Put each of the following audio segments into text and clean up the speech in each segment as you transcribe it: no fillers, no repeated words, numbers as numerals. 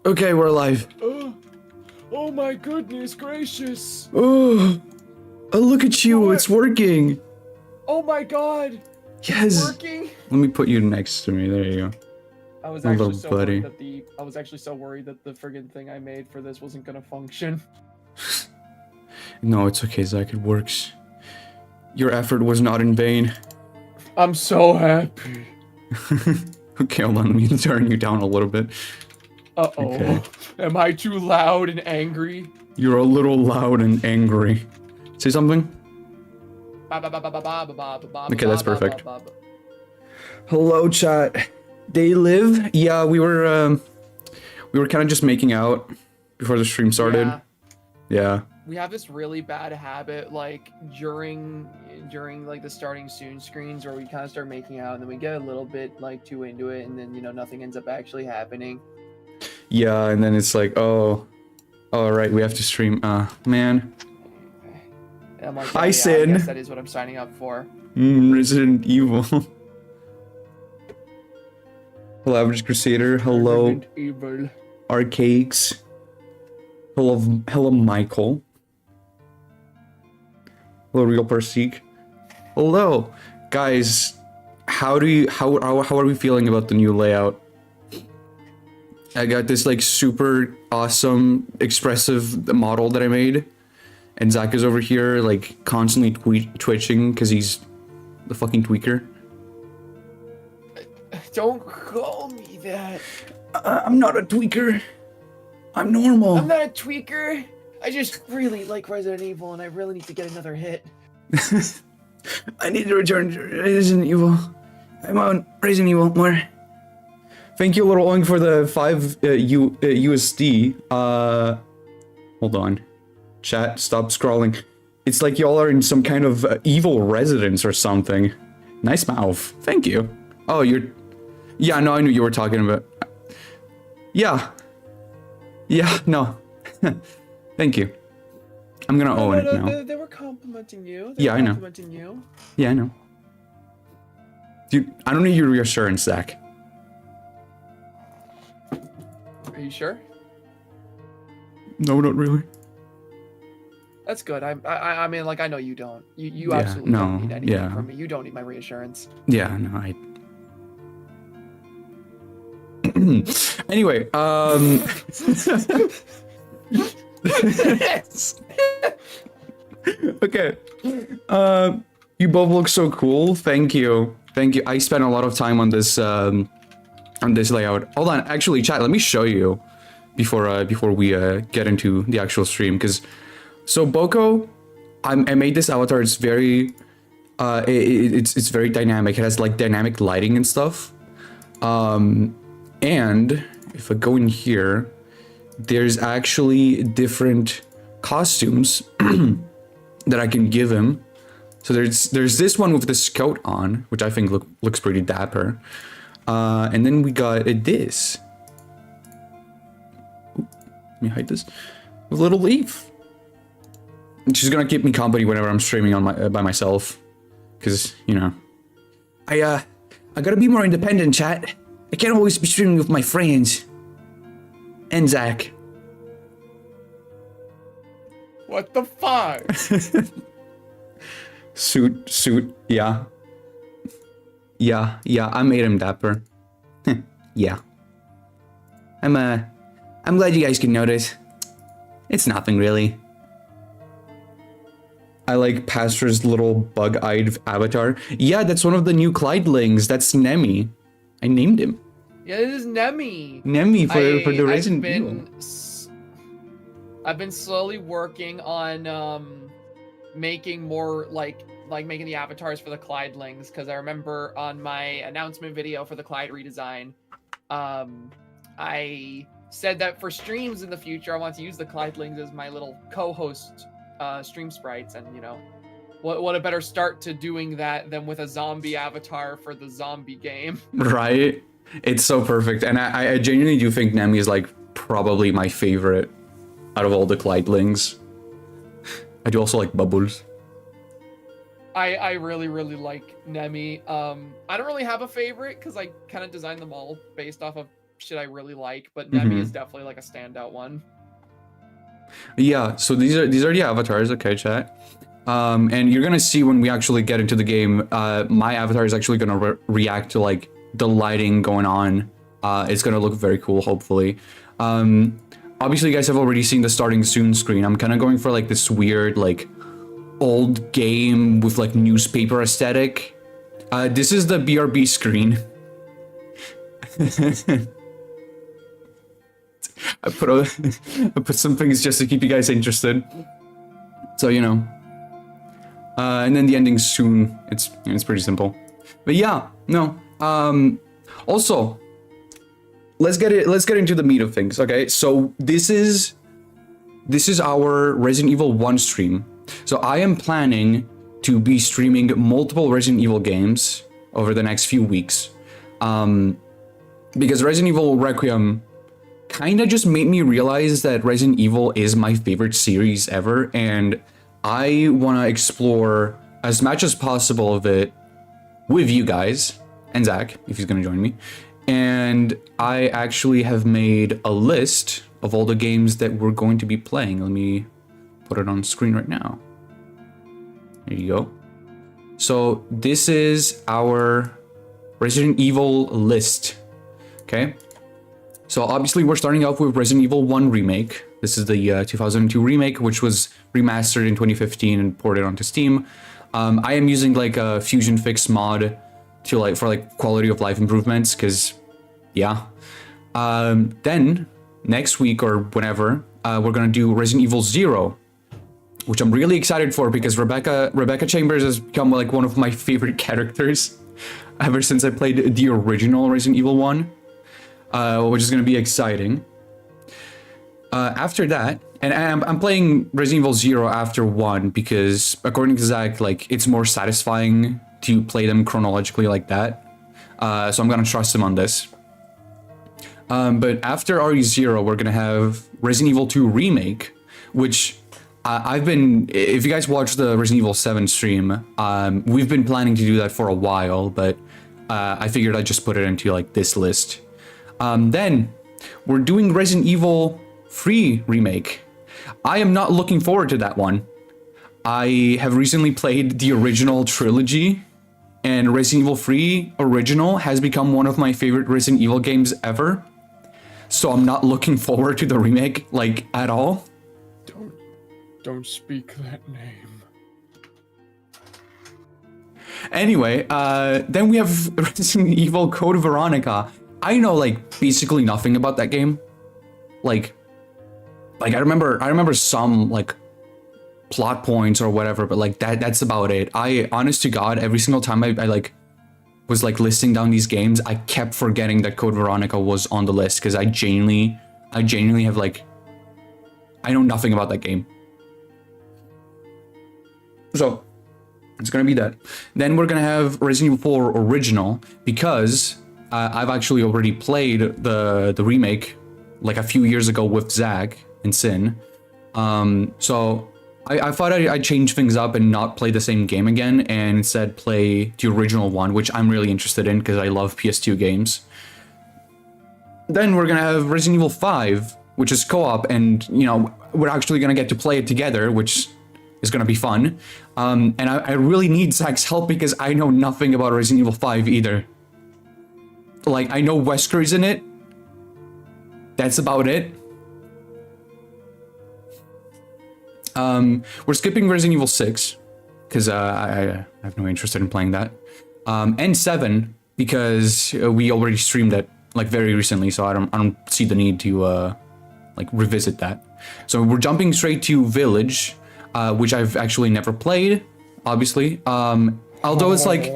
Okay, we're alive. Oh my goodness gracious. Oh, look at you. What? It's working. Oh my god. Yes. It's working. Let me put you next to me. There you go. I was My actually little so buddy. worried that the friggin' thing I made for this wasn't gonna function. No, it's okay, Zach. It works. Your effort was not in vain. I'm so happy. Okay, hold on. Let me turn you down a little bit. Uh-oh. Okay. Am I too loud and angry? You're a little loud and angry. Say something. Okay, that's perfect. Hello, chat. They live? Yeah, we were kind of just making out before the stream started. Yeah. We have this really bad habit, like during like the starting soon screens, where we kind of start making out, and then we get a little bit like too into it, and then nothing ends up actually happening. Yeah, and then it's like, oh, all right, we have to stream. Man. And I'm like, Hi, yeah, Sin. I guess that is what I'm signing up for. Resident Evil. Hello, Average Crusader. Hello, Resident Evil. Arcakes. Hello, Michael. Hello, Real Perseek. Hello, guys. How are we feeling about the new layout? I got this like super awesome expressive model that I made, and Zach is over here like constantly twitching because he's the fucking tweaker. Don't call me that. I'm not a tweaker. I'm normal. I'm not a tweaker. I just really like Resident Evil, and I really need to get another hit. I need to return to Resident Evil. I'm on Resident Evil more. Thank you, Little Oink, for the 5 USD. Hold on. Chat, stop scrolling. It's like y'all are in some kind of evil residence or something. Nice mouth. Thank you. Oh, you're... Yeah, no, I knew you were talking about... Yeah. Yeah, no. Thank you. I'm gonna own it now. They were complimenting you. Yeah, I know. Complimenting you. Yeah, I know. Dude, I don't need your reassurance, Zach. Are you sure? No, not really. That's good. I mean, like, I know you don't. You Yeah, absolutely no, don't need anything yeah. from me. You don't need my reassurance. Yeah, no, I... Anyway, okay. You both look so cool. Thank you. Thank you. I spent a lot of time on this layout. Hold on, actually, chat, let me show you before we get into the actual stream, because so Boko, I made this avatar. It's very it's very dynamic. It has like dynamic lighting and stuff. And if I go in here, there's actually different costumes that I can give him. So there's this one with the scout on, which I think looks pretty dapper. And then we got this. Ooh, let me hide this. With a little leaf. And she's gonna keep me company whenever I'm streaming on by myself, because you know, I gotta be more independent, chat. I can't always be streaming with my friends. And Zach. What the fuck? Suit, yeah. Yeah, I made him dapper. Yeah. I'm glad you guys can notice. It's nothing really. I like Pastra's little bug-eyed avatar. Yeah, that's one of the new Clydelings. That's Nemi. I named him. Yeah, this is Nemi. Nemi for the Resident Evil. I've been slowly working on making more like making the avatars for the Clydelings, because I remember on my announcement video for the Clyde redesign, I said that for streams in the future I want to use the Clydelings as my little co-host stream sprites, and you know, what a better start to doing that than with a zombie avatar for the zombie game. Right? It's so perfect, and I genuinely do think Nemi is like probably my favorite out of all the Clydelings. I do also like Bubbles. I really like Nemi. I don't really have a favorite because I kind of designed them all based off of shit I really like, but Mm-hmm. Nemi is definitely like a standout one. Yeah, so these are the avatars, okay, chat. And you're gonna see when we actually get into the game, my avatar is actually gonna react to like the lighting going on. It's gonna look very cool, hopefully. Obviously, you guys have already seen the starting soon screen. I'm kind of going for like this weird, like, old game with like newspaper aesthetic. This is the BRB screen. I put some things just to keep you guys interested. So, you know. And then the ending soon. It's pretty simple. But yeah, no. Also, let's get into the meat of things, okay? So this is our Resident Evil 1 stream. So I am planning to be streaming multiple Resident Evil games over the next few weeks. Because Resident Evil Requiem kind of just made me realize that Resident Evil is my favorite series ever, and I want to explore as much as possible of it with you guys, and Zach, if he's going to join me. And I actually have made a list of all the games that we're going to be playing. Let me put it on screen right now. There you go. So this is our Resident Evil list, okay? So obviously we're starting off with Resident Evil 1 Remake. This is the 2002 remake, which was remastered in 2015 and ported onto Steam. I am using like a Fusion Fix mod to for quality of life improvements, because yeah. Then next week or whenever, we're gonna do Resident Evil 0, which I'm really excited for because Rebecca Chambers has become like one of my favorite characters ever since I played the original Resident Evil 1, which is gonna be exciting. After that, and I'm playing Resident Evil 0 after 1 because, according to Zach, like, it's more satisfying to play them chronologically like that. So I'm gonna trust him on this. But after RE0, we're gonna have Resident Evil 2 Remake, which if you guys watch the Resident Evil 7 stream, we've been planning to do that for a while, but I figured I'd just put it into like this list. Then we're doing Resident Evil 3 Remake. I am not looking forward to that one. I have recently played the original trilogy, and Resident Evil 3 Original has become one of my favorite Resident Evil games ever. So I'm not looking forward to the remake, like, at all. Don't speak that name. Anyway, then we have Resident Evil Code Veronica. I know, like, basically nothing about that game. Like I remember some like plot points or whatever, but like that's about it. I, honest to God, every single time I like was like listing down these games, I kept forgetting that Code Veronica was on the list because I genuinely have like, I know nothing about that game. So it's gonna be that. Then we're gonna have Resident Evil 4 Original because I've actually already played the remake like a few years ago with Zach and Sin. So I thought I'd change things up and not play the same game again and instead play the original one, which I'm really interested in because I love PS2 games. Then we're gonna have Resident Evil 5, which is co-op, and you know, we're actually gonna get to play it together, which is gonna be fun. And I really need Zach's help because I know nothing about Resident Evil 5 either. Like, I know Wesker's in it. That's about it. We're skipping Resident Evil 6 because I have no interest in playing that. And 7 because we already streamed it like very recently, so I don't see the need to like revisit that. So we're jumping straight to Village, which I've actually never played, obviously. Although it's like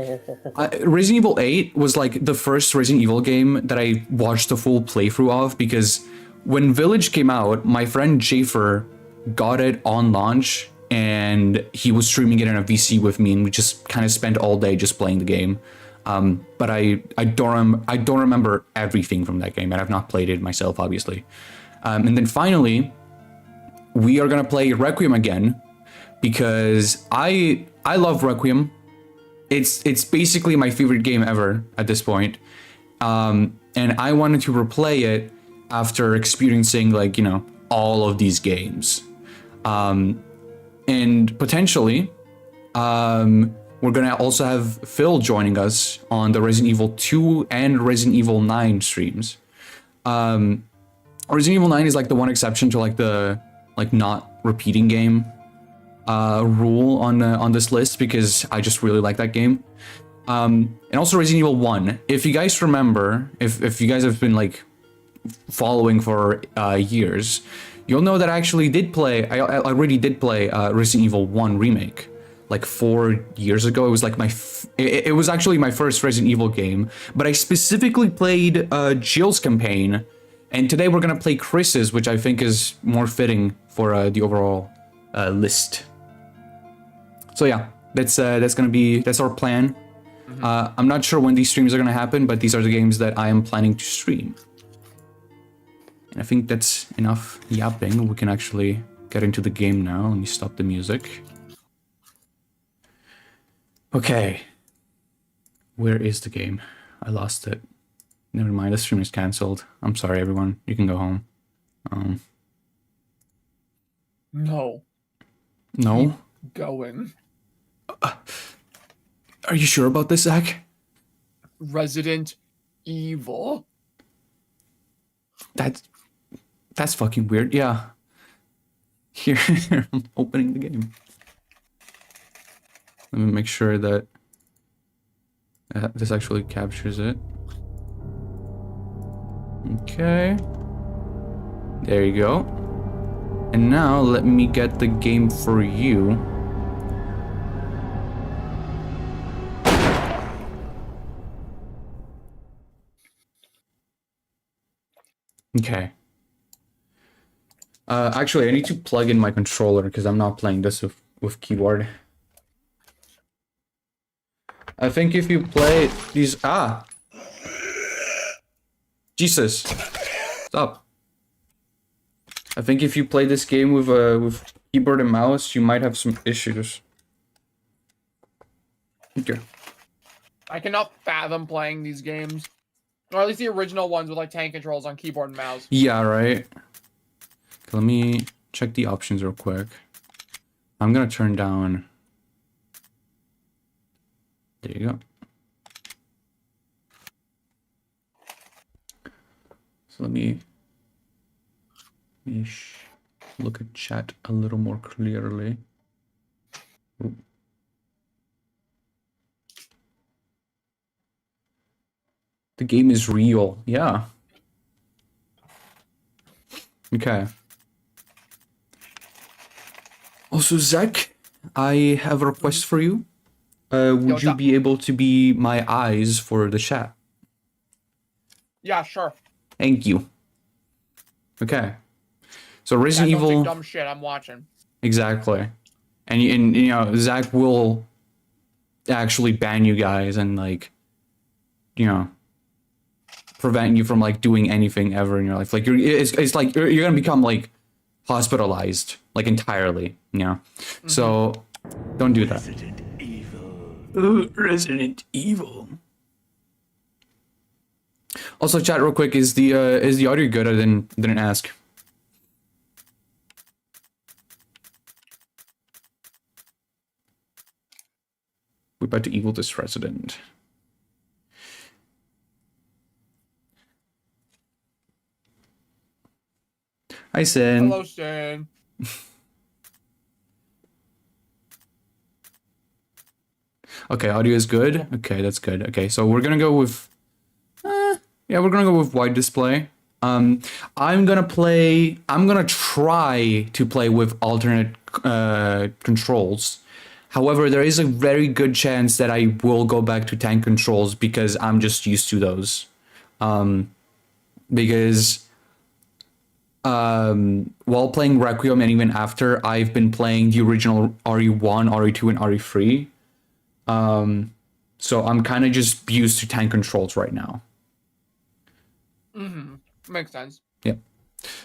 Resident Evil 8 was like the first Resident Evil game that I watched the full playthrough of because when Village came out, my friend Jafer got it on launch and he was streaming it in a VC with me, and we just kind of spent all day just playing the game. But I don't remember everything from that game, and I've not played it myself, obviously. And then finally, we are gonna play Requiem again because I love Requiem. It's basically my favorite game ever at this point. and I wanted to replay it after experiencing, like, you know, all of these games. And potentially, we're gonna also have Phil joining us on the Resident Evil 2 and Resident Evil 9 streams. Resident Evil 9 is like the one exception to like the not repeating game rule on this list, because I just really like that game. And also Resident Evil 1. If you guys remember, if you guys have been like following for years, you'll know that I actually did play, I already did play Resident Evil 1 remake like 4 years ago. It was like it was actually my first Resident Evil game, but I specifically played Jill's campaign, and today we're gonna play Chris's, which I think is more fitting for the overall list. So yeah, that's our plan. I'm not sure when these streams are gonna happen, but these are the games that I am planning to stream. And I think that's enough yapping. We can actually get into the game now. Let me stop the music. Okay. Where is the game? I lost it. Never mind, the stream is cancelled. I'm sorry, everyone. You can go home. No. No? Keep going. Are you sure about this, Zach? Resident Evil. That's fucking weird. Yeah. Here, I'm opening the game. Let me make sure that this actually captures it. Okay. There you go. And now let me get the game for you. Okay. Actually, I need to plug in my controller because I'm not playing this with keyboard. I think if you play these... Jesus. Stop. I think if you play this game with keyboard and mouse, you might have some issues. Okay. I cannot fathom playing these games. Or at least the original ones with like tank controls on keyboard and mouse. Yeah, right. Let me check the options real quick. I'm gonna turn down... There you go. So let me look at chat a little more clearly. Ooh. The game is real. Yeah. Okay. Also, Zach, I have a request for you. Would you be able to be my eyes for the chat? Yeah, sure. Thank you. Okay. So Resident Don't Evil. say dumb shit. I'm watching. Exactly. And you know, Zach will actually ban you guys and like, you know, prevent you from like doing anything ever in your life. Like it's like you're gonna become like hospitalized like entirely. You know. So don't do that. Resident Evil. Resident Evil. Also, chat real quick. Is the audio good? I didn't ask. We're about to evil this resident. Hi, Sin. Hello, Sin. Okay, audio is good. Okay, that's good. Okay, so we're gonna go with... yeah, we're gonna go with wide display. I'm gonna try to play with alternate controls. However, there is a very good chance that I will go back to tank controls because I'm just used to those. Because while playing Requiem and even after, I've been playing the original RE1, RE2, and RE3. So I'm kind of just used to tank controls right now. Makes sense. Yeah.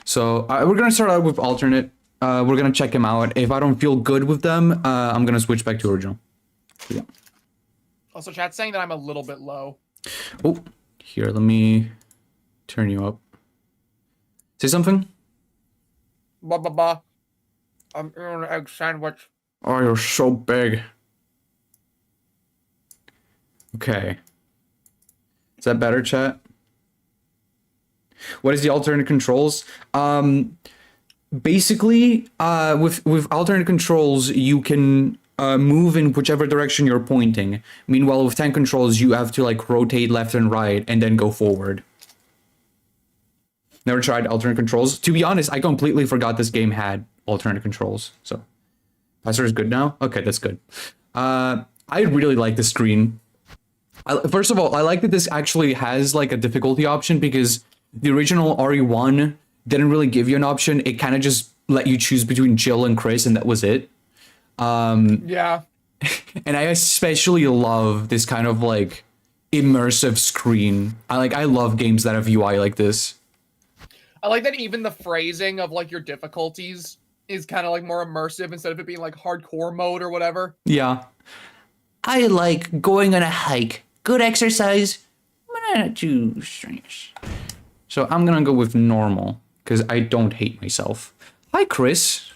So we're gonna start out with alternate. We're gonna check them out. If I don't feel good with them, I'm gonna switch back to original. So, yeah. Also, chat's saying that I'm a little bit low. Oh, here, let me turn you up. Say something? Blah, blah, blah. I'm eating an egg sandwich. Oh, you're so big. Okay. Is that better, chat? What is the alternate controls? Basically, with alternate controls, you can move in whichever direction you're pointing. Meanwhile, with tank controls, you have to like rotate left and right and then go forward. Never tried alternate controls. To be honest, I completely forgot this game had alternate controls. So, Pastor is good now? Okay, that's good. I really like the screen. First of all, I like that this actually has like a difficulty option because the original RE1 didn't really give you an option. It kind of just let you choose between Jill and Chris, and that was it. Yeah. And I especially love this kind of like immersive screen. I love games that have UI like this. I like that even the phrasing of like your difficulties is kind of like more immersive instead of it being like hardcore mode or whatever. Yeah. I like going on a hike. Good exercise. I'm gonna do strange. So I'm gonna go with normal because I don't hate myself. Hi, Chris.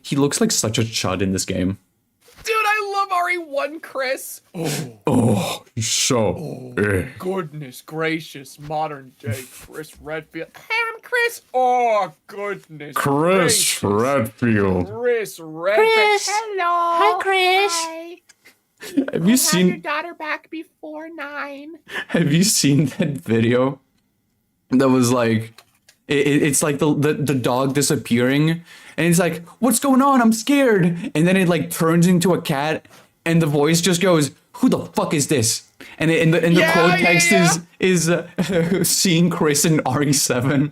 He looks like such a chud in this game. Dude, I love RE1 Chris. Oh, he's so. Goodness gracious, modern day Chris Redfield. Hey, I'm Chris. Oh, goodness. Chris gracious. Redfield. Chris Redfield. Chris. Hello. Hi, Chris. Hi. Have you Have your seen? daughter back before 9. Have you seen that video? That was like, it's like the dog disappearing, and it's like, what's going on? I'm scared. And then it like turns into a cat, and the voice just goes, "Who the fuck is this?" And the quote text is seeing Chris in RE7.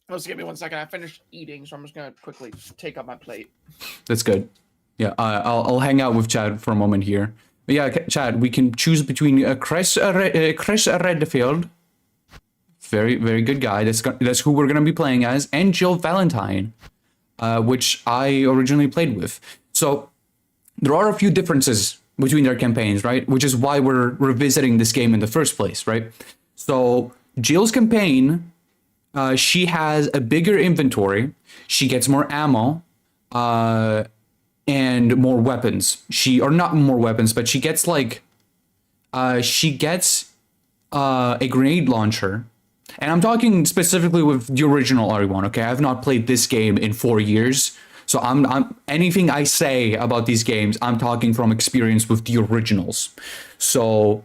Just give me 1 second. I finished eating, so I'm just gonna quickly take up my plate. That's good. Yeah, I'll hang out with Chad for a moment here. But yeah, Chad, we can choose between Chris Redfield, very very good guy. That's who we're gonna be playing as, and Jill Valentine, which I originally played with. So there are a few differences between their campaigns, right? Which is why we're revisiting this game in the first place, right? So Jill's campaign. She has a bigger inventory. She gets more ammo, and more weapons. Or not more weapons, but she gets like, she gets a grenade launcher. And I'm talking specifically with the original RE1. Okay, I've not played this game in 4 years, so I'm anything I say about these games, I'm talking from experience with the originals. So.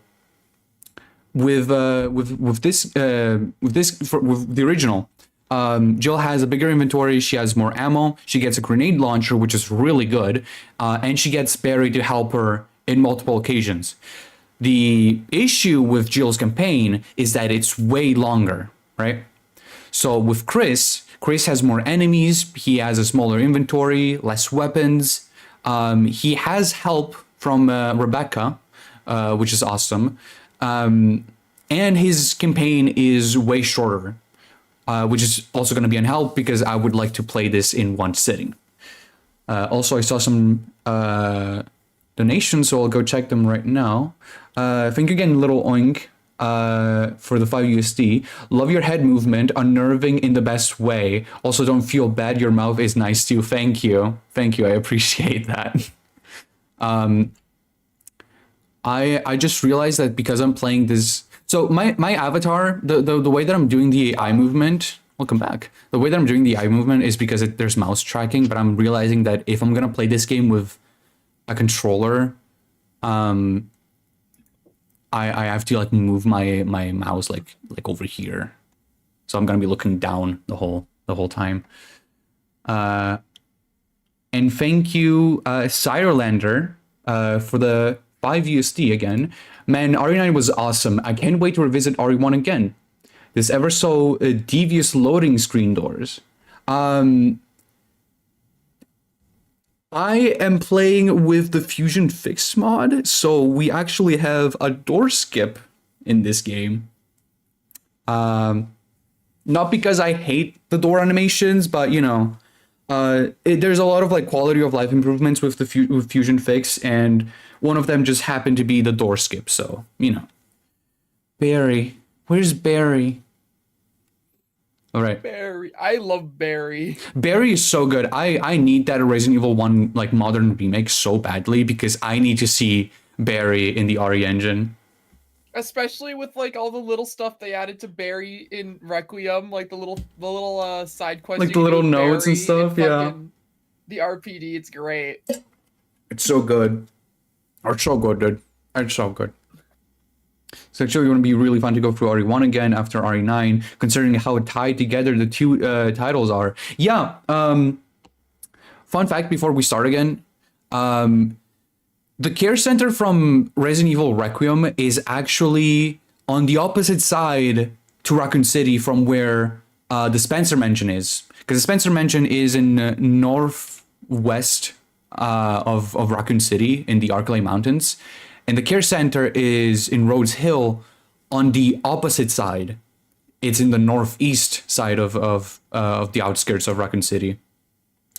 With the original, Jill has a bigger inventory. She has more ammo. She gets a grenade launcher, which is really good, and she gets Barry to help her in multiple occasions. The issue with Jill's campaign is that it's way longer, right? So with Chris has more enemies. He has a smaller inventory, less weapons. He has help from Rebecca, which is awesome. And his campaign is way shorter, which is also going to be an help because I would like to play this in one sitting. Also, I saw some donations, so I'll go check them right now. Thank you again, Little Oink, for the 5 USD. Love your head movement, unnerving in the best way. Also, don't feel bad, your mouth is nice too. Thank you. Thank you, I appreciate that. I just realized that because I'm playing this, so my avatar, the way that I'm doing the eye movement, welcome back. The way that I'm doing the eye movement is because there's mouse tracking, but I'm realizing that if I'm gonna play this game with a controller, I have to like move my mouse like over here, so I'm gonna be looking down the whole time. And thank you, Sirelander, for the 5 USD again. Man, RE9 was awesome. I can't wait to revisit RE1 again. This ever so devious loading screen doors. I am playing with the Fusion Fix mod, so we actually have a door skip in this game. Not because I hate the door animations, but you know, There's a lot of like quality of life improvements with the with Fusion Fix, and one of them just happened to be the door skip. So you know, Barry, where's Barry? All right, Barry, I love Barry. Barry is so good. I need that Resident Evil 1 like modern remake so badly because I need to see Barry in the RE engine. Especially with like all the little stuff they added to Barry in Requiem, like the little side quests Like you the can do little with notes and Barry stuff, yeah. fucking the RPD. It's great. It's so good. It's so good, dude. It's so good. So actually, going to be really fun to go through RE1 again after RE9, considering how tied together the two titles are. Yeah. Fun fact before we start again. The care center from Resident Evil Requiem is actually on the opposite side to Raccoon City from where the Spencer Mansion is. Because the Spencer Mansion is in northwest of Raccoon City in the Arklay Mountains. And the care center is in Rhodes Hill on the opposite side. It's in the northeast side of the outskirts of Raccoon City,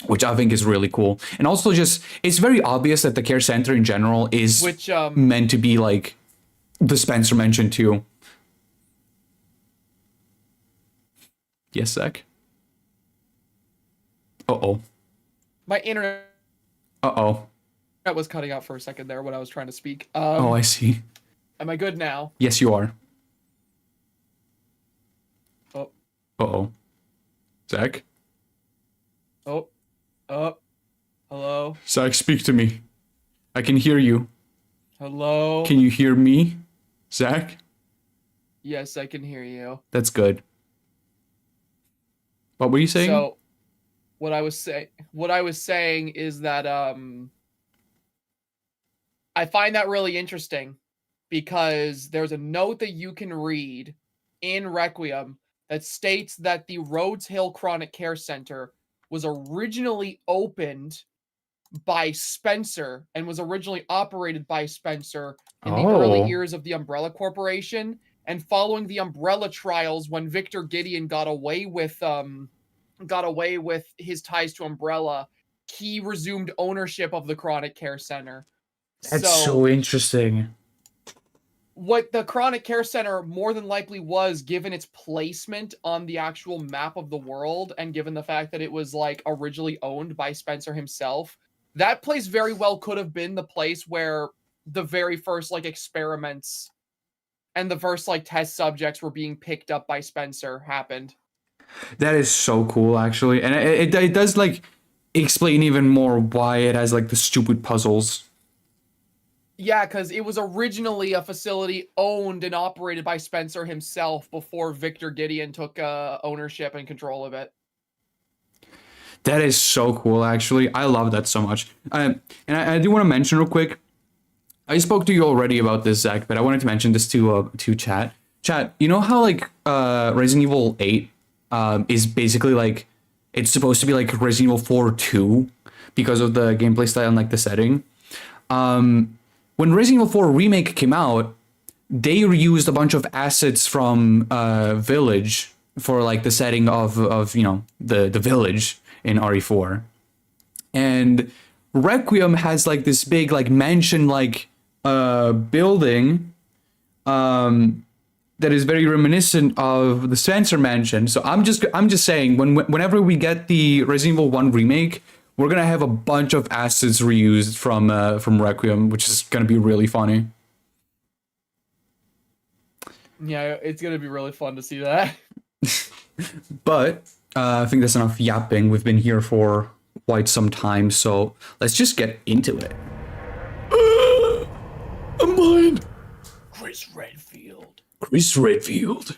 which I think is really cool. And also just, it's very obvious that the care center in general is meant to be like the Spencer Mansion too. Yes, Zach? Uh-oh. My internet Uh-oh. was cutting out for a second there when I was trying to speak. Oh, I see. Am I good now? Yes, you are. Oh. Uh-oh. Zach? Oh. Hello? Zach, speak to me. I can hear you. Hello? Can you hear me, Zach? Yes, I can hear you. That's good. What were you saying? So, what I was saying is that I find that really interesting because there's a note that you can read in Requiem that states that the Rhodes Hill Chronic Care Center was originally opened by Spencer and was originally operated by Spencer in the early years of the Umbrella Corporation. And following the Umbrella trials, when Victor Gideon got away with his ties to Umbrella, he resumed ownership of the Chronic Care Center. That's so interesting. What the Chronic Care Center more than likely was, given its placement on the actual map of the world, and given the fact that it was like originally owned by Spencer himself, that place very well could have been the place where the very first like experiments and the first like test subjects were being picked up by Spencer happened. That is so cool, actually. And it does like explain even more why it has like the stupid puzzles. Yeah, because it was originally a facility owned and operated by Spencer himself before Victor Gideon took ownership and control of it. That is so cool, actually. I love that so much. And I do want to mention real quick. I spoke to you already about this, Zach, but I wanted to mention this to chat. Chat, you know how like Resident Evil 8 is basically like, it's supposed to be like Resident Evil 4 2 because of the gameplay style and like the setting. When Resident Evil 4 Remake came out, they reused a bunch of assets from Village for like the setting of you know the village in RE4. And Requiem has like this big like mansion like building that is very reminiscent of the Spencer Mansion. So I'm just saying whenever we get the Resident Evil 1 remake, we're gonna have a bunch of assets reused from Requiem, which is gonna be really funny. Yeah, it's gonna be really fun to see that. But I think that's enough yapping. We've been here for quite some time, so let's just get into it. I'm blind. Chris Redfield. Chris Redfield.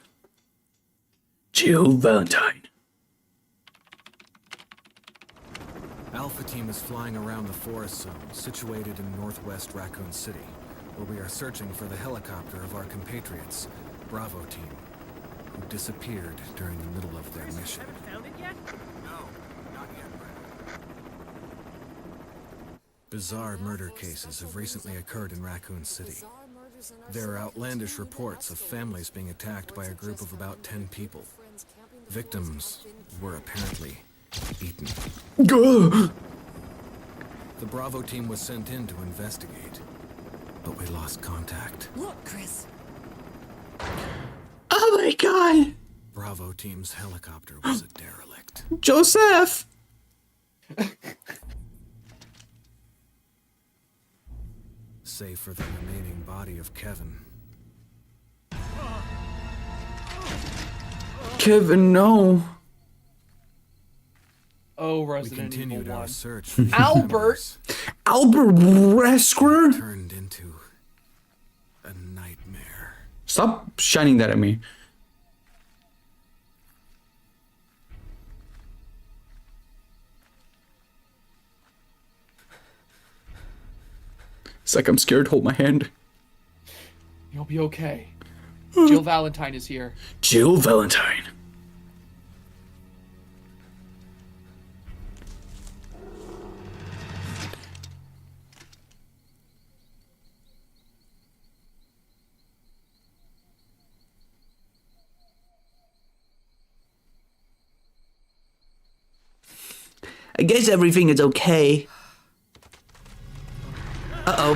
Jill Valentine. Alpha Team is flying around the forest zone situated in northwest Raccoon City, where we are searching for the helicopter of our compatriots, Bravo Team, who disappeared during the middle of their mission. Found it yet? No, not yet, Brad. Bizarre murder cases have recently occurred in Raccoon City. There are outlandish reports of families being attacked by a group of about 10 people. Victims were apparently eaten. Gah! The Bravo team was sent in to investigate, but we lost contact. Look, Chris. Oh my god! Bravo team's helicopter was a derelict. Joseph! Save for the remaining body of Kevin. Kevin, no. Oh, We Resident Evil continued 1. our search for the Albert! members. Albert Wesker? Turned into a nightmare. Stop shining that at me. It's like I'm scared. Hold my hand. You'll be okay. Jill Valentine is here. Jill Valentine. I guess everything is okay. Uh-oh.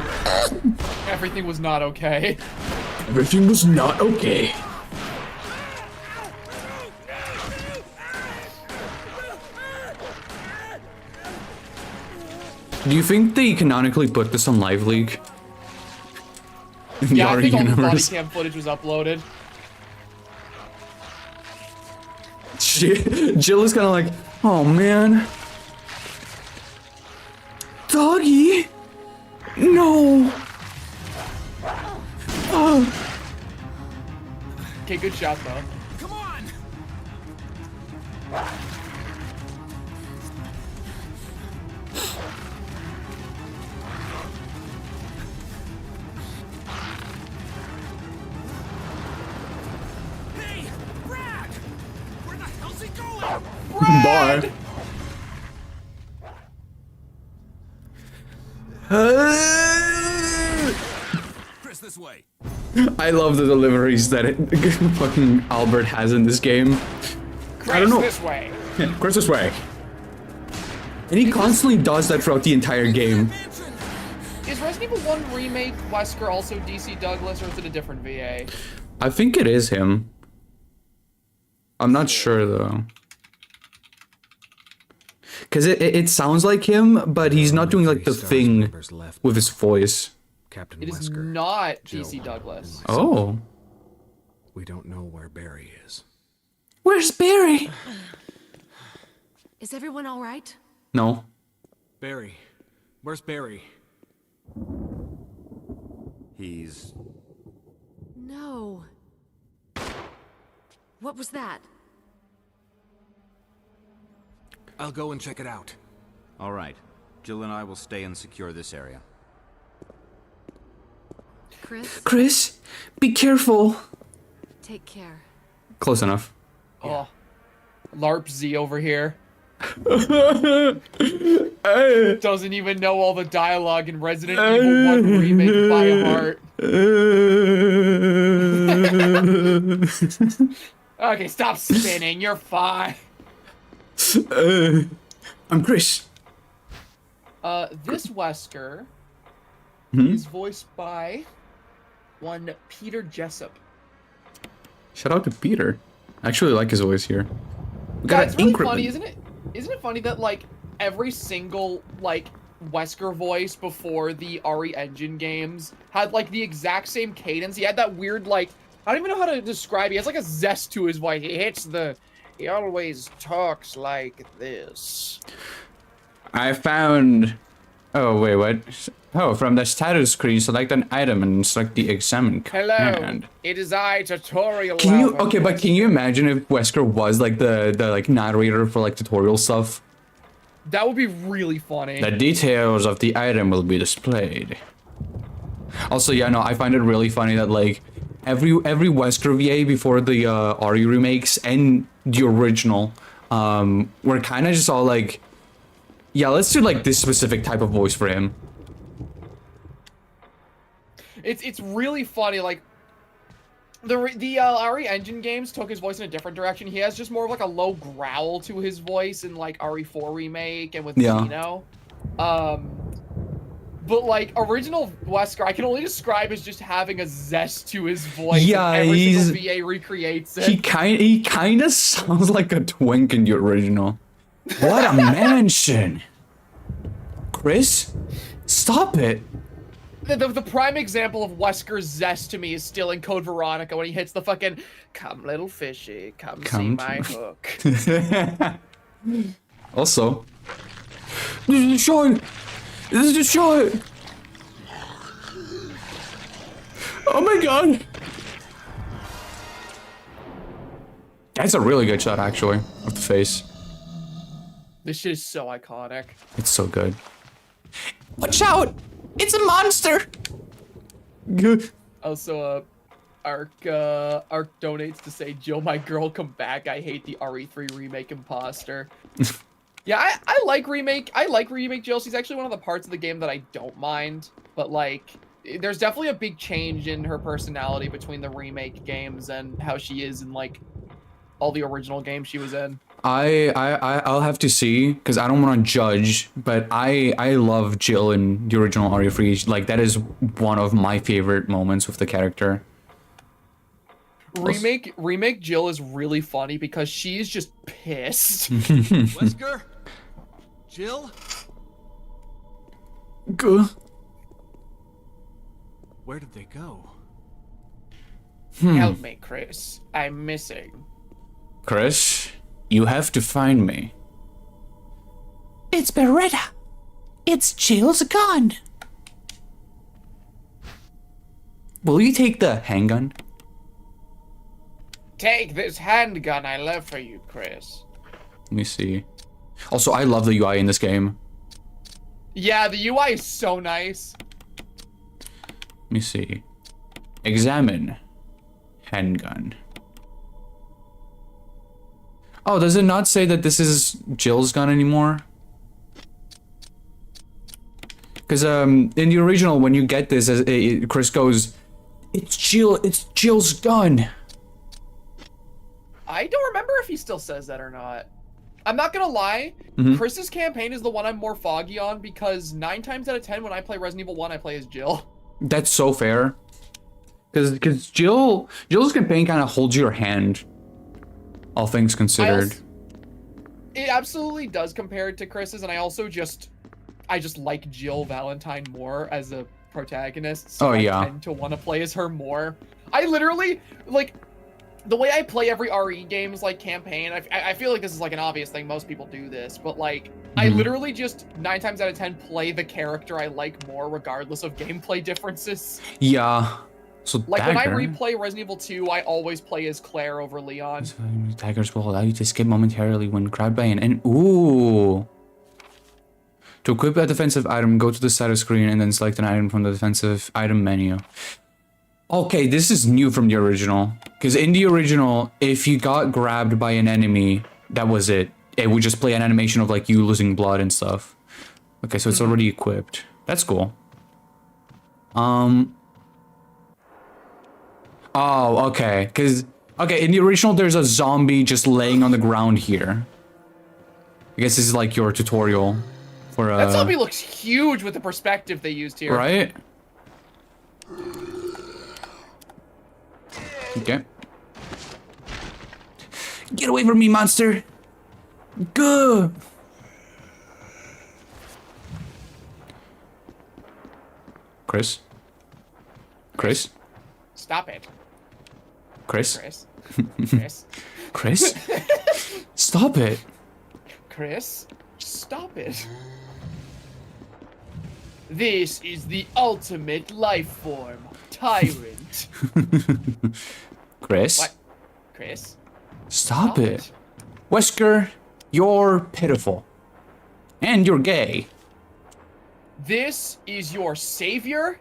Everything was not okay. Everything was not okay. Do you think they canonically put this on Live League? In the Yeah, I RE think all the body universe? cam footage was uploaded. Jill is kind of like, oh man. Doggy? No. Oh. Okay, good shot though. Come on! Hey, Brad! Where the hell's he going? Bye. Chris, this way. I love the deliveries that fucking Albert has in this game. I don't know. This way. Chris this way. And he constantly does that throughout the entire game. Is Resident Evil 1 Remake Wesker also DC Douglas, or is it a different VA? I think it is him. I'm not sure though. Cause it sounds like him, but he's not doing like the thing with his voice. Captain It is Wesker, not Jill, DC Douglas. Oh. We don't know where Barry is. Where's Barry? Is everyone all right? No. Barry. Where's Barry? He's... No. What was that? I'll go and check it out. All right. Jill and I will stay and secure this area. Chris, Chris, be careful. take care. Close enough. Oh. LARP Z over here. Doesn't even know all the dialogue in Resident Evil 1 Remake by heart. Okay, stop spinning. You're fine. I'm Chris. This Wesker is voiced by one Peter Jessup. Shout out to Peter. I actually like his voice here. We God, got it's an really increment. funny, isn't it? Isn't it funny that like every single like Wesker voice before the RE Engine games had like the exact same cadence? He had that weird like I don't even know how to describe. He has like a zest to his voice. He always talks like this. I found... Oh, wait, what? Oh, from the status screen, select an item and select the examine command. It is I, Tutorial. Can you... Okay, but can you imagine if Wesker was like the like narrator for like tutorial stuff? That would be really funny. The details of the item will be displayed. Also, yeah, no, I find it really funny that like every Wesker VA before the RE remakes and the original were kind of just all like, yeah, let's do like this specific type of voice for him. It's really funny, like The RE Engine games took his voice in a different direction. He has just more of like a low growl to his voice in like RE4 remake and with Xeno. But like original Wesker, I can only describe as just having a zest to his voice. Yeah, and every single VA recreates it. He kind of sounds like a twink in the original. What a mansion! Chris, stop it! The prime example of Wesker's zest to me is still in Code Veronica when he hits the fucking "Come little fishy, come see my hook." Also, this is a shot. This is a shot. Oh my god! That's a really good shot, actually, of the face. This shit is so iconic. It's so good. Watch out! It's a monster! Good. Also, Ark donates to say, "Jill, my girl, come back. I hate the RE3 remake imposter." Yeah, I like remake Jill. She's actually one of the parts of the game that I don't mind. But like, there's definitely a big change in her personality between the remake games and how she is in like all the original games she was in. I'll have to see, because I don't want to judge, but I love Jill in the original RE3. Like, that is one of my favorite moments with the character. Remake Jill is really funny because she's just pissed. Wesker? Jill? Good. Where did they go? Help me, Chris. I'm missing. Chris, you have to find me. It's Beretta. It's Jill's gun. Will you take the handgun? Take this handgun I left for you, Chris. Let me see. Also, I love the UI in this game. Yeah, the UI is so nice. Let me see. Examine. Handgun. Oh, does it not say that this is Jill's gun anymore? Because in the original, when you get this, Chris goes, it's Jill's gun. I don't remember if he still says that or not. I'm not gonna lie, Chris's campaign is the one I'm more foggy on because 9 times out of 10 when I play Resident Evil 1, I play as Jill. That's so fair. Because Jill's campaign kind of holds your hand, all things considered. It absolutely does compare it to Chris's, and I just like Jill Valentine more as a protagonist, so I tend to want to play as her more. I literally, like, the way I play every RE game's like campaign, I feel like this is like an obvious thing, most people do this, but like, I literally just 9 times out of 10 play the character I like more regardless of gameplay differences. Yeah. So like when I replay Resident Evil 2, I always play as Claire over Leon. Daggers will allow you to skip momentarily when grabbed by an enemy. Ooh. To equip a defensive item, go to the status screen and then select an item from the defensive item menu. Okay, this is new from the original. Because in the original, if you got grabbed by an enemy, that was it. It would just play an animation of like you losing blood and stuff. Okay, so it's already equipped. That's cool. Oh, okay. Okay, in the original, there's a zombie just laying on the ground here. I guess this is like your tutorial for That zombie looks huge with the perspective they used here. Right? Okay. Get away from me, monster! Good! Chris? Chris? Stop it. Chris? Chris. Chris. Chris? Stop it! Chris, stop it. This is the ultimate life form, Tyrant. Chris? What? Chris? Stop it. Wesker, you're pitiful. And you're gay. This is your savior?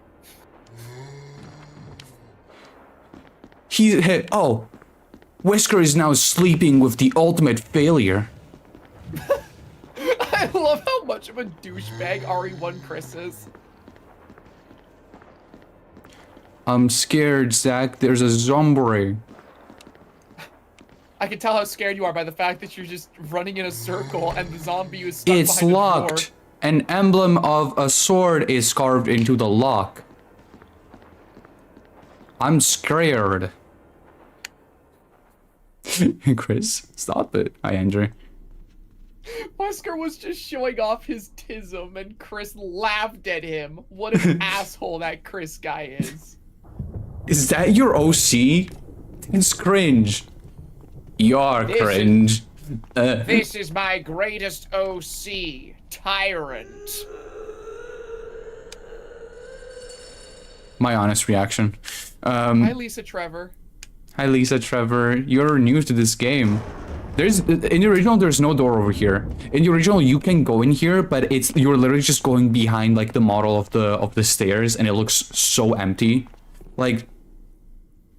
Oh. Wesker is now sleeping with the ultimate failure. I love how much of a douchebag RE1 Chris is. I'm scared, Zach. There's a zombie. I can tell how scared you are by the fact that you're just running in a circle and the zombie is stuck It's behind a door. locked. An emblem of a sword is carved into the lock. I'm scared. Chris, stop it. Hi, Andrew. Wesker was just showing off his tism and Chris laughed at him. What an asshole that Chris guy is. Is that your OC? It's cringe. You're cringe. This is my greatest OC, Tyrant. My honest reaction. Hi, Lisa Trevor. Hi, Lisa Trevor. You're new to this game. In the original, there's no door over here. In the original, you can go in here, but you're literally just going behind like the model of the stairs, and it looks so empty. Like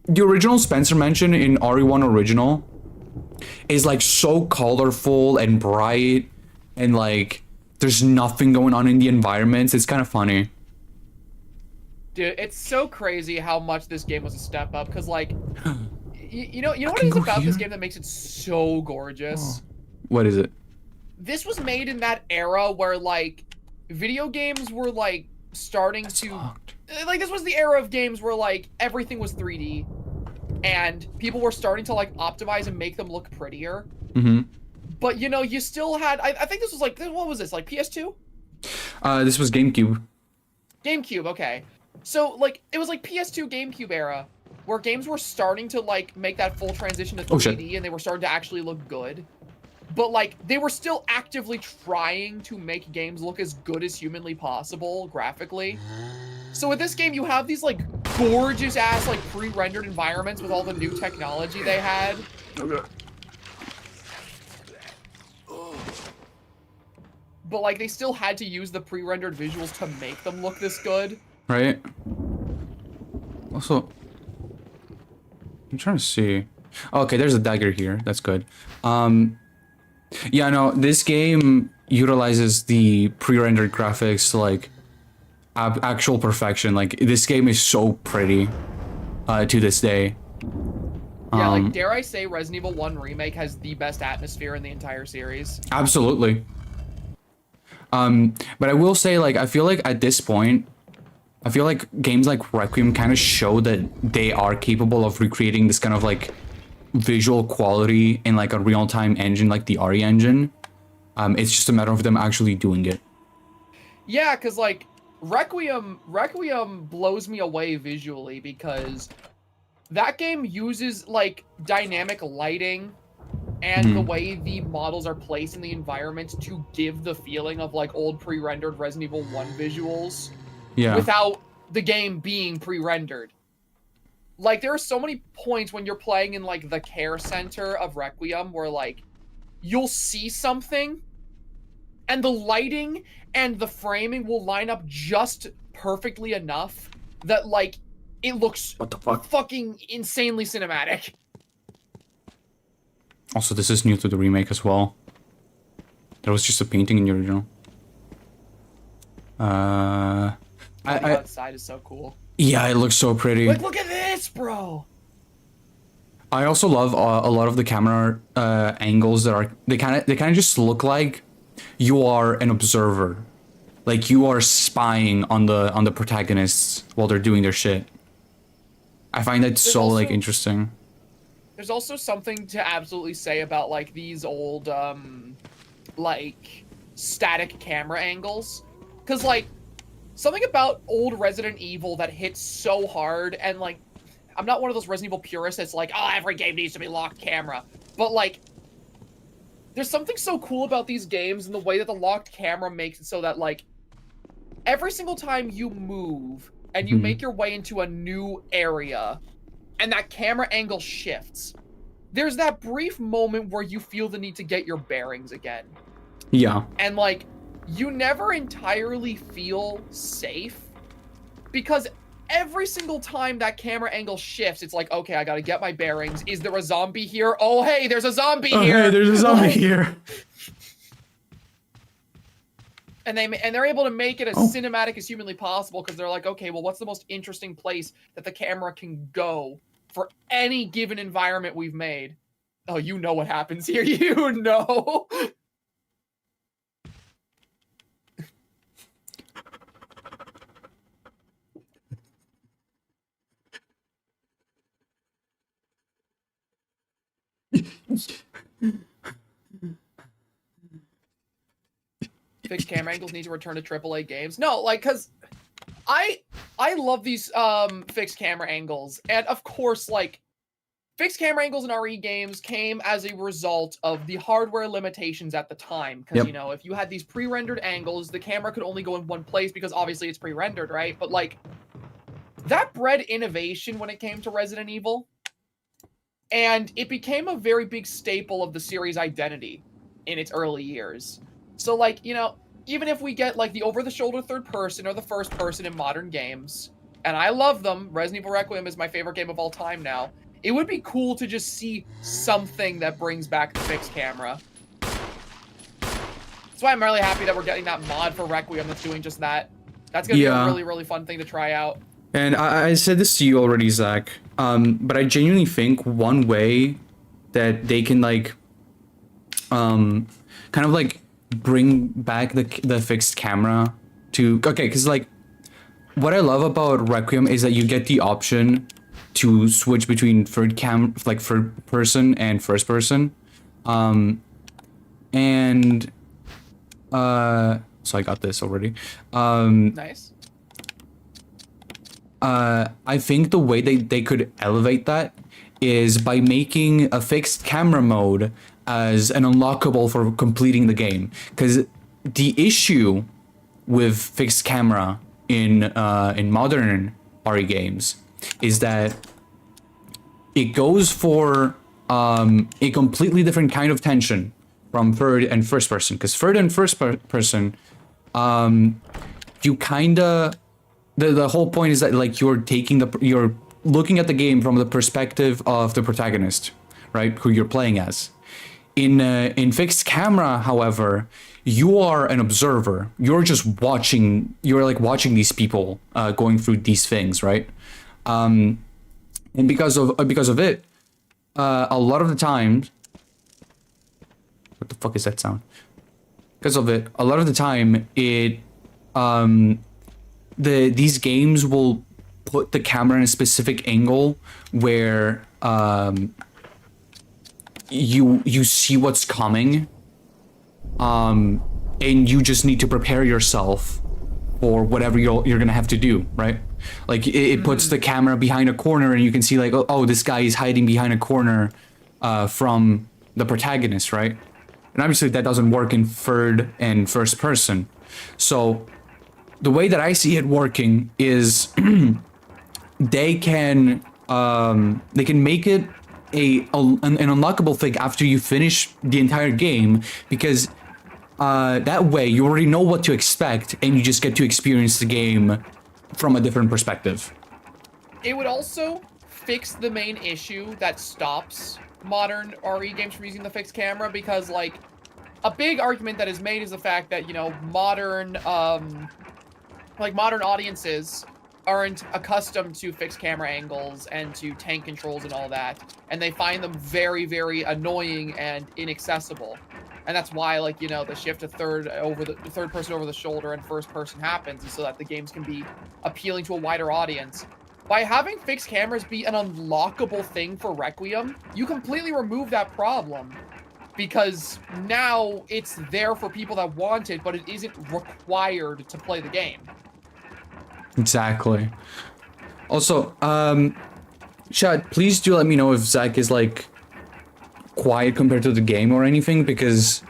the original Spencer Mansion in RE1 original is like so colorful and bright, and like there's nothing going on in the environments. It's kind of funny. Dude, it's so crazy how much this game was a step up, because like you know what it is about this game that makes it so gorgeous? What is it? This was made in that era where like video games were like starting like this was the era of games where like everything was 3D and people were starting to like optimize and make them look prettier. Mm-hmm. But you know, you still had I think this was like, what was this, like PS2? This was GameCube. GameCube, okay. So like it was like PS2 GameCube era where games were starting to like make that full transition to 3D and they were starting to actually look good. But like they were still actively trying to make games look as good as humanly possible graphically. So with this game you have these like gorgeous ass like pre-rendered environments with all the new technology they had. Okay. But like they still had to use the pre-rendered visuals to make them look this good. Right. Also, I'm trying to see. Okay, there's a dagger here. That's good. Yeah, no, this game utilizes the pre-rendered graphics to like actual perfection. Like this game is so pretty to this day. Yeah, like dare I say Resident Evil 1 Remake has the best atmosphere in the entire series. Absolutely. But I will say, like, I feel like at this point, I feel like games like Requiem kind of show that they are capable of recreating this kind of like visual quality in like a real-time engine like the RE engine. It's just a matter of them actually doing it. Yeah, because like Requiem blows me away visually because that game uses like dynamic lighting and the way the models are placed in the environment to give the feeling of like old pre-rendered Resident Evil 1 visuals. Yeah. Without the game being pre-rendered. Like there are so many points when you're playing in like the care center of Requiem where like you'll see something and the lighting and the framing will line up just perfectly enough that like it looks What the fuck? fucking insanely cinematic. Also, this is new to the remake as well. There was just a painting in the original. The outside is so cool. Yeah, it looks so pretty. Like, look at this, bro. I also love a lot of the camera angles that are they kind of just look like you are an observer, like you are spying on the protagonists while they're doing their shit. I find that so also, like interesting. There's also something to absolutely say about like these old like static camera angles, because like something about old Resident Evil that hits so hard, and like I'm not one of those Resident Evil purists that's like, oh, every game needs to be locked camera, but like there's something so cool about these games and the way that the locked camera makes it so that like every single time you move and you make your way into a new area and that camera angle shifts, there's that brief moment where you feel the need to get your bearings again. Yeah. And like you never entirely feel safe because every single time that camera angle shifts, it's like, okay, I gotta get my bearings. Is there a zombie here? Oh, hey, there's a zombie here. Hey, there's a zombie here. And they're able to make it as Oh. cinematic as humanly possible because they're like, okay, well, what's the most interesting place that the camera can go for any given environment we've made? Oh, you know what happens here. You know. Fixed camera angles need to return to AAA games. No, like, cause I love these fixed camera angles, and of course, like, fixed camera angles in RE games came as a result of the hardware limitations at the time. Because Yep. you know, if you had these pre-rendered angles, the camera could only go in one place because obviously it's pre-rendered, right? But like, that bred innovation when it came to Resident Evil, and it became a very big staple of the series' identity in its early years. So like, you know, even if we get like the over-the-shoulder third person or the first person in modern games, and I love them, Resident Evil Requiem is my favorite game of all time now, it would be cool to just see something that brings back the fixed camera. That's why I'm really happy that we're getting that mod for Requiem that's doing just that. That's gonna be a really, really fun thing to try out. And I said this to you already, Zach, but I genuinely think one way that they can like, kind of like bring back the fixed camera to, okay, because like, what I love about Requiem is that you get the option to switch between third person and first person, and so I got this already. Nice. I think the way they could elevate that is by making a fixed camera mode as an unlockable for completing the game. Because the issue with fixed camera in modern RE games is that it goes for a completely different kind of tension from third and first person. Because third and first person, you kinda... The whole point is that like you're looking at the game from the perspective of the protagonist, right? Who you're playing as. In fixed camera, however, you are an observer. You're just watching. You're like watching these people going through these things, right? And because of it, a lot of the times, what the fuck is that sound? Because of it, a lot of the time, these games will put the camera in a specific angle where you see what's coming, and you just need to prepare yourself for whatever you're gonna have to do, right? Like it puts the camera behind a corner, and you can see like, oh, this guy is hiding behind a corner from the protagonist, right? And obviously that doesn't work in third and first person. So the way that I see it working is they can make it an unlockable thing after you finish the entire game, because that way you already know what to expect and you just get to experience the game from a different perspective. It would also fix the main issue that stops modern RE games from using the fixed camera, because like a big argument that is made is the fact that, you know, modern audiences aren't accustomed to fixed camera angles and to tank controls and all that, and they find them very, very annoying and inaccessible. And that's why, like, you know, the shift to third person over the shoulder and first person happens, so that the games can be appealing to a wider audience. By having fixed cameras be an unlockable thing for Requiem, you completely remove that problem, because now it's there for people that want it, but it isn't required to play the game. Exactly. Also, chat, please do let me know if Zach is like quiet compared to the game or anything, because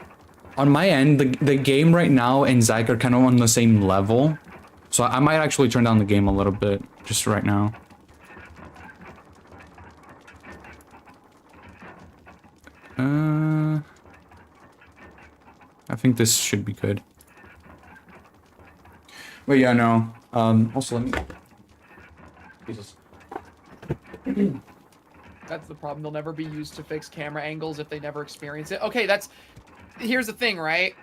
on my end, the game right now and Zach are kind of on the same level. So I might actually turn down the game a little bit just right now. I think this should be good. But yeah, no. Also, let me... Jesus. That's the problem. They'll never be used to fix camera angles if they never experience it. Okay, here's the thing, right?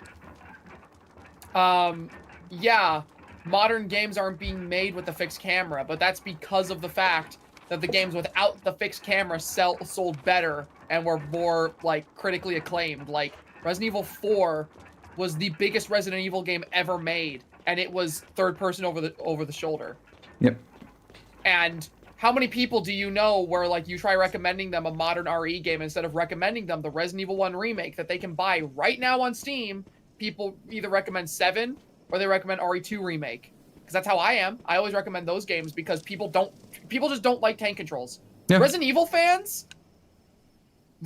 Yeah, modern games aren't being made with the fixed camera, but that's because of the fact that the games without the fixed camera sold better and were more, like, critically acclaimed. Like, Resident Evil 4 was the biggest Resident Evil game ever made, and it was third person over the shoulder. Yep. And how many people do you know where, like, you try recommending them a modern RE game instead of recommending them the Resident Evil 1 remake that they can buy right now on Steam? People either recommend 7 or they recommend RE2 remake. Because that's how I am. I always recommend those games because people just don't like tank controls. Yeah. Resident Evil fans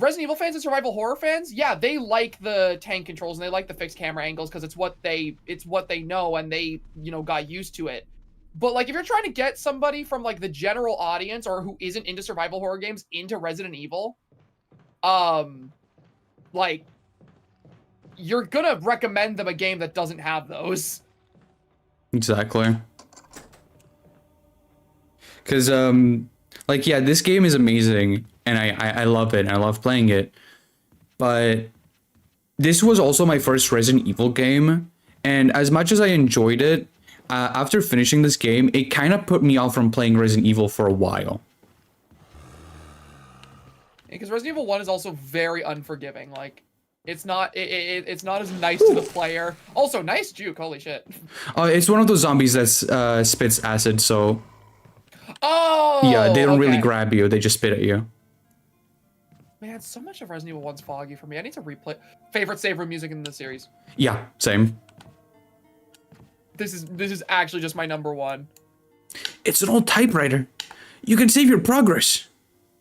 and survival horror fans, yeah, they like the tank controls and they like the fixed camera angles because it's what they know and they, you know, got used to it. But, like, if you're trying to get somebody from, like, the general audience or who isn't into survival horror games into Resident Evil, like, you're gonna recommend them a game that doesn't have those. Exactly. Because, like, yeah, this game is amazing, and I love it, and I love playing it. But this was also my first Resident Evil game, and as much as I enjoyed it, after finishing this game, it kind of put me off from playing Resident Evil for a while. Because Resident Evil 1 is also very unforgiving. Like, it's not as nice to the player. Also, nice juke, holy shit. It's one of those zombies that spits acid, so... Oh! Yeah, they don't really okay. grab you, they just spit at you. Man, so much of Resident Evil 1's foggy for me. I need to replay. Favorite save room music in the series. Yeah, same. This is actually just my number one. It's an old typewriter. You can save your progress.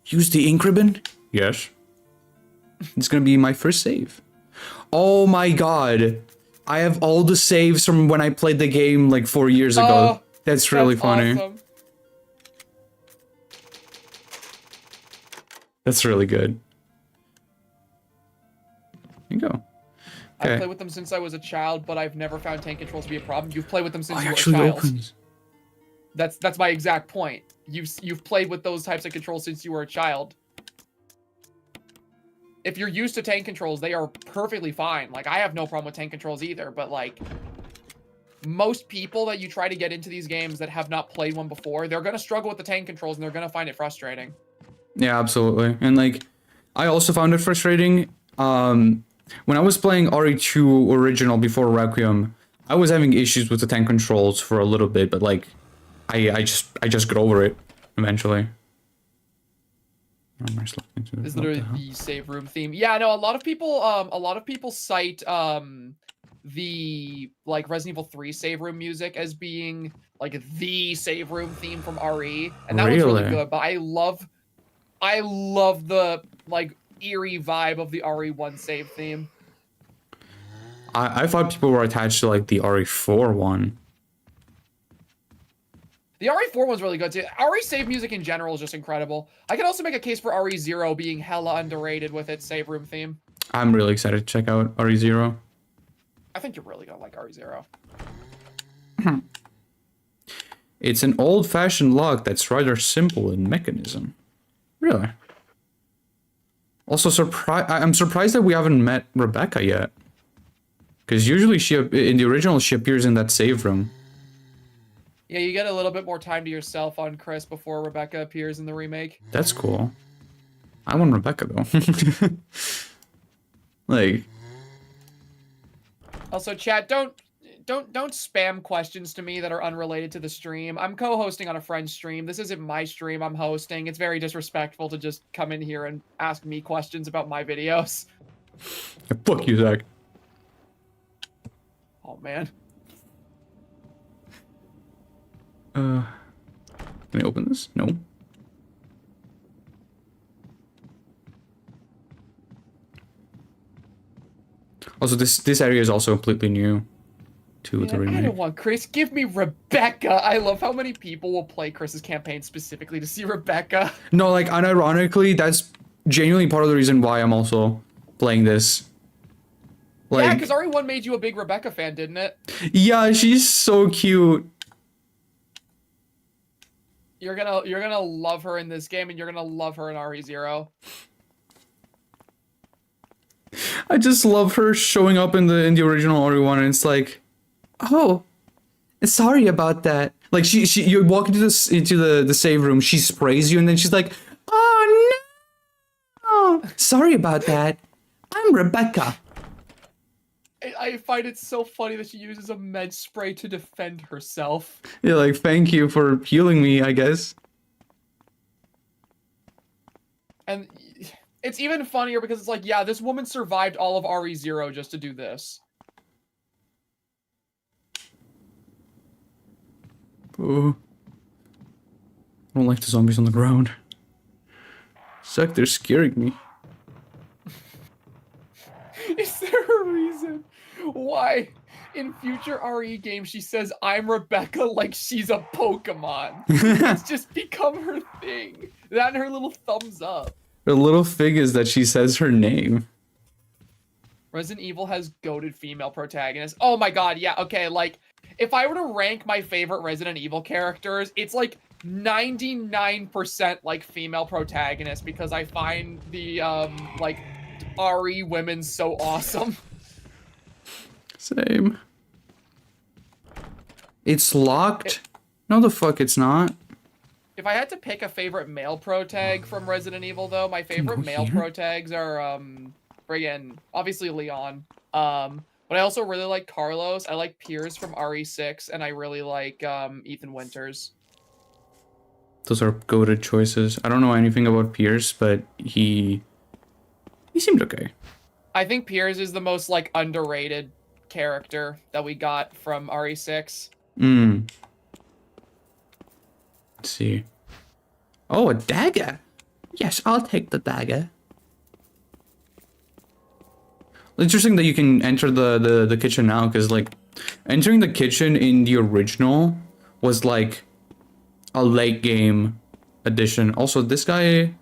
Use the ink ribbon? Yes. It's gonna be my first save. Oh my god. I have all the saves from when I played the game like 4 years ago. That's really funny. Awesome. That's really good. Here you go. Okay. I've played with them since I was a child, but I've never found tank controls to be a problem. You've played with them since Oh, it you were a actually child. opens. That's my exact point. You've played with those types of controls since you were a child. If you're used to tank controls, they are perfectly fine. Like, I have no problem with tank controls either, but, like, most people that you try to get into these games that have not played one before, they're gonna struggle with the tank controls and they're gonna find it frustrating. Yeah, absolutely. And like, I also found it frustrating. When I was playing RE2 original before Requiem, I was having issues with the tank controls for a little bit, but like, I just got over it eventually. This is literally the save room theme. Yeah, no, a lot of people cite the like Resident Evil 3 save room music as being like the save room theme from RE, and that was really good. But I love the like eerie vibe of the RE1 save theme. I thought people were attached to like the RE4 one. The RE4 one's really good too. RE save music in general is just incredible. I can also make a case for RE0 being hella underrated with its save room theme. I'm really excited to check out RE0. I think you're really gonna like RE0. It's an old-fashioned lock that's rather simple in mechanism. Really? Also, I'm surprised that we haven't met Rebecca yet. Because usually in the original, she appears in that save room. Yeah, you get a little bit more time to yourself on Chris before Rebecca appears in the remake. That's cool. I want Rebecca though. Like. Also, chat, don't spam questions to me that are unrelated to the stream. I'm co-hosting on a friend's stream. This isn't my stream I'm hosting. It's very disrespectful to just come in here and ask me questions about my videos. Fuck you, Zach. Oh man. Can I open this? No. Also, this area is also completely new to the remake. I don't want Chris. Give me Rebecca. I love how many people will play Chris's campaign specifically to see Rebecca. No, like, unironically, that's genuinely part of the reason why I'm also playing this. Like, yeah, because RE1 made you a big Rebecca fan, didn't it? Yeah, she's so cute. You're gonna love her in this game, and you're gonna love her in RE0. I just love her showing up in the original RE1, and it's like, oh, sorry about that. Like you walk into the save room, she sprays you, and then she's like, oh no, sorry about that. I'm Rebecca. I find it so funny that she uses a med spray to defend herself. Yeah, like thank you for healing me, I guess. And it's even funnier because it's like, yeah, this woman survived all of RE0 just to do this. Oh, I don't like the zombies on the ground. Suck, they're scaring me. Is there a reason why in future RE games she says, I'm Rebecca, like she's a Pokemon? It's just become her thing. That and her little thumbs up. The little thing is that she says her name. Resident Evil has goated female protagonists. Oh my god, yeah, okay, like, if I were to rank my favorite Resident Evil characters, it's like 99% like female protagonists because I find the, like, RE women so awesome. Same. It's locked? No, the fuck it's not. If I had to pick a favorite male protag from Resident Evil, though, my favorite male protags are, friggin', obviously Leon. But I also really like Carlos. I like Piers from RE6, and I really like, Ethan Winters. Those are goated choices. I don't know anything about Pierce, but he seemed okay. I think Piers is the most, like, underrated character that we got from RE6. Let's see. Oh, a dagger. Yes, I'll take the dagger. Interesting that you can enter the kitchen now, because, like, entering the kitchen in the original was, like, a late game addition. Also, this guy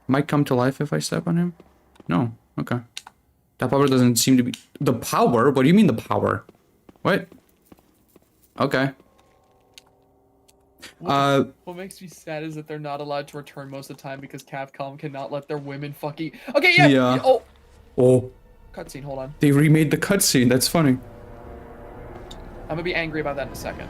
might come to life if I step on him. No. Okay. That power doesn't seem to be... The power? What do you mean the power? What? Okay. What makes me sad is that they're not allowed to return most of the time because Capcom cannot let their women fucking... Okay, yeah! Yeah. Oh. Cutscene, hold on. They remade the cutscene. That's funny. I'm gonna be angry about that in a second.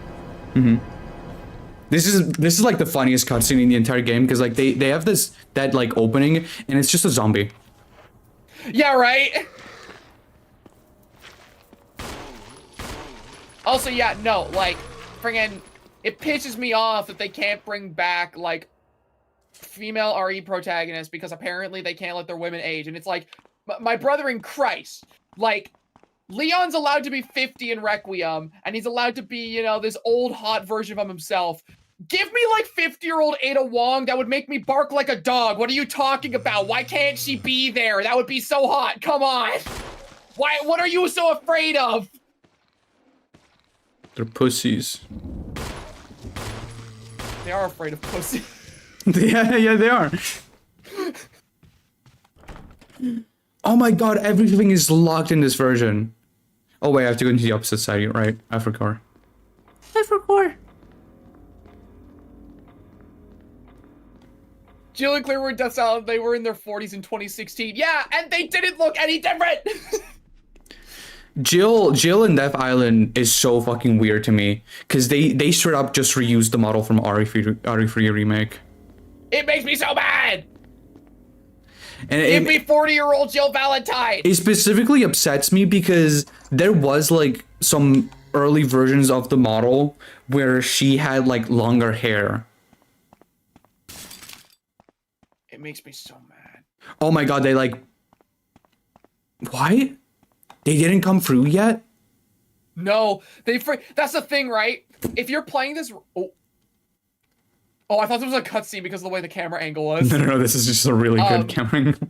This is like the funniest cutscene in the entire game because like they have that like opening and it's just a zombie. Yeah, right? Also, yeah, no, like, friggin', it pisses me off that they can't bring back, like, female RE protagonists because apparently they can't let their women age. And it's like, my brother in Christ, like, Leon's allowed to be 50 in Requiem, and he's allowed to be, you know, this old hot version of himself. Give me, like, 50-year-old Ada Wong, that would make me bark like a dog. What are you talking about? Why can't she be there? That would be so hot. Come on. Why? What are you so afraid of? They're pussies. They are afraid of pussy. Yeah, they are. Oh my god, everything is locked in this version. Oh wait, I have to go into the opposite side, right? I forgot. Jill and Claire were in Death Island. They were in their 40s in 2016. Yeah, and they didn't look any different. Jill and Death Island is so fucking weird to me because they straight up just reused the model from RE3 remake. It makes me so mad. And Give me 40-year-old Jill Valentine. It specifically upsets me because there was like some early versions of the model where she had like longer hair. It makes me so mad. Oh my god, they like... Why? They didn't come through yet? No, that's the thing, right? If you're playing this... Oh, I thought this was a cutscene because of the way the camera angle was. No, this is just a really good camera angle.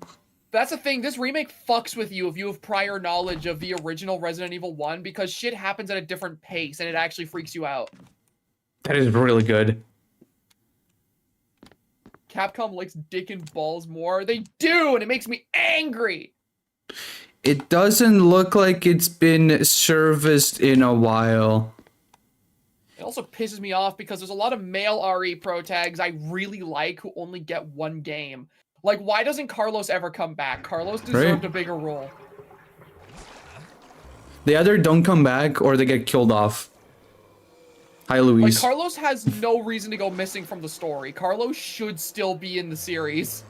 That's the thing, this remake fucks with you if you have prior knowledge of the original Resident Evil 1 because shit happens at a different pace and it actually freaks you out. That is really good. Capcom likes dick and balls more. They do, and it makes me angry. It doesn't look like it's been serviced in a while. It also pisses me off because there's a lot of male RE pro tags I really like who only get one game. Like, why doesn't Carlos ever come back? Carlos deserved a bigger role. They either don't come back or they get killed off. Hi, Like, Luis. Carlos has no reason to go missing from the story. Carlos should still be in the series.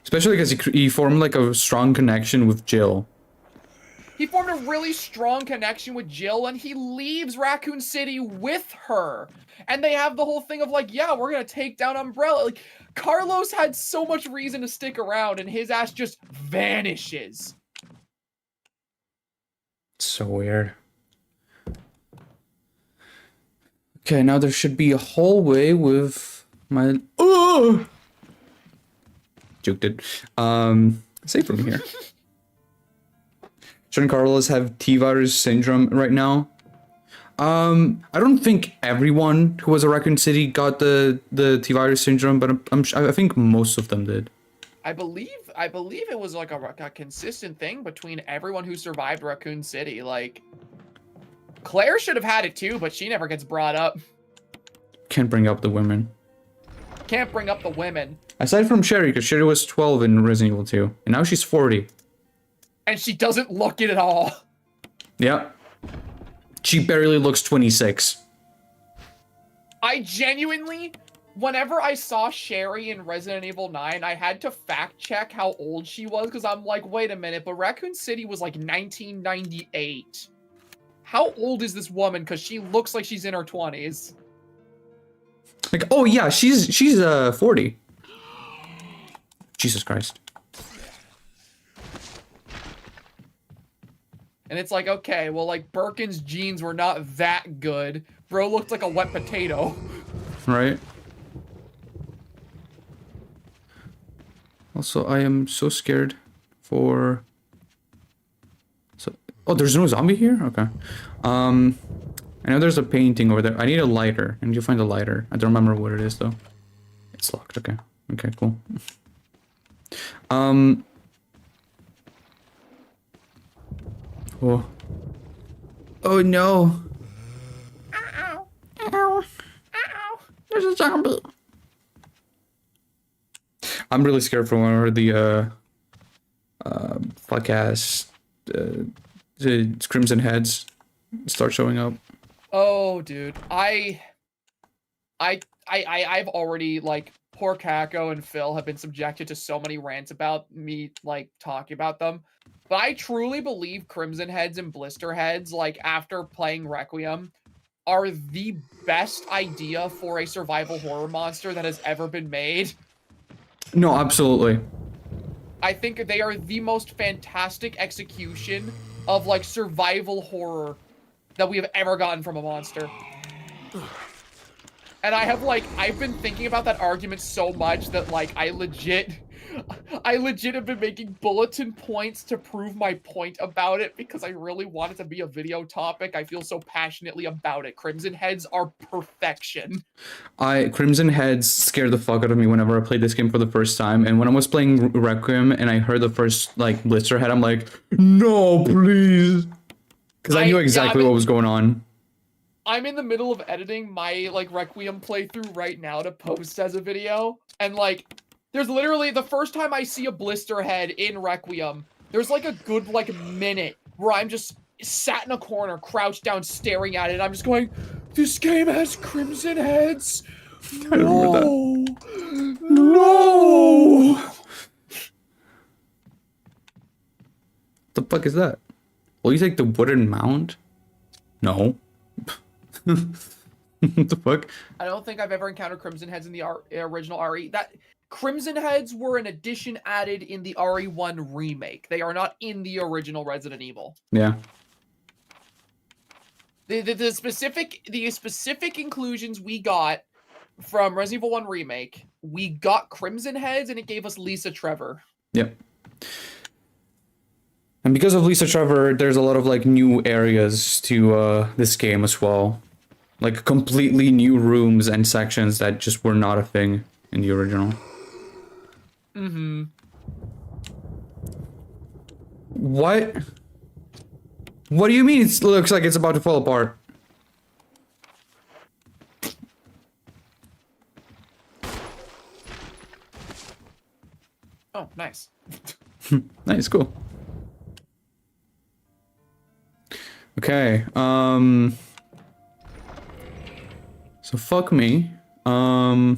Especially because he formed like a strong connection with Jill. He formed a really strong connection with Jill, and he leaves Raccoon City with her. And they have the whole thing of like, yeah, we're gonna take down Umbrella. Like, Carlos had so much reason to stick around, and his ass just vanishes. So weird. Okay, now there should be a hallway with my... Oh! Juked it. Safe from here. Shouldn't Carlos have T-virus syndrome right now? I don't think everyone who was at Raccoon City got the T-virus syndrome, but I think most of them did. I believe it was like a consistent thing between everyone who survived Raccoon City. Like, Claire should have had it too, but she never gets brought up. Can't bring up the women. Can't bring up the women. Aside from Sherry, because Sherry was 12 in Resident Evil 2, and now she's 40. And she doesn't look it at all. Yep. She barely looks 26. I genuinely, whenever I saw Sherry in Resident Evil 9, I had to fact check how old she was, because I'm like, wait a minute, but Raccoon City was like 1998. How old is this woman? Because she looks like she's in her 20s. Like, oh yeah, she's 40. Jesus Christ. And it's like, okay, well, like, Birkin's jeans were not that good. Bro looked like a wet potato. Right? Also, I am so scared for... Oh, there's no zombie here? Okay. I know there's a painting over there. I need a lighter. I need to find a lighter. I don't remember what it is, though. It's locked. Okay. Okay, cool. Oh. Oh, no. Ow. Ow. Ow. There's a zombie. I'm really scared for whenever the fuck ass the Crimson Heads start showing up. Oh, dude. I've already, like, poor Kako and Phil have been subjected to so many rants about me, like, talking about them. But I truly believe Crimson Heads and Blister Heads, like, after playing Requiem, are the best idea for a survival horror monster that has ever been made. No, absolutely. I think they are the most fantastic execution of, like, survival horror that we have ever gotten from a monster. And I have, like, I've been thinking about that argument so much that, like, I legit have been making bulletin points to prove my point about it because I really want it to be a video topic. I feel so passionately about it. Crimson Heads are perfection. Crimson Heads scared the fuck out of me whenever I played this game for the first time. And when I was playing Requiem and I heard the first, like, Blister Head, I'm like, no, please. Because I knew exactly what was going on. I'm in the middle of editing my, like, Requiem playthrough right now to post as a video. And, like, there's literally, the first time I see a Blister Head in Requiem, there's, like, a good, like, minute where I'm just sat in a corner, crouched down, staring at it. And I'm just going, this game has Crimson Heads. No. No. What the fuck is that? Will you take the wooden mount? No. What the fuck? I don't think I've ever encountered Crimson Heads in the original RE. That Crimson Heads were an addition added in the RE1 remake. They are not in the original Resident Evil. Yeah. The specific inclusions we got from Resident Evil 1 remake, we got Crimson Heads and it gave us Lisa Trevor. Yep. And because of Lisa Trevor, there's a lot of, like, new areas to this game as well. Like, completely new rooms and sections that just were not a thing in the original. Mm-hmm. What? What do you mean it looks like it's about to fall apart? Oh, nice. Nice, cool. Okay, so fuck me. So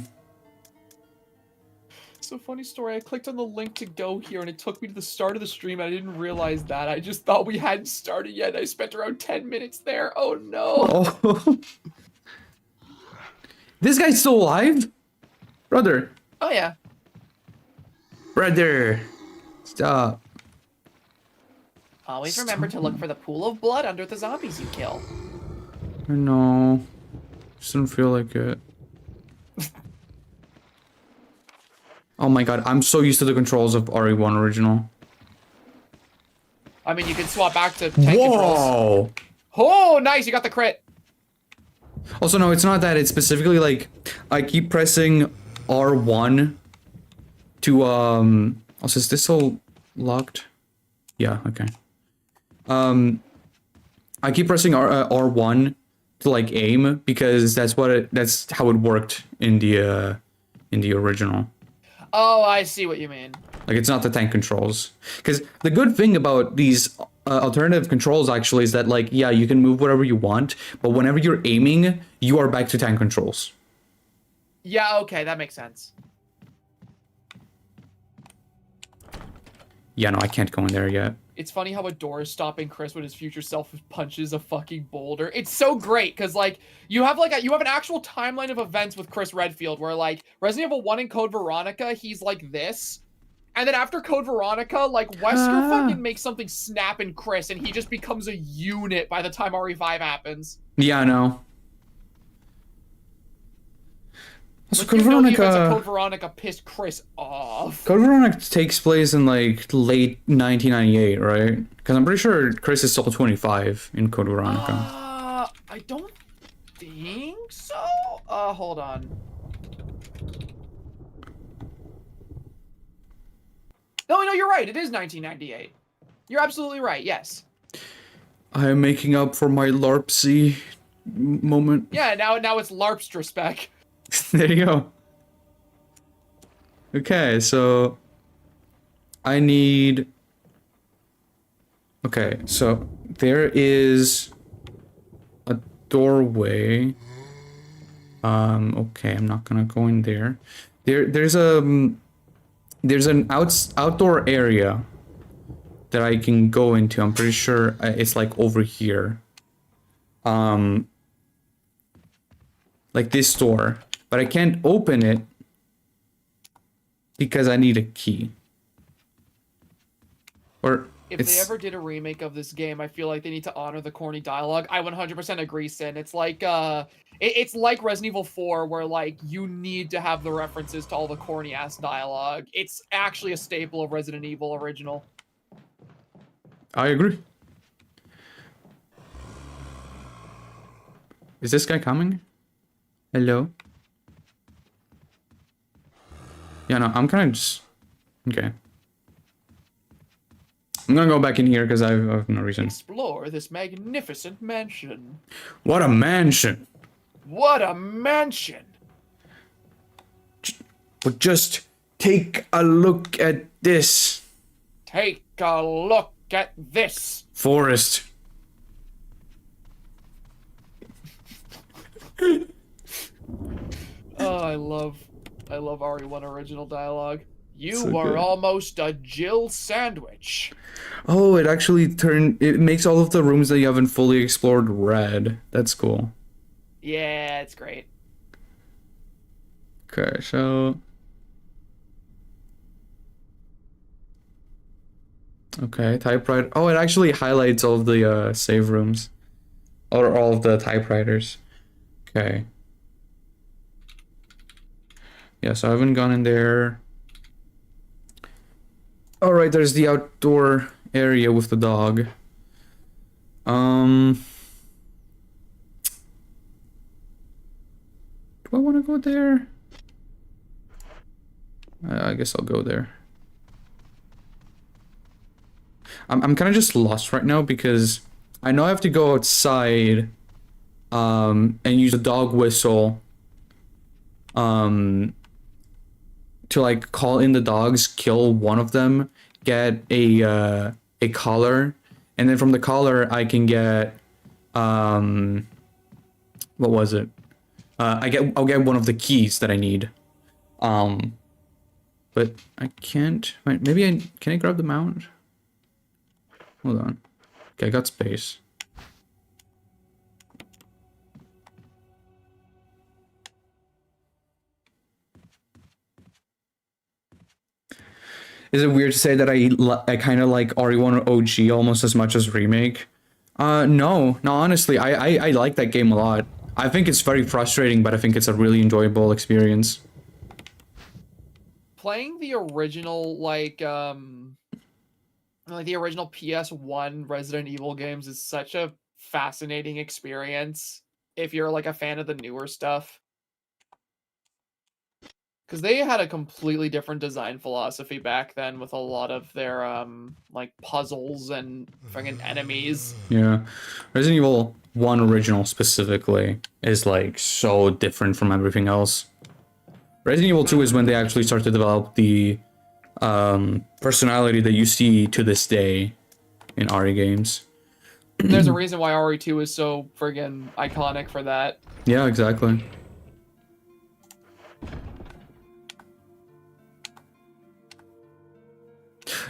funny story, I clicked on the link to go here and it took me to the start of the stream. I didn't realize that. I just thought we hadn't started yet. I spent around 10 minutes there. Oh no. Oh. This guy's still alive? Brother. Oh yeah. Brother. Stop. Always remember to look for the pool of blood under the zombies you kill. No. Just don't feel like it. Oh my god, I'm so used to the controls of RE1 original. I mean, you can swap back to tank controls. Whoa! Oh, nice, you got the crit. Also, no, it's not that. It's specifically like I keep pressing R1 to Also, is this all locked? Yeah. Okay. I keep pressing R1 to like aim because that's how it worked in the original. Oh, I see what you mean. Like, it's not the tank controls. Because the good thing about these alternative controls actually is that, like, yeah, you can move whatever you want, but whenever you're aiming, you are back to tank controls. Yeah, okay, that makes sense. Yeah, no, I can't go in there yet. It's funny how a door is stopping Chris when his future self punches a fucking boulder. It's so great because like you have an actual timeline of events with Chris Redfield where like Resident Evil 1 and Code Veronica, he's like this. And then after Code Veronica, like Wesker fucking makes something snap in Chris and he just becomes a unit by the time RE5 happens. Yeah, I know. Also, Like, Code the events of Veronica... Code Veronica pissed Chris off. Code Veronica takes place in, like, late 1998, right? Because I'm pretty sure Chris is still 25 in Code Veronica. I don't think so. Hold on. No, you're right. It is 1998. You're absolutely right. Yes. I am making up for my LARPsy moment. Yeah, now it's Larpstraspec. There you go. Okay, so I need... Okay, so there is a doorway. Okay, I'm not gonna go in there. There's an outdoor area that I can go into. I'm pretty sure it's like over here. Like this door. But I can't open it because I need a key. Or If they ever did a remake of this game, I feel like they need to honor the corny dialogue. I 100% agree, Sin. It's like it's like Resident Evil 4 where like you need to have the references to all the corny ass dialogue. It's actually a staple of Resident Evil original. I agree. Is this guy coming? Hello? Yeah, no, I'm kind of just... Okay. I'm gonna go back in here because I have no reason. Explore this magnificent mansion. What a mansion! What a mansion! But just take a look at this. Take a look at this. Forest. Oh, I love RE1 original dialogue. You So were good. almost a Jill sandwich. Oh, it actually it makes all of the rooms that you haven't fully explored red. That's cool. Yeah, it's great. Okay, so... Okay, typewriter. Oh, it actually highlights all of the save rooms. Or all of the typewriters. Okay. Yeah, so I haven't gone in there. Alright, there's the outdoor area with the dog. Do I want to go there? I guess I'll go there. I'm kind of just lost right now because I know I have to go outside and use a dog whistle to like call in the dogs, kill one of them, get a collar, and then from the collar I can get what was it? I'll get one of the keys that I need. But I can't. Wait, maybe can I grab the mount? Hold on. Okay, I got space. Is it weird to say that I kind of like RE1 OG almost as much as Remake? No, honestly, I like that game a lot. I think it's very frustrating, but I think it's a really enjoyable experience. Playing the original, like the original PS1 Resident Evil games is such a fascinating experience if you're like a fan of the newer stuff. Because they had a completely different design philosophy back then with a lot of their like puzzles and friggin' enemies. Yeah, Resident Evil 1 original specifically is like so different from everything else. Resident Evil 2 is when they actually start to develop the personality that you see to this day in RE games. There's a reason why RE2 is so friggin' iconic for that. Yeah, exactly.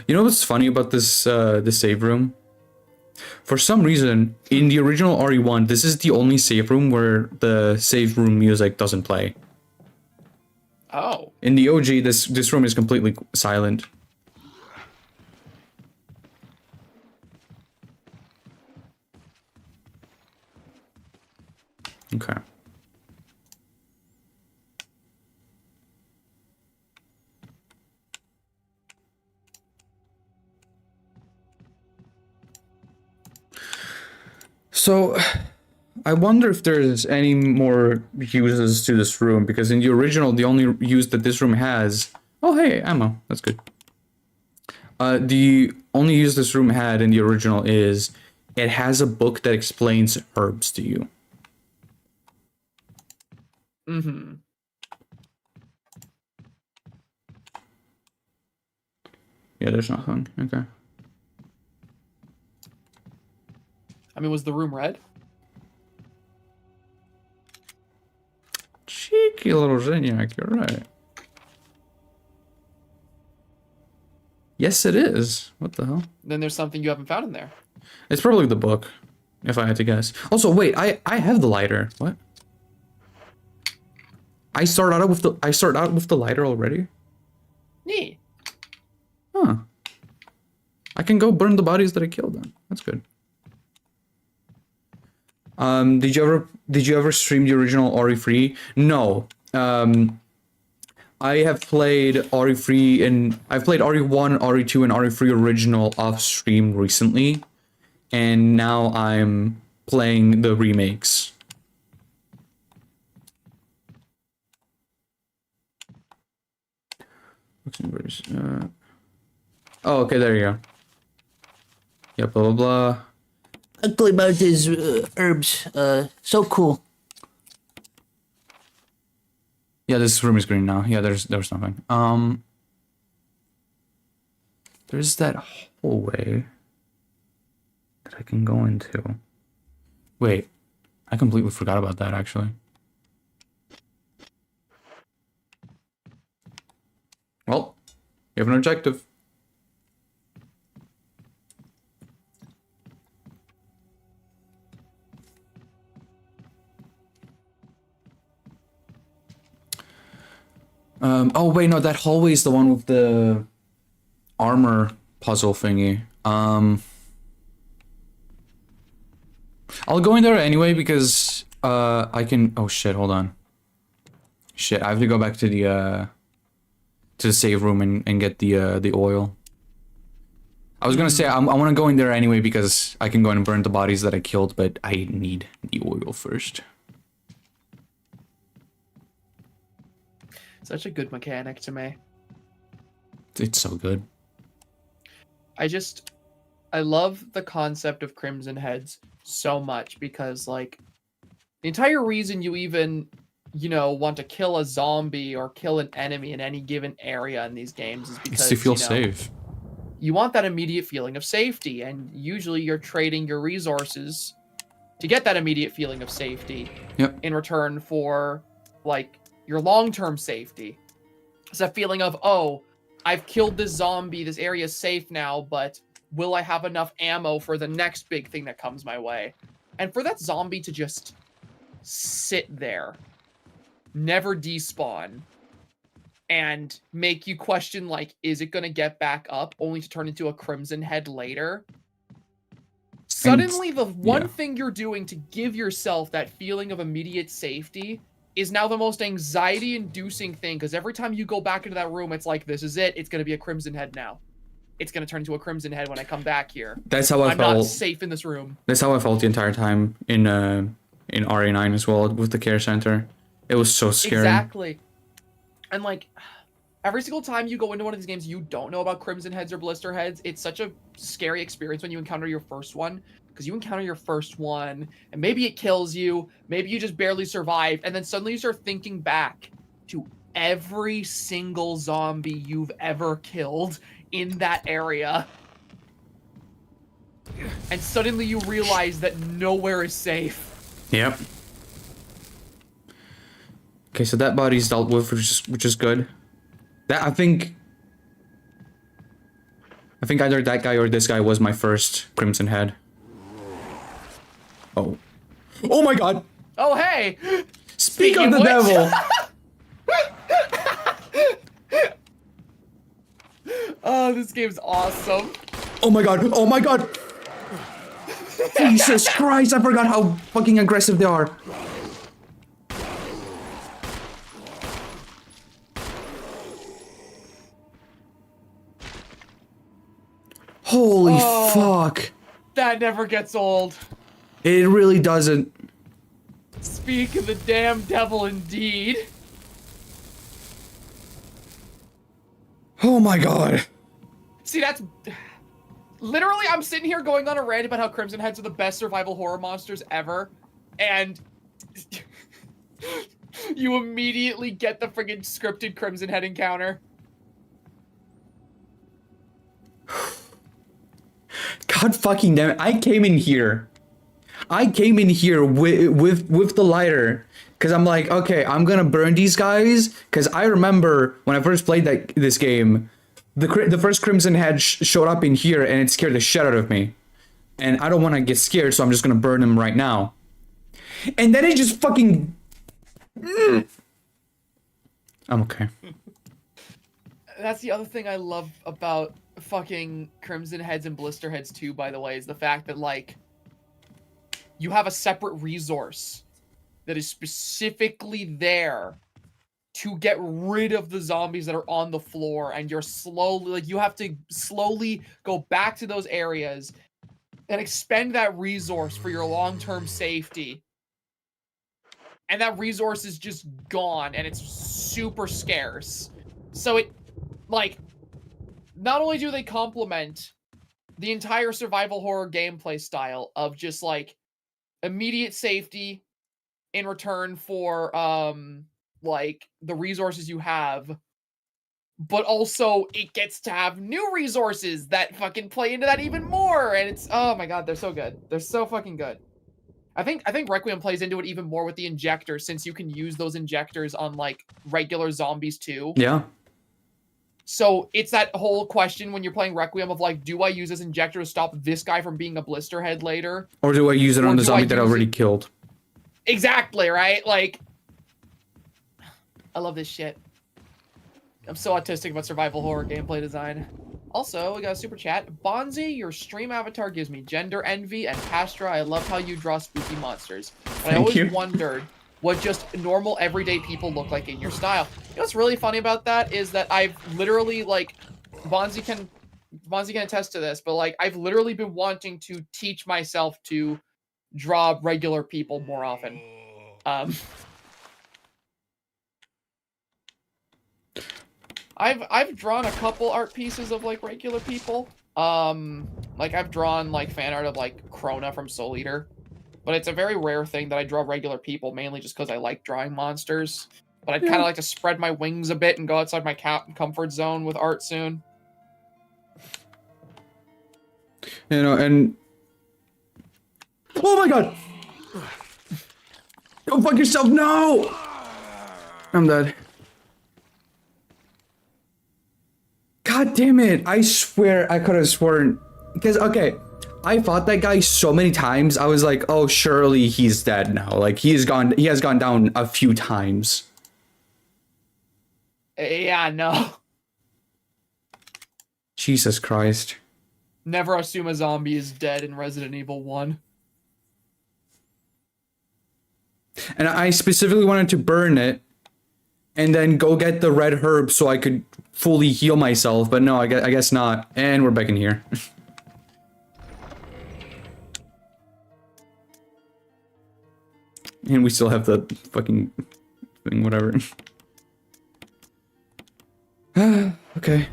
You know what's funny about this this save room? For some reason, in the original RE1, this is the only save room where the save room music doesn't play. Oh. In the OG, this room is completely silent. Okay. So, I wonder if there's any more uses to this room, because in the original, the only use that this room has... Oh, hey, ammo. That's good. The only use this room had in the original is it has a book that explains herbs to you. Mm-hmm. Yeah, there's nothing. Okay. I mean, was the room red? Cheeky little Zinyak, you're right. Yes, it is. What the hell? Then there's something you haven't found in there. It's probably the book, if I had to guess. Also, wait, I have the lighter. What? I start out with the lighter already? Neat. Huh. I can go burn the bodies that I killed then. That's good. Did you ever stream the original RE3? No. I have played RE3 and I've played RE1, RE2, and RE3 original off stream recently, and now I'm playing the remakes. Oh, okay, there you go. Yeah, blah blah blah. Ugly about these herbs. So cool. Yeah, this room is green now. Yeah, there's nothing. There's that hallway that I can go into. Wait, I completely forgot about that actually. Well, you have an objective. Oh wait, no, that hallway is the one with the armor puzzle thingy. I'll go in there anyway because I can. Oh shit! Hold on. Shit! I have to go back to the save room and get the oil. I was gonna say I want to go in there anyway because I can go and burn the bodies that I killed, but I need the oil first. Such a good mechanic to me. It's so good. I love the concept of Crimson Heads so much because, like, the entire reason you even, want to kill a zombie or kill an enemy in any given area in these games is because, It's to feel safe. You want that immediate feeling of safety, and usually you're trading your resources to get that immediate feeling of safety. Yep. In return for like your long-term safety. It's that feeling of, oh, I've killed this zombie, this area is safe now, but will I have enough ammo for the next big thing that comes my way? And for that zombie to just sit there, never despawn, and make you question, like, is it going to get back up, only to turn into a Crimson Head later? Suddenly, the one thing you're doing to give yourself that feeling of immediate safety is now the most anxiety-inducing thing, because every time you go back into that room, it's like, this is it. It's going to be a Crimson Head now. It's going to turn into a Crimson Head when I come back here. That's how I felt. I'm not safe in this room. That's how I felt the entire time in RA9 as well, with the care center. It was so scary. Exactly. And like, every single time you go into one of these games, you don't know about Crimson Heads or Blister Heads. It's such a scary experience when you encounter your first one. Because you encounter your first one, and maybe it kills you, maybe you just barely survive, and then suddenly you start thinking back to every single zombie you've ever killed in that area. And suddenly you realize that nowhere is safe. Yep. Okay, so that body's dealt with, which is good. That I think either that guy or this guy was my first Crimson Head. Oh. Oh my god! Oh, hey! Speak of the devil! Oh, this game's awesome. Oh my god! Oh my god! Jesus Christ, I forgot how fucking aggressive they are. Holy fuck. That never gets old. It really doesn't. Speak of the damn devil indeed. Oh my god. See, that's... Literally, I'm sitting here going on a rant about how Crimson Heads are the best survival horror monsters ever, and... you immediately get the friggin' scripted Crimson Head encounter. God fucking damn it. I came in here with the lighter, because I'm like, okay, I'm gonna burn these guys, because I remember when I first played this game, the first Crimson Head showed up in here and it scared the shit out of me, and I don't want to get scared, so I'm just gonna burn them right now. And then it just fucking... I'm okay. That's the other thing I love about fucking Crimson Heads and Blister Heads too, by the way, is the fact that, like, you have a separate resource that is specifically there to get rid of the zombies that are on the floor, and you're slowly, like, you have to slowly go back to those areas and expend that resource for your long-term safety. And that resource is just gone, and it's super scarce. So it, like, not only do they complement the entire survival horror gameplay style of just, like, immediate safety in return for, like, the resources you have, but also it gets to have new resources that fucking play into that even more, and it's, oh my god, they're so good. They're so fucking good. I think Requiem plays into it even more with the injectors, since you can use those injectors on, like, regular zombies too. Yeah. So it's that whole question when you're playing Requiem of, like, do I use this injector to stop this guy from being a blister head later? Or do I use it on the zombie that I already killed? Exactly, right? Like, I love this shit. I'm so autistic about survival horror gameplay design. Also, we got a super chat. Bonzi, your stream avatar gives me gender envy, and Pastra, I love how you draw spooky monsters. But I always wondered what just normal, everyday people look like in your style. You know what's really funny about that is that I've literally, like, Bonzi can attest to this, but, like, I've literally been wanting to teach myself to draw regular people more often. I've drawn a couple art pieces of, like, regular people. Like, I've drawn, like, fan art of, like, Krona from Soul Eater. But it's a very rare thing that I draw regular people, mainly just because I like drawing monsters. But I'd kind of like to spread my wings a bit and go outside my comfort zone with art soon. You know, and... Oh my god! Don't fuck yourself, no! I'm dead. God damn it, I swear I could have sworn. Because, okay, I fought that guy so many times, I was like, oh, surely he's dead now. Like, he has gone down a few times. Yeah, no. Jesus Christ. Never assume a zombie is dead in Resident Evil 1. And I specifically wanted to burn it and then go get the red herb so I could fully heal myself, but no, I guess not. And we're back in here. And we still have the fucking thing, whatever. Okay.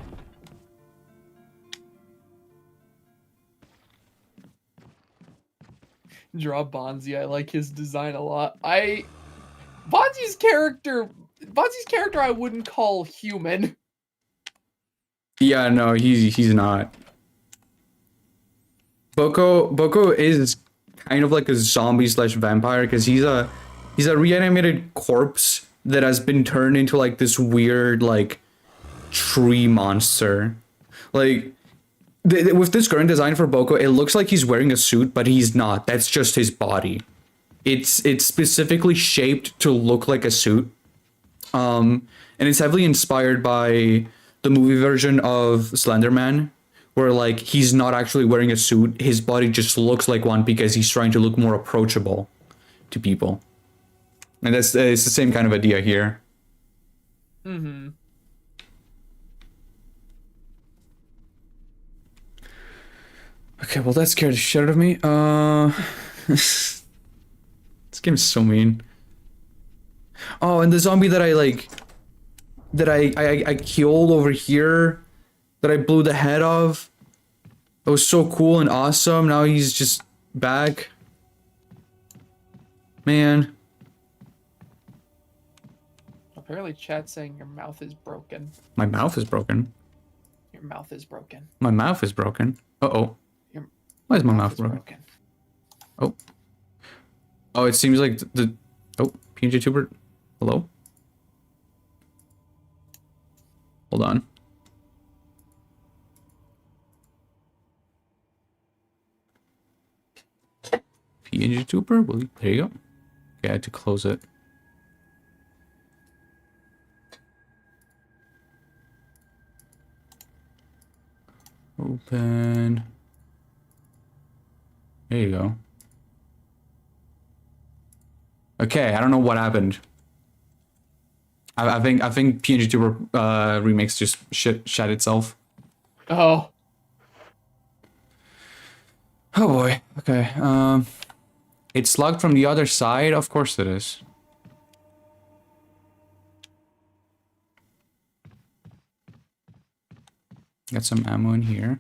Draw Bonzi. I like his design a lot. Bonzi's character I wouldn't call human. Yeah, no, he's not. Boko is kind of like a zombie slash vampire because he's a reanimated corpse that has been turned into like this weird like tree monster. Like with this current design for Boko, it looks like he's wearing a suit, but he's not. That's just his body. It's specifically shaped to look like a suit. And it's heavily inspired by the movie version of Slender Man, where like he's not actually wearing a suit. His body just looks like one because he's trying to look more approachable to people. And it's the same kind of idea here. Mm-hmm. Okay, well that scared the shit out of me. This game is so mean. Oh, and the zombie that I killed over here, that I blew the head of, that was so cool and awesome. Now he's just back. Man. Apparently chat's saying your mouth is broken. My mouth is broken. Your mouth is broken. My mouth is broken. Uh-oh. Why is my mouth broken? Oh. Oh, it seems like the... Oh, PNG Tuber. Hello? Hold on. PNG Tuber? Well, there you go. Okay, I had to close it. Open. There you go. Okay, I don't know what happened. I think PNG Tuber remix just shat itself. Oh. Oh boy. Okay. It's slugged from the other side. Of course it is. Got some ammo in here.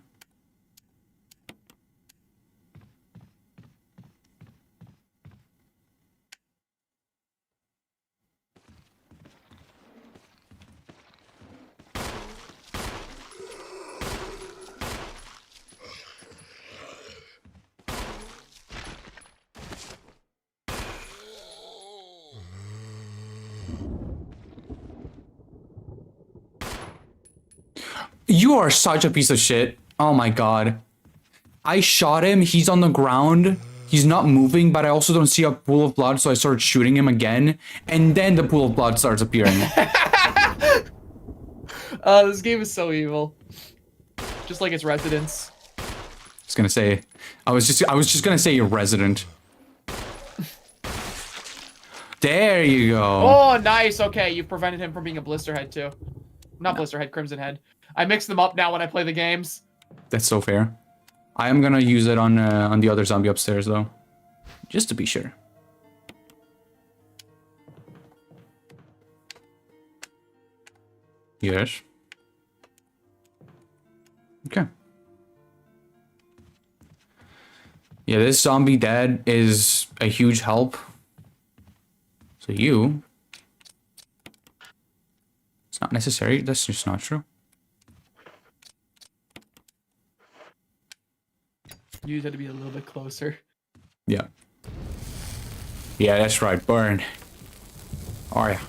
You are such a piece of shit. Oh my god. I shot him. He's on the ground. He's not moving, but I also don't see a pool of blood, so I started shooting him again. And then the pool of blood starts appearing. This game is so evil. Just like its residents. I was gonna say, I was just gonna say you're resident. There you go. Oh, nice. Okay, you've prevented him from being a Blisterhead too. Not Blisterhead, Crimson Head. I mix them up now when I play the games. That's so fair. I am gonna use it on the other zombie upstairs though, just to be sure. Yes. Okay. Yeah, this zombie dad is a huge help. So you... It's not necessary. That's just not true. You just had to be a little bit closer. Yeah. Yeah, that's right, burn. Oh yeah.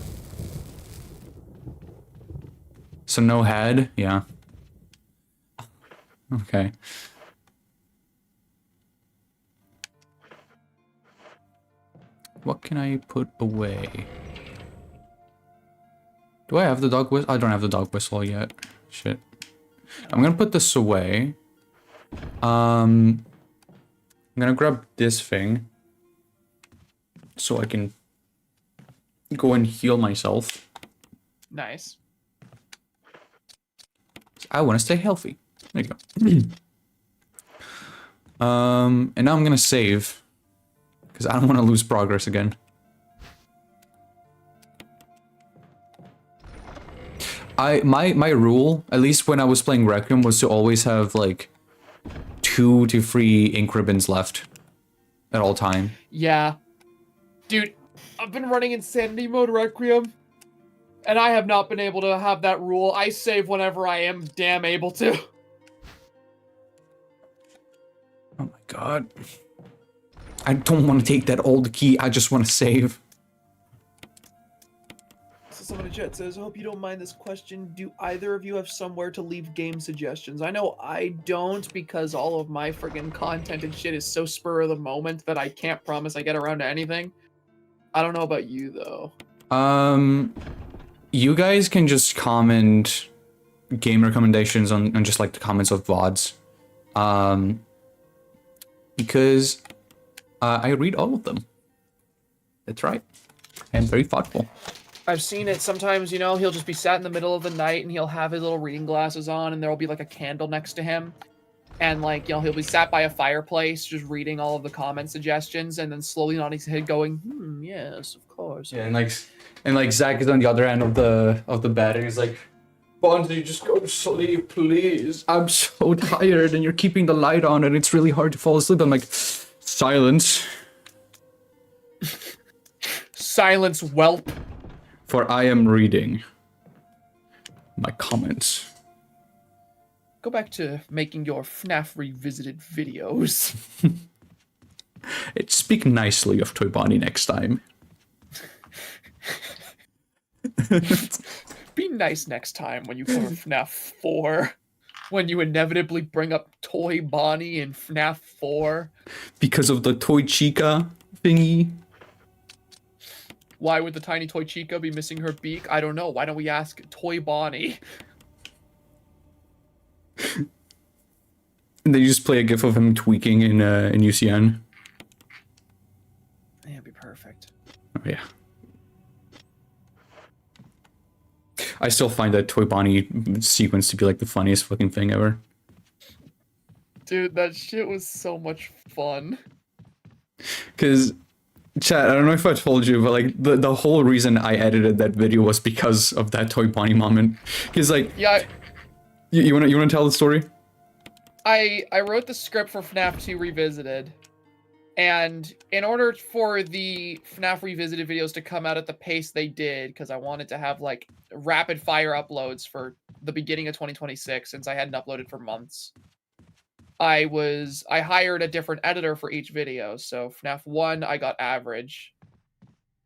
So no head? Yeah. Okay. What can I put away? Do I have the dog whistle? I don't have the dog whistle yet. Shit. I'm gonna put this away. I'm gonna grab this thing. So I can go and heal myself. Nice. I want to stay healthy. There you go. And now I'm gonna save. Because I don't want to lose progress again. My rule, at least when I was playing Requiem, was to always have like 2 to 3 ink ribbons left at all time. Yeah. Dude, I've been running Insanity Mode Requiem, and I have not been able to have that rule. I save whenever I am damn able to. Oh my god. I don't want to take that old key, I just want to save. So someone in chat says, I hope you don't mind this question. Do either of you have somewhere to leave game suggestions? I know I don't, because all of my friggin' content and shit is so spur of the moment that I can't promise I get around to anything. I don't know about you, though. You guys can just comment game recommendations on just like the comments of VODs. Because I read all of them. That's right. I'm very thoughtful. I've seen it sometimes, you know, he'll just be sat in the middle of the night and he'll have his little reading glasses on and there'll be like a candle next to him. And like, you know, he'll be sat by a fireplace just reading all of the comment suggestions and then slowly nodding his head going, yes, of course. Yeah, and like Zach is on the other end of the bed and he's like, Bonzi, just go to sleep, please. I'm so tired and you're keeping the light on and it's really hard to fall asleep. I'm like, silence. Silence, whelp. For I am reading my comments. Go back to making your FNAF Revisited videos. Speak nicely of Toy Bonnie next time. Be nice next time when you cover FNAF 4. When you inevitably bring up Toy Bonnie in FNAF 4. Because of the Toy Chica thingy. Why would the tiny Toy Chica be missing her beak? I don't know. Why don't we ask Toy Bonnie? And then you just play a gif of him tweaking in UCN. That'd be perfect. Oh yeah. I still find that Toy Bonnie sequence to be like the funniest fucking thing ever. Dude, that shit was so much fun. Cause chat, I don't know if I told you, but like the whole reason I edited that video was because of that Toy Bonnie moment. Cause like, yeah, you wanna tell the story? I wrote the script for FNAF 2 Revisited, and in order for the FNAF Revisited videos to come out at the pace they did, because I wanted to have like rapid fire uploads for the beginning of 2026, since I hadn't uploaded for months. I hired a different editor for each video. So FNAF 1, I got average.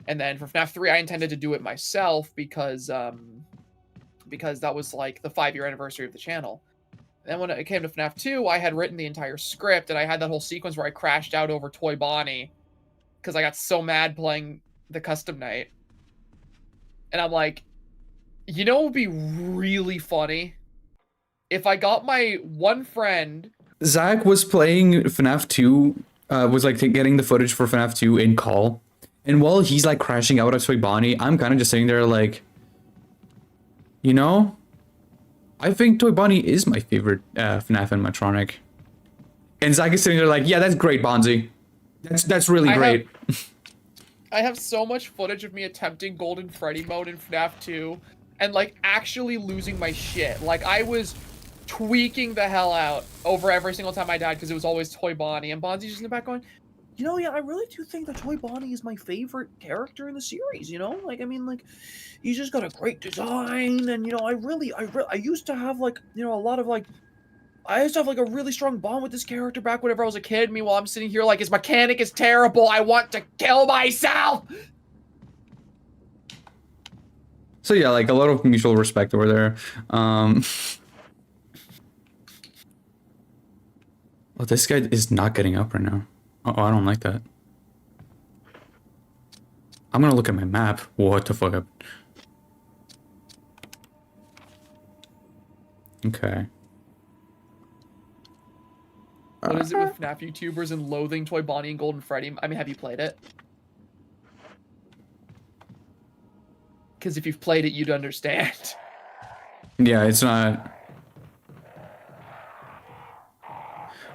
And then for FNAF 3, I intended to do it myself because that was like the 5-year anniversary of the channel. And then when it came to FNAF 2, I had written the entire script and I had that whole sequence where I crashed out over Toy Bonnie because I got so mad playing the custom night. And I'm like, you know what would be really funny? If I got my one friend... Zach was playing FNAF 2, was like getting the footage for FNAF 2 in call. And while he's like crashing out at Toy Bonnie, I'm kind of just sitting there like, you know, I think Toy Bonnie is my favorite FNAF animatronic. And Zach is sitting there like, yeah, that's great, Bonzi. That's really great. I have so much footage of me attempting Golden Freddy mode in FNAF 2 and like actually losing my shit. Like I was tweaking the hell out over every single time I died because it was always Toy Bonnie. And Bonzi's just in the back going, you know, yeah, I really do think that Toy Bonnie is my favorite character in the series, you know? Like, I mean, like, he's just got a great design, and, you know, I used to have, like, you know, a lot of, like, I used to have like a really strong bond with this character back whenever I was a kid. Meanwhile, I'm sitting here like his mechanic is terrible. I want to kill myself. So yeah, like a lot of mutual respect over there. Oh, this guy is not getting up right now. Oh, I don't like that. I'm gonna look at my map. What the fuck? Okay. What is it with FNAF YouTubers and loathing Toy Bonnie and Golden Freddy? I mean, have you played it? Because if you've played it, you'd understand. Yeah, it's not.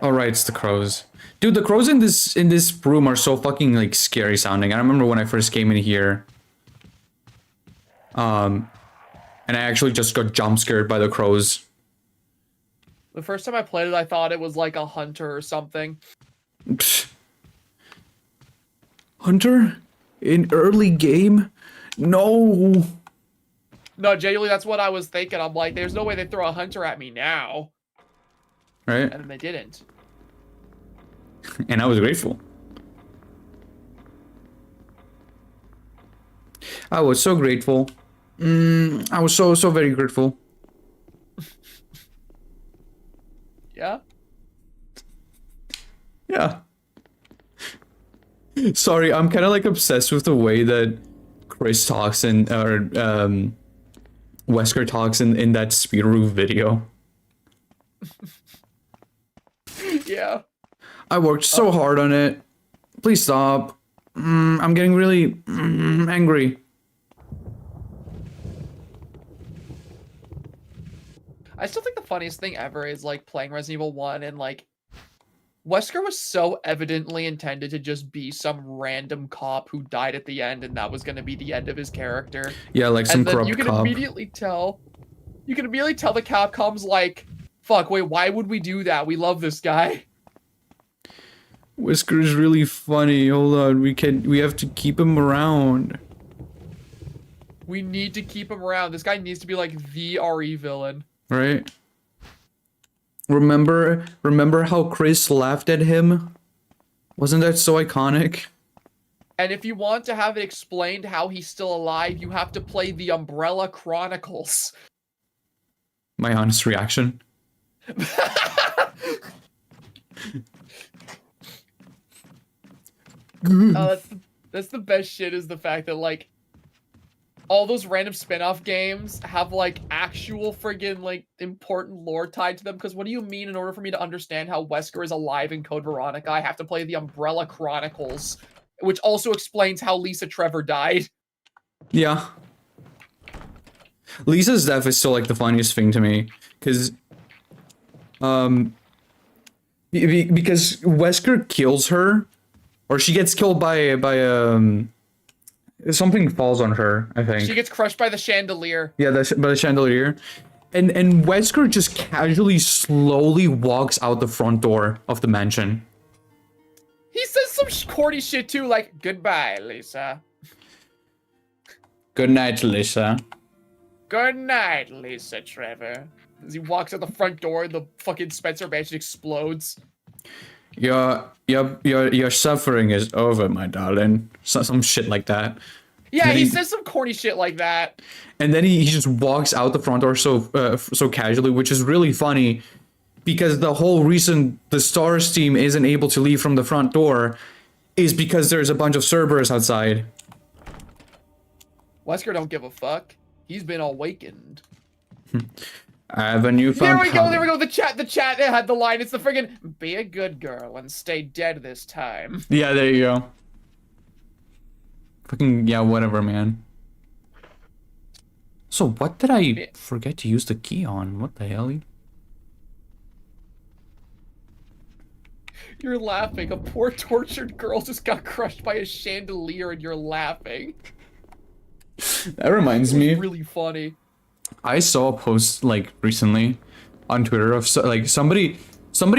Oh right, it's the crows. Dude, the crows in this room are so fucking like scary sounding. I remember when I first came in here. And I actually just got jump scared by the crows. The first time I played it, I thought it was like a hunter or something. Psh. Hunter? In early game? No. No, genuinely, that's what I was thinking. I'm like, there's no way they throw a hunter at me now. Right? And then they didn't. And I was grateful. I was so grateful. I was so very grateful. Yeah? Yeah. Sorry, I'm kind of like obsessed with the way that Chris talks and Wesker talks in that speed roof video. Yeah. I worked so hard on it. Please stop. I'm getting really angry. I still think the funniest thing ever is like playing Resident Evil 1 and like Wesker was so evidently intended to just be some random cop who died at the end and that was going to be the end of his character. Yeah, like some And then corrupt you can cop. immediately tell the Capcom's like, fuck, wait, why would we do that? We love this guy. Whisker's really funny. Hold on, we have to keep him around. We need to keep him around. This guy needs to be like the RE villain. Right? Remember how Chris laughed at him? Wasn't that so iconic? And if you want to have it explained how he's still alive, you have to play the Umbrella Chronicles. My honest reaction. That's the best shit is the fact that like all those random spin-off games have like actual friggin' like important lore tied to them. Because what do you mean in order for me to understand how Wesker is alive in Code Veronica, I have to play the Umbrella Chronicles, which also explains how Lisa Trevor died. Yeah. Lisa's death is still like the funniest thing to me, because because Wesker kills her, or she gets killed by something falls on her, I think. She gets crushed by the chandelier. Yeah, by the chandelier. And Wesker just casually slowly walks out the front door of the mansion. He says some corny shit too, like, goodbye, Lisa. Good night, Lisa. Good night, Lisa Trevor. As he walks out the front door, the fucking Spencer mansion explodes. Your suffering is over, my darling. Some shit like that. Yeah, he says some corny shit like that. And then he just walks out the front door so casually, which is really funny, because the whole reason the STARS team isn't able to leave from the front door is because there's a bunch of Cerberus outside. Wesker don't give a fuck. He's been awakened. I have a newfound power. There we go. The chat had the line. It's the friggin' be a good girl and stay dead this time. Yeah, there you go. Fucking, yeah, whatever, man. So what did I forget to use the key on? What the hell? You're laughing. A poor tortured girl just got crushed by a chandelier and you're laughing. That reminds me. Really funny. I saw a post like recently on Twitter of like somebody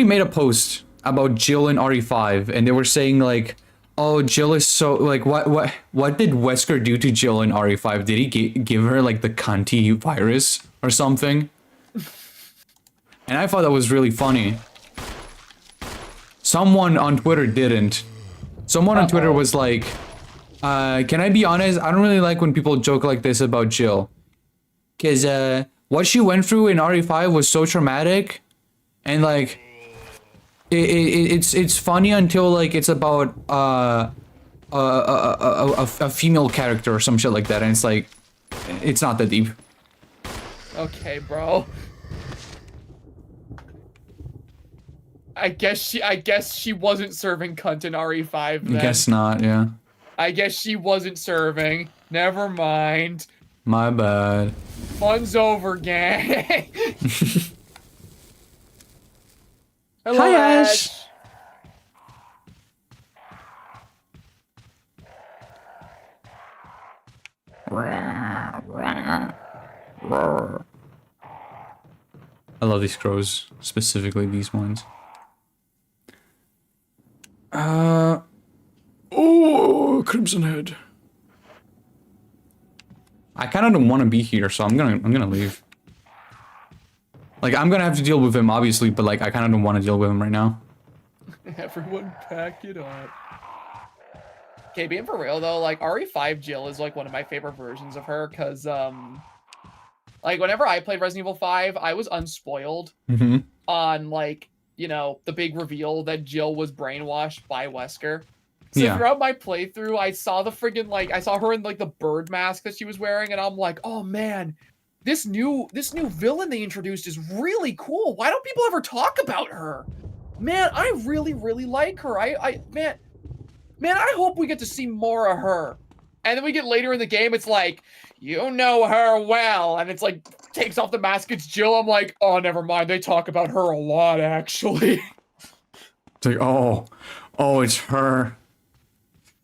made a post about Jill in RE5, and they were saying like, oh, Jill is so like what did Wesker do to Jill in RE5? Did he give her like the cunty virus or something? And I thought that was really funny. Someone on Twitter didn't. Someone on Twitter was like, can I be honest? I don't really like when people joke like this about Jill. Cause what she went through in RE5 was so traumatic, and like it's funny until like it's about a female character or some shit like that, and it's like it's not that deep. Okay, bro. I guess she wasn't serving cunt in RE5 then. Guess not, yeah. I guess she wasn't serving. Never mind. My bad. Fun's over, gang. Hello, Hi, Ash. Ash. I love these crows, specifically these ones. Oh, Crimson Head. I kind of don't want to be here, so I'm gonna leave. Like, I'm gonna have to deal with him, obviously, but like, I kind of don't want to deal with him right now. Everyone pack it up. Okay, being for real though, like RE5 Jill is like one of my favorite versions of her, cause like whenever I played Resident Evil 5, I was unspoiled on like, you know, the big reveal that Jill was brainwashed by Wesker. So throughout my playthrough, I saw the friggin' like, I saw her in like the bird mask that she was wearing, and I'm like, oh man, this new villain they introduced is really cool. Why don't people ever talk about her? Man, I really like her. Man, I hope we get to see more of her. And then we get later in the game, it's like, you know her well. And it's like, takes off the mask, it's Jill. I'm like, oh, never mind. They talk about her a lot, actually. It's like, oh, it's her.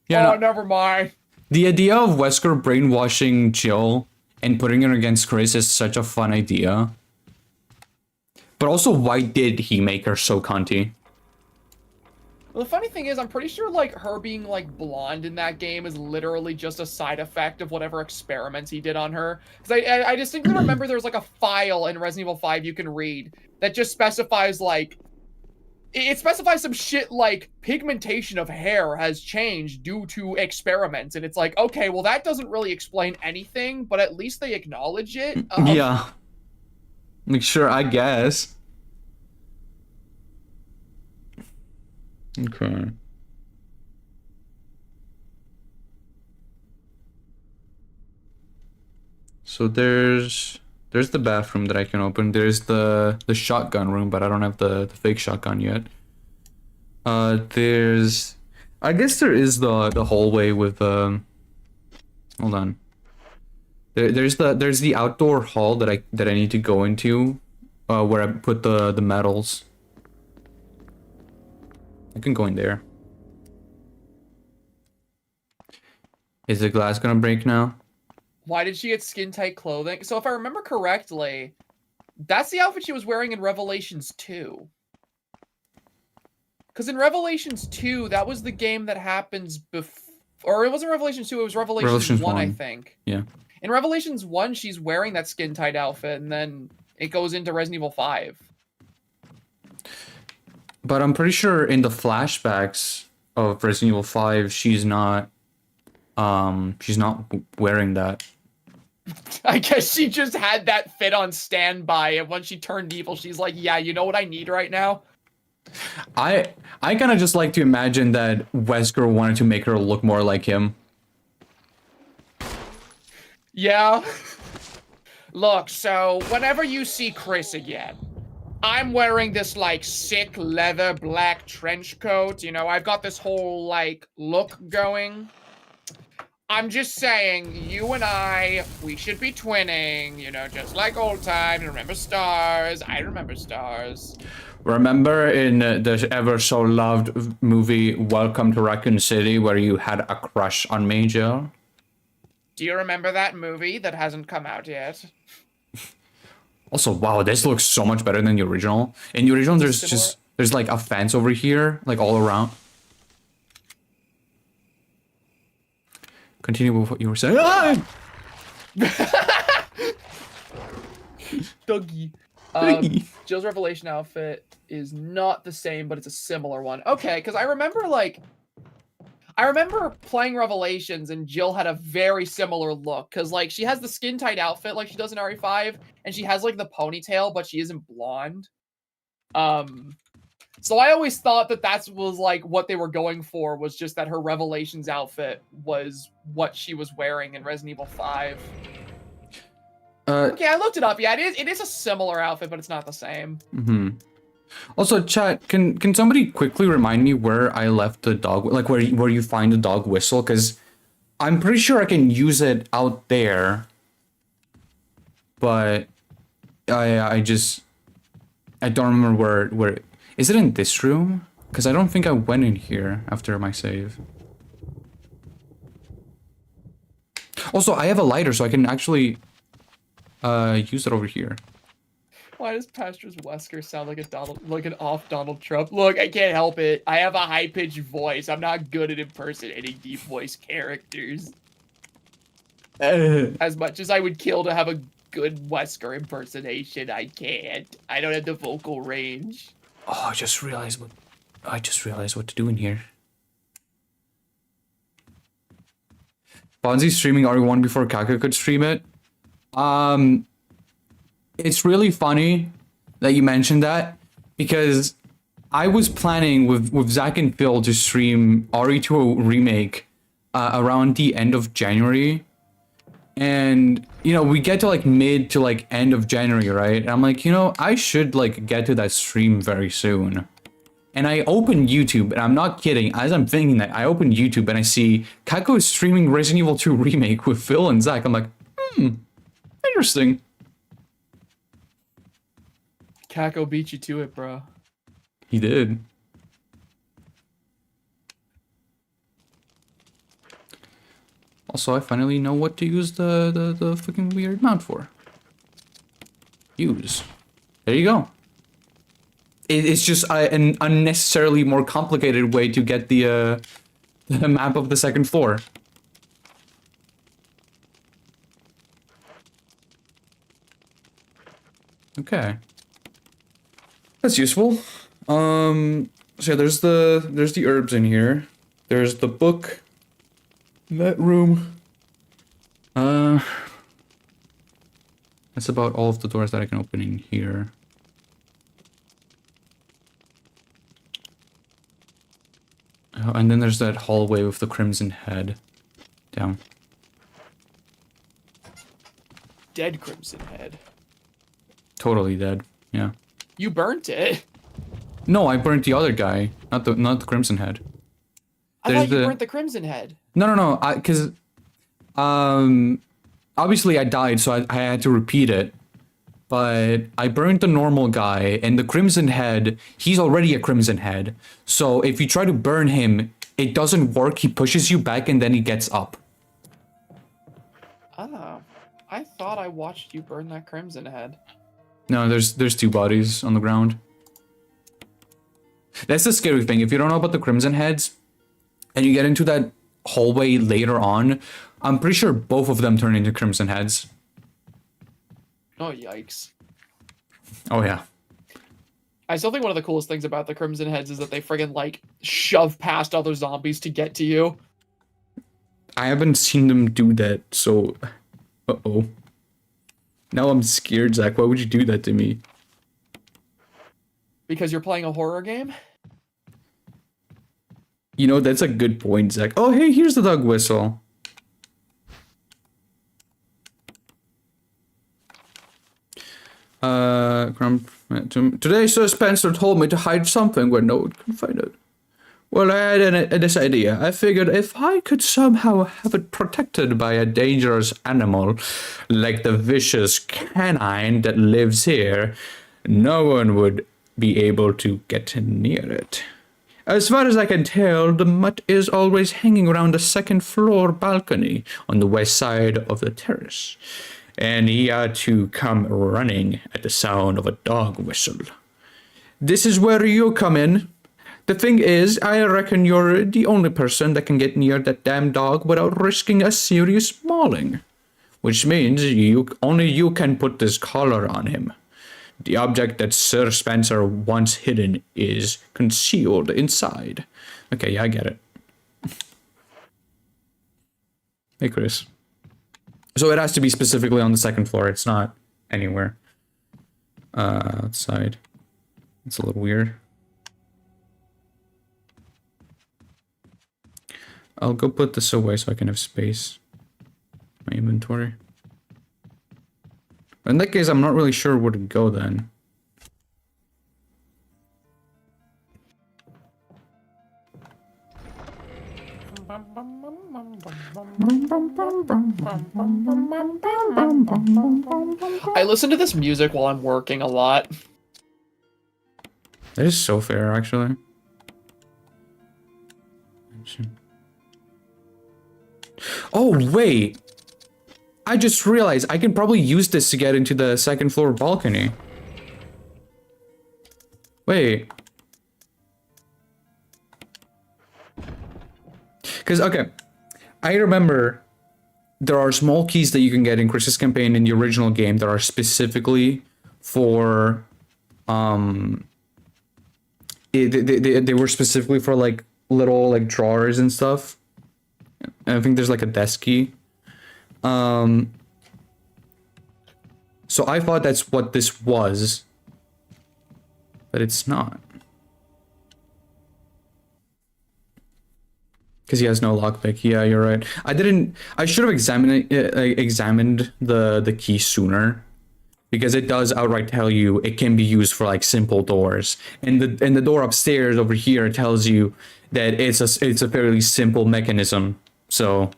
Yeah, oh, never mind. The idea of Wesker brainwashing Jill and putting her against Chris is such a fun idea. But also, why did he make her so cunty? Well, the funny thing is, I'm pretty sure, like, her being, like, blonde in that game is literally just a side effect of whatever experiments he did on her. Because I distinctly remember there's, like, a file in Resident Evil 5 you can read that just specifies, like, it specifies some shit like pigmentation of hair has changed due to experiments. And it's like, okay, well, that doesn't really explain anything, but at least they acknowledge it. Yeah. Like, sure, I guess. Okay. So there's the bathroom that I can open. There's the shotgun room, but I don't have the fake shotgun yet. There's, I guess there is the hallway with hold on. There's the outdoor hall that I need to go into, where I put the medals. I can go in there. Is the glass gonna break now? Why did she get skin-tight clothing? So if I remember correctly, that's the outfit she was wearing in Revelations 2. Because in Revelations 2, that was the game that happens before... Or it wasn't Revelations 2, it was Revelations 1, I think. Yeah. In Revelations 1, she's wearing that skin-tight outfit, and then it goes into Resident Evil 5. But I'm pretty sure in the flashbacks of Resident Evil 5, she's not wearing that. I guess she just had that fit on standby, and when she turned evil, she's like, yeah, you know what I need right now? I kind of just like to imagine that Wesker wanted to make her look more like him. Yeah. Look, so whenever you see Chris again, I'm wearing this, like, sick leather black trench coat. You know, I've got this whole, like, look going. I'm just saying, you and I, we should be twinning, you know, just like old times. Remember stars? I remember stars. Remember in the ever-so-loved movie Welcome to Raccoon City where you had a crush on me, Jill? Do you remember that movie that hasn't come out yet? Also, wow, this looks so much better than the original. In the original, there's like a fence over here, like all around. Continue with what you were saying. Ah! Dougie. Jill's Revelation outfit is not the same, but it's a similar one. Okay, because I remember playing Revelations and Jill had a very similar look because like she has the skin tight outfit like she does in RE5 and she has like the ponytail, but she isn't blonde. So I always thought that was like what they were going for was just that her Revelations outfit was what she was wearing in Resident Evil 5. Okay, I looked it up. Yeah, it is a similar outfit, but it's not the same. Also, chat, can somebody quickly remind me where I left the dog, like where you find the dog whistle? Because I'm pretty sure I can use it out there, but I don't remember where. Is it in this room? Because I don't think I went in here after my save. Also, I have a lighter, so I can actually use it over here. Why does Pastra's Wesker sound like an off Donald Trump? Look, I can't help it. I have a high-pitched voice. I'm not good at impersonating deep voice characters. As much as I would kill to have a good Wesker impersonation, I can't. I don't have the vocal range. Oh, I just realized what to do in here. Bonzi's streaming RE1 before Kaka could stream it. It's really funny that you mentioned that because I was planning with Zach and Phil to stream RE2 Remake around the end of January. And, you know, we get to like mid to like end of January, right? And I'm like, you know, I should like get to that stream very soon. And I open YouTube, and I'm not kidding, as I'm thinking that, I open YouTube and I see Kako is streaming Resident Evil 2 Remake with Phil and Zach. I'm like, interesting. Kako beat you to it, bro. He did. Also, I finally know what to use the freaking weird mount for. Use. There you go. It's just an unnecessarily more complicated way to get the map of the second floor. Okay. That's useful. So yeah, there's the herbs in here. There's the book. That room. That's about all of the doors that I can open in here. Oh, and then there's that hallway with the crimson head. Down. Dead Crimson Head. Totally dead. Yeah. You burnt it. No, I burnt the other guy, not the crimson head. I thought you burnt the Crimson Head. No, because obviously I died, so I had to repeat it. But I burned the normal guy, and the Crimson Head, he's already a Crimson Head. So if you try to burn him, it doesn't work. He pushes you back, and then he gets up. Oh, I thought I watched you burn that Crimson Head. No, there's two bodies on the ground. That's the scary thing. If you don't know about the Crimson Heads, and you get into that hallway later on, I'm pretty sure both of them turn into Crimson Heads. Oh, yikes. Oh, yeah. I still think one of the coolest things about the Crimson Heads is that they friggin' like shove past other zombies to get to you. I haven't seen them do that, so... Uh-oh. Now I'm scared, Zach. Why would you do that to me? Because you're playing a horror game? You know, that's a good point, Zach. Oh, hey, here's the dog whistle. Today Sir Spencer told me to hide something where no one can find it. Well, I had this idea. I figured if I could somehow have it protected by a dangerous animal, like the vicious canine that lives here, no one would be able to get near it. As far as I can tell, the mutt is always hanging around the second floor balcony on the west side of the terrace. And he ought to come running at the sound of a dog whistle. This is where you come in. The thing is, I reckon you're the only person that can get near that damn dog without risking a serious mauling. Which means only you can put this collar on him. The object that Sir Spencer once hidden is concealed inside. Okay, yeah, I get it. Hey, Chris. So it has to be specifically on the second floor. It's not anywhere outside. It's a little weird. I'll go put this away so I can have space. My inventory. In that case, I'm not really sure where to go then. I listen to this music while I'm working a lot. That is so fair, actually. Oh, wait! I just realized I can probably use this to get into the second floor balcony. Wait. Because, okay, I remember there are small keys that you can get in Chris's campaign in the original game that are specifically for, they were specifically for, like, little, like, drawers and stuff. And I think there's, like, a desk key. So I thought that's what this was, but it's not. Because he has no lockpick. Yeah, you're right. I should have examined the key sooner, because it does outright tell you it can be used for like simple doors, and the door upstairs over here tells you that it's a fairly simple mechanism. So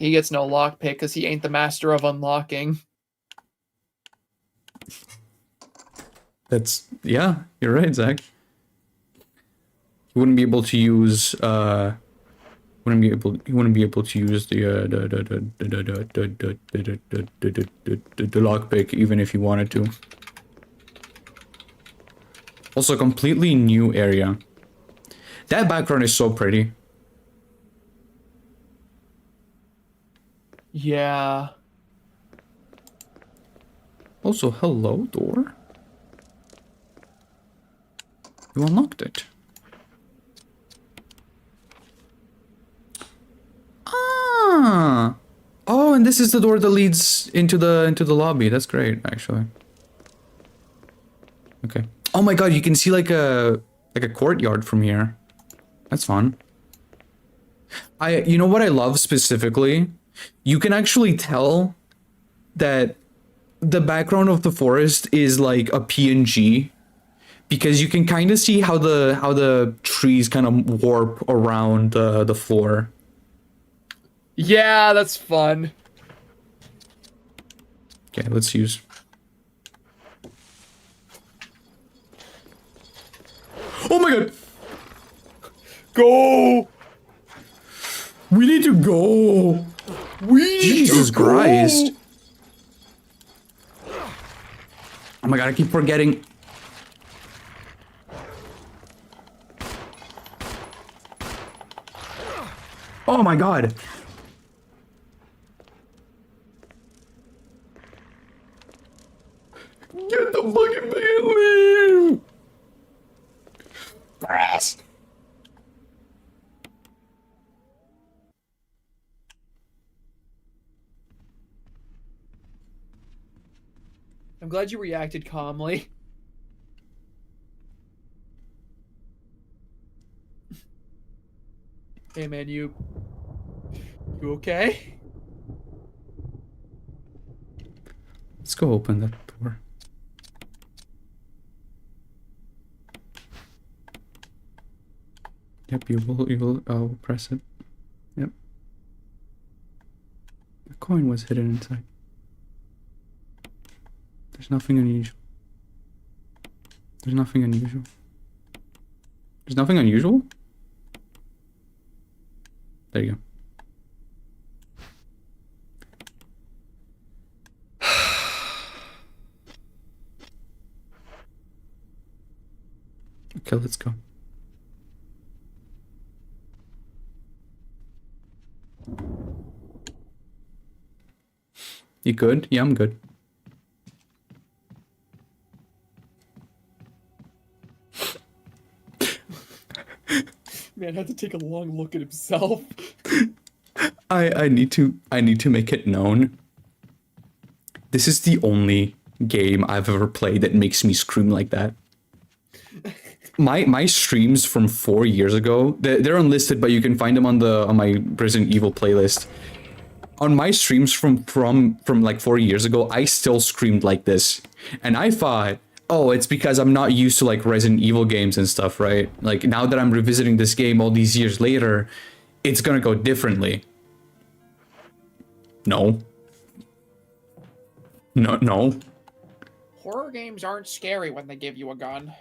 He gets no lockpick because he ain't the master of unlocking. that's, yeah, you're right, Zach. You wouldn't be able to use the lockpick even if you wanted to. Also, completely new area. That background is so pretty. Yeah. Also, hello, door. You unlocked it. Ah. Oh, and this is the door that leads into the lobby. That's great, actually. Okay. Oh my god, you can see like a courtyard from here. That's fun. You know what I love specifically? You can actually tell that the background of the forest is like a PNG, because you can kind of see how the trees kind of warp around the floor. Yeah, that's fun. Okay, let's use. Oh my god! Go! We need to go! Jesus Christ! Oh my god, I keep forgetting. Oh my god! Get the fucking thing and leave! Brass! I'm glad you reacted calmly. Hey man, you okay? Let's go open that door. Yep, you will, I'll press it. Yep. The coin was hidden inside. There's nothing unusual. There's nothing unusual. There's nothing unusual? There you go. Okay, let's go. You good? Yeah, I'm good. Man had to take a long look at himself. I need to make it known. This is the only game I've ever played that makes me scream like that. My streams from 4 years ago, they're unlisted, but you can find them on my Resident Evil playlist. On my streams from like 4 years ago, I still screamed like this. And I thought, oh, it's because I'm not used to like Resident Evil games and stuff, right? Like now that I'm revisiting this game all these years later, it's gonna go differently. No. No. Horror games aren't scary when they give you a gun.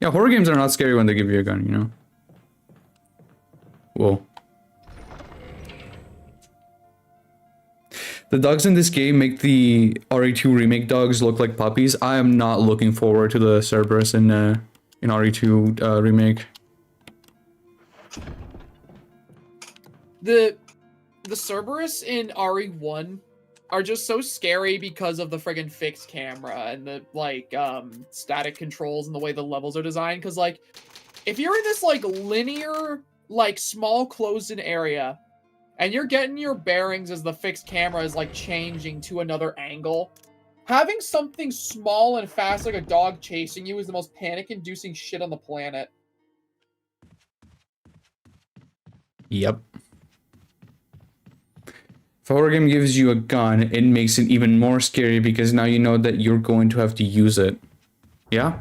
Yeah, horror games are not scary when they give you a gun, you know? Whoa. The dogs in this game make the RE2 remake dogs look like puppies. I am not looking forward to the Cerberus in RE2 remake. The Cerberus in RE1 are just so scary because of the friggin' fixed camera and the like static controls and the way the levels are designed. Because like, if you're in this like linear, like small closed-in area, and you're getting your bearings as the fixed camera is like changing to another angle, having something small and fast like a dog chasing you is the most panic-inducing shit on the planet. Yep. If a horror game gives you a gun, it makes it even more scary because now you know that you're going to have to use it. Yeah?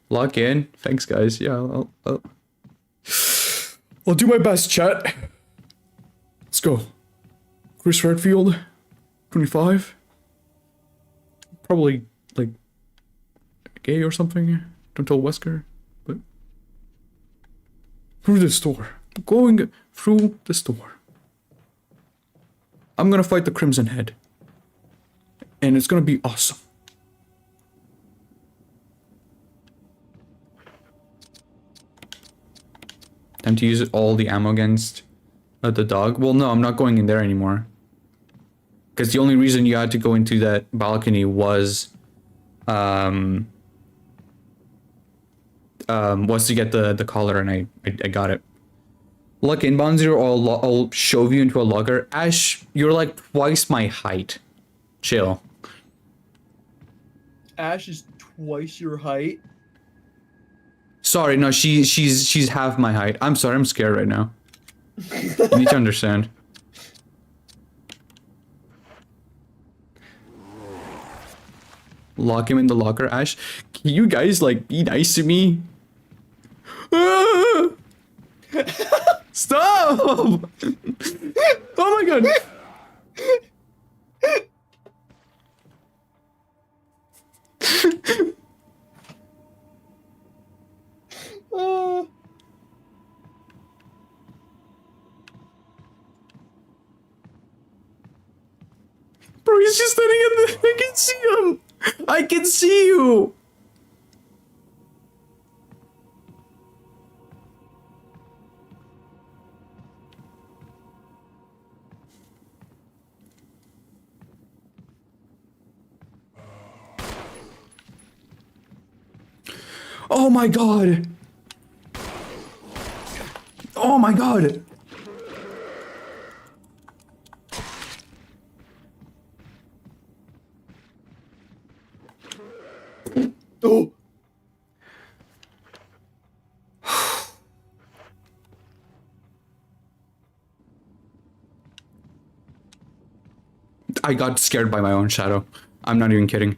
Lock in. Thanks, guys. Yeah, I'll do my best, chat. Let's go. Chris Redfield, 25. Probably, like, gay or something. Don't tell Wesker, but... Through the store. Going through the store. I'm gonna fight the Crimson Head. And it's gonna be awesome. Time to use all the ammo against the dog. Well, no, I'm not going in there anymore. Because the only reason you had to go into that balcony was to get the collar, and I got it. Look, inbound zero, I'll shove you into a logger. Ash, you're like twice my height. Chill. Ash is twice your height. Sorry, no, she's half my height. I'm sorry, I'm scared right now. You need to understand. Lock him in the locker, Ash. Can you guys like be nice to me? Ah! Stop! Oh my god! Bro, he's just standing in the... I can see him! I can see you! Oh my god! Oh my god! Oh! I got scared by my own shadow. I'm not even kidding.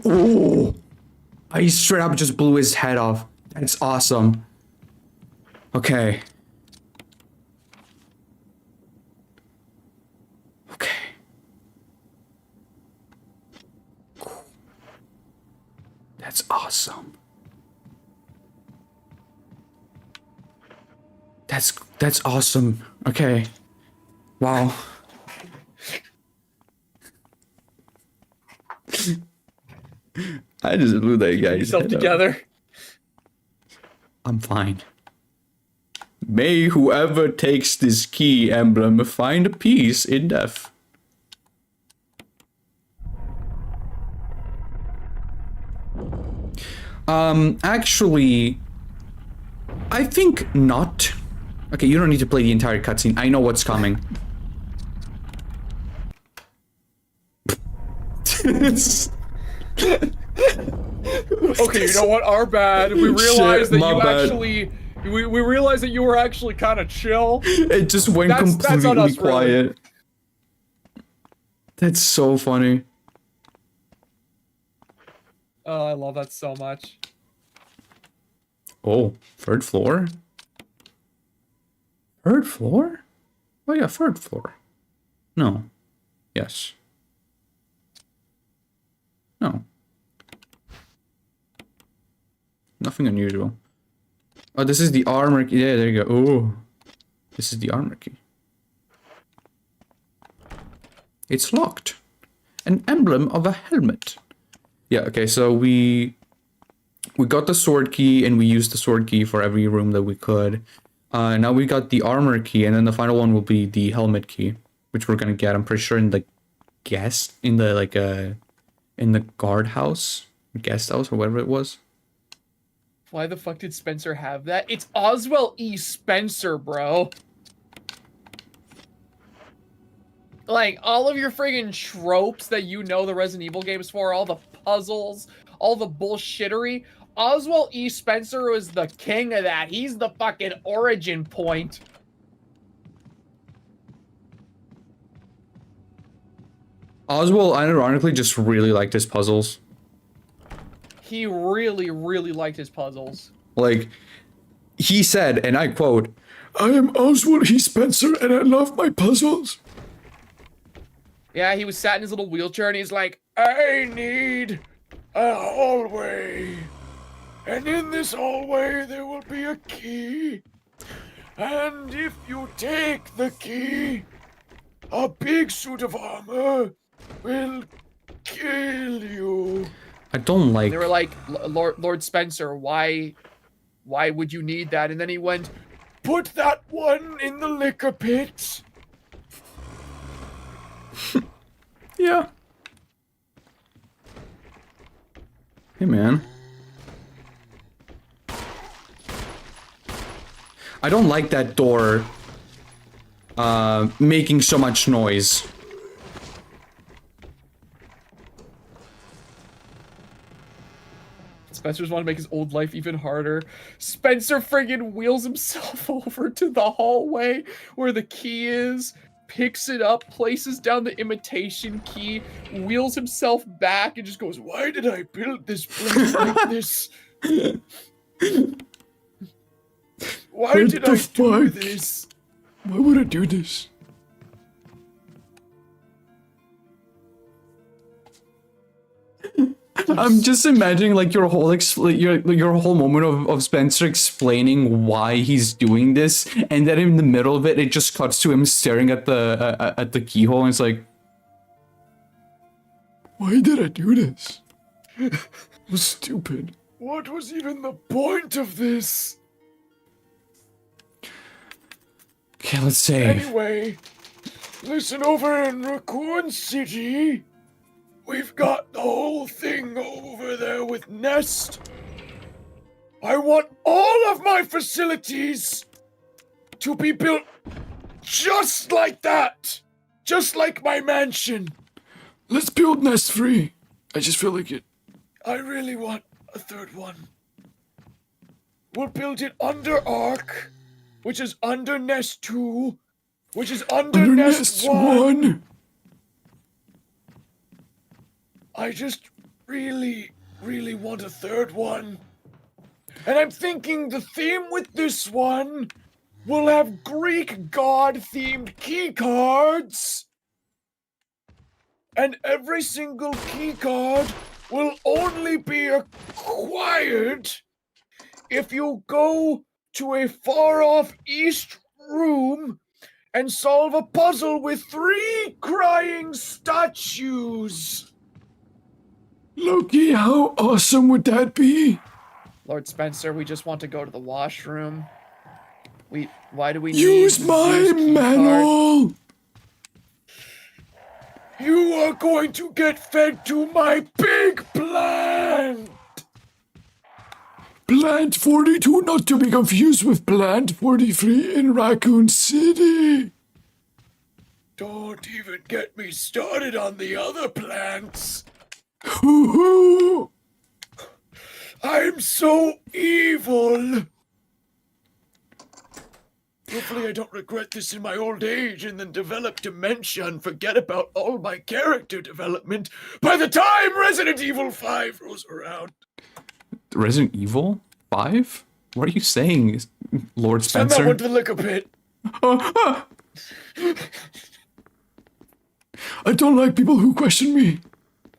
Oh! I straight up just blew his head off. That's awesome. Okay. Okay. That's awesome. That's awesome. Okay. Wow. I just blew that guy's Yourself head together. I'm fine. May whoever takes this key emblem find peace in death. Actually, I think not. Okay, you don't need to play the entire cutscene. I know what's coming. Okay, you know what? Our bad. We realized that my you bad. actually. We realized that you were actually kind of chill. It just went That's completely on us, quiet. really. That's so funny. Oh, I love that so much. Oh, third floor? Third floor? Oh yeah, third floor. No. Yes. No. Nothing unusual. Oh, this is the armor key. Yeah, there you go. Oh. This is the armor key. It's locked. An emblem of a helmet. Yeah, okay, so we got the sword key and we used the sword key for every room that we could. Now we got the armor key, and then the final one will be the helmet key, which we're gonna get, I'm pretty sure, in the in the guard house, guest house, or whatever it was. Why the fuck did Spencer have that? It's Oswell E. Spencer, bro. Like, all of your friggin' tropes that you know the Resident Evil games for, all the puzzles, all the bullshittery, Oswell E. Spencer was the king of that. He's the fucking origin point. Oswald, ironically, just really liked his puzzles. He really, really liked his puzzles. Like, he said, and I quote, "I am Oswald E. Spencer, and I love my puzzles." Yeah, he was sat in his little wheelchair and he's like, I need a hallway. And in this hallway there will be a key. And if you take the key, a big suit of armor will kill you. I don't like... They were like, Lord Spencer, why would you need that? And then he went, put that one in the liquor pit. Yeah. Hey, man. I don't like that door making so much noise. Spencer's want to make his old life even harder. Spencer friggin' wheels himself over to the hallway where the key is, picks it up, places down the imitation key, wheels himself back, and just goes, why did I build this place like this? Why did I do this? Why would I do this? I'm just imagining like your whole your whole moment of Spencer explaining why he's doing this, and then in the middle of it, it just cuts to him staring at the keyhole, and it's like, why did I do this? It was stupid. What was even the point of this? Okay, let's save. Anyway, listen, over in Raccoon City, we've got the whole thing over there with Nest. I want all of my facilities to be built just like that. Just like my mansion. Let's build Nest 3. I just feel like it. I really want a third one. We'll build it under Ark, which is under Nest 2, which is under Nest 1. I just really, really want a third one. And I'm thinking the theme with this one will have Greek god-themed key cards. And every single key card will only be acquired if you go to a far-off east room and solve a puzzle with 3 crying statues. Loki, how awesome would that be? Lord Spencer, we just want to go to the washroom. Why do we Use need my Zeus key card? manual! You are going to get fed to my big plan! Plant 42, not to be confused with Plant 43 in Raccoon City. Don't even get me started on the other plants. Hoo-hoo! I'm so evil. Hopefully I don't regret this in my old age and then develop dementia and forget about all my character development by the time Resident Evil 5 rolls around. Resident Evil 5? What are you saying, Lord Send Spencer? that one to the liquor pit. I don't like people who question me.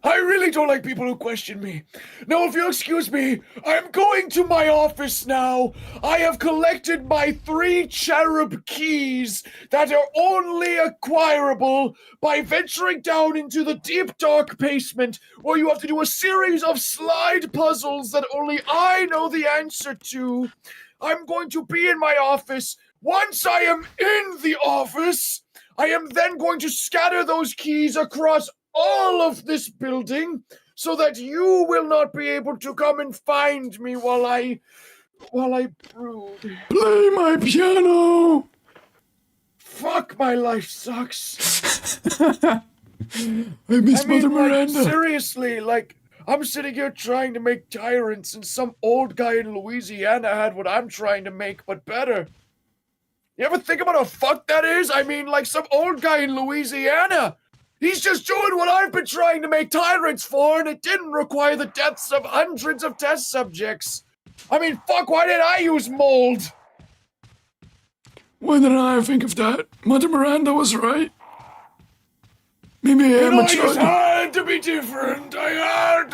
I really don't like people who question me. Now, if you'll excuse me, I'm going to my office now. I have collected my 3 cherub keys that are only acquirable by venturing down into the deep dark basement, where you have to do a series of slide puzzles that only I know the answer to. I'm going to be in my office. Once I am in the office, I am then going to scatter those keys across all of this building so that you will not be able to come and find me while I brood. Play my piano! Fuck, my life sucks. I miss Mother Miranda. Seriously, I'm sitting here trying to make tyrants and some old guy in Louisiana had what I'm trying to make, but better. You ever think about how fucked that is? Some old guy in Louisiana. He's just doing what I've been trying to make tyrants for, and it didn't require the deaths of hundreds of test subjects. Fuck, why did I use mold? Why didn't I think of that? Mother Miranda was right. Maybe I am a I just child. had to be different. I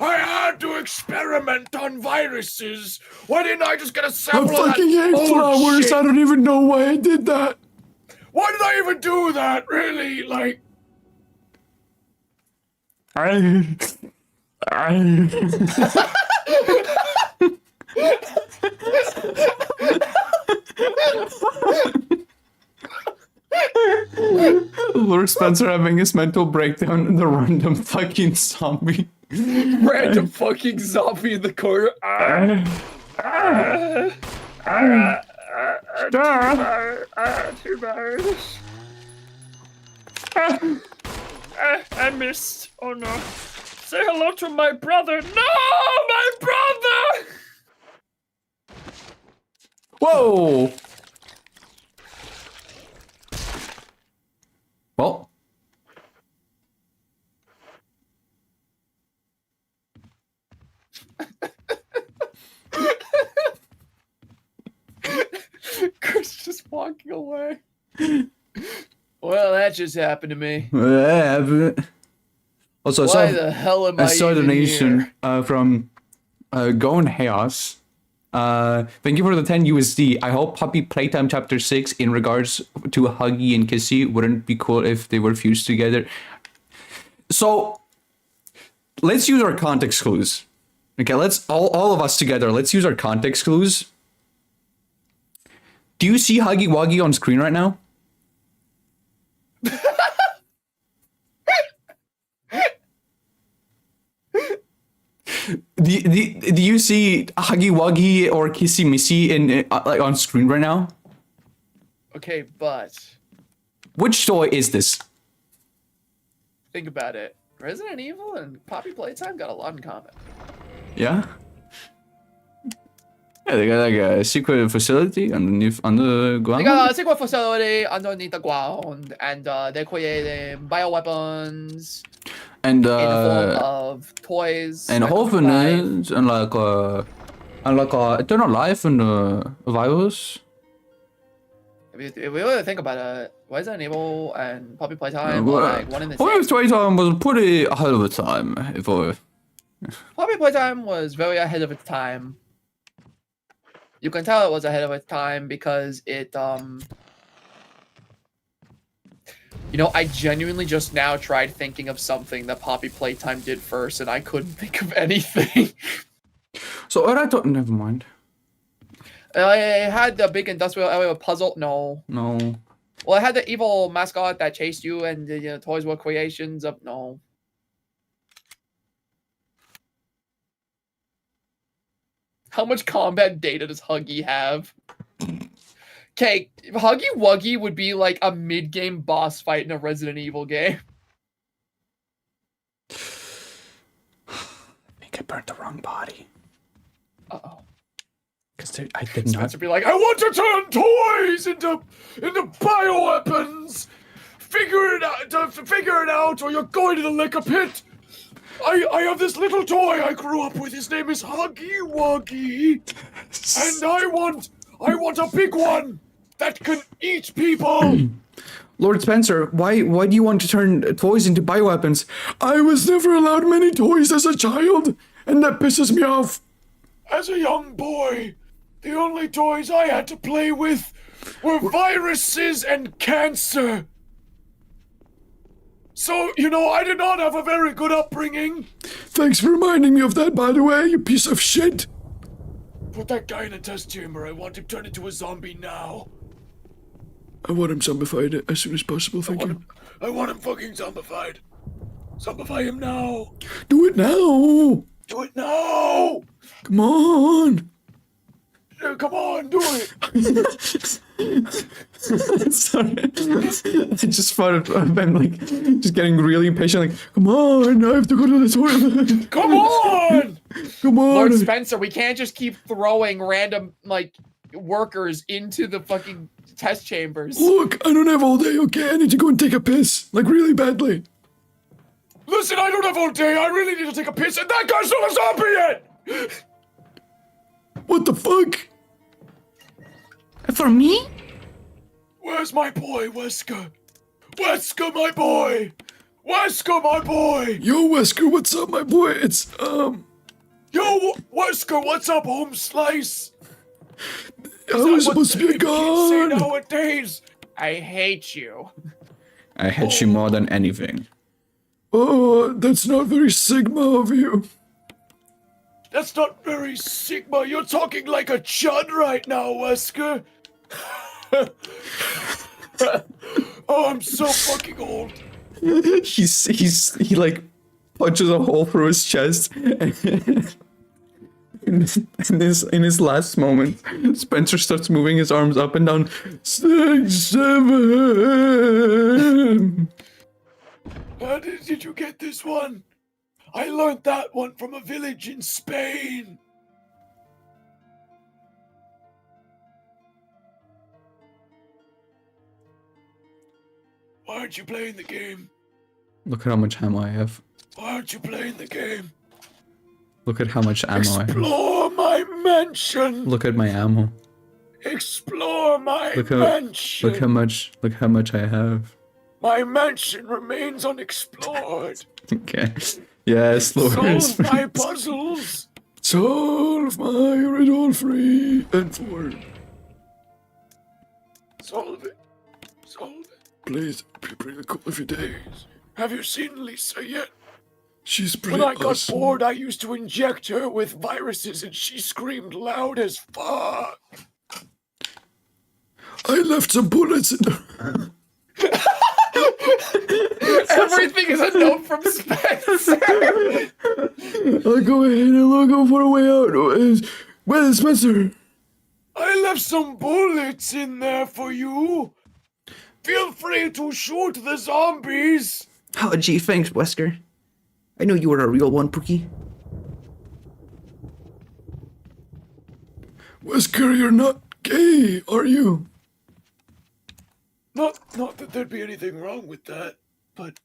had to experiment on viruses. Why didn't I just get a I sample of that fucking hate old flowers. shit? I don't even know why I did that. Why did I even do that, really? Lord Spencer having his mental breakdown in the random fucking zombie. Random fucking zombie in the corner. Too bad. I missed. Oh no. Say hello to my brother. No, my brother! Whoa! Well. Chris just walking away. Well, that just happened to me. Also, Why the hell am I saw a even donation here? from Going Chaos. Thank you for the 10 USD. I hope Puppy Playtime Chapter 6 in regards to Huggy and Kissy wouldn't be cool if they were fused together. So, let's use our context clues. Okay, let's all of us together, let's use our context clues. Do you see Huggy Wuggy on screen right now? Do you see Huggy Wuggy or Kissy Missy in on screen right now? Okay, but Which toy is this? think about it. Resident Evil and Poppy Playtime got a lot in common. Yeah. Yeah, they got like a secret facility underneath underground. They got a secret facility underneath the ground, and they created bioweapons And in the form of toys. and that could fly. orphanage and like eternal life and virus. If you really think about it, Resident Evil and Poppy Playtime Well, are like one in the Poppy same. Playtime was pretty ahead of its time for. Poppy Playtime was very ahead of its time. You can tell it was ahead of its time because it I genuinely just now tried thinking of something that Poppy Playtime did first, and I couldn't think of anything. So, alright, never mind. I had the big industrial area puzzle. No. No. Well, I had the evil mascot that chased you, and the toys were creations of no. How much combat data does Huggy have? Okay, Huggy Wuggy would be like a mid-game boss fight in a Resident Evil game. I think I burnt the wrong body. Uh-oh. Because I did not. Spencer be like, I want to turn toys into bioweapons. Figure it out, or you're going to the liquor pit. I have this little toy I grew up with. His name is Huggy Wuggy, and I want a big one that can eat people. Lord Spencer, why do you want to turn toys into bioweapons? I was never allowed many toys as a child, and that pisses me off. As a young boy, the only toys I had to play with were viruses and cancer. So, I did not have a very good upbringing. Thanks for reminding me of that, by the way, you piece of shit. Put that guy in a test chamber. I want him turned into a zombie now. I want him zombified as soon as possible, thank you. I want him fucking zombified. Zombify him now. Do it now. Do it now. Come on. Come on, do it. Sorry. I just thought of him, like, just getting really impatient, like, come on, I have to go to the toilet. Come on. Come on. Lord Spencer, we can't just keep throwing random, like, workers into the fucking test chambers. Look, I don't have all day, okay? I need to go and take a piss, like, really badly. Listen, I don't have all day. I really need to take a piss, and that guy's not a zombie yet. What the fuck? For me? Where's my boy, Wesker? Wesker, my boy! Wesker, my boy! Yo, Wesker, what's up, my boy? It's, Yo, Wesker, what's up, home slice? I was supposed to be a kids say god. nowadays? I hate you. I hate you more than anything. Oh, that's not very Sigma of you. That's not very Sigma. You're talking like a chud right now, Wesker. Oh, I'm so fucking old. He like punches a hole through his chest. In his last moment, Spencer starts moving his arms up and down. 6, 7. How did you get this one? I learned that one from a village in Spain. Why aren't you playing the game? Look at how much ammo I have. Why aren't you playing the game? Look at how much ammo I have. Explore my mansion. Look at my ammo. Explore my Look mansion. Look how much I have. My mansion remains unexplored. Okay. Yes, Lord. Solve my puzzles. Solve my riddle 3 and 4. Solve it. Solve it. Please, be pretty cool of your days. Have you seen Lisa yet? She's pretty When I got awesome. bored, I used to inject her with viruses and she screamed loud as fuck. I left some bullets in her. Everything is a note from Spencer. I'll go ahead and look for a way out. Well, Spencer. I left some bullets in there for you. Feel free to shoot the zombies. Oh, gee, thanks, Wesker. I knew you were a real one, Pookie. Wesker, you're not gay, are you? Not that there'd be anything wrong with that, but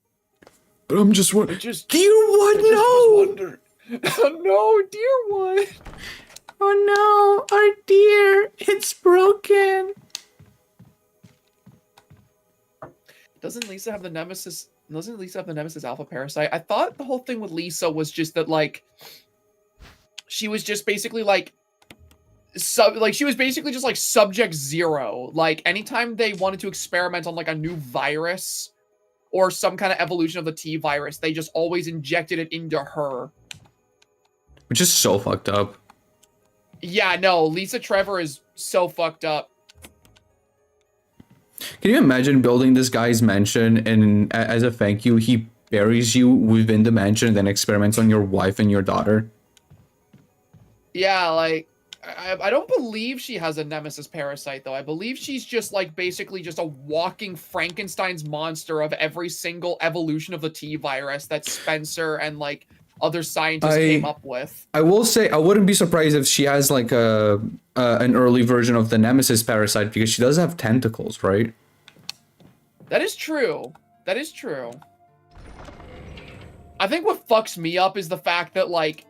I'm just I wondering. just Dear one, was no! wondering. Oh no, dear one. Oh no, our dear, it's broken. Doesn't Lisa have the Nemesis? Doesn't Lisa have the Nemesis Alpha Parasite? I thought the whole thing with Lisa was just that, like, she was just basically like, she was basically just like Subject Zero. Like, anytime they wanted to experiment on like a new virus or some kind of evolution of the T virus, they just always injected it into her. Which is so fucked up. Yeah, no, Lisa Trevor is so fucked up. Can you imagine building this guy's mansion and as a thank you, he buries you within the mansion and then experiments on your wife and your daughter? Yeah, like, I don't believe she has a nemesis parasite, though. I believe she's just, like, basically just a walking Frankenstein's monster of every single evolution of the T-virus that Spencer and, like, other scientists came up with. I will say, I wouldn't be surprised if she has, like, an early version of the nemesis parasite, because she does have tentacles, right? That is true. That is true. I think what fucks me up is the fact that, like,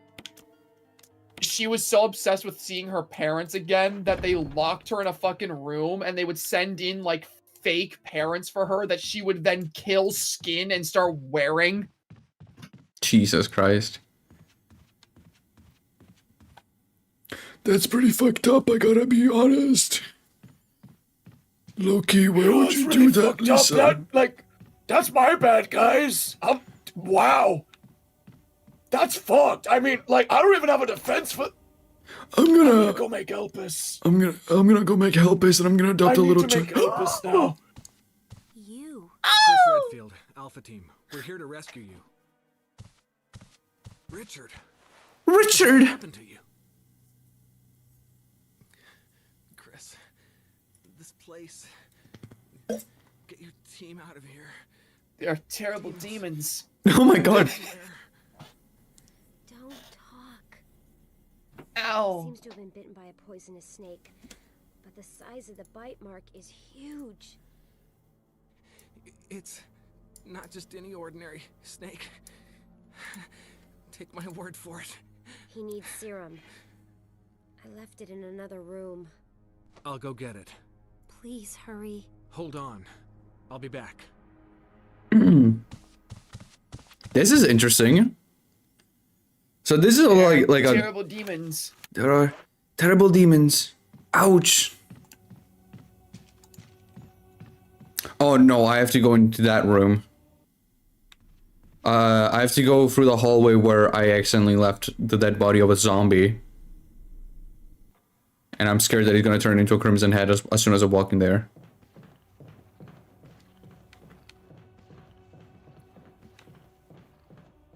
she was so obsessed with seeing her parents again that they locked her in a fucking room and they would send in, like, fake parents for her that she would then kill, skin, and start wearing. Jesus Christ. That's pretty fucked up, I gotta be honest. Loki, where would you do that, Lisa? That's my bad, guys. Wow. That's fucked. I mean, like, I don't even have a defense for... I'm gonna go make Elpis. I'm gonna go make Elpis, and I'm gonna adopt a little child. I need to make Elpis now. You. Chris Redfield, Alpha Team. We're here to rescue you. Richard. Richard! What happened to you? Chris, this place. Get your team out of here. They are terrible demons. Oh my god. Don't talk. Ow. Seems to have been bitten by a poisonous snake, but the size of the bite mark is huge. It's not just any ordinary snake. Take my word for it. He needs serum. I left it in another room. I'll go get it. Please hurry. Hold on. I'll be back. This is interesting. So this is like a terrible demons. There are terrible demons. Ouch. Oh no, I have to go into that room. I have to go through the hallway where I accidentally left the dead body of a zombie. And I'm scared that he's gonna turn into a Crimson Head as soon as I walk in there.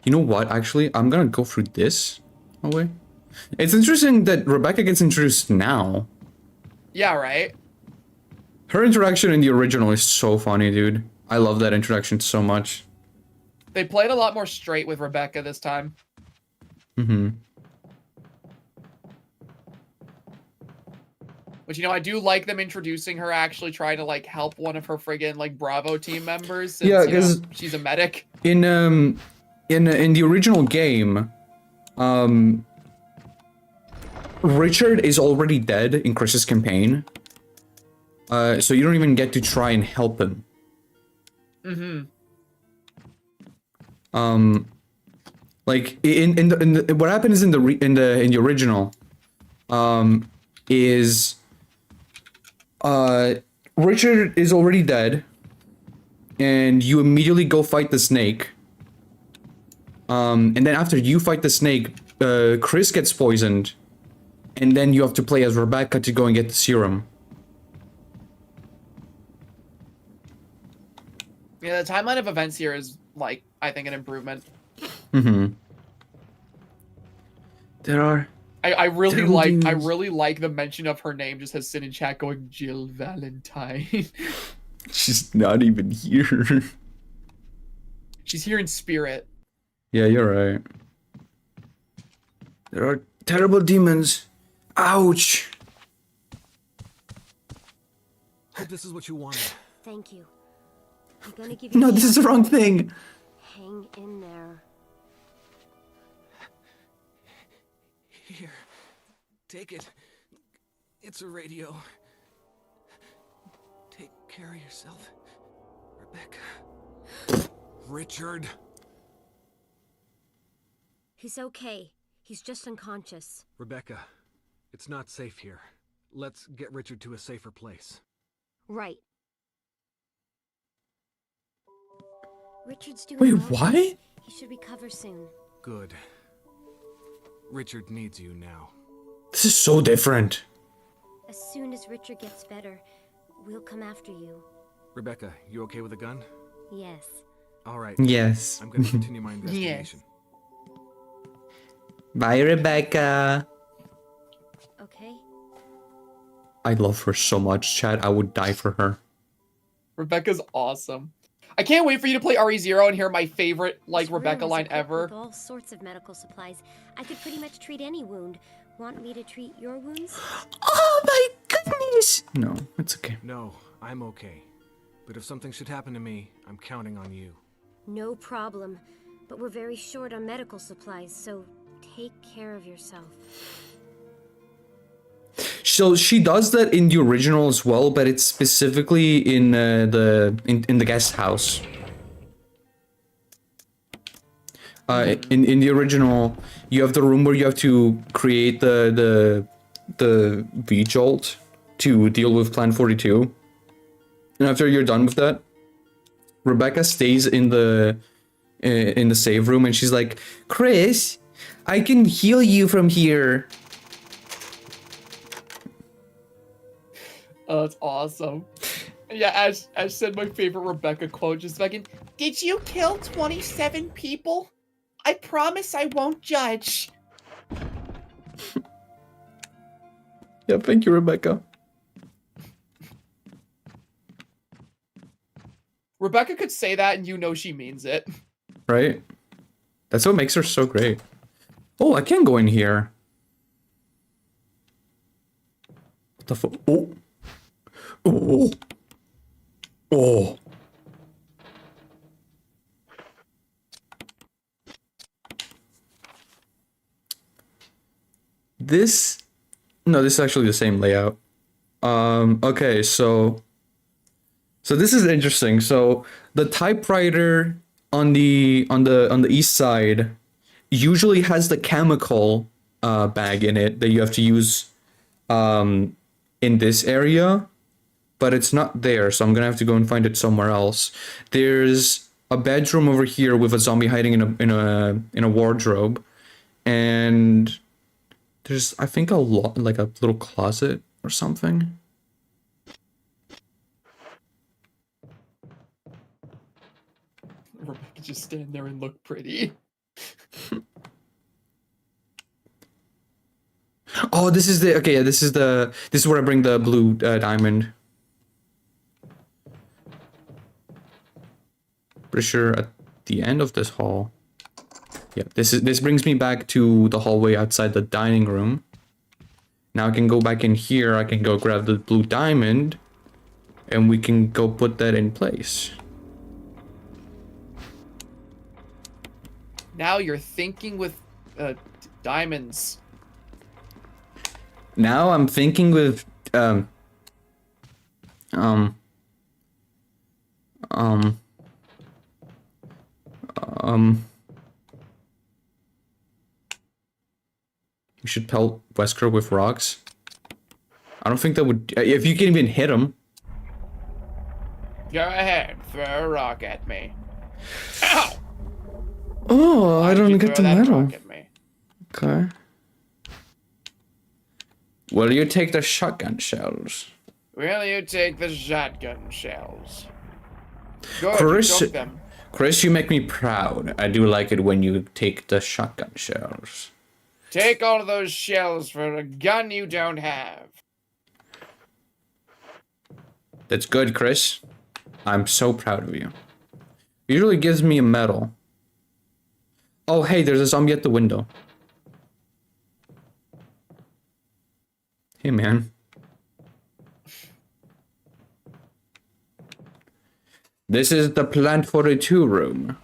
You know what, actually? I'm gonna go through this hallway. It's interesting that Rebecca gets introduced now. Yeah, right? Her interaction in the original is so funny, dude. I love that introduction so much. They played a lot more straight with Rebecca this time. Mm-hmm. Which, you know, I do like them introducing her actually trying to, like, help one of her friggin', like, Bravo team members. Since, Yeah, you know, 'cause she's a medic. In the original game, Richard is already dead in Chris's campaign. So you don't even get to try and help him. Mm-hmm. Like in the what happens in the original, is Richard is already dead, and you immediately go fight the snake. And then after you fight the snake, Chris gets poisoned, and then you have to play as Rebecca to go and get the serum. Yeah, the timeline of events here is, like, I think an improvement. Mm-hmm. There are... I really like the mention of her name just has Sin in chat going, Jill Valentine. She's not even here. She's here in spirit. Yeah, you're right. There are terrible demons. Ouch. Hope this is what you wanted. Thank you. I'm gonna give you... No, this is the wrong thing. Hang in there. Here. Take it. It's a radio. Take care of yourself, Rebecca. Richard. He's okay. He's just unconscious. Rebecca, it's not safe here. Let's get Richard to a safer place. Right. Richard's doing Wait, well. what? He should recover soon. Good. Richard needs you now. This is so different. As soon as Richard gets better, we'll come after you. Rebecca, you okay with a gun? Yes. All right. Yes. I'm gonna continue my investigation. Bye, Rebecca. Okay. I love her so much, Chad. I would die for her. Rebecca's awesome. I can't wait for you to play RE0 and hear my favorite, like, This room Rebecca is line equipped ever. With all sorts of medical supplies. I could pretty much treat any wound. Want me to treat your wounds? Oh my goodness! No, it's okay. No, I'm okay. But if something should happen to me, I'm counting on you. No problem. But we're very short on medical supplies, so take care of yourself. So she does that in the original as well, but it's specifically in the guest house. In the original, you have the room where you have to create the V-jolt to deal with Plan 42. And after you're done with that, Rebecca stays in the save room and she's like, Chris, I can heal you from here. Oh, that's awesome. Yeah, as said, my favorite Rebecca quote, just fucking, did you kill 27 people? I promise I won't judge. Yeah, thank you, Rebecca. Rebecca could say that and you know she means it. Right? That's what makes her so great. Oh, I can go in here. What the fuck? Oh. Oh. Oh. This... No, this is actually the same layout. Okay, so this is interesting. So the typewriter on the east side usually has the chemical bag in it that you have to use in this area, but it's not there, so I'm gonna have to go and find it somewhere else. There's a bedroom over here with a zombie hiding in a wardrobe, and there's, I think, like a little closet or something. Rebecca just stand there and look pretty. Oh, this is the, okay, yeah, this is where I bring the blue diamond. Pretty sure at the end of this hall. Yeah, this brings me back to the hallway outside the dining room. Now I can go back in here, I can go grab the blue diamond, and we can go put that in place. Now you're thinking with diamonds. Now I'm thinking with we should pelt Wesker with rocks. I don't think that would, if you can even hit him. Go ahead, throw a rock at me. Ow! Oh, I don't get the medal. Rock at me? Okay. Will you take the shotgun shells? Will you take the shotgun shells? Good, Chris, you took them. Chris, you make me proud. I do like it when you take the shotgun shells. Take all of those shells for a gun you don't have. That's good, Chris. I'm so proud of you. Usually gives me a medal. Oh, hey, there's a zombie at the window. Hey, man. This is the Plant 42 room.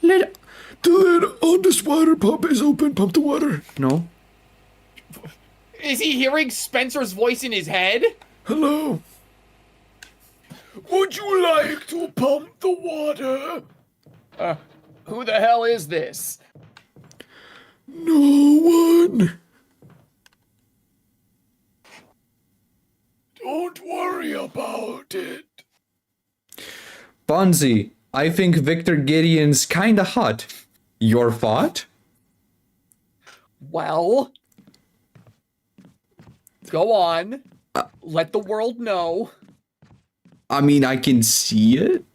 The lid on this water pump is open. Pump the water. No. Is he hearing Spencer's voice in his head? Hello? Would you like to pump the water? Who the hell is this? No one. Don't worry about it. Bonzi, I think Victor Gideon's kinda hot. Your thought? Well, go on. Let the world know. I mean, I can see it.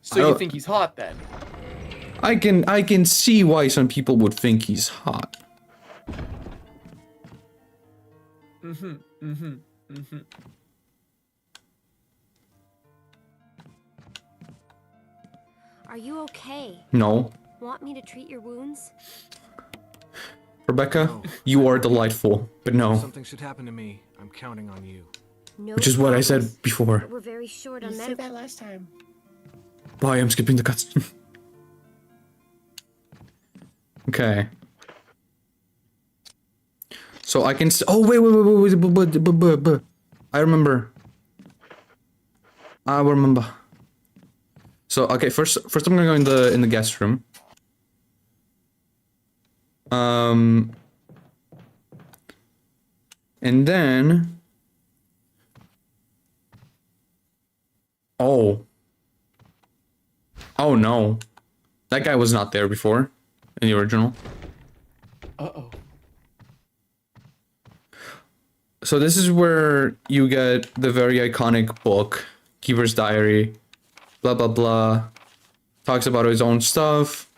So you think he's hot then? I can see why some people would think he's hot. Are you okay? No. Want me to treat your wounds? Rebecca, No. you are delightful, but If no. something should happen to me, I'm counting on you. No Which is what I said promise, before. but we're very short on medical. last time. Why I'm skipping the cutscene. Okay. So I can oh wait. I remember. So okay, first I'm gonna go in the guest room. And then oh no, that guy was not there before in the original. Uh-oh. So this is where you get the very iconic book, Keeper's Diary, blah blah blah, talks about his own stuff,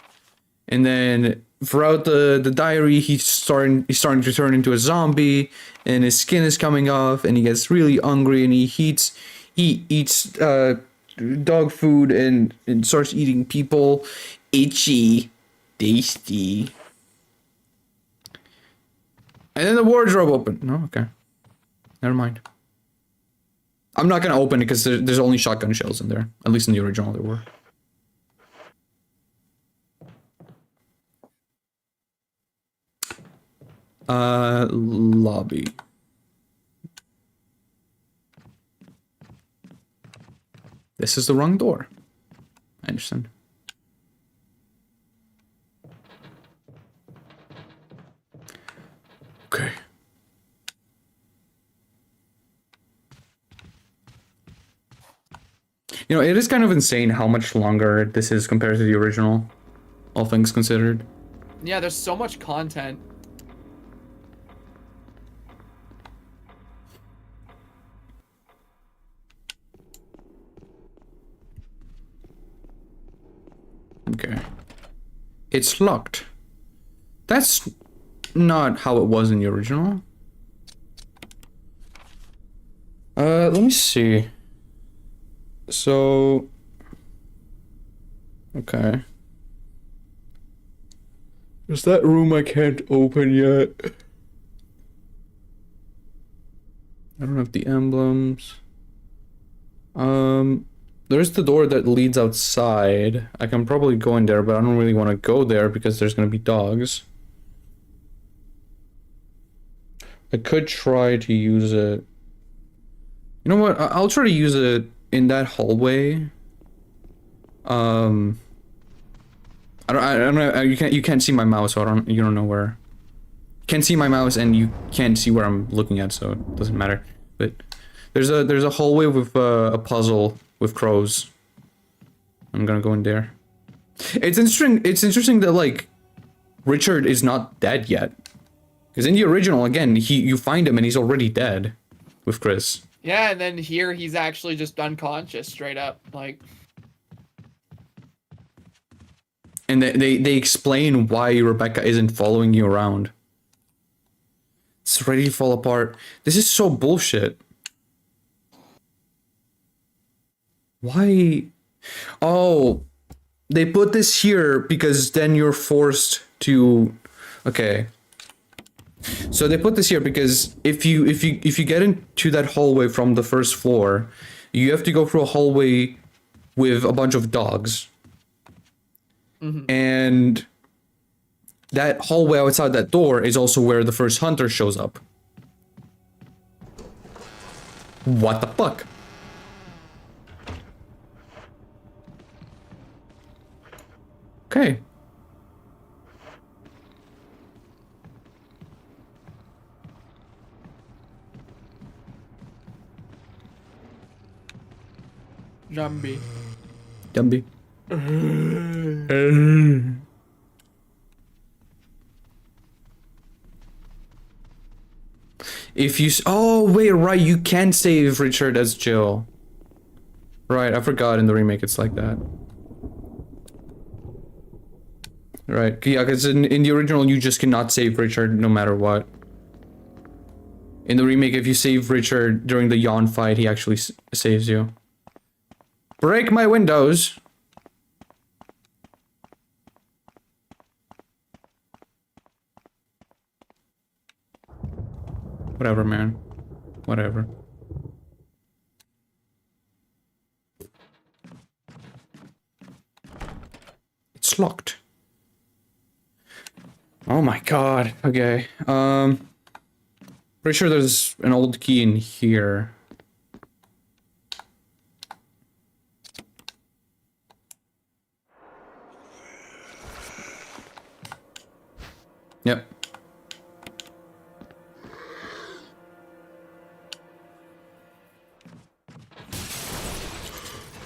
and then throughout the diary he's starting to turn into a zombie, and his skin is coming off, and he gets really hungry, and he eats dog food and starts eating people. Itchy, tasty. And then the wardrobe opened. No, okay. Never mind. I'm not gonna open it because there's only shotgun shells in there. At least in the original there were. Lobby. This is the wrong door. I understand. Okay. You know, it is kind of insane how much longer this is compared to the original, all things considered. Yeah, there's so much content. Okay. It's locked. That's not how it was in the original. Let me see. So... Okay. There's that room I can't open yet. I don't have the emblems. There's the door that leads outside. I can probably go in there, but I don't really want to go there because there's gonna be dogs. I could try to use it. You know what? I'll try to use it in that hallway. I don't know. You can't see my mouse, so you don't know where. You can't see my mouse, and you can't see where I'm looking at, so it doesn't matter. But there's a hallway with a puzzle with crows. I'm gonna go in there. It's interesting. It's interesting that like Richard is not dead yet, because in the original, again, you find him and he's already dead with Chris. Yeah, and then here he's actually just unconscious, straight up, like. And they explain why Rebecca isn't following you around. It's ready to fall apart. This is so bullshit. Why? Oh, they put this here because then you're forced to. Okay. So they put this here because if you get into that hallway from the first floor, you have to go through a hallway with a bunch of dogs. Mm-hmm. And that hallway outside that door is also where the first hunter shows up. What the fuck? Okay. Zombie. Dumby. If you... Oh, wait, right, you can save Richard as Jill. Right, I forgot in the remake it's like that. Right, yeah, because in the original you just cannot save Richard no matter what. In the remake, if you save Richard during the yawn fight, he actually saves you. Break my windows! Whatever, man. Whatever. It's locked. Oh my god. Okay. Pretty sure there's an old key in here. Yep.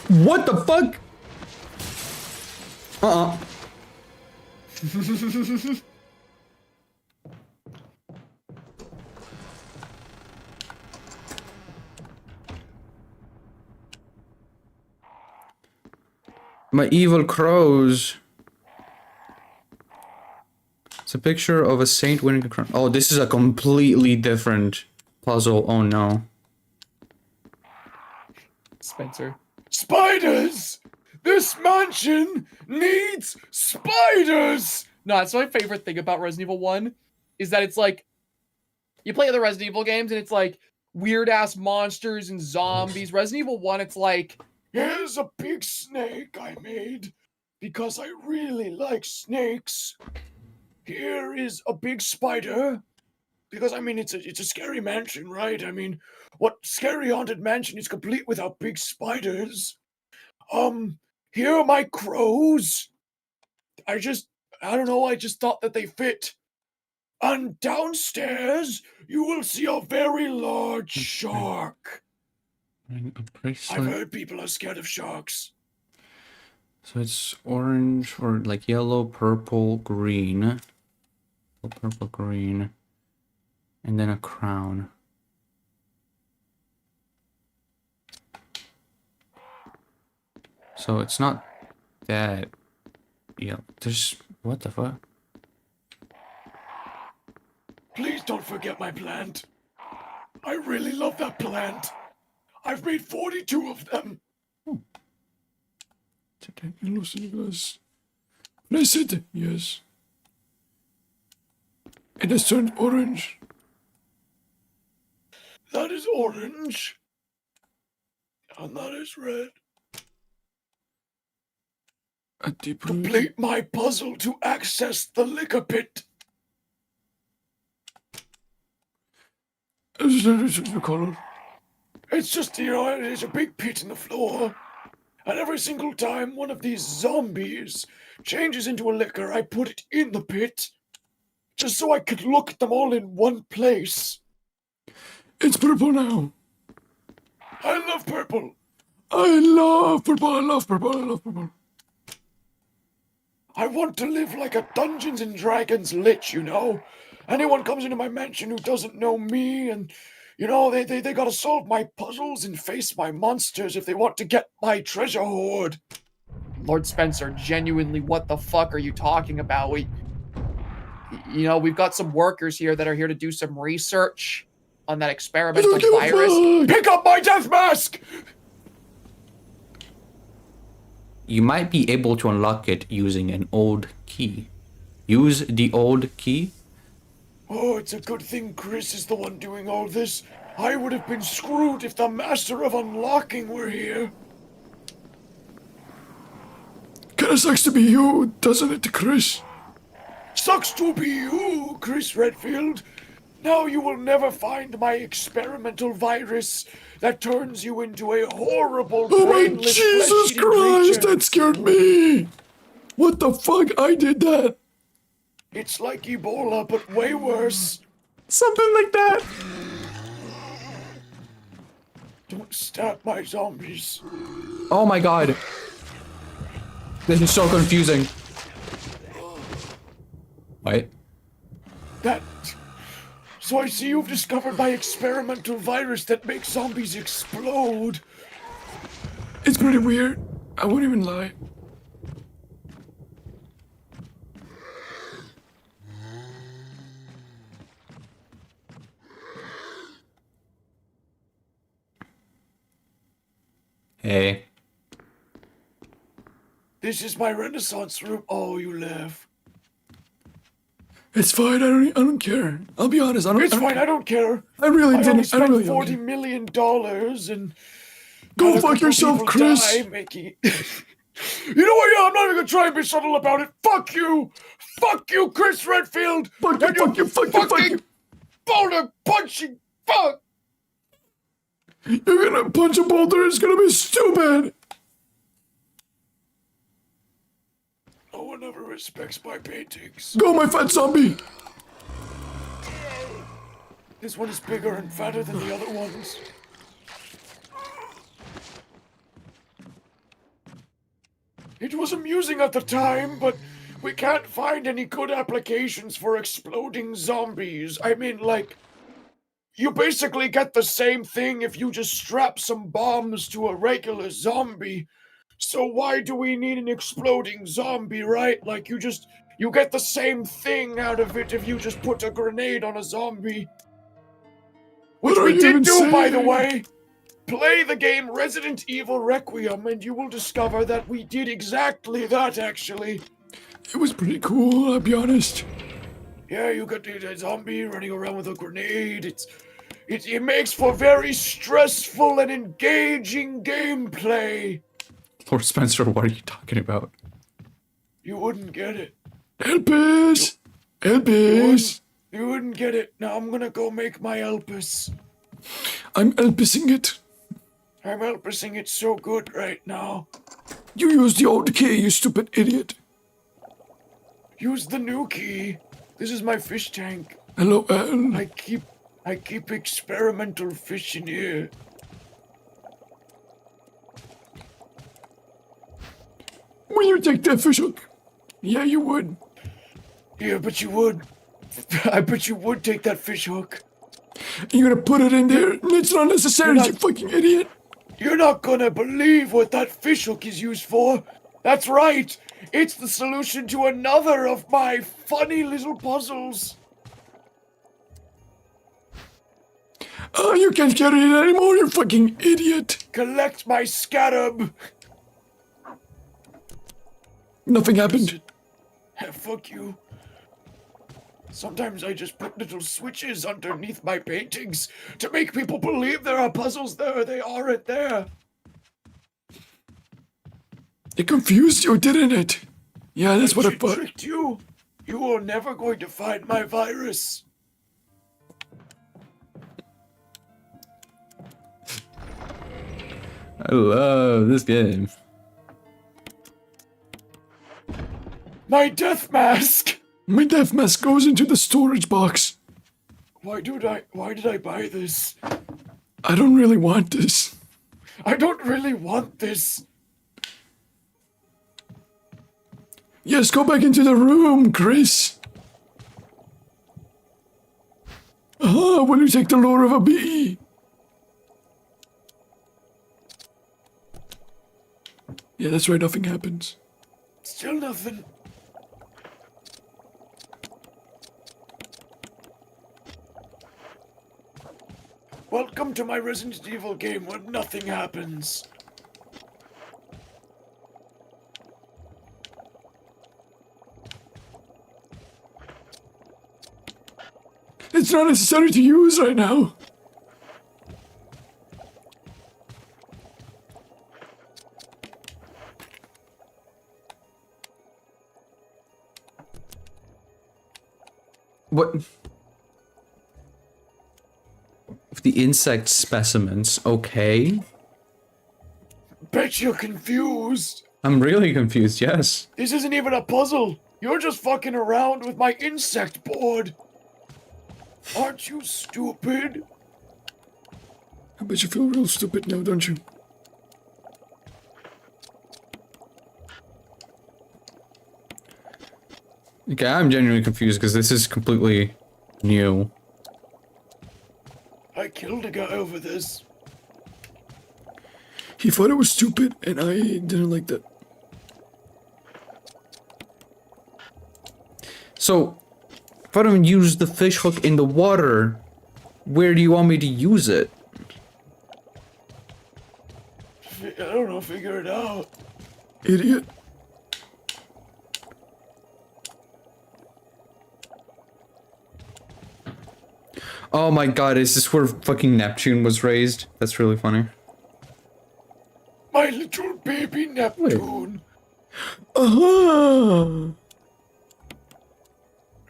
What the fuck? My evil crows. It's a picture of a saint winning a crown. Oh, this is a completely different puzzle. Oh no. Spencer. Spiders! This mansion needs spiders! No, that's my favorite thing about Resident Evil 1 is that it's like you play other Resident Evil games and it's like weird ass monsters and zombies. Resident Evil 1, it's like, here's a big snake I made because I really like snakes. Here is a big spider because I mean it's a scary mansion, right? I mean, what scary haunted mansion is complete without big spiders? Here are my crows. I don't know, I just thought that they fit. And downstairs, you will see a very large shark. I've heard people are scared of sharks. So it's orange or like yellow, purple, green. Purple, green. And then a crown. So it's not that... Yeah, there's... What the fuck? Please don't forget my plant. I really love that plant. I've made 42 of them. Press it, yes. It has turned orange. That is orange. And that is red. A deeper... Complete my puzzle to access the liquor pit. Is the color? It's just, you know, there's a big pit in the floor. And every single time one of these zombies changes into a liquor, I put it in the pit. Just so I could look at them all in one place. It's purple now. I love purple. I love purple, I love purple, I love purple. I want to live like a Dungeons and Dragons lich, you know? Anyone comes into my mansion who doesn't know me and, you know, they gotta solve my puzzles and face my monsters if they want to get my treasure hoard. Lord Spencer, genuinely, what the fuck are you talking about? You know, we've got some workers here that are here to do some research on that experimental virus. Pick up my death mask! You might be able to unlock it using an old key. Use the old key. Oh, it's a good thing Chris is the one doing all this. I would have been screwed if the master of unlocking were here. Kinda sucks to be you, doesn't it, Chris? Sucks to be you, Chris Redfield. Now you will never find my experimental virus that turns you into a horrible, Oh my brainless, Jesus flesh-eating Christ, creature. that scared me! What the fuck? I did that! It's like Ebola, but way worse. Something like that. Don't stab my zombies. Oh my god. This is so confusing. Wait. That So I see you've discovered my experimental virus that makes zombies explode. It's pretty weird. I won't even lie. Hey. This is my Renaissance room. Oh, you laugh. It's fine. I don't care. I'll be honest. I don't. It's I don't fine. I don't care. I really I only didn't. I don't spent really. $40 care. million and Go had a fuck couple yourself, people Chris. die making. You know what? Yeah, I'm not even gonna try and be subtle about it. Fuck you. Fuck you, Chris Redfield. Fuck you. And Fuck you. Fuck you. Fuck fucking you. boulder punching fuck. You're gonna punch a boulder. It's gonna be stupid. No one ever respects my paintings. Go, my fat zombie. This one is bigger and fatter than the other ones. It was amusing at the time, but we can't find any good applications for exploding zombies. I mean, like, you basically get the same thing if you just strap some bombs to a regular zombie. So why do we need an exploding zombie, right? Like, you get the same thing out of it if you just put a grenade on a zombie. Which What are we you did even do, by the saying? way. Play the game Resident Evil Requiem and you will discover that we did exactly that, actually. It was pretty cool. I'll be honest. Yeah, you got the zombie running around with a grenade. It makes for very stressful and engaging gameplay. Lord Spencer, what are you talking about? You wouldn't get it. Elpis. Elpis. You wouldn't get it. Now I'm gonna go make my Elpis. I'm Elpising it. I'm Elpising it so good right now. You used the old key, you stupid idiot. Use the new key. This is my fish tank. Hello, Al. I keep experimental fish in here. Will you take that fish hook? Yeah, you would. Yeah, but you would. I bet you would take that fish hook. You're gonna put it in there? It's not necessary, you fucking idiot. You're not gonna believe what that fish hook is used for. That's right. It's the solution to another of my funny little puzzles. Oh, you can't carry it anymore, you fucking idiot. Collect my scarab. Nothing happened. Fuck you. Sometimes I just put little switches underneath my paintings to make people believe there are puzzles there. They aren't there. It confused you, didn't it? Yeah, that's what I It thought. tricked you. You are never going to find my virus. I love this game. My death mask. My death mask goes into the storage box. Why did I buy this? I don't really want this. I don't really want this. Yes, go back into the room, Chris. Ah, will you take the lure of a bee? Yeah, that's right, nothing happens. Still nothing. Welcome to my Resident Evil game where nothing happens. It's not necessary to use right now. What? The insect specimens, okay. Bet you're confused. I'm really confused, yes. This isn't even a puzzle. You're just fucking around with my insect board. Aren't you stupid? I bet you feel real stupid now, don't you? Okay, I'm genuinely confused because this is completely new. killed a guy over this. He thought it was stupid, and I didn't like that. So, if I don't use the fish hook in the water, where do you want me to use it? I don't know, figure it out. Idiot. Oh my god, is this where fucking Neptune was raised? That's really funny. My little baby Neptune. Uh-huh.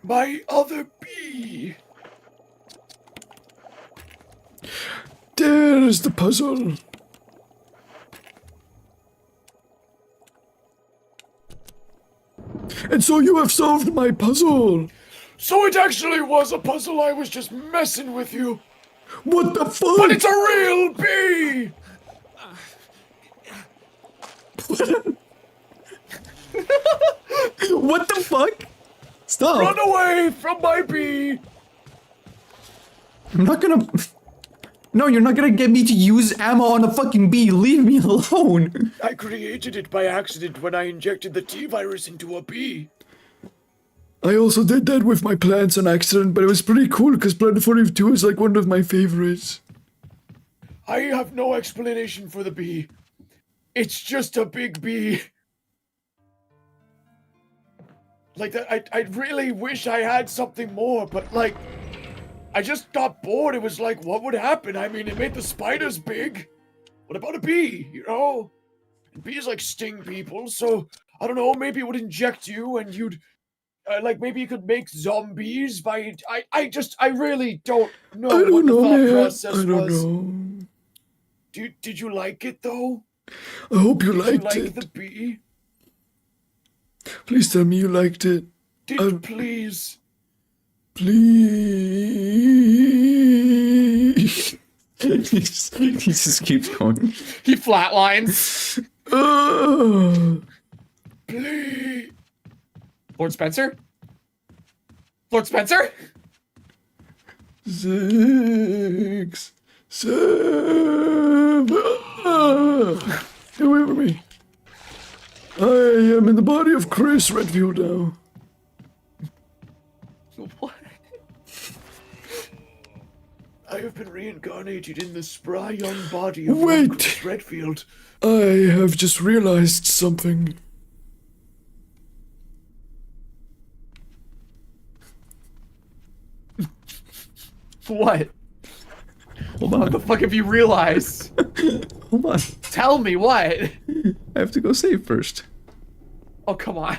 My other bee. There's the puzzle. And so you have solved my puzzle. So it actually was a puzzle. I was just messing with you. What the fuck? But it's a real bee. What the fuck? Stop. Run away from my bee. I'm not gonna... No, you're not gonna get me to use ammo on a fucking bee. Leave me alone. I created it by accident when I injected the T-virus into a bee. I also did that with my plants on accident, but it was pretty cool because Planet 42 is like one of my favorites. I have no explanation for the bee. It's just a big bee. Like, I really wish I had something more, but like, I just got bored. It was like, what would happen? I mean, it made the spiders big. What about a bee, you know? And bees like sting people, so I don't know, maybe it would inject you and you'd, like, maybe you could make zombies by, I really don't know I don't what the know, thought man. process I don't was. know. Did you like it, though? I hope you Did you liked like it. the bee? Please tell me you liked it. Please. Please. he just keeps going. He flatlines. Please. Lord Spencer? Lord Spencer? 6, 7. Get away from me. I am in the body of Chris Redfield now. What? I have been reincarnated in the spry young body of Wait. Chris Redfield. I have just realized something. What? Hold What on. the fuck have you realized? Hold on. Tell me what? I have to go save first. Oh, come on.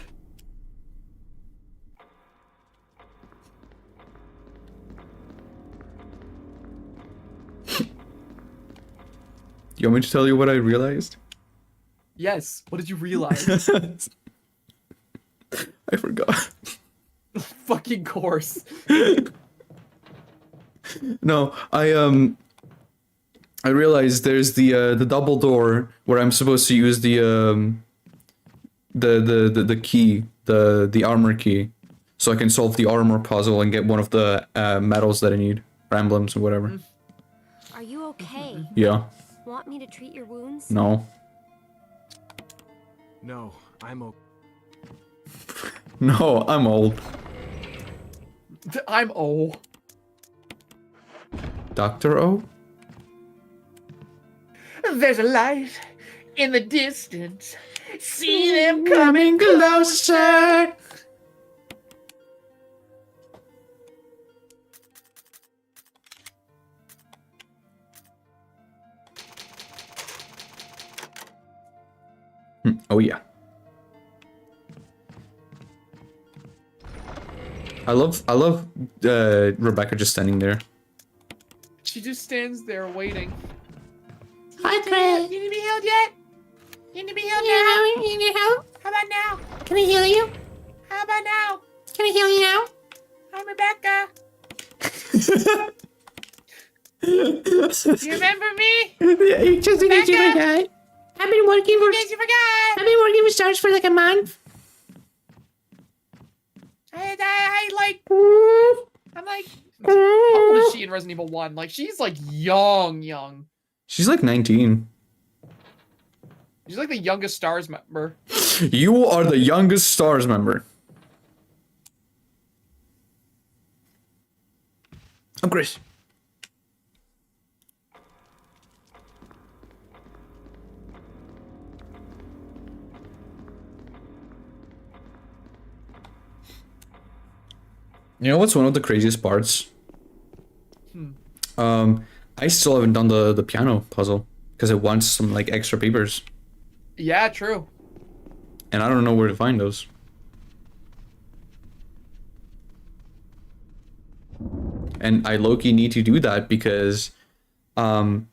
You want me to tell you what I realized? Yes. What did you realize? I forgot. Fucking course. No, I realized there's the double door where I'm supposed to use the key, the armor key, so I can solve the armor puzzle and get one of the medals that I need, or emblems or whatever. Are you okay? Yeah. Want me to treat your wounds? No. No, I'm okay. No, I'm old. I'm old. Dr. O? There's a light in the distance. See them coming closer. Oh yeah. I love Rebecca just standing there. She just stands there waiting. Hi, Chris. You need to be healed yet? You need to be healed now? You need help? How about now? Can I heal you? How about now? Can I heal you now? I'm Rebecca. You remember me? Just in case you forgot. I've been working for. In case you forgot. I've been working for Stars for like a month. I'm like How old is she in Resident Evil 1? Like, she's like young. She's like 19. She's like the youngest STARS member. You are the youngest STARS member. I'm Chris. You know what's one of the craziest parts? I still haven't done the piano puzzle because it wants some like extra papers, Yeah, true. and I don't know where to find those. And I low-key need to do that because that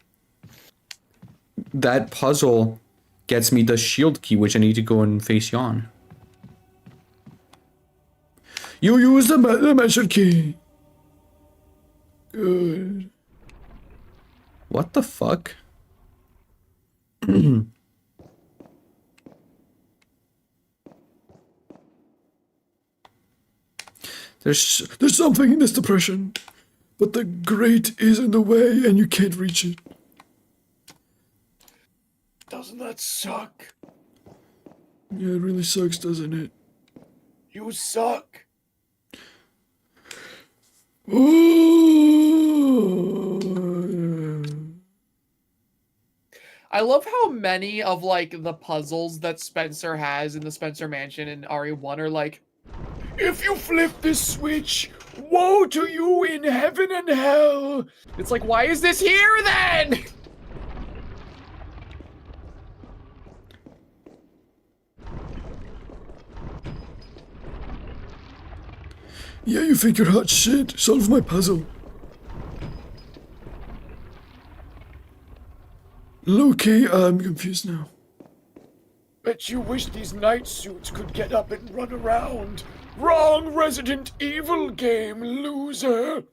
puzzle gets me the shield key, which I need to go and face Yon. You use the measure key. Good. What the fuck? There's something in this depression, but the grate is in the way and you can't reach it. Doesn't that suck? Yeah, it really sucks, doesn't it? You suck. I love how many of like the puzzles that Spencer has in the Spencer Mansion in RE1 are like, If you flip this switch, woe to you in heaven and hell. it's like, why is this here then? Yeah, you think you're hot shit. Solve my puzzle. Okay, I'm confused now. Bet you wish these night suits could get up and run around. Wrong Resident Evil game, loser.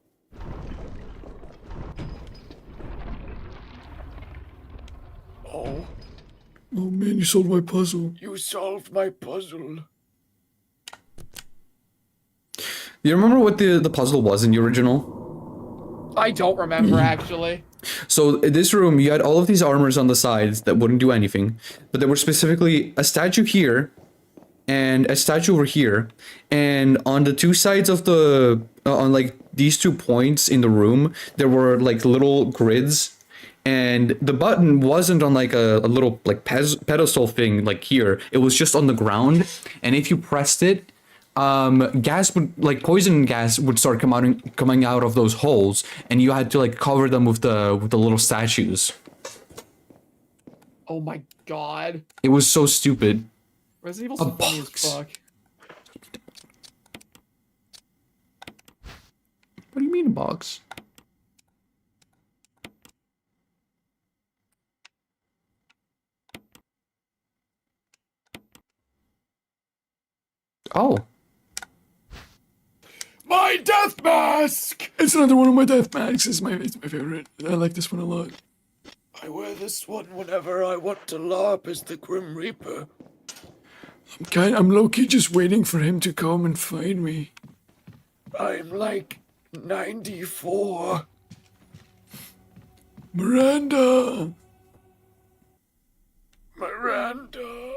Oh, Oh man, you solved my puzzle. you solved my puzzle. Do you remember what the puzzle was in the original? I don't remember actually. So in this room, you had all of these armors on the sides that wouldn't do anything, but there were specifically a statue here and a statue over here, and on the two sides of the on like these 2 points in the room, there were like little grids, and the button wasn't on like a little like pedestal thing like here. It was just on the ground, and if you pressed it, gas would, like poison gas would start coming out of those holes, and you had to like cover them with the little statues. Oh my god. It was so stupid. Resident Evil's funny as box. fuck. What do you mean a box? Oh. My death mask! It's another one of my death masks. It's my favorite. I like this one a lot. I wear this one whenever I want to LARP as the Grim Reaper. I'm low-key just waiting for him to come and find me. I'm like 94. Miranda! Miranda.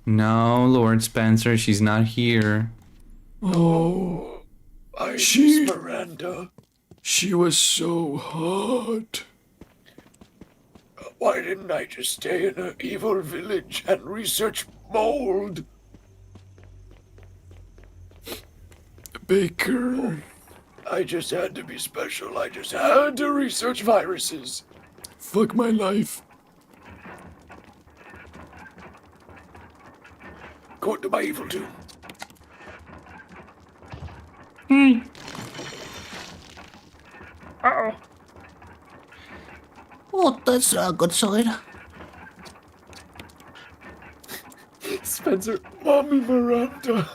No, Lord Spencer, she's not here. Oh, I She- miss Miranda. she was so hot. Why didn't I just stay in an evil village and research mold? Baker. I just had to be special. I just had to research viruses. Fuck my life. Go to my evil tomb. Oh, that's a good sign. Spencer. Mommy Miranda.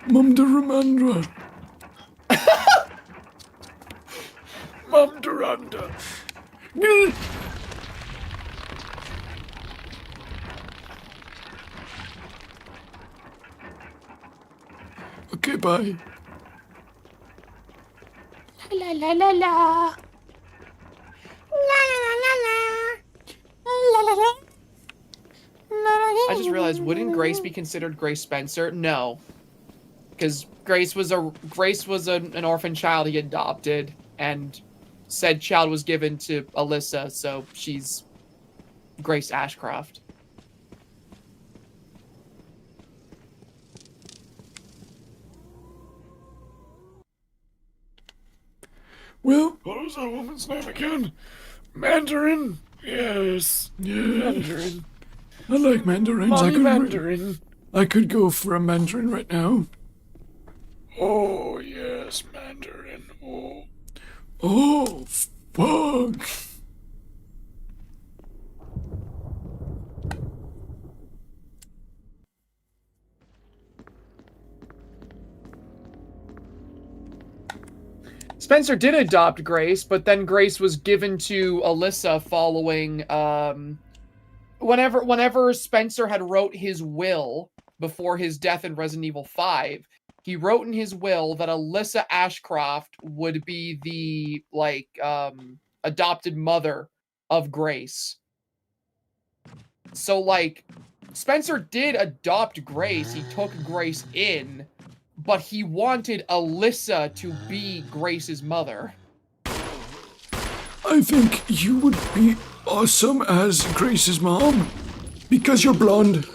Mum de Ramandra. Mom Duranda. Okay, bye. la la la la. La la la la la. La la la. I just realized, wouldn't Grace be considered Grace Spencer? No, because Grace was an orphan child he adopted, and said child was given to Alyssa, so she's Grace Ashcroft. Well, What was that woman's name again? Mandarin? Yes. Mandarin. I like mandarins. Mommy Mandarin. I could go for a mandarin right now. Oh, yes, Mandarin. Oh. Oh, fuck. Spencer did adopt Grace, but then Grace was given to Alyssa following whenever Spencer had wrote his will before his death in Resident Evil 5, he wrote in his will that Alyssa Ashcroft would be the adopted mother of Grace. So Spencer did adopt Grace, he took Grace in, but he wanted Alyssa to be Grace's mother. I think you would be awesome as Grace's mom. Because you're blonde.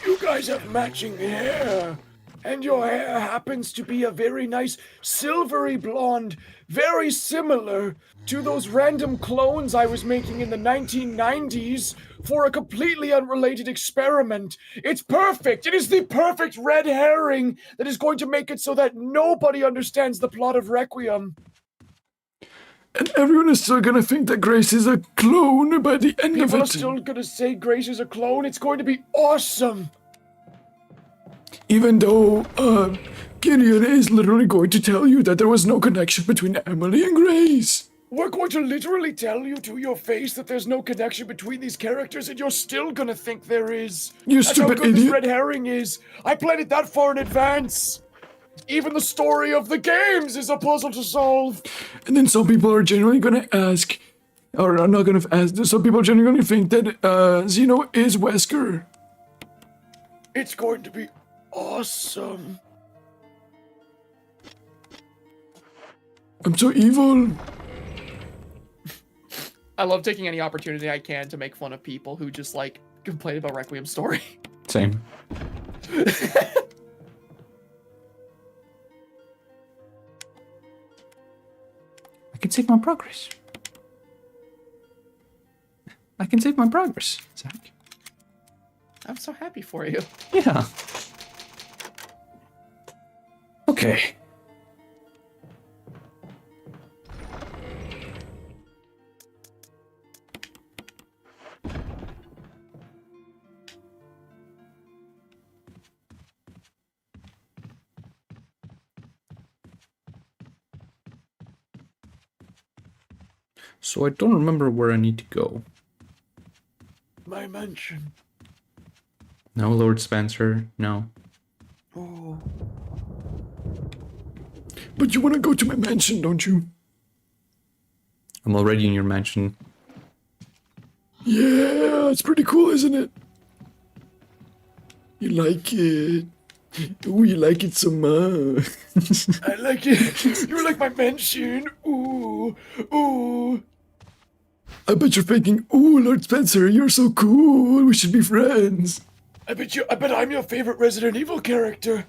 You guys have matching hair. And your hair happens to be a very nice silvery blonde, very similar to those random clones I was making in the 1990s for a completely unrelated experiment. It's perfect. It is the perfect red herring that is going to make it so that nobody understands the plot of Requiem. And everyone is still gonna think that Grace is a clone by the end of People are it. still gonna say Grace is a clone. It's going to be awesome. Even though, Gideon is literally going to tell you that there was no connection between Emily and Grace. We're going to literally tell you to your face that there's no connection between these characters, and you're still gonna think there is. You That's how stupid good this idiot. red herring is. I planned it that far in advance. Even the story of the games is a puzzle to solve. And then some people are genuinely gonna ask, or are not gonna ask, some people are genuinely gonna think that, Zeno is Wesker. It's going to be awesome. I'm so evil. I love taking any opportunity I can to make fun of people who just complain about Requiem story. Same. I can save my progress. I can save my progress, Zach. I'm so happy for you. Yeah. Okay. So I don't remember where I need to go. My mansion. No, Lord Spencer, no. Oh. But you wanna go to my mansion, don't you? I'm already in your mansion. Yeah, it's pretty cool, isn't it? You like it. Ooh, you like it so much. I like it. You like my mansion. Ooh. Ooh. I bet you're thinking, ooh, Lord Spencer, you're so cool. We should be friends. I bet I'm your favorite Resident Evil character.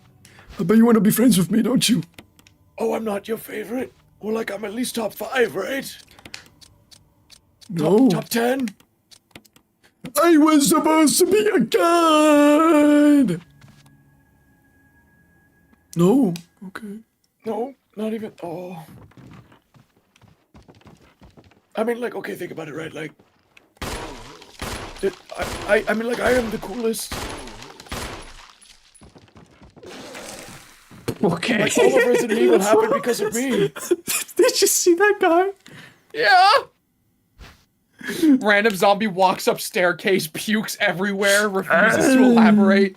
I bet you want to be friends with me, don't you? Oh, I'm not your favorite? Well, like, I'm at least top 5, right? No. Top 10? I was supposed to be a god. No. Okay. No, not even. Oh. I mean, like, okay, think about it, right? Like, I mean, like, I am the coolest. Okay. Like, all of Resident Evil happened because of me. Did you see that guy? Yeah. Random zombie walks up staircase, pukes everywhere, refuses to elaborate.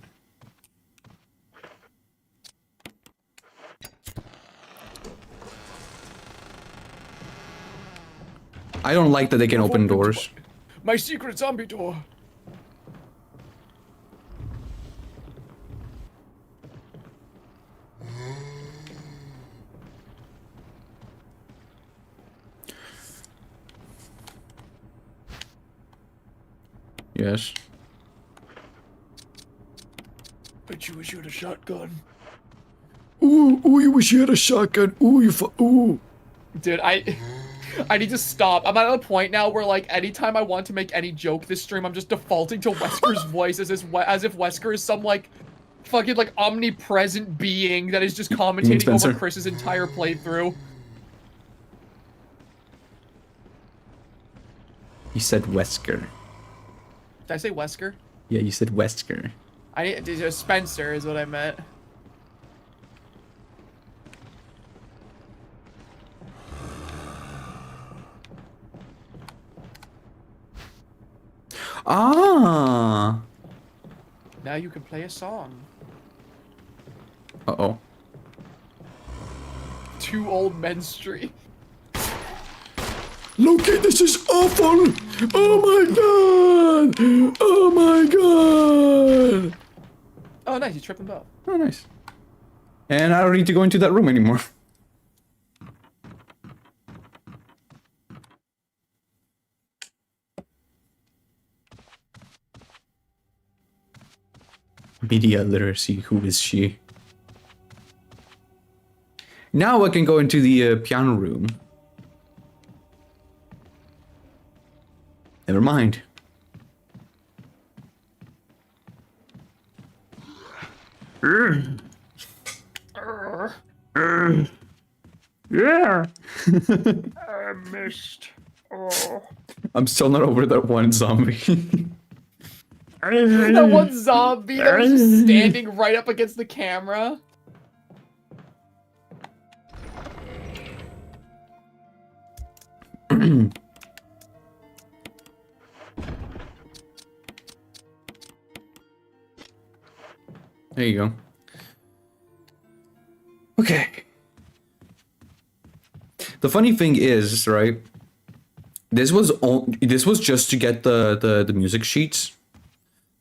I don't like that they can I've open opened doors. My secret zombie door. Yes. Bet you wish you had a shotgun. Ooh, you wish you had a shotgun. Ooh. Dude, I need to stop. I'm at a point now where, like, anytime I want to make any joke this stream, I'm just defaulting to Wesker's voice as if Wesker is some, like, fucking, like, omnipresent being that is just commentating Spencer. over Chris's entire playthrough. You said Wesker. Did I say Wesker? Yeah, you said Wesker. Spencer is what I meant. Ah. Now you can play a song. Uh-oh. Two old men stream. Loki, this is awful. Oh my god. Oh my god. Oh, nice. You tripped them both. Oh, nice. And I don't need to go into that room anymore. Media literacy, who is she? Now I can go into the piano room. Never mind. Yeah. I missed. Oh. I'm still not over that one zombie. That one zombie that was just standing right up against the camera. There you go. Okay. The funny thing is, right? This was just to get the music sheets.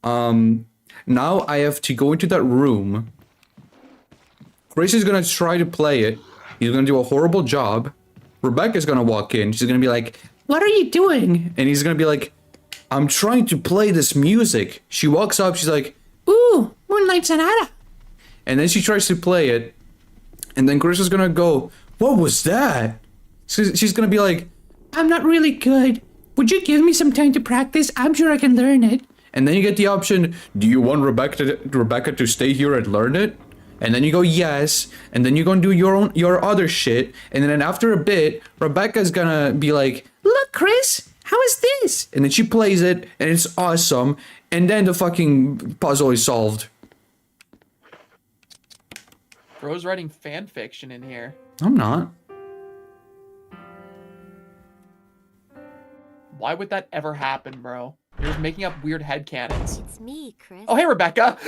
Now I have to go into that room. Chris is gonna try to play it. He's gonna do a horrible job. Rebecca's gonna walk in. She's gonna be like, "What are you doing?" And he's gonna be like, "I'm trying to play this music." She walks up. She's like, "Ooh, Moonlight Sonata." And then she tries to play it. And then Chris is gonna go, "What was that?" She's gonna be like, "I'm not really good. Would you give me some time to practice? I'm sure I can learn it." And then you get the option, do you want Rebecca to stay here and learn it? And then you go, yes. And then you go and do your other shit. And then after a bit, Rebecca's gonna be like, "Look, Chris, how is this?" And then she plays it, and it's awesome. And then the fucking puzzle is solved. Bro's writing fan fiction in here. I'm not. Why would that ever happen, bro? You're just making up weird headcanons. It's me, Chris. Oh, hey, Rebecca!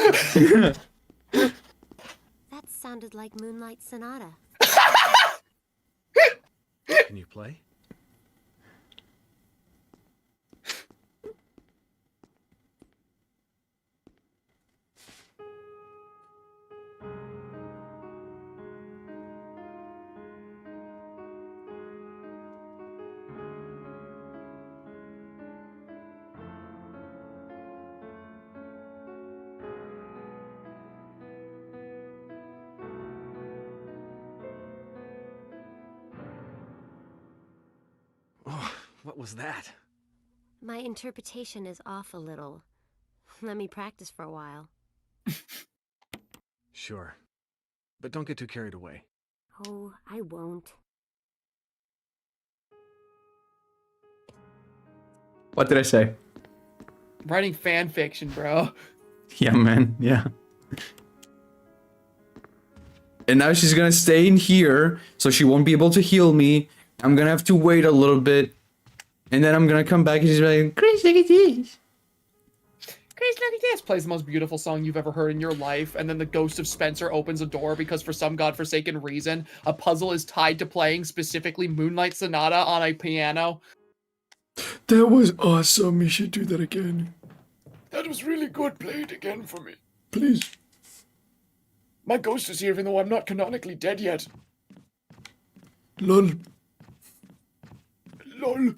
That sounded like Moonlight Sonata. Can you play? Oh, what was that? My interpretation is off a little. Let me practice for a while. Sure. But don't get too carried away. Oh, I won't. What did I say? Writing fan fiction, bro. Yeah, man. Yeah. And now she's gonna stay in here, so she won't be able to heal me. I'm gonna have to wait a little bit. And then I'm gonna come back and she's like, "Chris, look at this." Chris, look at this. Plays the most beautiful song you've ever heard in your life. And then the ghost of Spencer opens a door because for some godforsaken reason, a puzzle is tied to playing specifically Moonlight Sonata on a piano. That was awesome. You should do that again. That was really good. Play it again for me. Please. My ghost is here, even though I'm not canonically dead yet. Lol. Lol.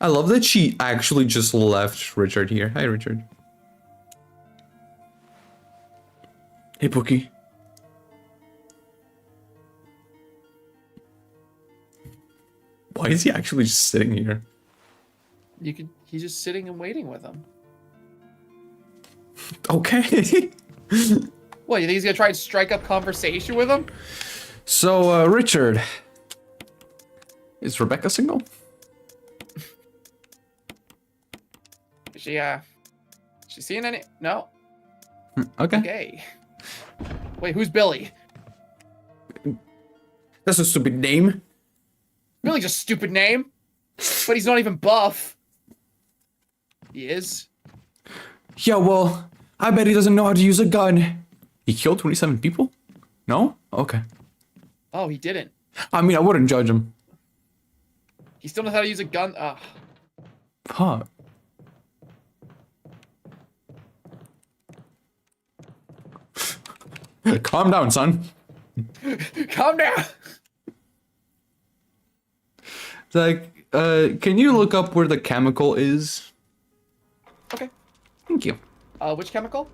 I love that she actually just left Richard here. Hi, Richard. Hey, Pookie. Why is he actually just sitting here? He's just sitting and waiting with him. Okay. What, you think he's gonna try and strike up conversation with him? So, Richard. Is Rebecca single? Is she seeing any? No. Okay. Okay. Wait, who's Billy? That's a stupid name. Billy's a stupid name. But he's not even buff. He is. Yeah, well, I bet he doesn't know how to use a gun. He killed 27 people? No? Okay. Oh, he didn't. I mean, I wouldn't judge him. He still knows how to use a gun. Fuck. Calm down, son. Calm down. It's like, can you look up where the chemical is? Okay. Thank you. Which chemical?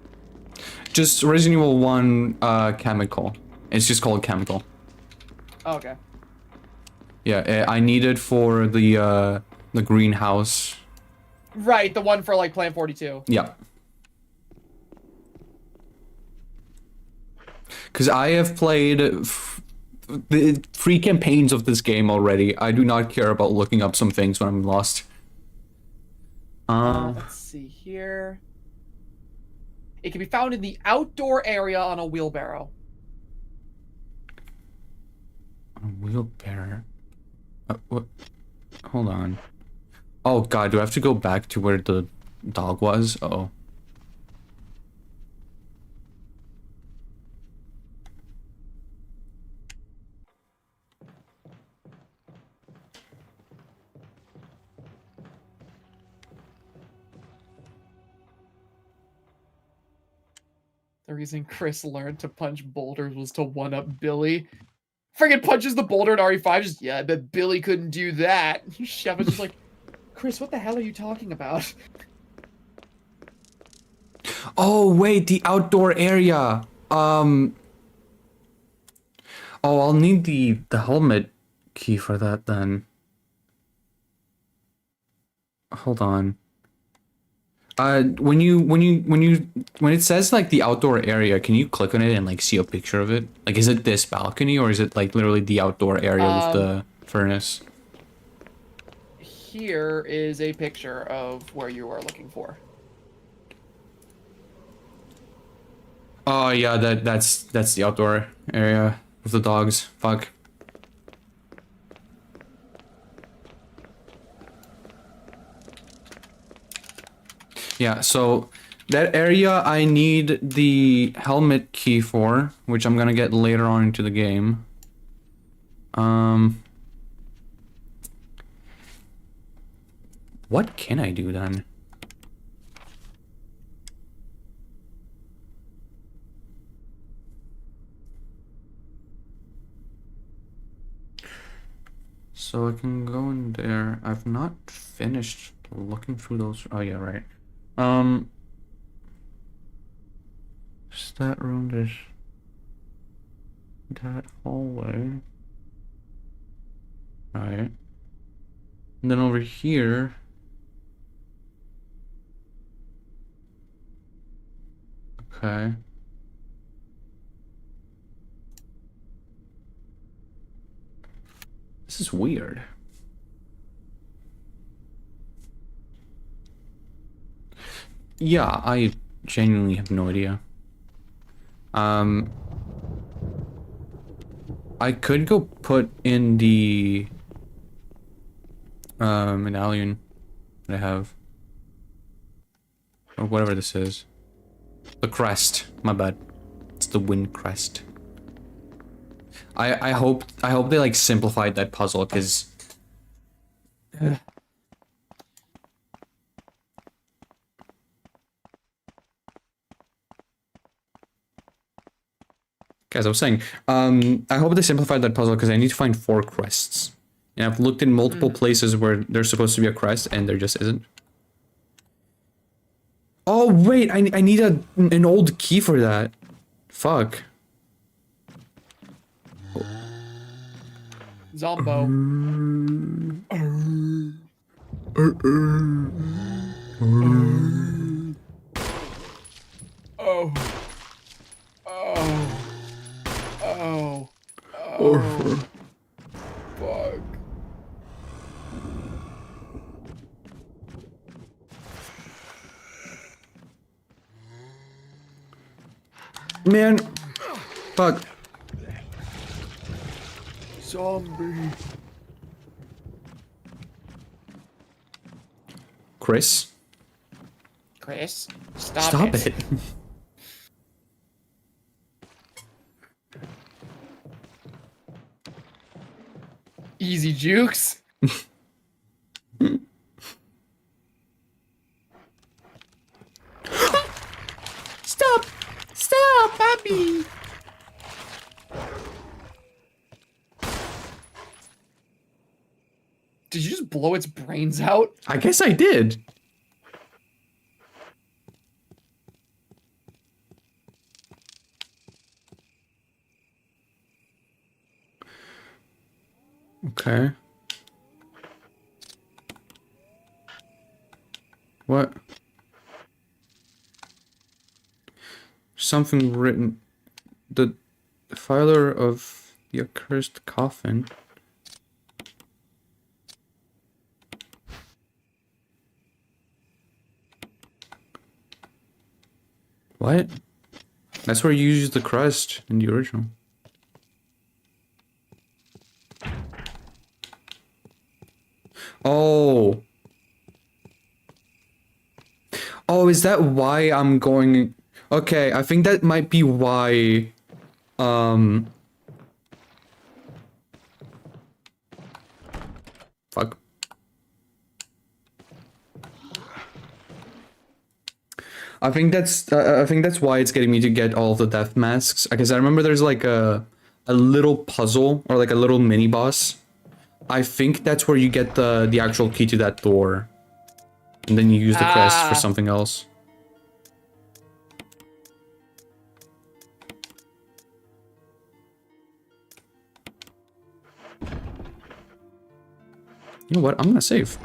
Just Resident Evil 1 chemical. It's just called chemical. Oh, okay. Yeah, I need it for the greenhouse. Right, the one for like Plan 42. Yeah. Because I have played the 3 campaigns of this game already. I do not care about looking up some things when I'm lost. Let's see here. It can be found in the outdoor area on a wheelbarrow. A wheelbarrow? What? Hold on. Oh god, do I have to go back to where the dog was? Uh-oh. The reason Chris learned to punch boulders was to one-up Billy. Friggin' punches the boulder in RE5, just, yeah, I bet Billy couldn't do that. Chef is just like, Chris, what the hell are you talking about? Oh, wait, the outdoor area. Oh, I'll need the helmet key for that then. Hold on. When it says like the outdoor area, can you click on it and like see a picture of it? Like, is it this balcony or is it like literally the outdoor area with the furnace? Here is a picture of where you are looking for. Oh yeah, that's the outdoor area with the dogs. Fuck. Yeah, so that area I need the helmet key for, which I'm gonna get later on into the game. What can I do then? So I can go in there. I've not finished looking through those. Oh yeah, right. There's that room, there's that hallway. Right. And then over here. Okay. This is weird. Yeah, I genuinely have no idea. I could go put in the medallion that I have. Or whatever this is. The crest, my bad. It's the wind crest. I hope they like simplified that puzzle, because Guys, I was saying, I hope they simplified that puzzle because I need to find 4 crests. And I've looked in multiple places where there's supposed to be a crest and there just isn't. Oh, wait, I need an old key for that. Fuck. Zombo. Oh. Oh. Oh. Oh. Fuck. Man. Fuck. Zombie. Chris? Chris, Stop it. Easy jukes. Stop! Stop, Bobby! Did you just blow its brains out? I guess I did. Okay. What? Something written. The filer of the accursed coffin. What? That's where you use the crest in the original. Oh. Oh, is that why I'm going... Okay, I think that might be why... Fuck. I think that's why it's getting me to get all of the death masks. Because I remember there's like a little puzzle or like a little mini boss. I think that's where you get the actual key to that door. And then you use the crest for something else. You know what? I'm gonna save.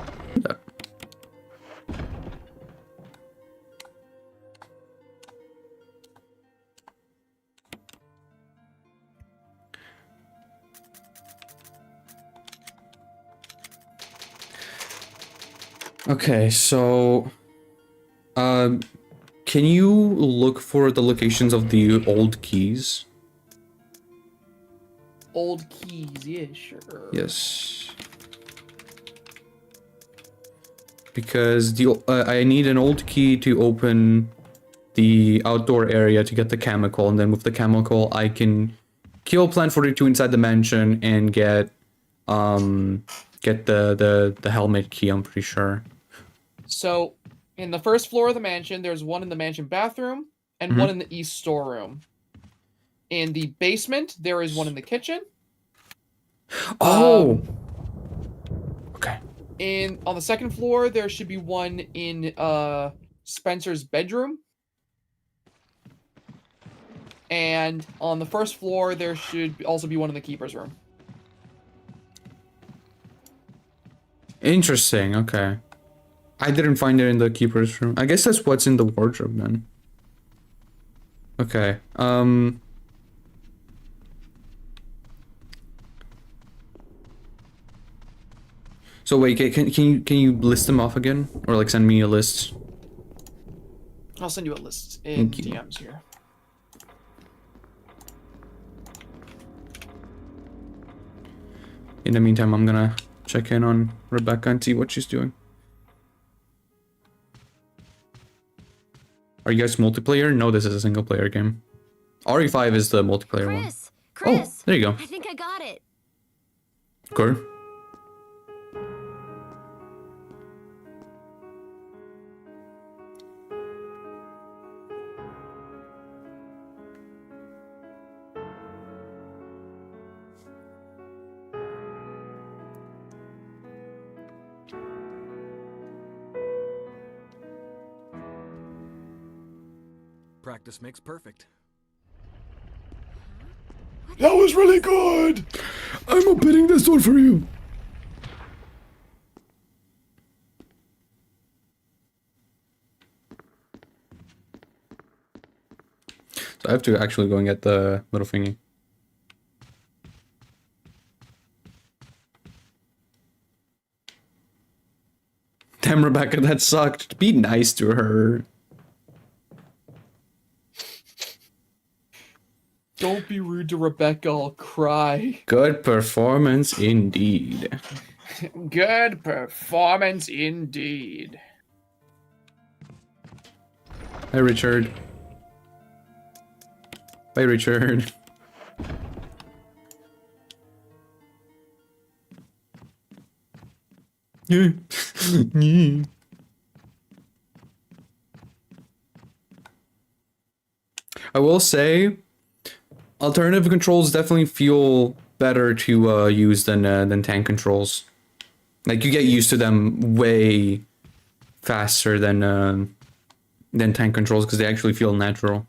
Okay, so can you look for the locations of the old keys? Old keys, yeah, sure. Yes. Because the I need an old key to open the outdoor area to get the chemical, and then with the chemical I can kill Plant 42 inside the mansion and get the helmet key, I'm pretty sure. So, in the first floor of the mansion, there's one in the mansion bathroom and one in the east storeroom. In the basement, there is one in the kitchen. Oh. Okay. On the second floor, there should be one in Spencer's bedroom. And on the first floor, there should also be one in the keeper's room. Interesting, okay. I didn't find it in the keeper's room. I guess that's what's in the wardrobe then. Okay, so wait, can you list them off again? Or like send me a list? I'll send you a list in DMs here. In the meantime, I'm gonna check in on Rebecca and see what she's doing. Are you guys multiplayer? No, this is a single player game. RE5 is the multiplayer one. Chris, oh, there you go. I think I got it. Cool. Practice makes perfect. That was really good. I'm opening this door for you. So I have to actually go and get the little thingy. Damn, Rebecca, that sucked. Be nice to her. Don't be rude to Rebecca, I'll cry. Good performance indeed. Good performance indeed. Hi, Richard. Bye, Richard. Yeah. Yeah. I will say, alternative controls definitely feel better to use than tank controls. Like you get used to them way faster than tank controls because they actually feel natural.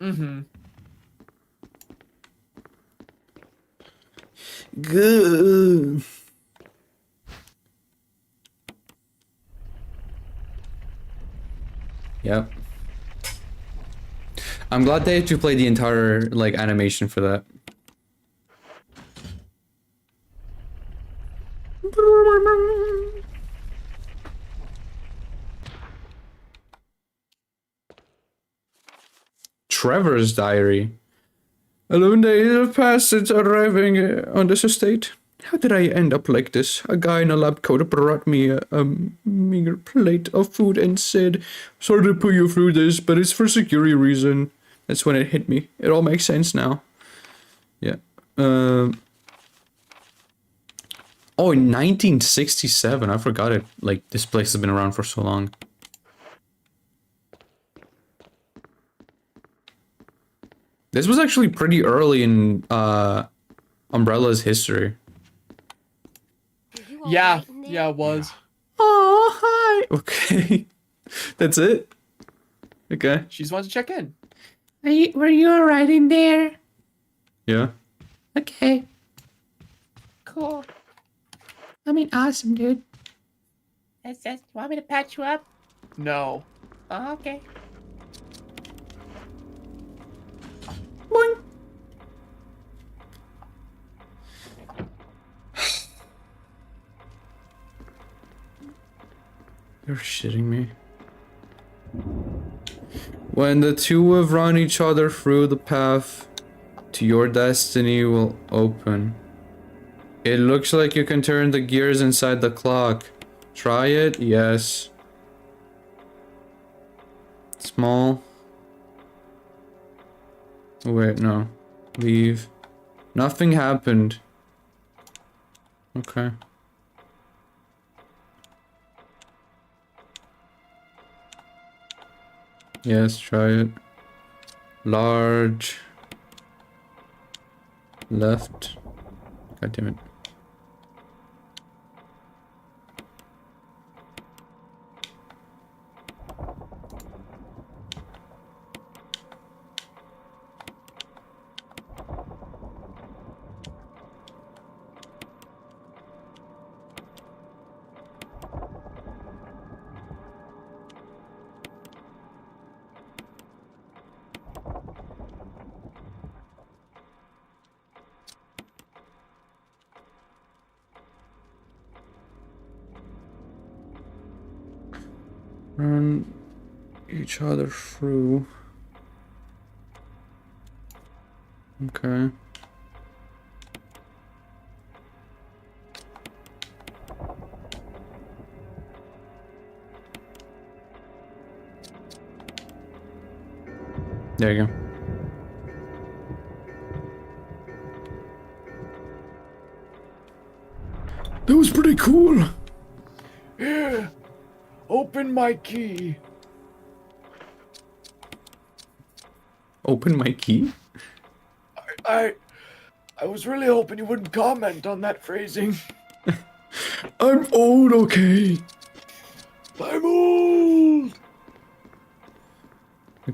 Mm-hmm. Good. Yep. I'm glad they had to play the entire like animation for that. Trevor's diary. 11 days have passed since arriving on this estate. How did I end up like this? A guy in a lab coat brought me a meager plate of food and said, "Sorry to put you through this, but it's for security reason." That's when it hit me. It all makes sense now. Yeah. Oh, in 1967. I forgot it. Like, this place has been around for so long. This was actually pretty early in Umbrella's history. Yeah, yeah, it was. Oh, hi. Okay. That's it? Okay. She just wanted to check in. Were you alright in there? Yeah. Okay. Cool. I mean, awesome, dude. That's want me to patch you up? No. Oh, okay. Boing. You're shitting me. When the two have run each other through, the path to your destiny will open. It looks like you can turn the gears inside the clock. Try it? Yes. Small. Wait, no. Leave. Nothing happened. Okay. Yes, try it. Large. Left. God damn it. Run each other through. Okay. There you go. That was pretty cool. Yeah. Open my key. Open my key? I was really hoping you wouldn't comment on that phrasing. I'm old, okay? I'm old.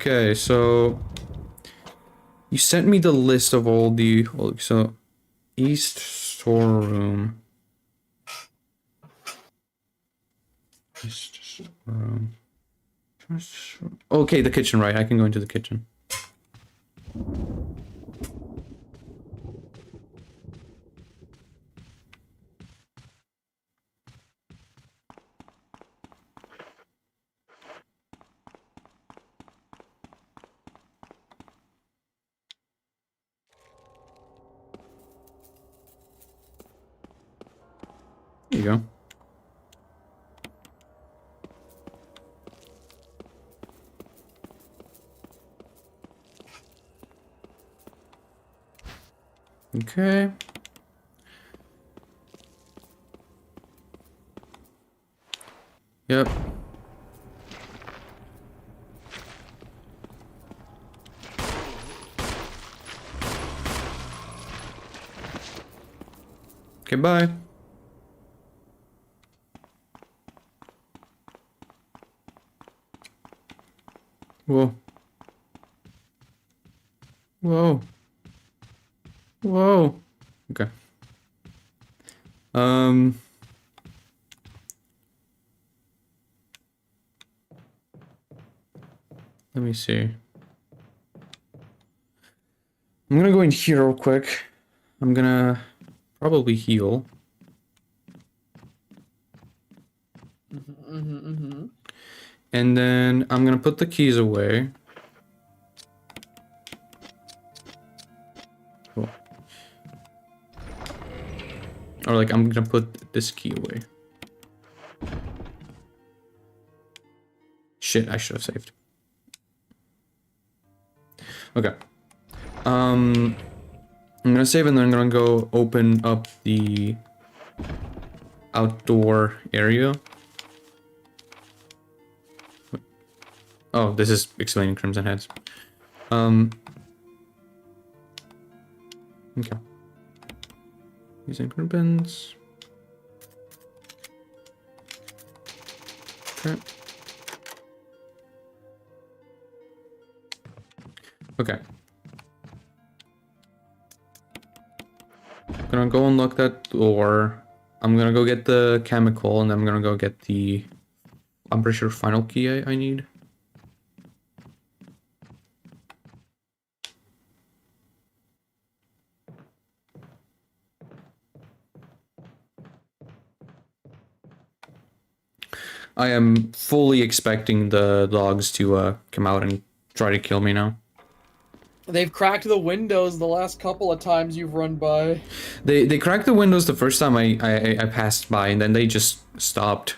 Okay, so you sent me the list of all the so east storeroom. East storeroom. Okay, the kitchen, right? I can go into the kitchen. There you go. Okay. Yep. Okay, bye. Whoa. Whoa. Whoa. Okay. Let me see. I'm gonna go in here real quick. I'm gonna probably heal. And then I'm gonna put the keys away. Cool. Or like I'm gonna put this key away. Shit, I should have saved. Okay. I'm gonna save and then I'm gonna go open up the outdoor area. Oh, this is explaining Crimson Heads. Okay. Using ribbons. Okay. Okay. I'm gonna go unlock that door. I'm gonna go get the chemical and then I'm gonna go get the, I'm pretty sure, final key I need. I am fully expecting the dogs to come out and try to kill me now. They've cracked the windows the last couple of times you've run by. They cracked the windows the first time I passed by, and then they just stopped.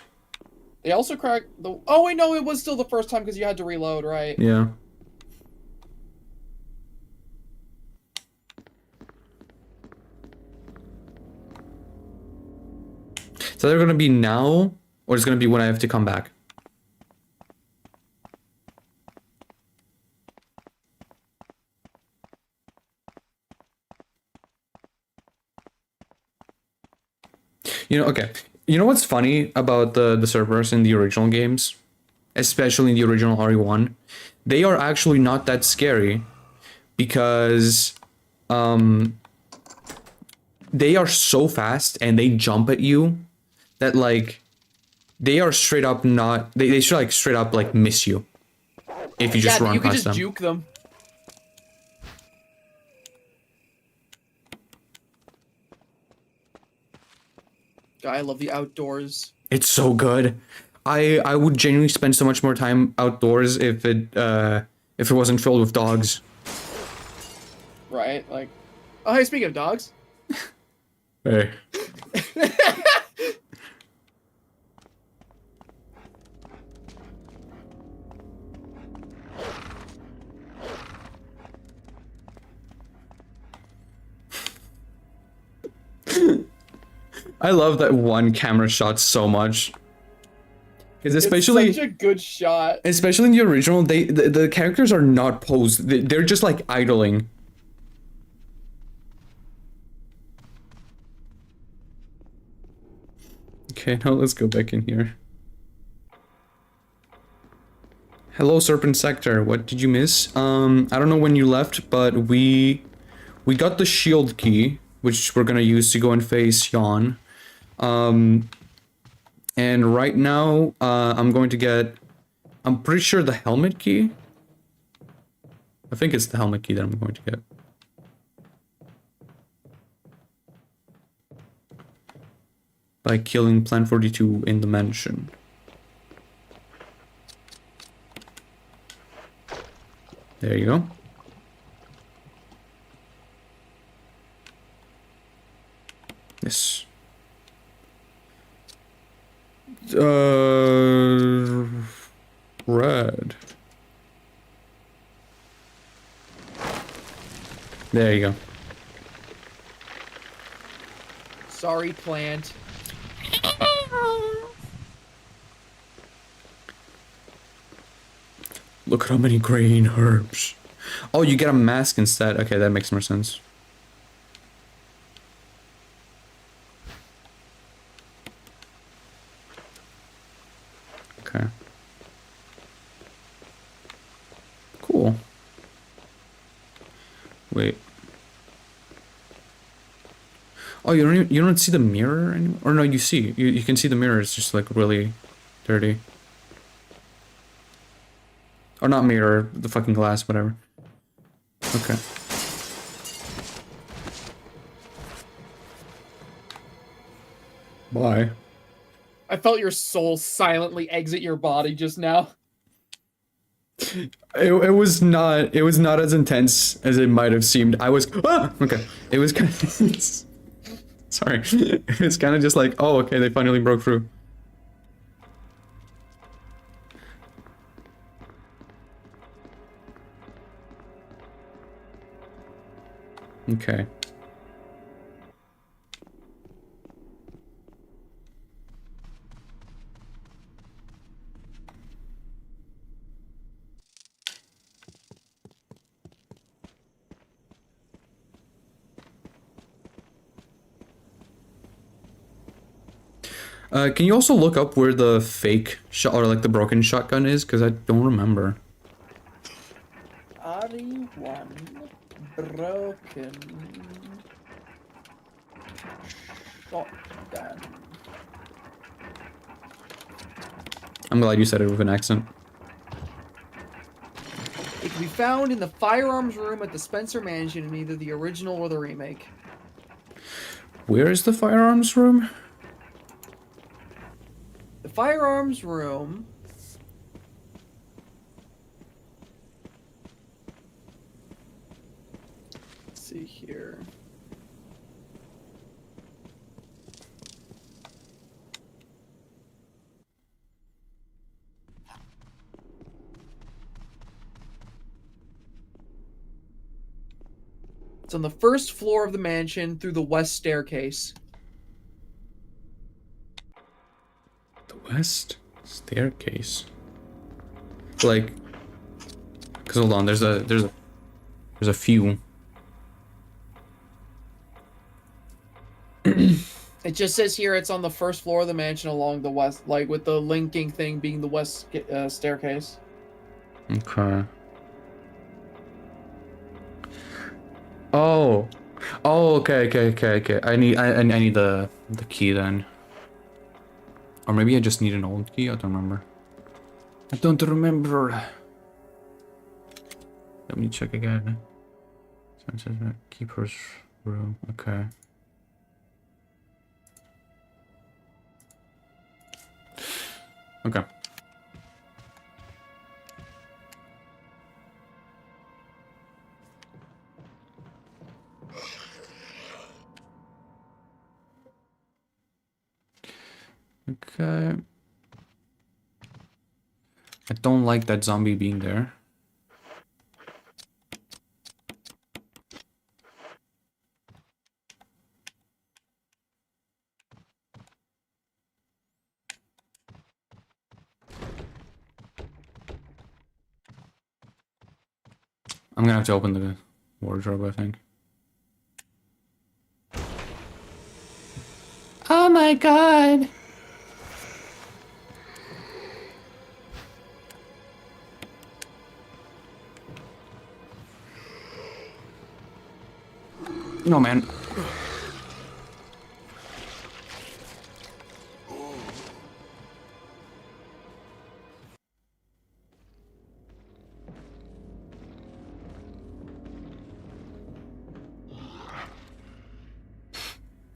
They also cracked the... Oh, wait, no, it was still the first time because you had to reload, right? Yeah. So they're gonna be now, or it's gonna be when I have to come back? You know, okay. You know what's funny about the servers in the original games? Especially in the original RE1? They are actually not that scary. Because, they are so fast and they jump at you that, like, they are straight up not... They should, like, straight up, like, miss you. If you just run you could past just them. juke them. God, I love the outdoors. It's so good. I would genuinely spend so much more time outdoors if it wasn't filled with dogs. Right, like... Oh, hey, speaking of dogs. Hey. I love that one camera shot so much. Because especially... It's such a good shot. Especially in the original, the characters are not posed. They're just like idling. Okay, now let's go back in here. Hello, Serpent Sector. What did you miss? I don't know when you left, but we got the shield key, which we're gonna use to go and face Yawn. And right now, I'm going to get... I'm pretty sure the helmet key. I think it's the helmet key that I'm going to get. By killing Plan 42 in the mansion. There you go. Yes. Red. There you go. Sorry, plant. Look at how many green herbs. Oh, you get a mask instead. Okay, that makes more sense. Okay. Cool. Wait. Oh, you don't see the mirror anymore? Or no, you see. You can see the mirror. It's just like really dirty. Or not mirror, the fucking glass, whatever. Okay. Bye. I felt your soul silently exit your body just now. It was not as intense as it might have seemed. I was okay. It was kind of sorry. It's kind of just like, oh, okay, they finally broke through. Okay. Can you also look up where the fake shot or like the broken shotgun is? Because I don't remember. RE1 broken shotgun. I'm glad you said it with an accent. It can be found in the firearms room at the Spencer Mansion in either the original or the remake. Where is the firearms room? The firearms room... Let's see here. It's on the first floor of the mansion through the west staircase. The west staircase. Like, cause hold on, there's a few. It just says here it's on the first floor of the mansion along the west, like with the linking thing being the west staircase. Okay. Oh. Oh, okay. I need the key then. Or maybe I just need an old key, I don't remember. I don't remember. Let me check again. Keeper's room, okay. Okay. Okay. I don't like that zombie being there. I'm gonna have to open the wardrobe, I think. Oh my god. No, man.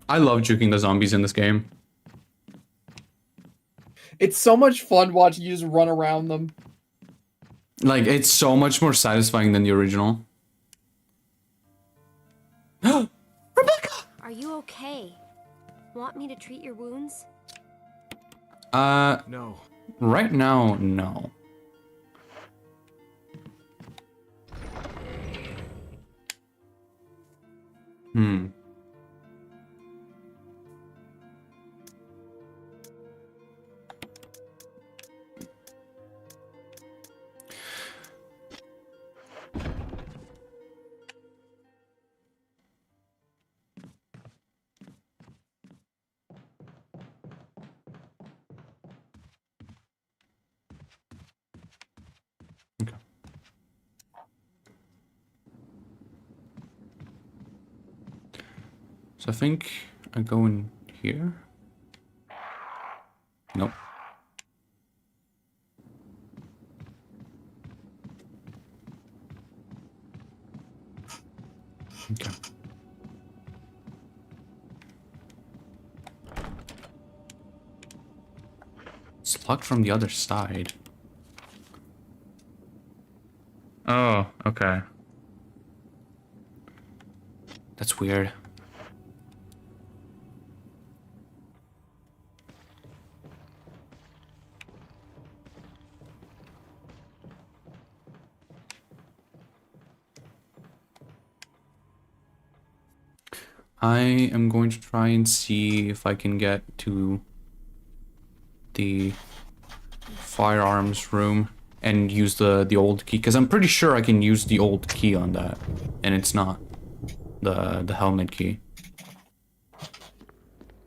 I love juking the zombies in this game. It's so much fun watching you just run around them. Like, it's so much more satisfying than the original. Are you okay? Want me to treat your wounds? No. Right now, no. Hmm. Okay. So I think I go in here. Nope. Okay. It's locked from the other side. Oh, okay. That's weird. I am going to try and see if I can get to the firearms room and use the old key, because I'm pretty sure I can use the old key on that, and it's not the helmet key.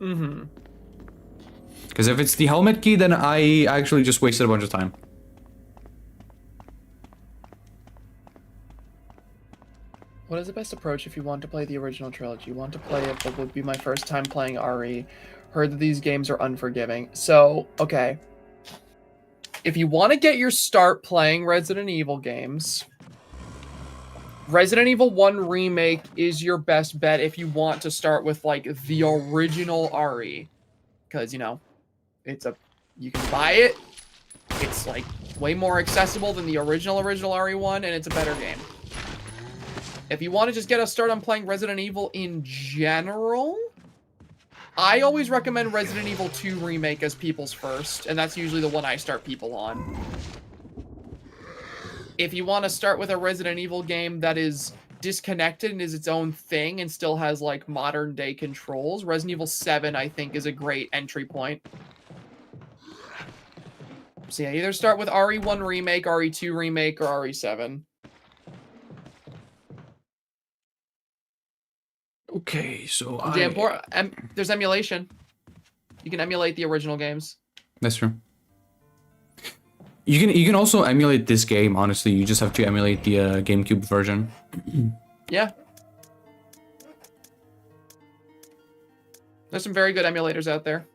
Mm-hmm. Because if it's the helmet key, then I actually just wasted a bunch of time. What is the best approach if you want to play the original trilogy? You want to play it, but would be my first time playing RE. Heard that these games are unforgiving. So, okay. If you want to get your start playing Resident Evil games, Resident Evil 1 Remake is your best bet if you want to start with, like, the original RE. Because, you know, you can buy it. It's, like, way more accessible than the original RE1, and it's a better game. If you want to just get a start on playing Resident Evil in general, I always recommend Resident Evil 2 Remake as people's first, and that's usually the one I start people on. If you want to start with a Resident Evil game that is disconnected and is its own thing and still has, like, modern day controls, Resident Evil 7, I think, is a great entry point. So yeah, either start with RE1 Remake, RE2 Remake, or RE7. Okay, so there's emulation. You can emulate the original games. That's true. You can also emulate this game, honestly. You just have to emulate the GameCube version. Yeah. There's some very good emulators out there.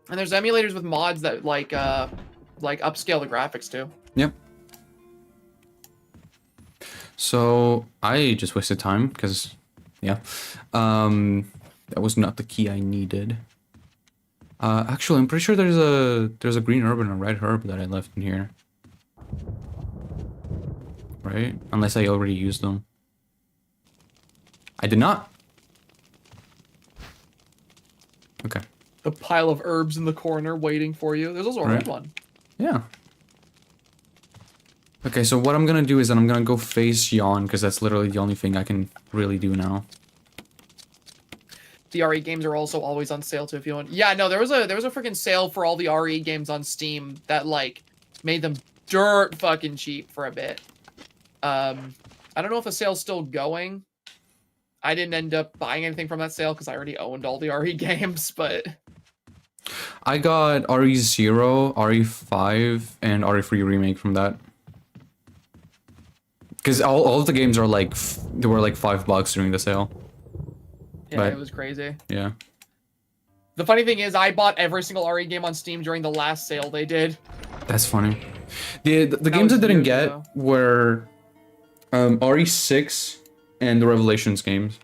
And there's emulators with mods that like upscale the graphics too. Yep. So I just wasted time because yeah. That was not the key I needed. Actually, I'm pretty sure there's a green herb and a red herb that I left in here. Right? Unless I already used them. I did not. Okay. The pile of herbs in the corner waiting for you. There's also a red one. Yeah. Okay, so what I'm gonna do is that I'm gonna go face Yawn, because that's literally the only thing I can really do now. The RE games are also always on sale too if you want. Yeah, no, there was a freaking sale for all the RE games on Steam that like made them dirt fucking cheap for a bit. I don't know if the sale's still going. I didn't end up buying anything from that sale because I already owned all the RE games, but I got RE0, RE5, and RE3 Remake from that. Because all of the games are like, they were like $5 during the sale. Yeah, But it was crazy. yeah. The funny thing is, I bought every single RE game on Steam during the last sale they did. That's funny. The That games I was didn't years get ago. were RE6 and the Revelations games.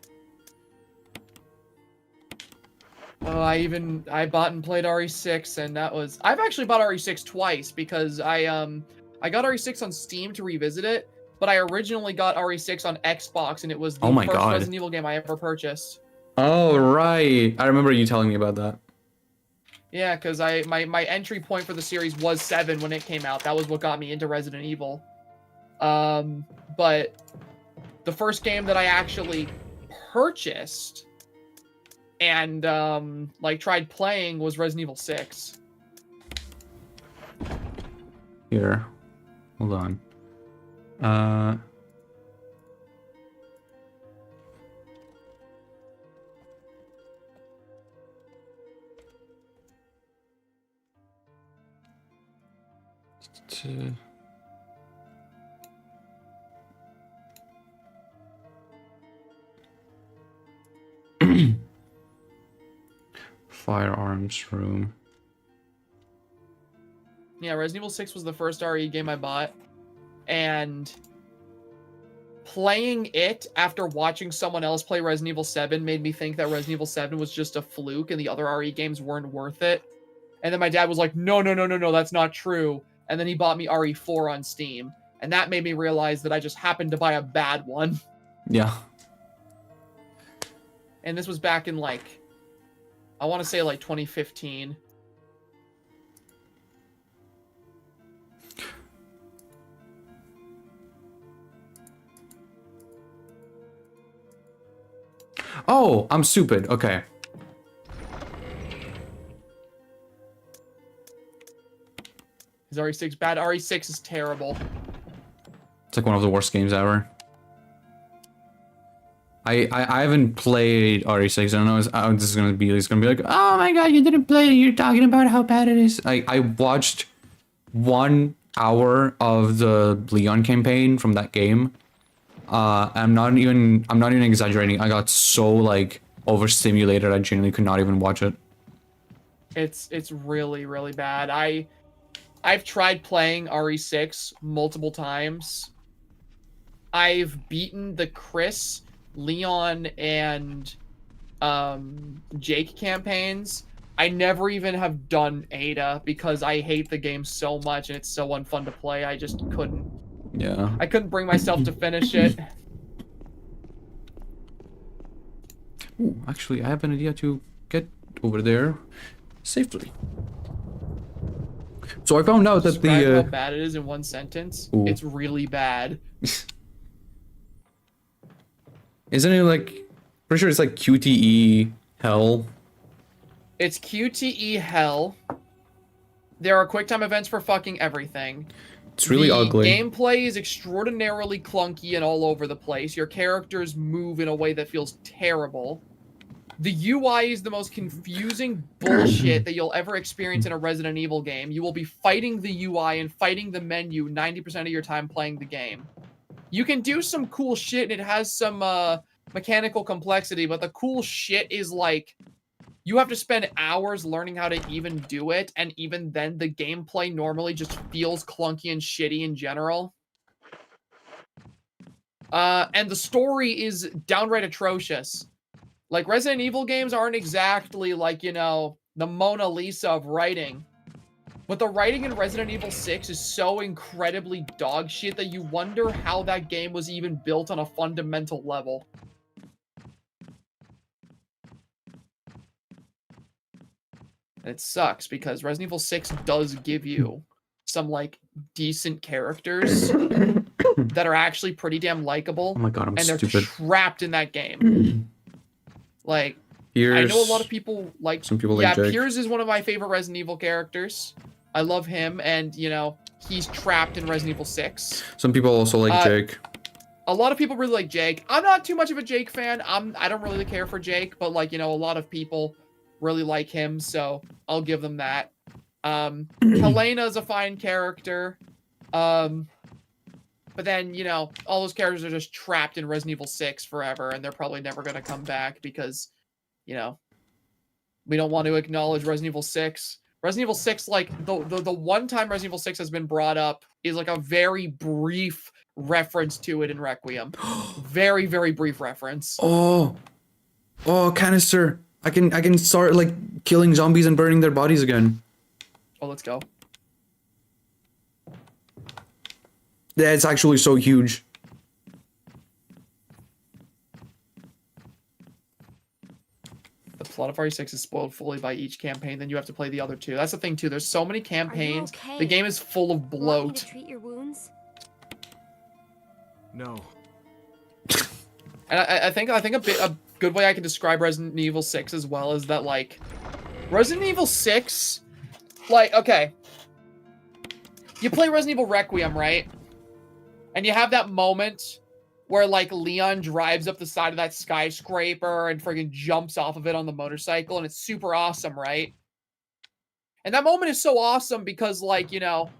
Oh, I bought and played RE6, and that was... I've actually bought RE6 twice, because I got RE6 on Steam to revisit it, but I originally got RE6 on Xbox, and it was the Oh my first God. Resident Evil game I ever purchased. Oh, right. I remember you telling me about that. Yeah, because my entry point for the series was 7 when it came out. That was what got me into Resident Evil. But the first game that I actually purchased and like tried playing was Resident Evil 6. Here. Hold on. Firearms room. Yeah, Resident Evil 6 was the first RE game I bought, and playing it after watching someone else play Resident Evil 7 made me think that Resident Evil 7 was just a fluke and the other RE games weren't worth it. And then my dad was like, no, that's not true. And then he bought me RE4 on Steam, and that made me realize that I just happened to buy a bad one. Yeah. And this was back in, like, I want to say, like, 2015. Oh, I'm stupid. Okay. Is RE6 bad? RE6 is terrible. It's like one of the worst games ever. I haven't played RE6. I don't know. This is gonna be. It's gonna be like, oh my god, you didn't play it. You're talking about how bad it is. I watched 1 hour of the Leon campaign from that game. I'm not even exaggerating. I got so like overstimulated. I genuinely could not even watch it. It's really, really bad. I've tried playing RE6 multiple times. I've beaten the Chris, Leon, and Jake campaigns. I never even have done Ada because I hate the game so much and it's so unfun to play. I just couldn't. Yeah. I couldn't bring myself to finish it. Ooh, actually, I have an idea to get over there safely. So I found out that Describe the how bad it is in one sentence. Ooh. It's really bad. isn't it like pretty sure it's like QTE hell. It's QTE hell. There are quick time events for fucking everything. It's really the ugly. Gameplay is extraordinarily clunky and all over the place. Your characters move in a way that feels terrible. The UI is the most confusing bullshit that you'll ever experience in a Resident Evil game. You will be fighting the UI and fighting the menu 90% of your time playing the game. You can do some cool shit, and it has some mechanical complexity, but the cool shit is like, you have to spend hours learning how to even do it, and even then, the gameplay normally just feels clunky and shitty in general. And the story is downright atrocious. Like, Resident Evil games aren't exactly like, you know, the Mona Lisa of writing. But the writing in Resident Evil 6 is so incredibly dog shit that you wonder how that game was even built on a fundamental level. And it sucks because Resident Evil 6 does give you some, like, decent characters that are actually pretty damn likable. Oh my god, I'm and they're stupid. trapped in that game. Like, I know a lot of people like... Some people yeah, like Jake. Piers is one of my favorite Resident Evil characters. I love him, and, you know, he's trapped in Resident Evil 6. Some people also like Jake. A lot of people really like Jake. I'm not too much of a Jake fan. I don't really care for Jake, but, like, you know, a lot of people really like him, so I'll give them that. Helena's a fine character. But then, you know, all those characters are just trapped in Resident Evil 6 forever, and they're probably never going to come back because you know, we don't want to acknowledge Resident Evil 6. Resident Evil 6, like, the one time Resident Evil 6 has been brought up is, like, a very brief reference to it in Requiem. Very, very brief reference. Oh, canister. I can start, like, killing zombies and burning their bodies again. Oh, let's go. Yeah, it's actually so huge. The plot of RE6 is spoiled fully by each campaign, then you have to play the other two. That's the thing, too. There's so many campaigns. okay? The game is full of Want me bloat. to treat your wounds? No. And I think a good way I can describe Resident Evil 6 as well is that, like, Resident Evil 6, like, okay. You play Resident Evil Requiem, right? And you have that moment where, like, Leon drives up the side of that skyscraper and friggin' jumps off of it on the motorcycle, and it's super awesome, right? And that moment is so awesome because, like, you know,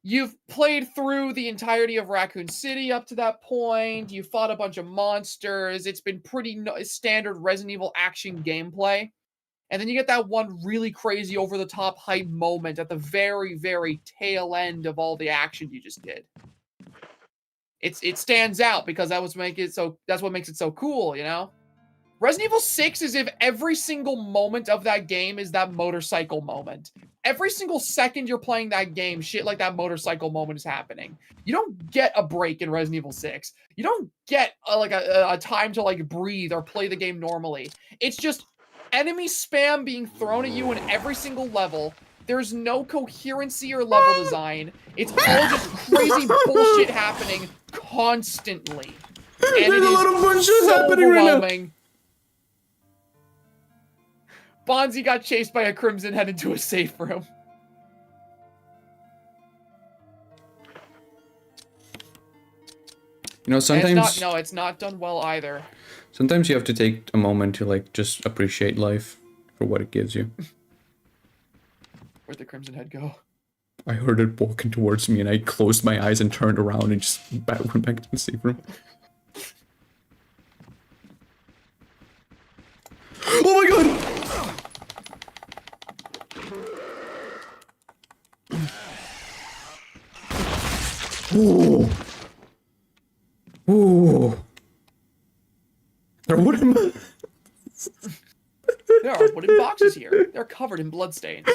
you've played through the entirety of Raccoon City up to that point, you fought a bunch of monsters, it's been pretty standard Resident Evil action gameplay. And then you get that one really crazy over-the-top hype moment at the very, very tail end of all the action you just did. It stands out because that's what makes it so cool, you know? Resident Evil 6 is if every single moment of that game is that motorcycle moment. Every single second you're playing that game, shit like that motorcycle moment is happening. You don't get a break in Resident Evil 6. You don't get a time to, like, breathe or play the game normally. It's just enemy spam being thrown at you in every single level. There's no coherency or level design. It's all just crazy bullshit happening constantly. And There's a lot of bullshit so happening right now. overwhelming. Bonzi got chased by a Crimson Head into a safe room. You know, sometimes... It's not done well either. Sometimes you have to take a moment to, like, just appreciate life for what it gives you. Where'd the Crimson Head go? I heard it walking towards me and I closed my eyes and turned around and just went back to the safe room. Oh my god! Ooh. Ooh. There wouldn't... There are wooden boxes here. They're covered in bloodstains.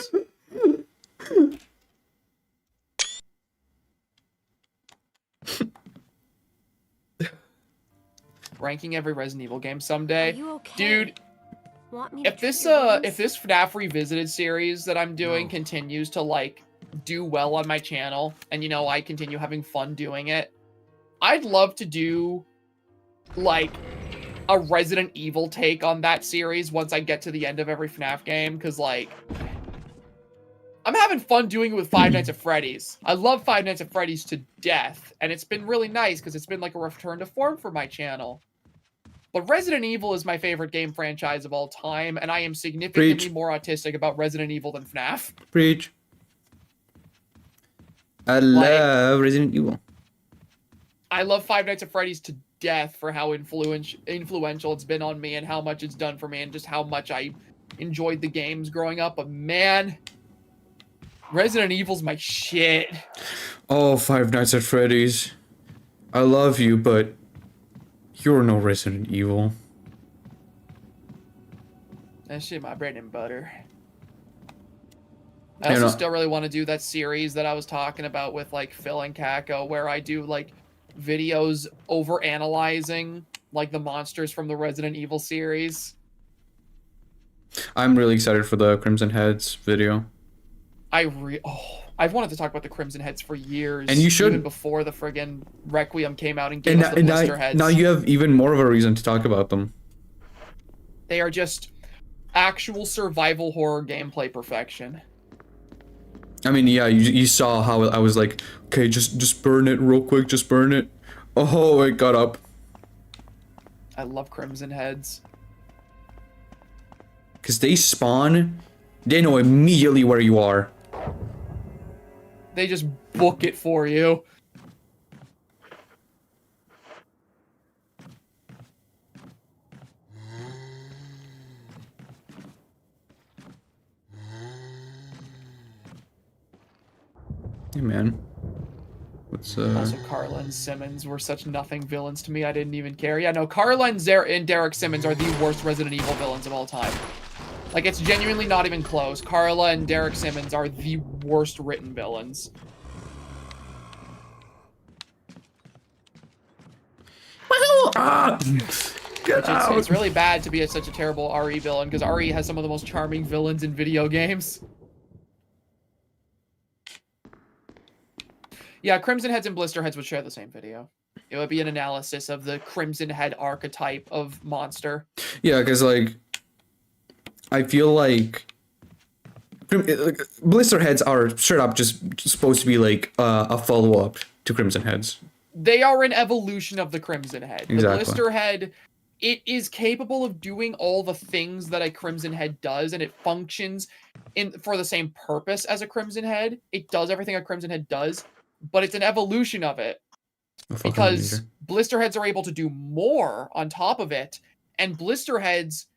Ranking every Resident Evil game someday. Are you okay? Dude, Want me if to this treat your wounds? if this FNAF Revisited series that I'm doing No. continues to, like, do well on my channel, and, you know, I continue having fun doing it, I'd love to do, like, a Resident Evil take on that series once I get to the end of every FNAF game, because, like, I'm having fun doing it with Five Nights at Freddy's. I love Five Nights at Freddy's to death, and it's been really nice because it's been like a return to form for my channel. But Resident Evil is my favorite game franchise of all time, and I am significantly Preach. more autistic about Resident Evil than FNAF. Preach. I love Resident Evil. I love Five Nights at Freddy's to death for how influential it's been on me and how much it's done for me and just how much I enjoyed the games growing up. But man, Resident Evil's my shit. Oh, Five Nights at Freddy's. I love you, but you're no Resident Evil. That shit my bread and butter. I also still really want to do that series that I was talking about with, like, Phil and Kako, where I do, like, videos over analyzing, like, the monsters from the Resident Evil series. I'm really excited for the Crimson Heads video. I've wanted to talk about the Crimson Heads for years. And you should. Even before the friggin' Requiem came out and gave us the blister heads. Now you have even more of a reason to talk about them. They are just actual survival horror gameplay perfection. I mean, yeah, you saw how I was like, okay, just burn it real quick, just burn it. Oh, it got up. I love Crimson Heads. Because they spawn, they know immediately where you are. They just book it for you. Hey, man. What's, Also, Carla and Simmons were such nothing villains to me, I didn't even care. Yeah, no, Carla and Derek Simmons are the worst Resident Evil villains of all time. Like, it's genuinely not even close. Carla and Derek Simmons are the worst written villains. It's really bad to be such a terrible RE villain, because RE has some of the most charming villains in video games. Yeah, Crimson Heads and Blister Heads would share the same video. It would be an analysis of the Crimson Head archetype of monster. Yeah, because, like, I feel like Blister Heads are straight up just supposed to be, like, a follow-up to Crimson Heads. They are an evolution of the Crimson Head. Exactly. The Blister Head, it is capable of doing all the things that a Crimson Head does, and it functions for the same purpose as a Crimson Head. It does everything a Crimson Head does, but it's an evolution of it. Because Blister Heads are able to do more on top of it, and Blister Heads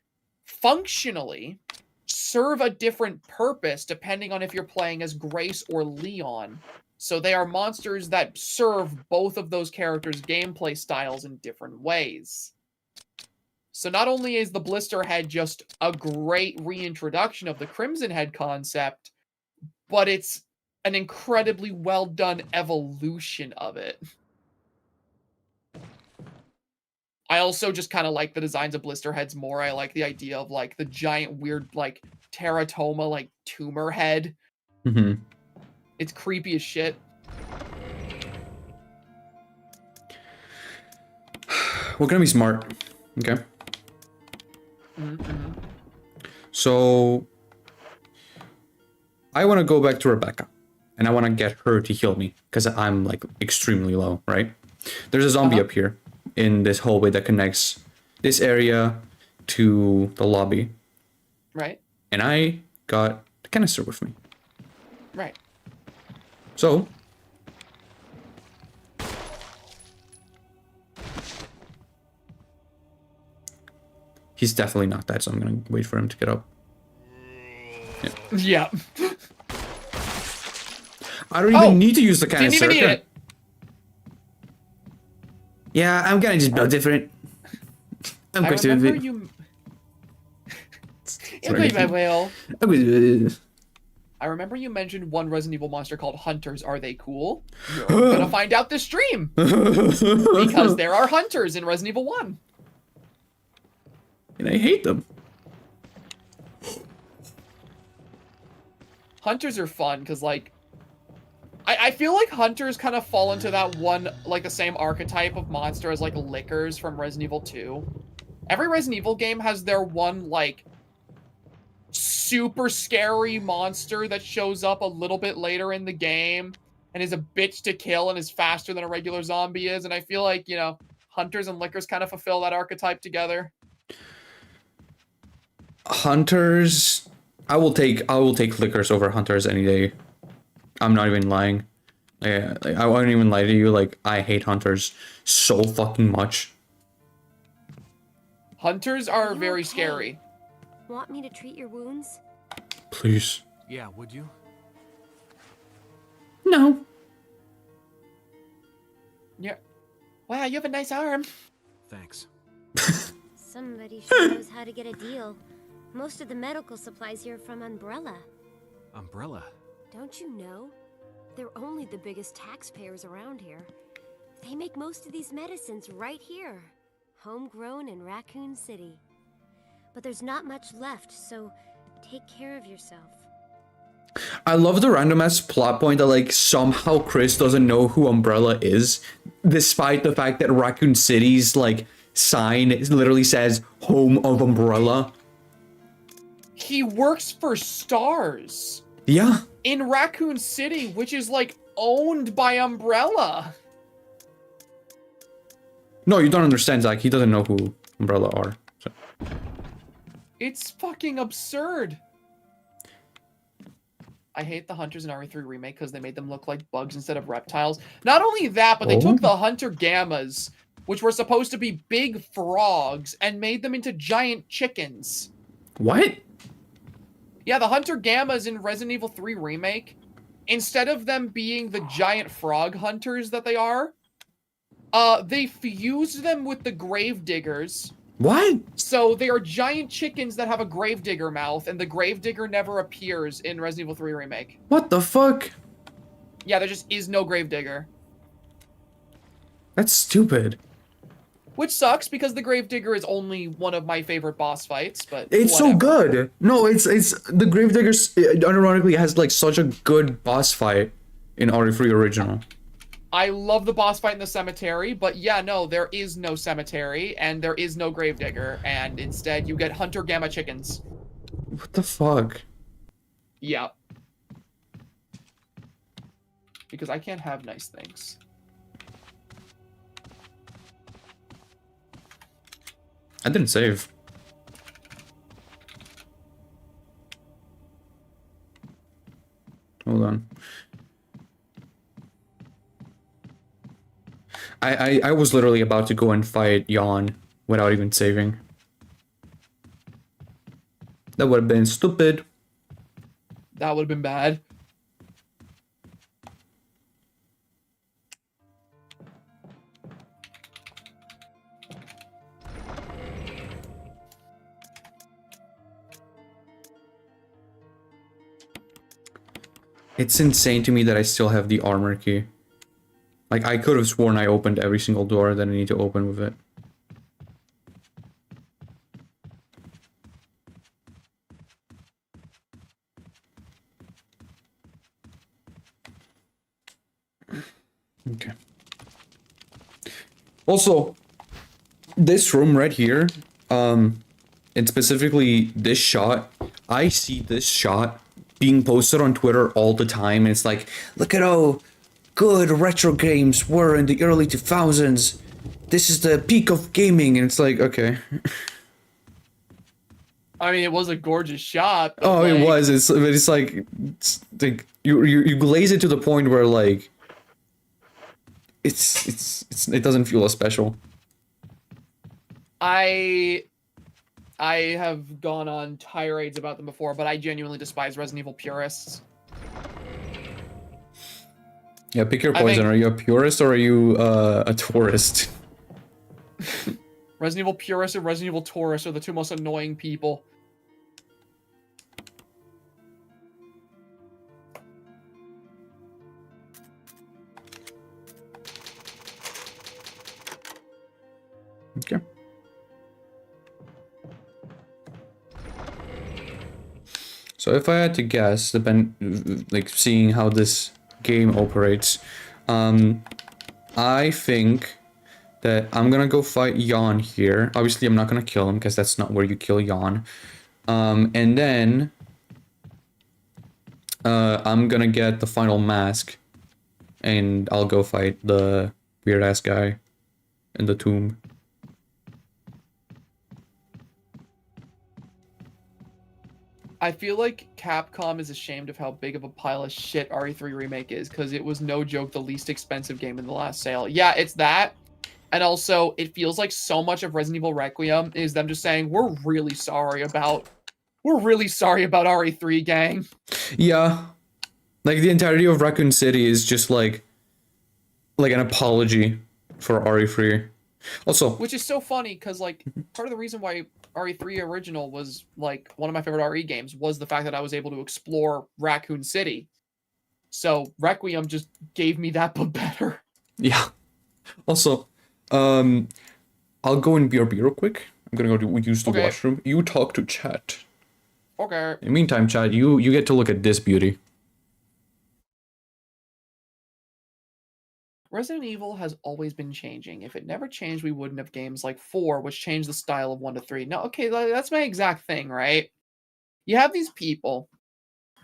functionally serve a different purpose depending on if you're playing as Grace or Leon. So they are monsters that serve both of those characters' gameplay styles in different ways. So not only is the Blister Head just a great reintroduction of the Crimson Head concept, but it's an incredibly well done evolution of it. I also just kind of like the designs of Blister Heads more. I like the idea of, like, the giant weird, like, teratoma, like, tumor head. Mm-hmm. It's creepy as shit. We're gonna be smart, okay? Mm-hmm. So, I want to go back to Rebecca, and I want to get her to heal me, because I'm, like, extremely low, right? There's a zombie up here in this hallway that connects this area to the lobby. Right. And I got the canister with me. Right. So, he's definitely not dead, so I'm gonna wait for him to get up. Yeah. I don't even need to use the Didn't canister. even need it. Yeah, I'm gonna just build different. I'm I going to remember you... Okay, my whale. I remember you mentioned one Resident Evil monster called Hunters. Are they cool? You're gonna find out this stream. Because there are Hunters in Resident Evil 1. And I hate them. Hunters are fun, because, like... I feel like Hunters kind of fall into that one, like, the same archetype of monster as, like, Lickers from Resident Evil 2. Every Resident Evil game has their one, like, super scary monster that shows up a little bit later in the game and is a bitch to kill and is faster than a regular zombie is, and I feel like, you know, Hunters and Lickers kind of fulfill that archetype together. Hunters... I will take Lickers over Hunters any day. I'm not even lying. Like, I won't even lie to you. Like, I hate Hunters so fucking much. Hunters are very scary. Want me to treat your wounds? Please. Yeah, would you? No. Yeah. Wow, you have a nice arm. Thanks. Somebody sure knows how to get a deal. Most of the medical supplies here are from Umbrella. Umbrella? Don't you know? They're only the biggest taxpayers around here. They make most of these medicines right here. Homegrown in Raccoon City. But there's not much left, so take care of yourself. I love the random ass plot point that, like, somehow Chris doesn't know who Umbrella is, despite the fact that Raccoon City's, like, sign literally says Home of Umbrella. He works for Stars. Yeah. In Raccoon City, which is, like, owned by Umbrella. No, you don't understand, Zach. He doesn't know who Umbrella are. So. It's fucking absurd. I hate the Hunters in RE3 remake because they made them look like bugs instead of reptiles. Not only that, but they took the Hunter Gammas, which were supposed to be big frogs, and made them into giant chickens. What? Yeah, the Hunter Gammas in Resident Evil 3 remake, instead of them being the giant frog hunters that they are, they fused them with the gravediggers. What? So they are giant chickens that have a gravedigger mouth, and the gravedigger never appears in Resident Evil 3 Remake. What the fuck? Yeah, there just is no gravedigger. That's stupid. Which sucks because the gravedigger is only one of my favorite boss fights, but It's so whatever. good. No, it's the Gravediggers unironically has like such a good boss fight in RE3 original. I love the boss fight in the cemetery, but yeah, no, there is no cemetery, and there is no gravedigger, and instead you get Hunter Gamma chickens. What the fuck? Yeah. Because I can't have nice things. I didn't save. Hold on. I was literally about to go and fight Yawn without even saving. That would have been stupid. That would have been bad. It's insane to me that I still have the armor key. Like, I could have sworn I opened every single door that I need to open with it. Okay. Also, this room right here, and specifically this shot, I see this shot being posted on Twitter all the time, and it's like, look at how good retro games were in the early 2000s. This is the peak of gaming, and it's like, okay. I mean, it was a gorgeous shot. But Oh, like, it was. It's like you glaze it to the point where like it doesn't feel as special. I have gone on tirades about them before, but I genuinely despise Resident Evil purists. Yeah, pick your poison. Are you a purist or are you a tourist? Resident Evil purists and Resident Evil tourists are the two most annoying people. Okay. So if I had to guess, like seeing how this game operates, I think that I'm gonna go fight Yawn here. Obviously, I'm not gonna kill him because that's not where you kill Yawn. And then I'm gonna get the final mask, and I'll go fight the weird ass guy in the tomb. I feel like Capcom is ashamed of how big of a pile of shit RE3 Remake is, because it was no joke the least expensive game in the last sale. Yeah, it's that. And also, it feels like so much of Resident Evil Requiem is them just saying, we're really sorry about RE3, gang. Yeah. Like, the entirety of Raccoon City is just like an apology for RE3. Also, Which is so funny, because, like, part of the reason why RE3 Original was, like, one of my favorite RE games was the fact that I was able to explore Raccoon City. So, Requiem just gave me that, but better. yeah. Also, I'll go in BRB real quick. I'm gonna go use the washroom. You talk to chat. Okay. In the meantime, chat, you get to look at this beauty. Resident Evil has always been changing. If it never changed, we wouldn't have games like 4, which changed the style of 1 to 3. No, okay, that's my exact thing, right? You have these people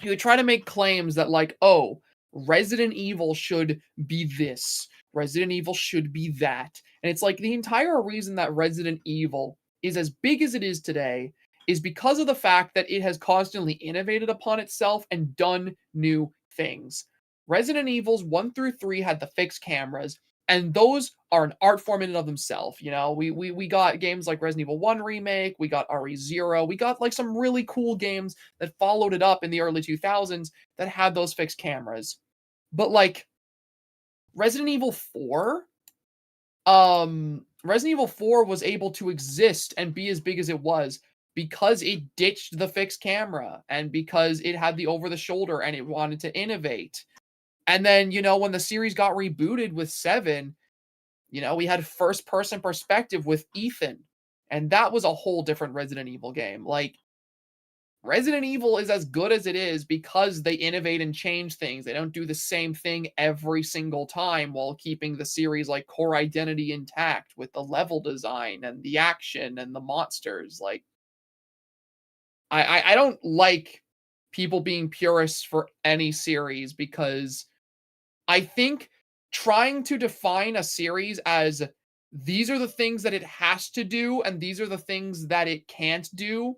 who try to make claims that, like, oh, Resident Evil should be this. Resident Evil should be that. And it's like the entire reason that Resident Evil is as big as it is today is because of the fact that it has constantly innovated upon itself and done new things. Resident Evils 1 through 3 had the fixed cameras, And those are an art form in and of themselves. You know, we got games like Resident Evil 1 Remake, we got RE0, we got like some really cool games that followed it up in the early 2000s that had those fixed cameras. But like Resident Evil 4, Resident Evil 4 was able to exist and be as big as it was because it ditched the fixed camera and because it had the over the shoulder and it wanted to innovate. And then, you know, when the series got rebooted with 7, you know, we had first person perspective with Ethan, and that was a whole different Resident Evil game. Like, Resident Evil is as good as it is because they innovate and change things. They don't do the same thing every single time while keeping the series like core identity intact with the level design and the action and the monsters. Like, I don't like people being purists for any series because I think trying to define a series as these are the things that it has to do and these are the things that it can't do,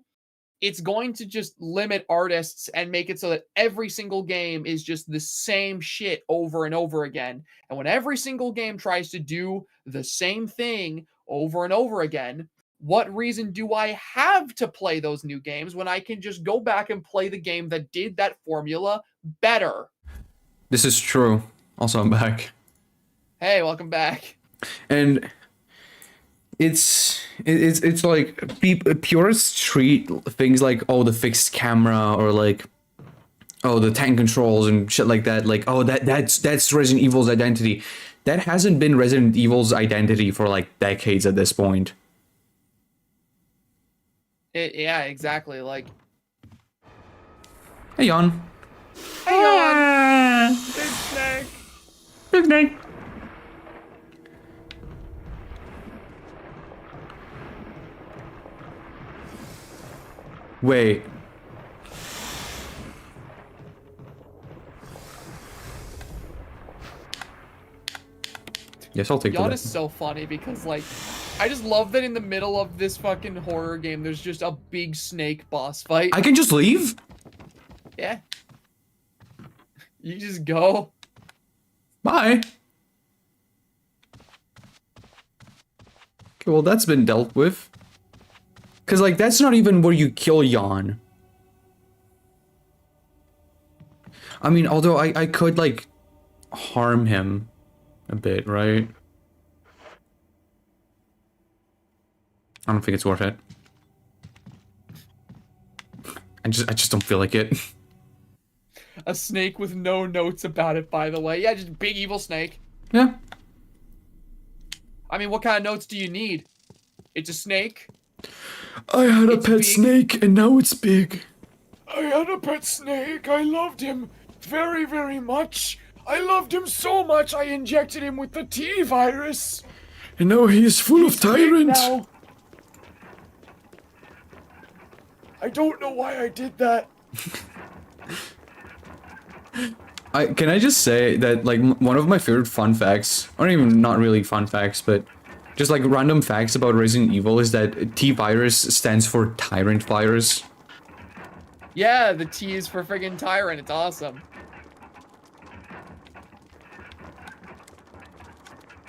it's going to just limit artists and make it so that every single game is just the same shit over and over again. And when every single game tries to do the same thing over and over again, what reason do I have to play those new games when I can just go back and play the game that did that formula better? This is true. Also, I'm back. Hey, welcome back. And it's like purists treat things like, oh, the fixed camera, or like, oh, the tank controls and shit like that, like, oh, that's Resident Evil's identity. That hasn't been Resident Evil's identity for like decades at this point. Yeah, exactly. Like, Hey, Jan. hey on, big snake. Big snake. Wait. Yes, I'll take Yon that. is so funny because, like, I just love that in the middle of this fucking horror game, there's just a big snake boss fight. I can just leave? Yeah. You just go. Bye. Okay, well, that's been dealt with. Because, like, that's not even where you kill Jan. I mean, although I could, like, harm him a bit, right? I don't think it's worth it. I just don't feel like it. A snake with no notes about it, by the way. Yeah, just big evil snake. Yeah. I mean, what kind of notes do you need? It's a snake. I had a It's pet big. snake and now it's big. I had a pet snake. I loved him very, very much. I loved him so much I injected him with the T virus. And now he is full of He's big tyrant. now. I don't know why I did that. Can I just say that, like, one of my favorite fun facts, or even not really fun facts, but just like random facts about Resident Evil is that T-Virus stands for Tyrant Virus. Yeah, the T is for friggin' tyrant. It's awesome.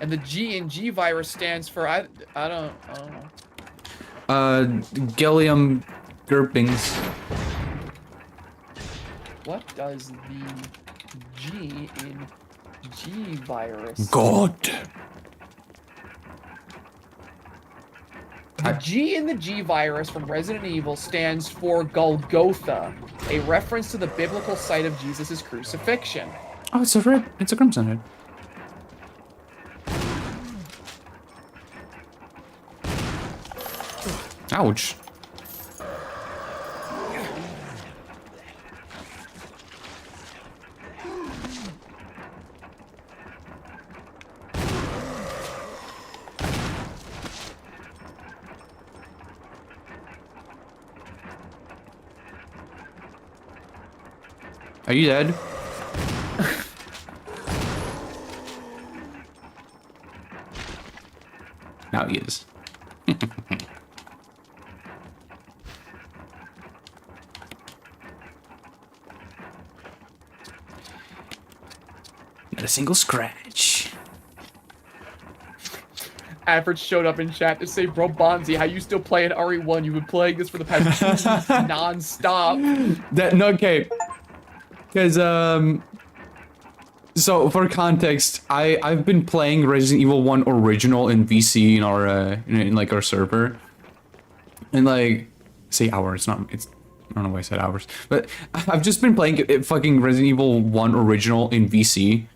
And the G in G virus stands for I don't know. Gallium Gerpings. What does the G in G virus? God. The G in the G virus from Resident Evil stands for Golgotha, a reference to the biblical site of Jesus' crucifixion. Oh, it's a Crimson Head. Ouch. Are you dead? Now he is. Not a single scratch. Average showed up in chat to say, bro, Bonzi, how you still playing RE1? You've been playing this for the past 2 weeks non-stop. No, okay. Because, so for context, I've been playing Resident Evil 1 original in VC in our, in like our server. And like, say hours, not, it's, I don't know why I said hours. But I've just been playing fucking Resident Evil 1 original in VC.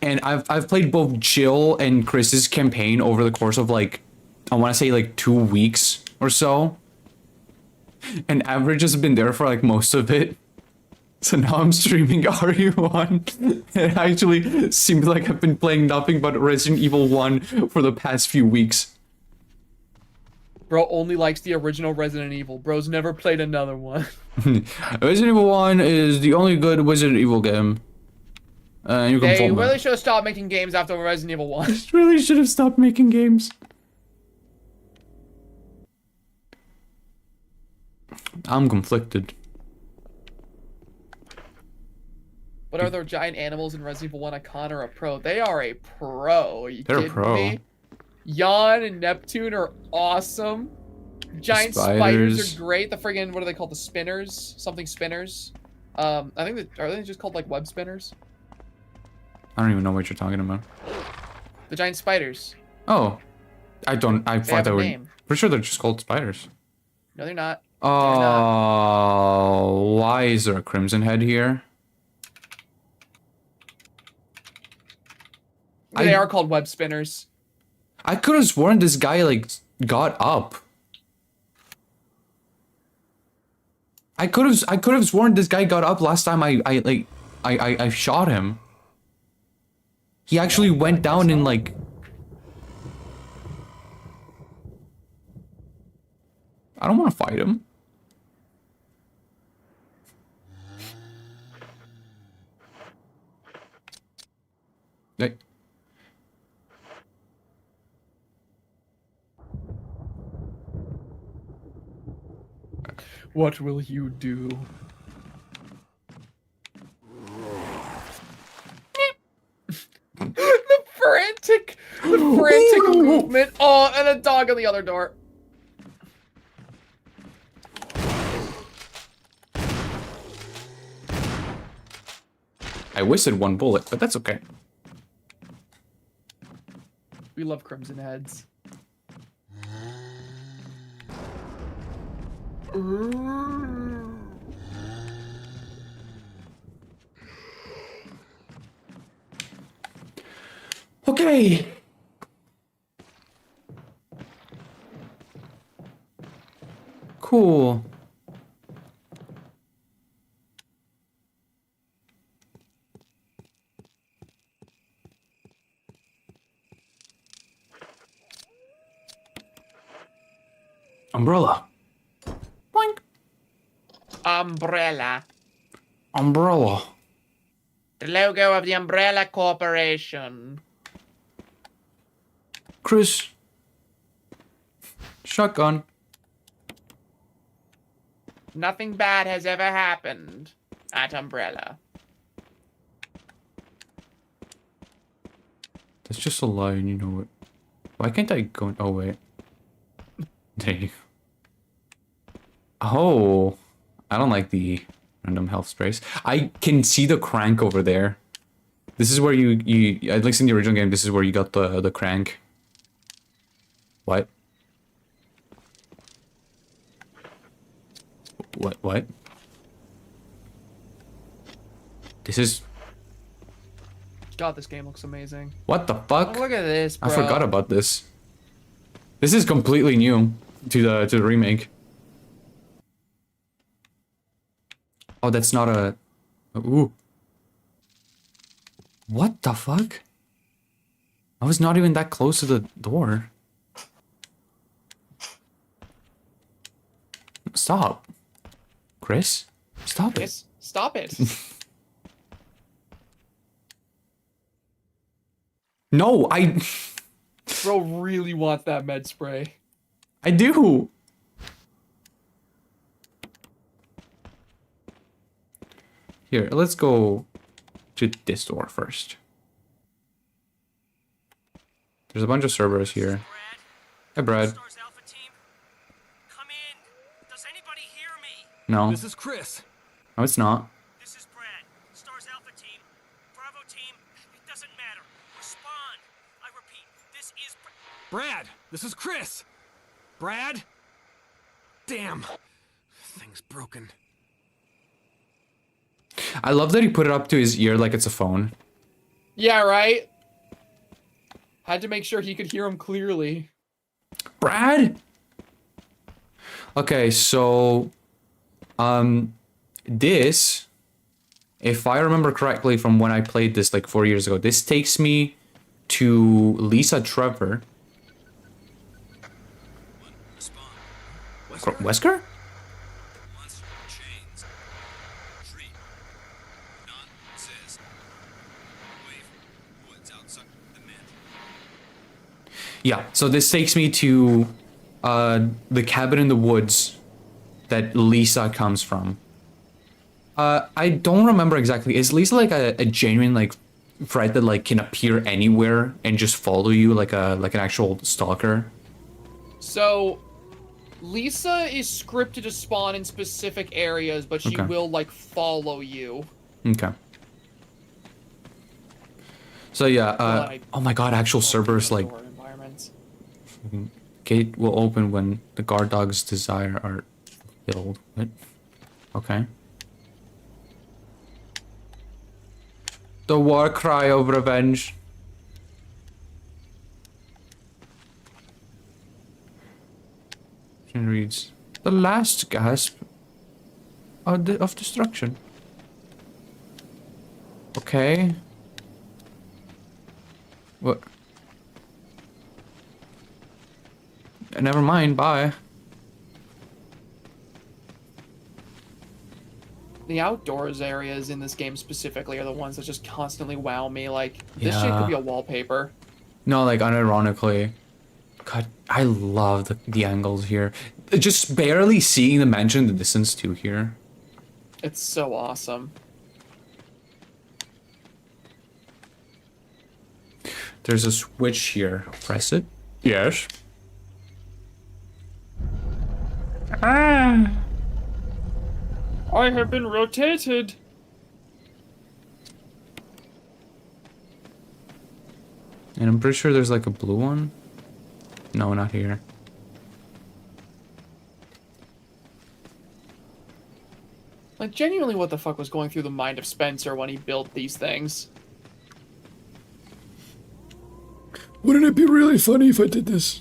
And I've played both Jill and Chris's campaign over the course of like, I want to say like 2 weeks or so. And Average has been there for like most of it. So now I'm streaming RE1. It actually seems like I've been playing nothing but Resident Evil 1 for the past few weeks. Bro only likes the original Resident Evil. Bro's never played another one. Resident Evil 1 is the only good Resident Evil game. You can They follow really me. should have stopped making games after Resident Evil 1. Really should have stopped making games. I'm conflicted. What are there giant animals in Resident Evil 1? A con or a pro? They are a pro. Are you They're a kidding pro. me? Yawn and Neptune are awesome. Giant spiders are great. The friggin', what are they called? The spinners? Something spinners. I think that, are they just called like web spinners? I don't even know what you're talking about. The giant spiders. Oh. I thought have they a were... name. For sure they're just called spiders. No, they're not. Oh, why is there a Crimson Head here? They are called web spinners. I could have sworn this guy, like, got up. I could have sworn this guy got up last time I shot him. He actually went down and, like... I don't want to fight him. Like... What will you do? the frantic movement. Oh, and a dog on the other door. I wasted one bullet, but that's okay. We love Crimson Heads. Okay. Cool. Umbrella. Boink. Umbrella. Umbrella. The logo of the Umbrella Corporation. Chris. Shotgun. Nothing bad has ever happened at Umbrella. That's just a lie and you know it. Why can't I go... Oh, wait. There you go. Oh. I don't like the random health sprays. I can see the crank over there. This is where you at least in the original game, this is where you got the crank. What? What? This is... God, this game looks amazing. What the fuck? Oh, look at this, bro. I forgot about this. This is completely new to the remake. Oh, that's not a... Ooh. What the fuck? I was not even that close to the door. Stop. Chris? Stop it. Yes, stop it. No, I... Bro really wants that med spray. I do. Here, let's go to this door first. There's a bunch of Cerberus here. Hey, Brad. Stars Alpha Team, come in. Does anybody hear me? No. This is Chris. No, it's not. This is Brad. Stars Alpha Team. Bravo Team. It doesn't matter. Respond. I repeat, this is Brad. This is Chris. Brad? Damn. Thing's broken. I love that he put it up to his ear like it's a phone. Yeah, right? Had to make sure he could hear him clearly. Brad? Okay, so... This... If I remember correctly from when I played this like 4 years ago, this takes me to Lisa Trevor. Wesker? Yeah, so this takes me to the cabin in the woods that Lisa comes from. I don't remember exactly. Is Lisa like a genuine like threat that like can appear anywhere and just follow you like an actual stalker? So, Lisa is scripted to spawn in specific areas, but she Okay. will like follow you. Okay. So yeah, oh my god, actual Cerberus like environments. gate will open when the guard dog's desire are killed. What? Okay. The war cry of revenge. It reads, the last gasp of destruction. Okay. What? Never mind, bye. The outdoors areas in this game specifically are the ones that just constantly wow me. Like, this shit could be a wallpaper. No, like, unironically. God, I love the angles here. Just barely seeing the mansion in the distance, too, here. It's so awesome. There's a switch here. Press it. Yes. Ah! I have been rotated. And I'm pretty sure there's like a blue one. No, not here. Like, genuinely, what the fuck was going through the mind of Spencer when he built these things? Wouldn't it be really funny if I did this?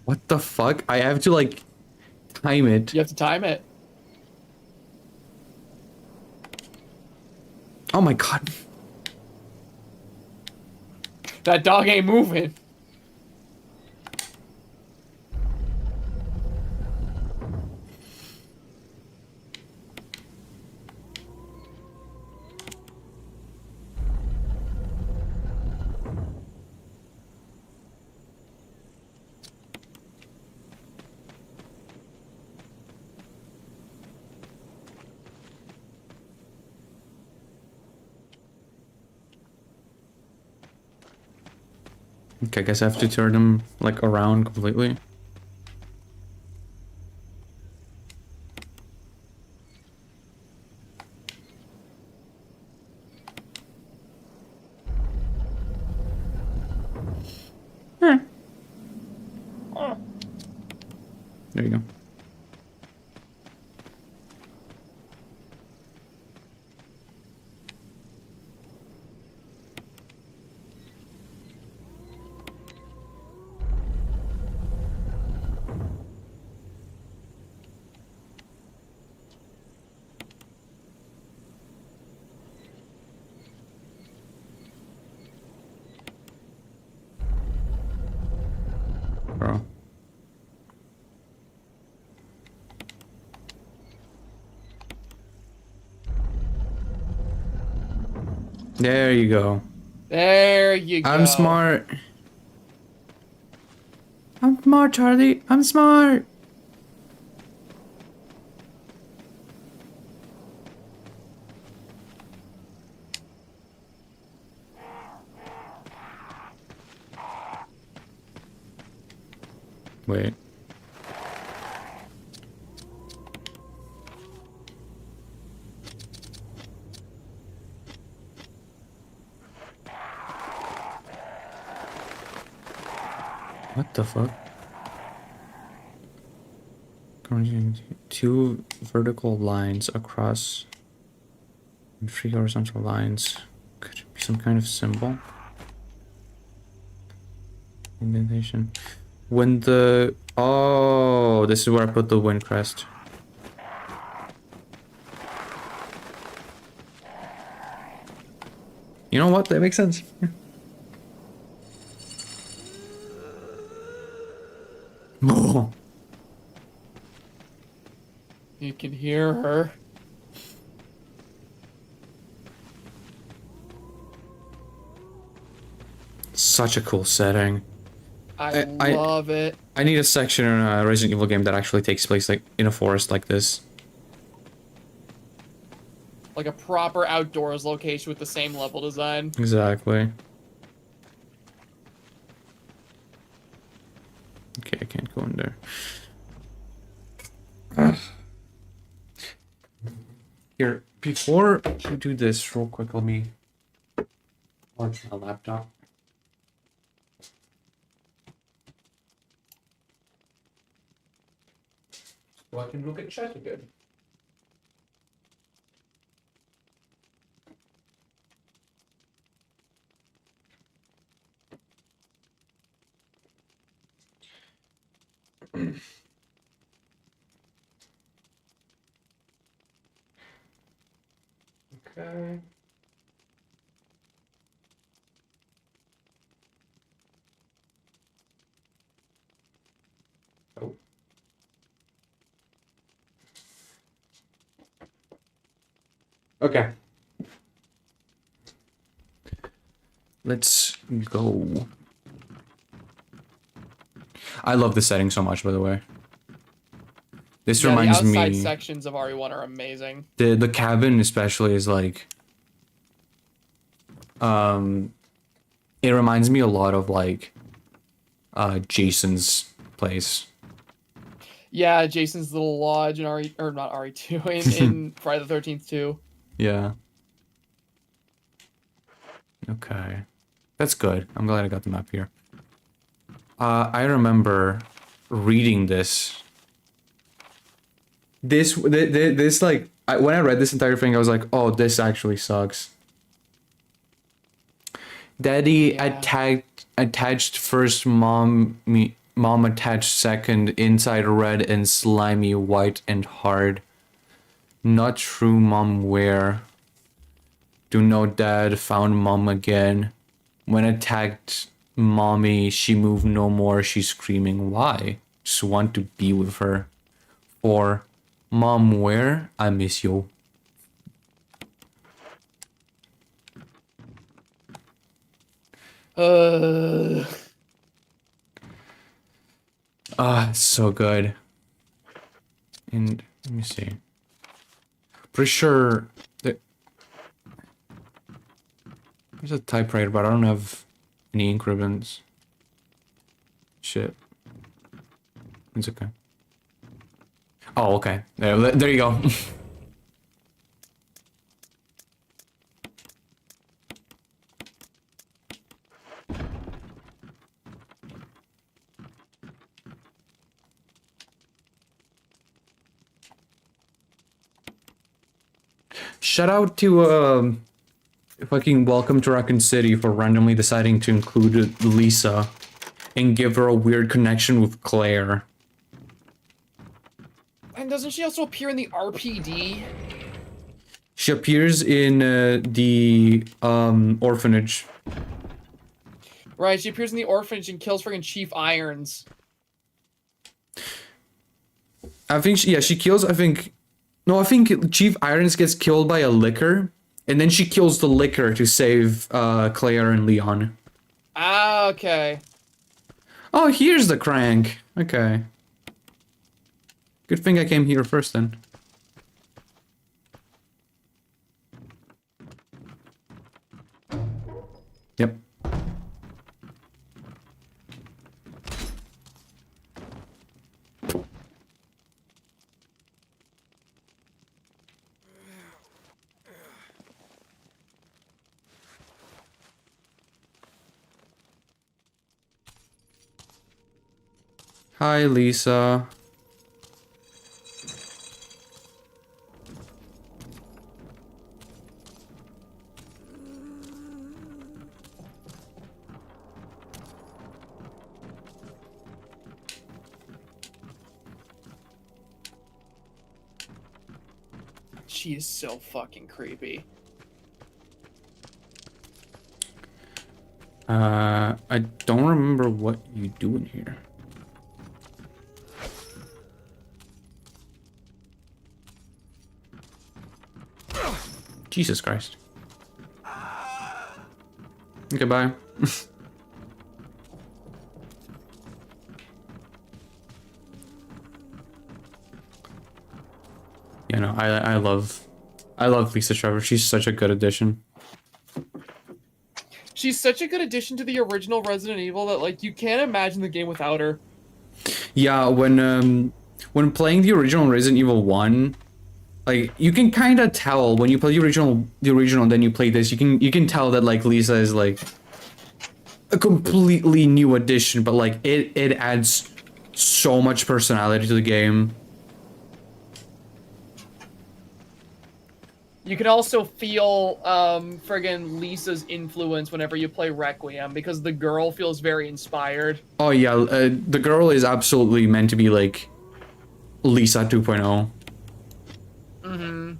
What the fuck? I have to like time it. You have to time it. Oh my god. That dog ain't moving. Okay, I guess I have to turn them like around completely. There you go. Bro. There you go. There you go. I'm smart. I'm smart, Charlie. I'm smart. Wait. What the fuck? Two vertical lines across and three horizontal lines. Could it be some kind of symbol? Indentation. When the... Oh, this is where I put the wind crest. You know what? That makes sense. Oh. You can hear her. Such a cool setting. I love it. I need a section in a Resident Evil game that actually takes place like in a forest like this. Like a proper outdoors location with the same level design. Exactly. Okay, I can't go in there. Here, before you do this real quick, let me launch my laptop. So I can look at chat again. Okay. Oh. Okay. Let's go. I love this setting so much, by the way. This reminds the outside me. sections of RE1 are amazing. The cabin especially is like. It reminds me a lot of like. Jason's place. Yeah, Jason's little lodge in RE, or not RE2 in Friday the 13th too. Yeah. Okay. That's good. I'm glad I got the map here. I remember reading this. This like, when I read this entire thing, I was like, oh, this actually sucks. Daddy attached first, mom attached second, inside red and slimy, white and hard. Not true, mom wear. Do know dad found mom again. When attacked mommy, she moved no more. She's screaming, why? Just want to be with her. Or, mom where? I miss you. It's so good. And let me see. Pretty sure that there's a typewriter, but I don't have any ink ribbons. Shit. It's okay. Oh, okay. There you go. Shout out to fucking Welcome to Raccoon City for randomly deciding to include Lisa and give her a weird connection with Claire. And doesn't she also appear in the RPD? She appears in the orphanage. Right, she appears in the orphanage and kills friggin' Chief Irons. I think she kills, I think Chief Irons gets killed by a licker, And then she kills the liquor to save Claire and Leon. Ah, okay. Oh, here's the crank. Okay. Good thing I came here first then. Yep. Hi, Lisa. She is so fucking creepy. I don't remember what you do in here. Jesus Christ. Okay, bye. Yeah, no, I love Lisa Trevor. She's such a good addition. She's such a good addition to the original Resident Evil that, like, you can't imagine the game without her. Yeah, when playing the original Resident Evil 1, like you can kind of tell when you play the original and then you play this, you can tell that like Lisa is like a completely new addition, but like it adds so much personality to the game. You can also feel friggin' Lisa's influence whenever you play Requiem, because the girl feels very inspired. Oh yeah, the girl is absolutely meant to be like Lisa 2.0. Mm-hmm.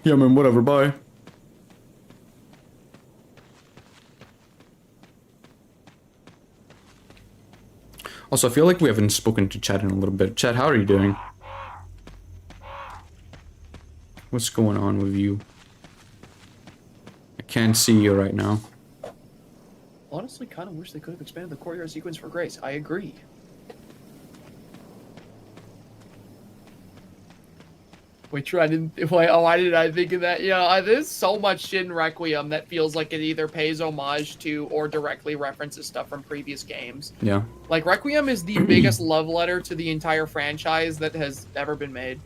Yeah, man, whatever, bye. Also, I feel like we haven't spoken to Chad in a little bit. Chad, how are you doing? What's going on with you? I can't see you right now. Honestly, kind of wish they could have expanded the courtyard sequence for Grace. I agree. Wait, true, I didn't... Wait, oh, why did I think of that? Yeah, there's so much shit in Requiem that feels like it either pays homage to or directly references stuff from previous games. Yeah. Like, Requiem is the biggest love letter to the entire franchise that has ever been made.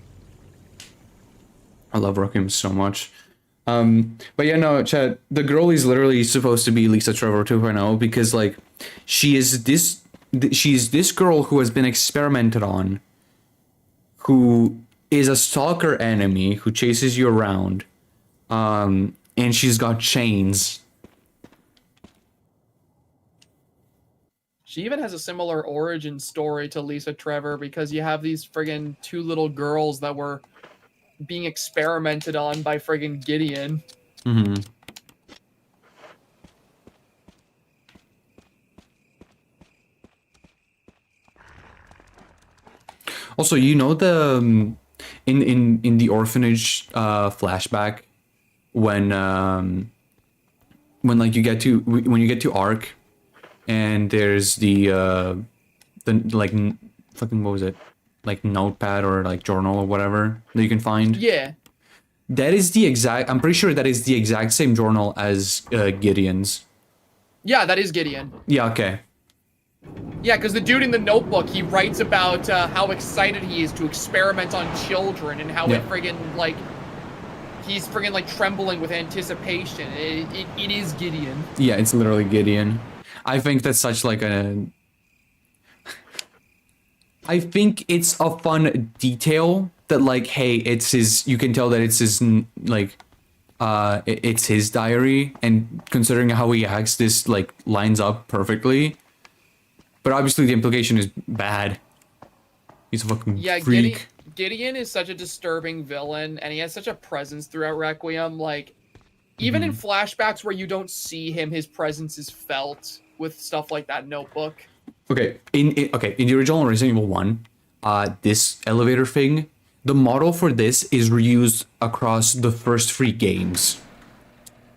I love Requiem so much. But yeah, no, Chad, the girl is literally supposed to be Lisa Trevor 2.0 because, like, she's this girl who has been experimented on, who is a stalker enemy who chases you around, and she's got chains. She even has a similar origin story to Lisa Trevor because you have these friggin' two little girls that were being experimented on by friggin' Gideon. Mm-hmm. Also, you know the in the orphanage flashback when like you get to Ark and there's the like fucking what was it, like notepad or like journal or whatever that you can find. Yeah. That is the exact. I'm pretty sure that is the exact same journal as Gideon's. Yeah, that is Gideon. Yeah. Okay. Yeah, because the dude in the notebook, he writes about how excited he is to experiment on children and how it friggin' like he's friggin' like trembling with anticipation. It is Gideon. Yeah, it's literally Gideon. I think that's such like a. I think it's a fun detail that like, hey, it's his. You can tell that it's his like, it's his diary, and considering how he acts, this like lines up perfectly. But obviously the implication is bad. He's a fucking freak. Gideon is such a disturbing villain, and he has such a presence throughout Requiem. Like, even in flashbacks where you don't see him, his presence is felt with stuff like that notebook. Okay, in the original Resident Evil 1, this elevator thing, the model for this is reused across the first 3 games.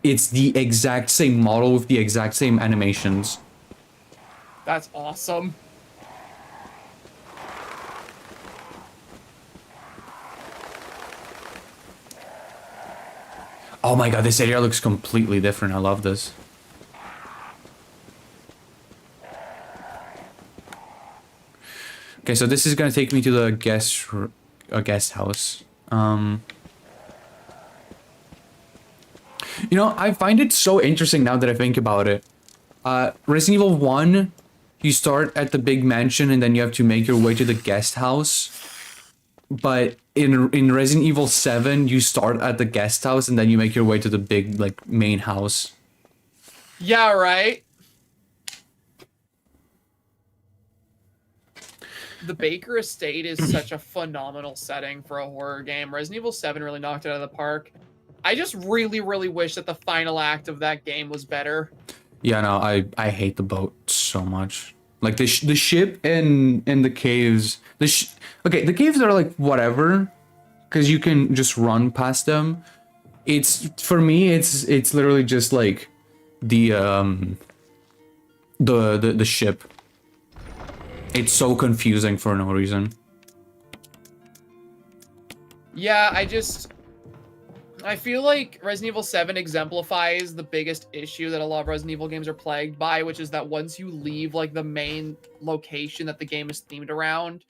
It's the exact same model with the exact same animations. That's awesome. Oh my god, this area looks completely different. I love this. Okay, so this is gonna take me to the guest house. You know, I find it so interesting now that I think about it. Resident Evil 1, you start at the big mansion and then you have to make your way to the guest house. But in Resident Evil 7, you start at the guest house and then you make your way to the big, like, main house. Yeah, right? The Baker Estate is such a phenomenal setting for a horror game. Resident Evil 7 really knocked it out of the park. I just really, really wish that the final act of that game was better. Yeah, no, I hate the boat so much. Like the ship and the caves. Okay, the caves are like whatever, because you can just run past them. It's for me, it's literally just like the ship. It's so confusing for no reason. Yeah, I feel like Resident Evil 7 exemplifies the biggest issue that a lot of Resident Evil games are plagued by, which is that once you leave like the main location that the game is themed around,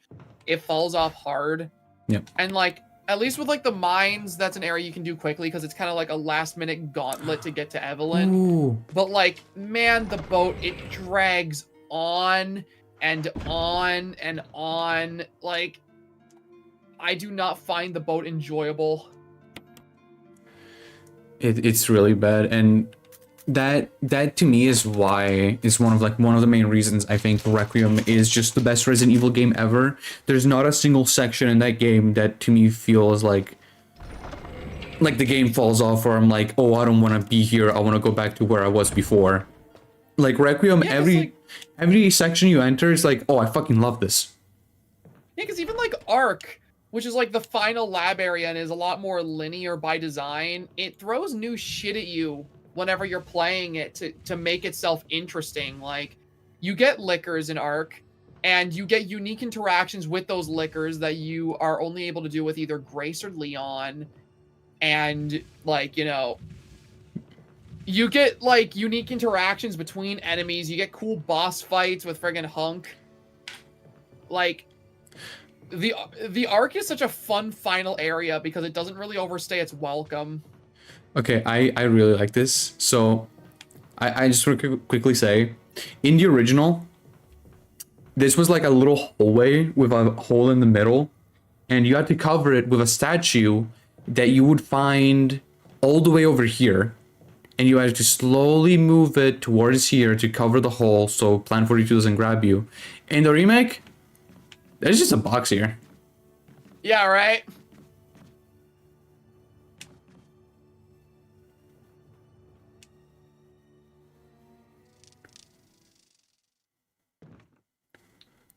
it falls off hard. Yep. And like, at least with like the mines, that's an area you can do quickly because it's kind of like a last minute gauntlet to get to Evelyn. Ooh. But like, man, the boat, it drags on and on and on. Like, I do not find the boat enjoyable. It's really bad, and that to me is one of the main reasons I think Requiem is just the best Resident Evil game ever. There's not a single section in that game that to me feels like the game falls off, or I'm like, oh, I don't want to be here, I want to go back to where I was before. Like Requiem, yeah, every section you enter is like, oh, I fucking love this. Yeah, because even like Ark, which is like the final lab area and is a lot more linear by design, it throws new shit at you whenever you're playing it to make itself interesting. Like, you get lickers in Ark, and you get unique interactions with those lickers that you are only able to do with either Grace or Leon. And, like, you know, you get, like, unique interactions between enemies. You get cool boss fights with friggin' Hunk. Like, the Ark is such a fun final area because it doesn't really overstay its welcome. Okay, I really like this. So, I just want to quickly say, in the original, this was like a little hallway with a hole in the middle, and you had to cover it with a statue that you would find all the way over here, and you had to slowly move it towards here to cover the hole so Plan 42 doesn't grab you. In the remake, there's just a box here. Yeah, right?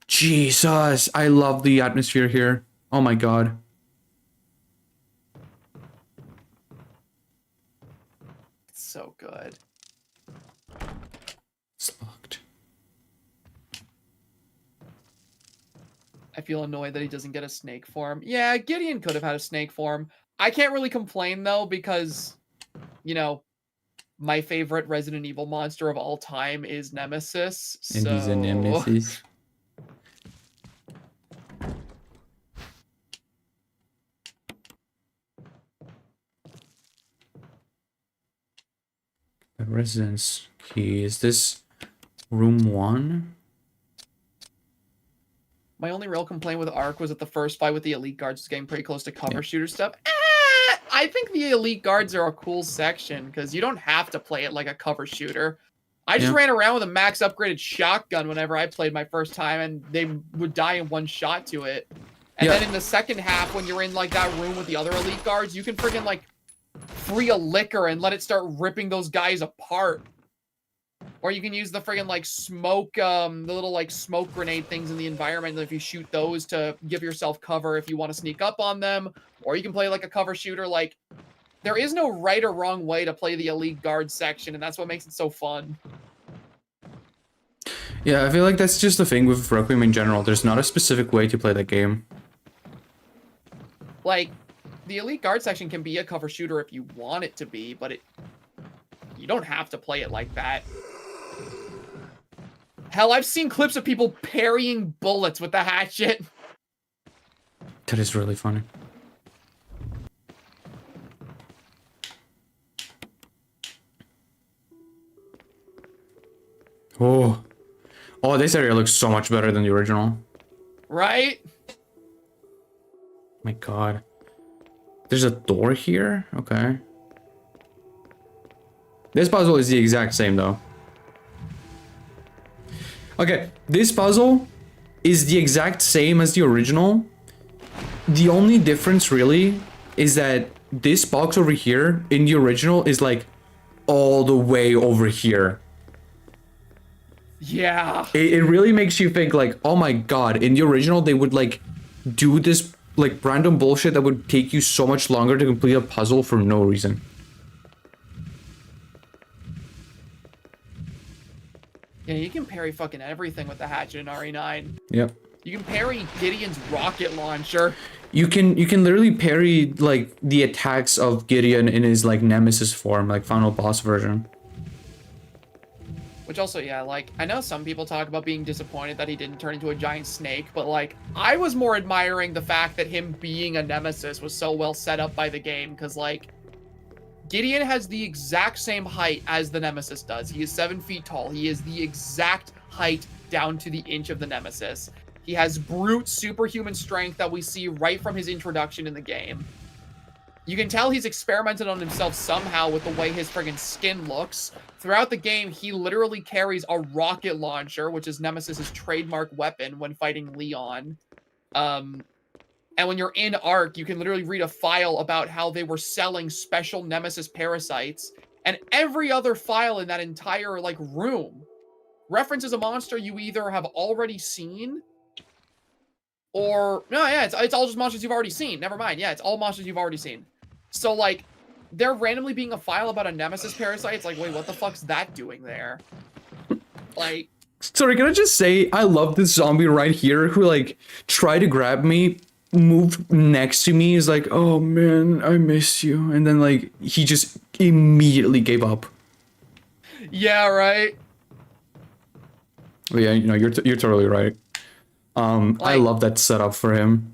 Jesus, I love the atmosphere here. Oh my god. It's so good. It's locked. I feel annoyed that he doesn't get a snake form. Yeah, Gideon could have had a snake form. I can't really complain, though, because, you know, my favorite Resident Evil monster of all time is Nemesis. And he's a Nemesis. The residence key. Is this room 1? My only real complaint with Ark was that the first fight with the Elite Guards was getting pretty close to cover shooter stuff. I think the Elite Guards are a cool section, because you don't have to play it like a cover shooter. I just ran around with a max upgraded shotgun whenever I played my first time, and they would die in one shot to it. And then in the second half, when you're in like that room with the other Elite Guards, you can friggin' like free a liquor and let it start ripping those guys apart. Or you can use the friggin' like smoke, the little like smoke grenade things in the environment. If you shoot those to give yourself cover if you want to sneak up on them, or you can play like a cover shooter. Like, there is no right or wrong way to play the elite guard section, and that's what makes it so fun. Yeah, I feel like that's just the thing with Requiem in general. There's not a specific way to play that game. Like, the elite guard section can be a cover shooter if you want it to be, but you don't have to play it like that. Hell, I've seen clips of people parrying bullets with the hatchet. That is really funny. Oh. Oh, this area looks so much better than the original. Right? My god. There's a door here? Okay. This puzzle is the exact same though. Okay, this puzzle is the exact same as the original. The only difference really is that this box over here in the original is like all the way over here. Yeah. It really makes you think like, oh my god, in the original they would like do this like random bullshit that would take you so much longer to complete a puzzle for no reason. Yeah, you can parry fucking everything with the hatchet in RE9. Yep. You can parry Gideon's rocket launcher. You can literally parry like the attacks of Gideon in his like nemesis form, like final boss version. Which also, yeah, like, I know some people talk about being disappointed that he didn't turn into a giant snake, but like, I was more admiring the fact that him being a nemesis was so well set up by the game, because like, Gideon has the exact same height as the nemesis does. He is 7 feet tall. He is the exact height down to the inch of the nemesis. He has brute superhuman strength that we see right from his introduction in the game. You can tell he's experimented on himself somehow with the way his friggin' skin looks. Throughout the game, he literally carries a rocket launcher, which is Nemesis's trademark weapon when fighting Leon. And when you're in Ark, you can literally read a file about how they were selling special Nemesis parasites, and every other file in that entire like room references a monster you either have already seen, or no, yeah, it's all just monsters you've already seen. Never mind, yeah, it's all monsters you've already seen. So like, there randomly being a file about a Nemesis parasite, it's like, wait, what the fuck's that doing there? Like, sorry, can I just say I love this zombie right here who like tried to grab me, moved next to me, is like, oh man, I miss you, and then like he just immediately gave up. yeah, right. But yeah, you know, you're totally right. I love that setup for him.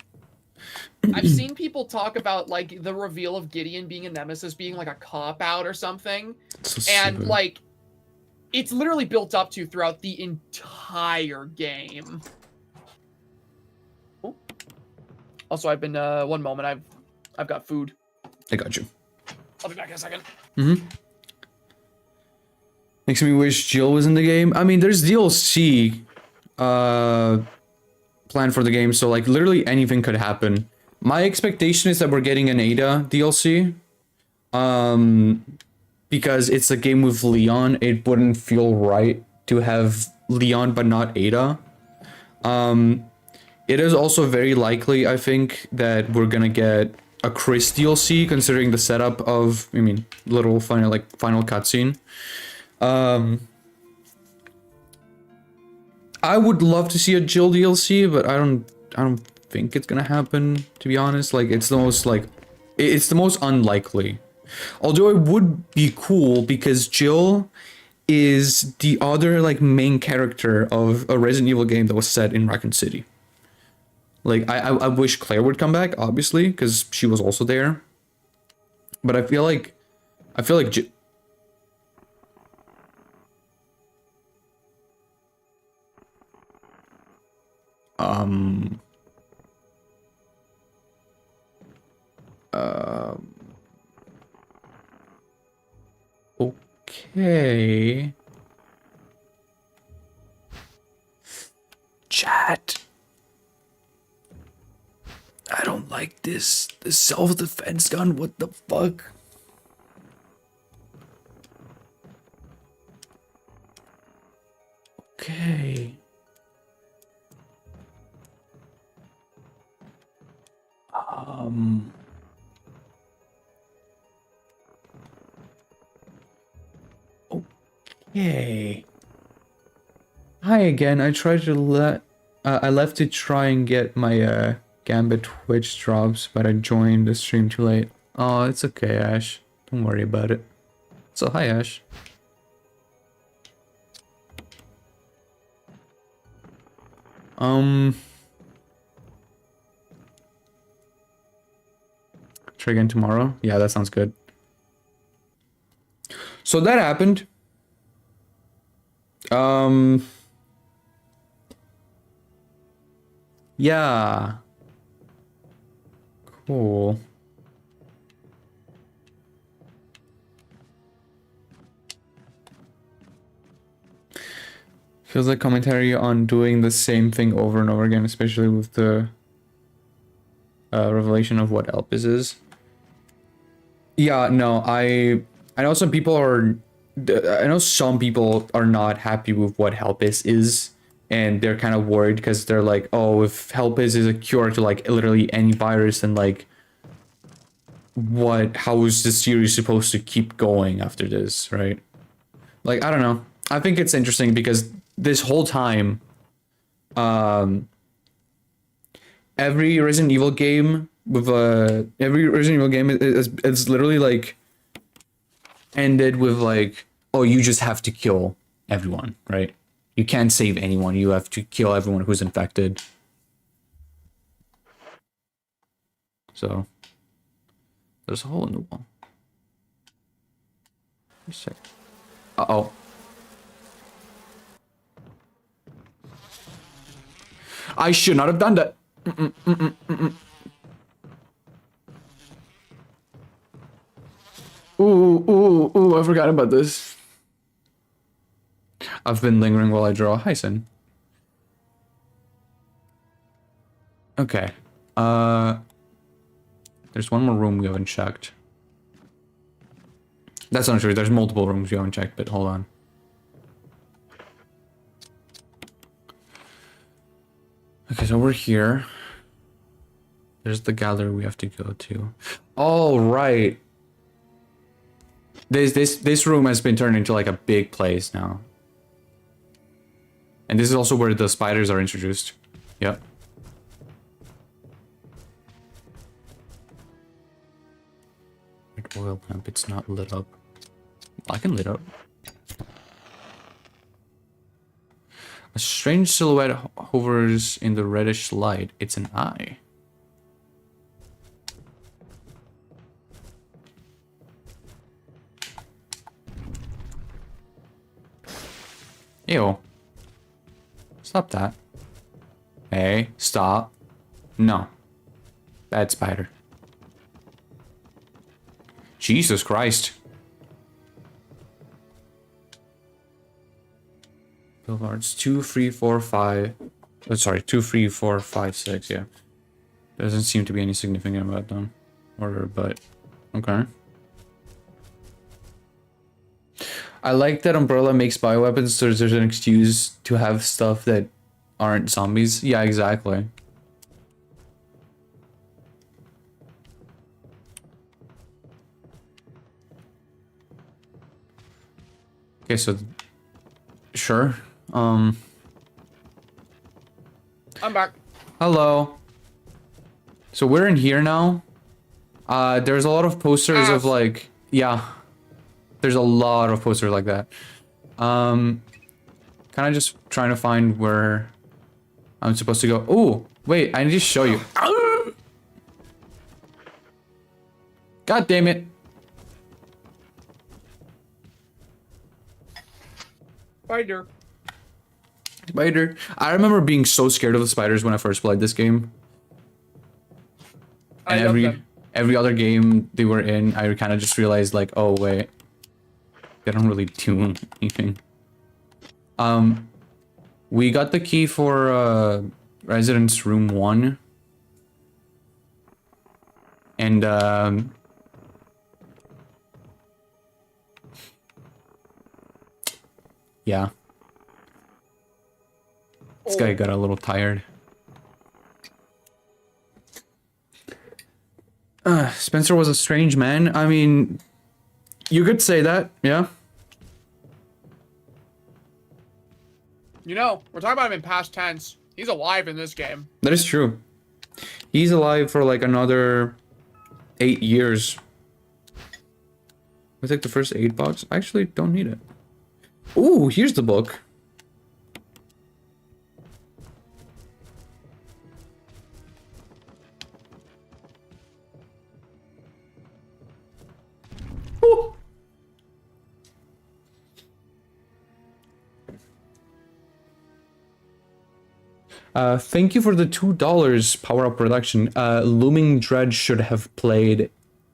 I've seen people talk about like the reveal of Gideon being a nemesis being like a cop-out or something. So and stupid. like, it's literally built up to throughout the entire game. Ooh. Also, I've been, one moment, I've got food. I got you. I'll be back in a second. Makes me wish Jill was in the game. I mean, there's DLC planned for the game, so like literally anything could happen. My expectation is that we're getting an Ada DLC. Because it's a game with Leon, it wouldn't feel right to have Leon but not Ada. It is also very likely, I think, that we're gonna get a Chris DLC, considering the setup of, I mean, little final cutscene. I would love to see a Jill DLC, but I don't think it's gonna happen, to be honest. Like, it's the most unlikely. Although it would be cool because Jill is the other like main character of a Resident Evil game that was set in Raccoon City. Like, I wish Claire would come back, obviously, because she was also there. But I feel like okay. Chat. I don't like this. The self-defense gun, what the fuck? Okay. Okay. Hi again. I left to try and get my Gambit Twitch drops, but I joined the stream too late. Oh, it's okay, Ash. Don't worry about it. So hi, Ash. Try again tomorrow? Yeah, that sounds good. So that happened. Yeah. Cool. Feels like commentary on doing the same thing over and over again, especially with the revelation of what Elpis is. Yeah, no, I know some people are not happy with what Helpis is, and they're kind of worried because they're like, oh, if Helpis is a cure to like literally any virus, then like how is the series supposed to keep going after this, right? Like, I don't know. I think it's interesting because this whole time, every Resident Evil game is literally like ended with like, oh, you just have to kill everyone, right? You can't save anyone. You have to kill everyone who's infected. So there's a hole in the wall. Just a sec. Uh-oh. I should not have done that. Ooh, I forgot about this. I've been lingering while I draw. Hi, Sin. Okay. There's one more room we haven't checked. That's not true. There's multiple rooms we haven't checked, but hold on. Okay, so we're here. There's the gallery we have to go to. Oh, right. This room has been turned into like a big place now. And this is also where the spiders are introduced. Yep. Red oil lamp, it's not lit up. I can lit up. A strange silhouette hovers in the reddish light. It's an eye. Ew. Stop that. Hey, stop. No. Bad spider. Jesus Christ. Billboards 2, 3, 4, 5. Oh, sorry, 2, 3, 4, 5, 6. Yeah. Doesn't seem to be any significant about them. But okay. I like that Umbrella makes bioweapons, so there's an excuse to have stuff that aren't zombies. Yeah, exactly. Okay, so sure. I'm back. Hello. So we're in here now. There's a lot of posters of like, yeah. There's a lot of posters like that. Kind of just trying to find where I'm supposed to go. Oh, wait, I need to show you. God damn it. Spider. Spider. I remember being so scared of the spiders when I first played this game. And every other game they were in, I kind of just realized like, oh wait, they don't really do anything. We got the key for residence room 1. And yeah. This guy got a little tired. Spencer was a strange man. I mean, you could say that, yeah. You know, we're talking about him in past tense. He's alive in this game. That is true. He's alive for like another 8 years. We take the first aid box. I actually don't need it. Ooh, here's the book. Ooh. Thank you for the $2 power-up production. Looming Dread should have played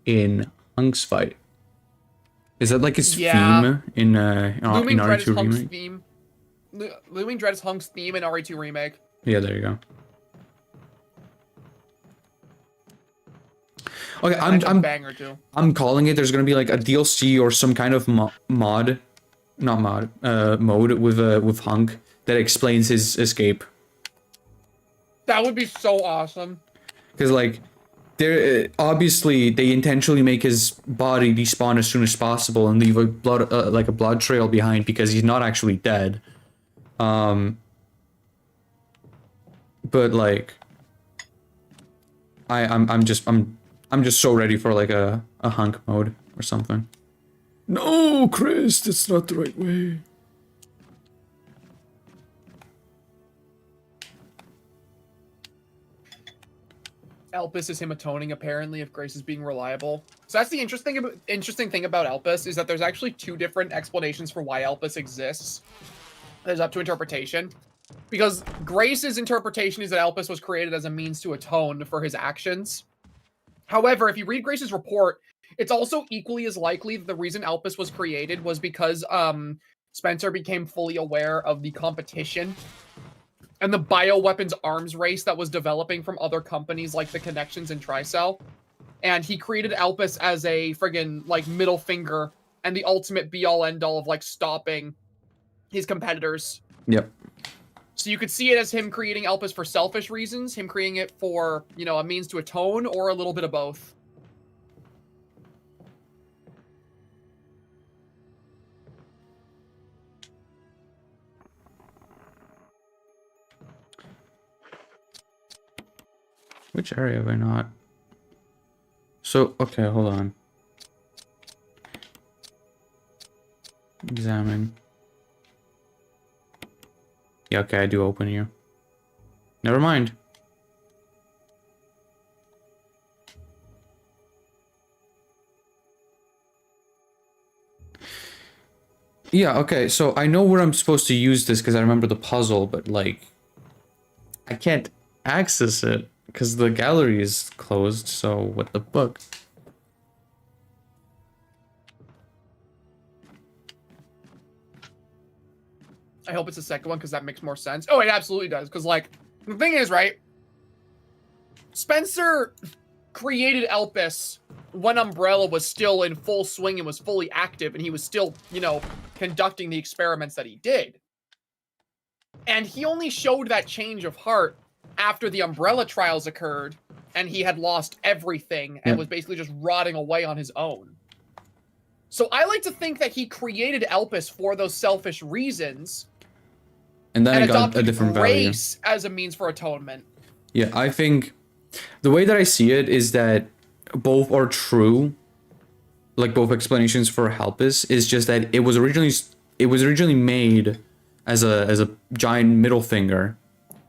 in Hunk's fight. Is that like his theme in RE2 remake? Theme. Looming Dread is Hunk's theme in RE2 remake. Yeah, there you go. Okay, I'm calling it. There's gonna be like a DLC or some kind of mode with Hunk that explains his escape. That would be so awesome. Because like, obviously they intentionally make his body despawn as soon as possible and leave a blood trail behind because he's not actually dead. But like, I'm just so ready for like a Hunk mode or something. No, Chris, that's not the right way. Elpis is him atoning, apparently, if Grace is being reliable. So that's the interesting thing about Elpis, is that there's actually 2 different explanations for why Elpis exists. There's up to interpretation. Because Grace's interpretation is that Elpis was created as a means to atone for his actions. However, if you read Grace's report, it's also equally as likely that the reason Elpis was created was because Spencer became fully aware of the competition and the bioweapons arms race that was developing from other companies like the Connections and Tricell. And he created Elpis as a friggin' like middle finger and the ultimate be-all end-all of like stopping his competitors. Yep. So you could see it as him creating Elpis for selfish reasons, him creating it for, you know, a means to atone, or a little bit of both. Which area have I not? So, okay, hold on. Examine. Yeah, okay, I do open you. Never mind. Yeah, okay, so I know where I'm supposed to use this because I remember the puzzle, but like, I can't access it because the gallery is closed, so what the fuck? I hope it's the second one because that makes more sense. Oh, it absolutely does. Because, like, the thing is, right? Spencer created Elpis when Umbrella was still in full swing and was fully active, and he was still, you know, conducting the experiments that he did. And he only showed that change of heart after the Umbrella trials occurred, and he had lost everything and was basically just rotting away on his own. So I like to think that he created Elpis for those selfish reasons. And then I got a different value. Grace as a means for atonement. Yeah, I think the way that I see it is that both are true. Like both explanations for Elpis is just that it was originally made as a giant middle finger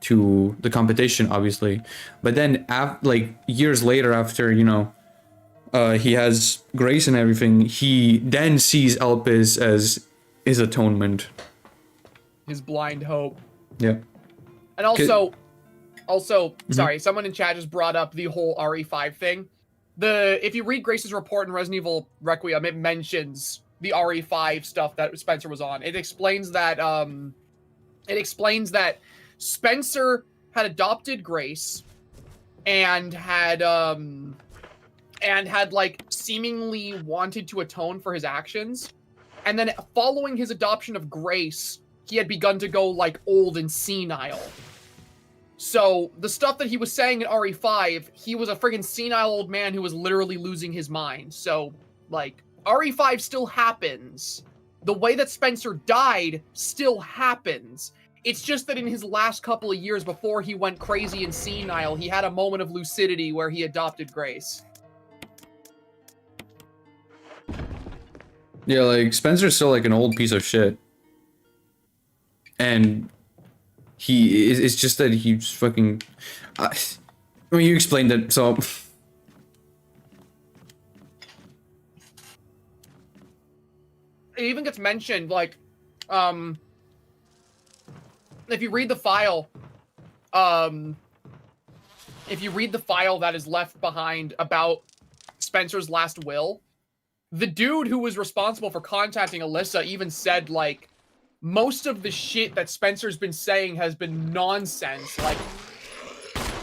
to the competition, obviously. But then like years later, after, you know, he has Grace and everything, he then sees Elpis as his atonement. His blind hope. Yeah. And also, sorry, someone in chat just brought up the whole RE5 thing. If you read Grace's report in Resident Evil Requiem, it mentions the RE5 stuff that Spencer was on. It explains that Spencer had adopted Grace and had like seemingly wanted to atone for his actions. And then following his adoption of Grace, he had begun to go like old and senile. So the stuff that he was saying in RE5, he was a friggin' senile old man who was literally losing his mind. So like RE5 still happens. The way that Spencer died still happens. It's just that in his last couple of years before he went crazy and senile, he had a moment of lucidity where he adopted Grace. Yeah, like, Spencer's still, like, an old piece of shit. And it's just that he's fucking... I mean, you explained it, so... It even gets mentioned, like, if you read the file, that is left behind about Spencer's last will, the dude who was responsible for contacting Alyssa even said, like, most of the shit that Spencer's been saying has been nonsense. Like,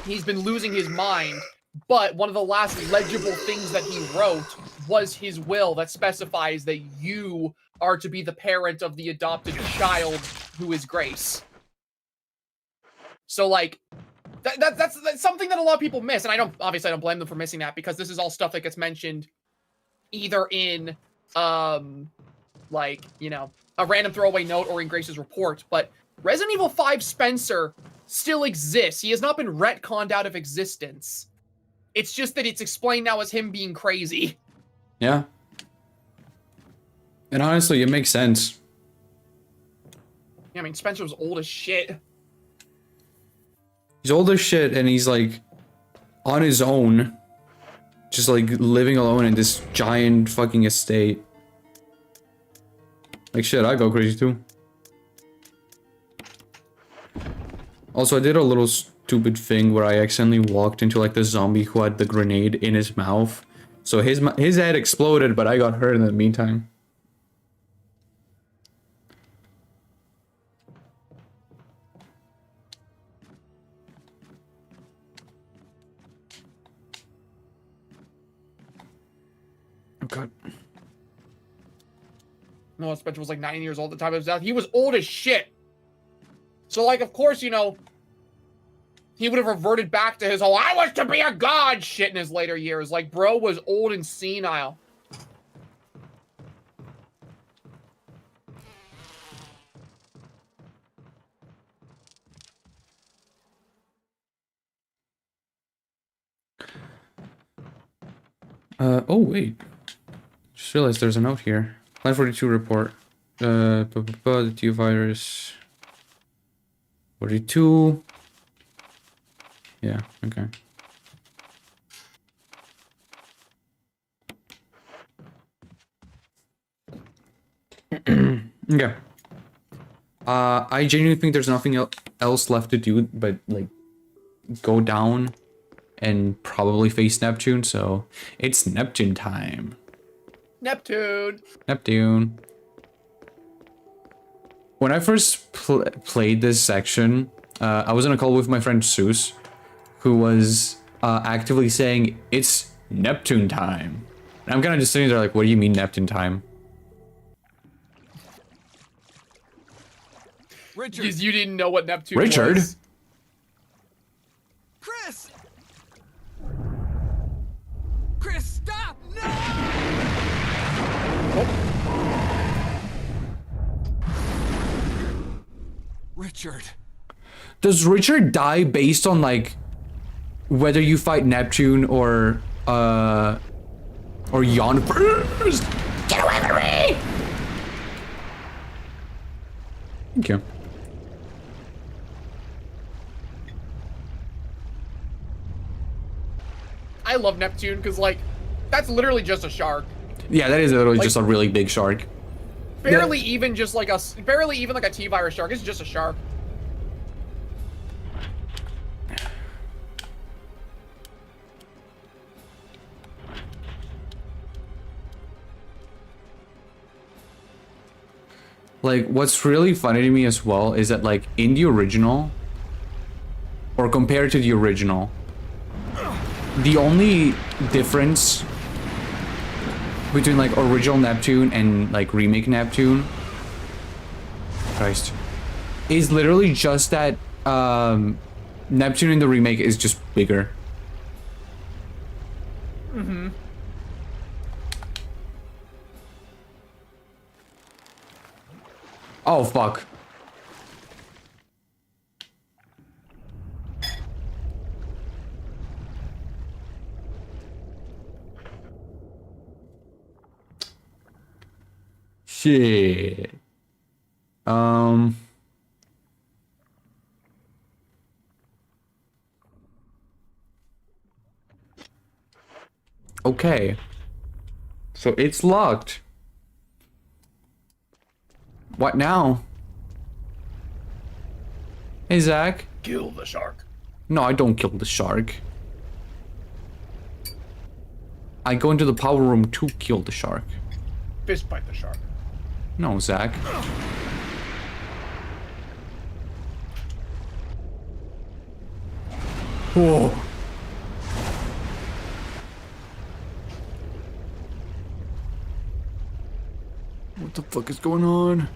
he's been losing his mind, but one of the last legible things that he wrote was his will that specifies that you are to be the parent of the adopted child who is Grace. So, like, that's something that a lot of people miss, and I don't blame them for missing that, because this is all stuff that gets mentioned either in, like, you know, a random throwaway note or in Grace's report, but Resident Evil 5 Spencer still exists. He has not been retconned out of existence. It's just that it's explained now as him being crazy. Yeah. And honestly, it makes sense. Yeah, I mean, Spencer was old as shit. He's old as shit, and he's, like, on his own. Just, like, living alone in this giant fucking estate. Like, shit, I go crazy, too. Also, I did a little stupid thing where I accidentally walked into, like, the zombie who had the grenade in his mouth. So his head exploded, but I got hurt in the meantime. Okay. No, Spencer was like 9 years old at the time of his death. He was old as shit. So, like, of course, you know, he would have reverted back to his whole, I was to be a god shit in his later years. Like, bro was old and senile. Oh, wait. Just realized there's a note here. Line 42 report. The T virus. 42. Yeah, okay. Okay. I genuinely think there's nothing else left to do but, like, go down and probably face Neptune, so it's Neptune time. Neptune. Neptune. When I first played this section, I was in a call with my friend Seuss, who was actively saying, it's Neptune time. And I'm kind of just sitting there like, what do you mean Neptune time? Richard. Because you didn't know what Neptune was. Richard? Chris! Chris, stop! No! Oh. Richard. Does Richard die based on, like, whether you fight Neptune or Yawn first? Get away from me! Thank you. I love Neptune because, like, that's literally just a shark. Yeah, that is literally like, just a really big shark. Barely even like a T-virus shark. It's just a shark. Like, what's really funny to me as well is that, like, in the original, or compared to the original, the only difference between, like, original Neptune and, like, remake Neptune, Christ, is literally just that Neptune in the remake is just bigger. Mm-hmm. Oh, fuck. Shit. Okay. So it's locked. What now? Hey, Zach. Kill the shark. No, I don't kill the shark. I go into the power room to kill the shark. Fist bite the shark. No, Zach. Whoa. What the fuck is going on?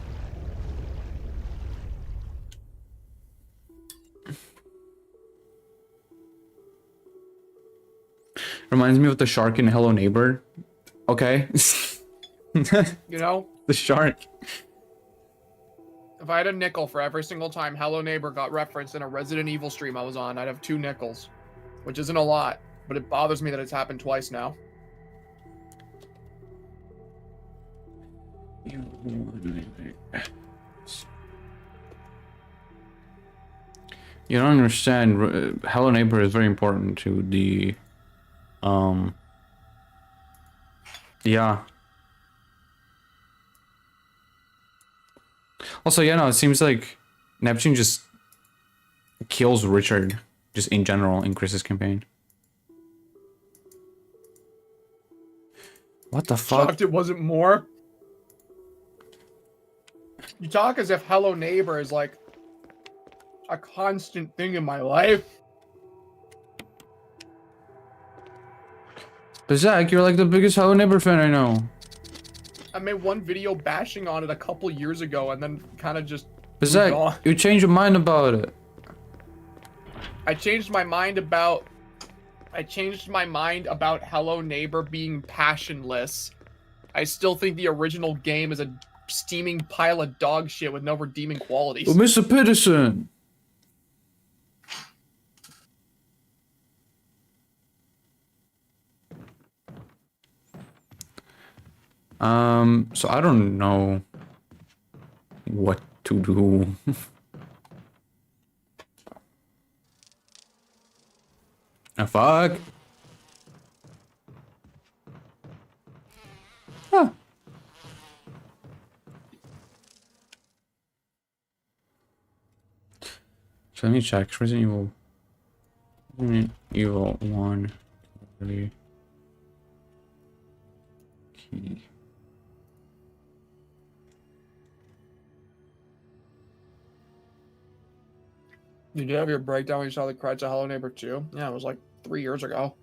Reminds me of the shark in Hello Neighbor. Okay. You know, The shark. if I had a nickel for every single time Hello Neighbor got referenced in a Resident Evil stream I was on, I'd have 2 nickels. Which isn't a lot, but it bothers me that it's happened twice now. You don't understand. Hello Neighbor is very important to the yeah. Also, yeah, no, it seems like Neptune just kills Richard, just in general, in Chris's campaign. What the fuck? Shocked it wasn't more. You talk as if Hello Neighbor is like a constant thing in my life. But Zach, you're like the biggest Hello Neighbor fan I know. I made one video bashing on it a couple years ago and then kind of just But moved on. Zach, you changed your mind about it. I changed my mind about Hello Neighbor being passionless. I still think the original game is a steaming pile of dog shit with no redeeming qualities. But Mr. Peterson. So I don't know what to do. Ah, fuck. Huh. So let me check. Resident Evil 1. Really key. Did you have your breakdown when you saw the credits of Hello Neighbor 2? Yeah, it was like 3 years ago.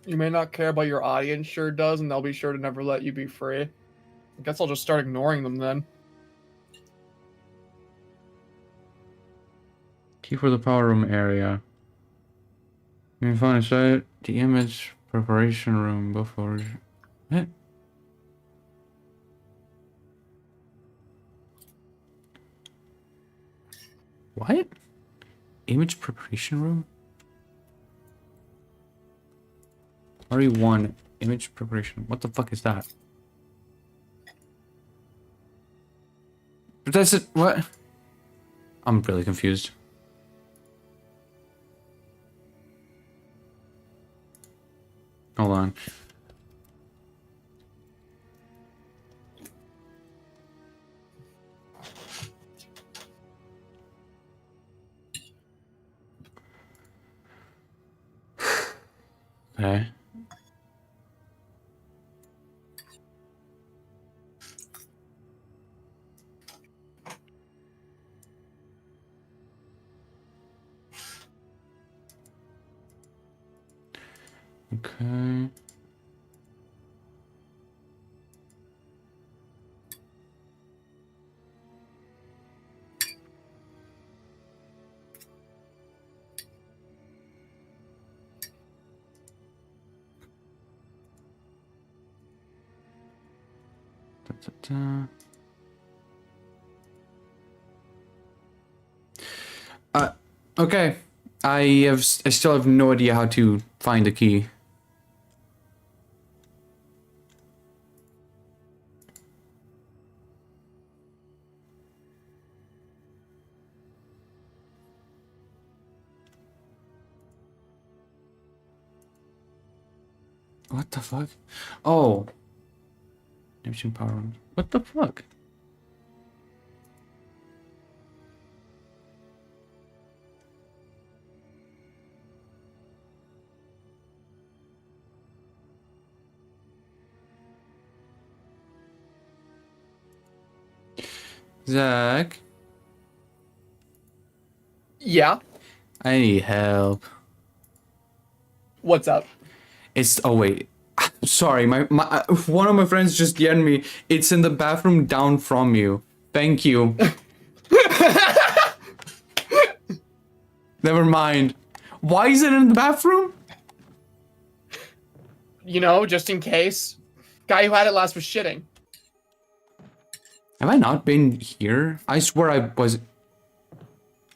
You may not care, but your audience sure does, and they'll be sure to never let you be free. I guess I'll just start ignoring them then. Key for the power room area. You can find inside the image preparation room before. What? What? Image preparation room? RE1 image preparation. What the fuck is that? But that's it. What? I'm really confused. Hold on. Okay. Okay. Da. Okay. I still have no idea how to find the key. What the fuck? Oh. Neptune power. What the fuck? Zach, Yeah. I need help. What's up? It's oh wait. Sorry, my one of my friends just DM'd me. It's in the bathroom down from you. Thank you. Never mind. Why is it in the bathroom? You know, just in case. Guy who had it last was shitting. Have I not been here? I swear I was.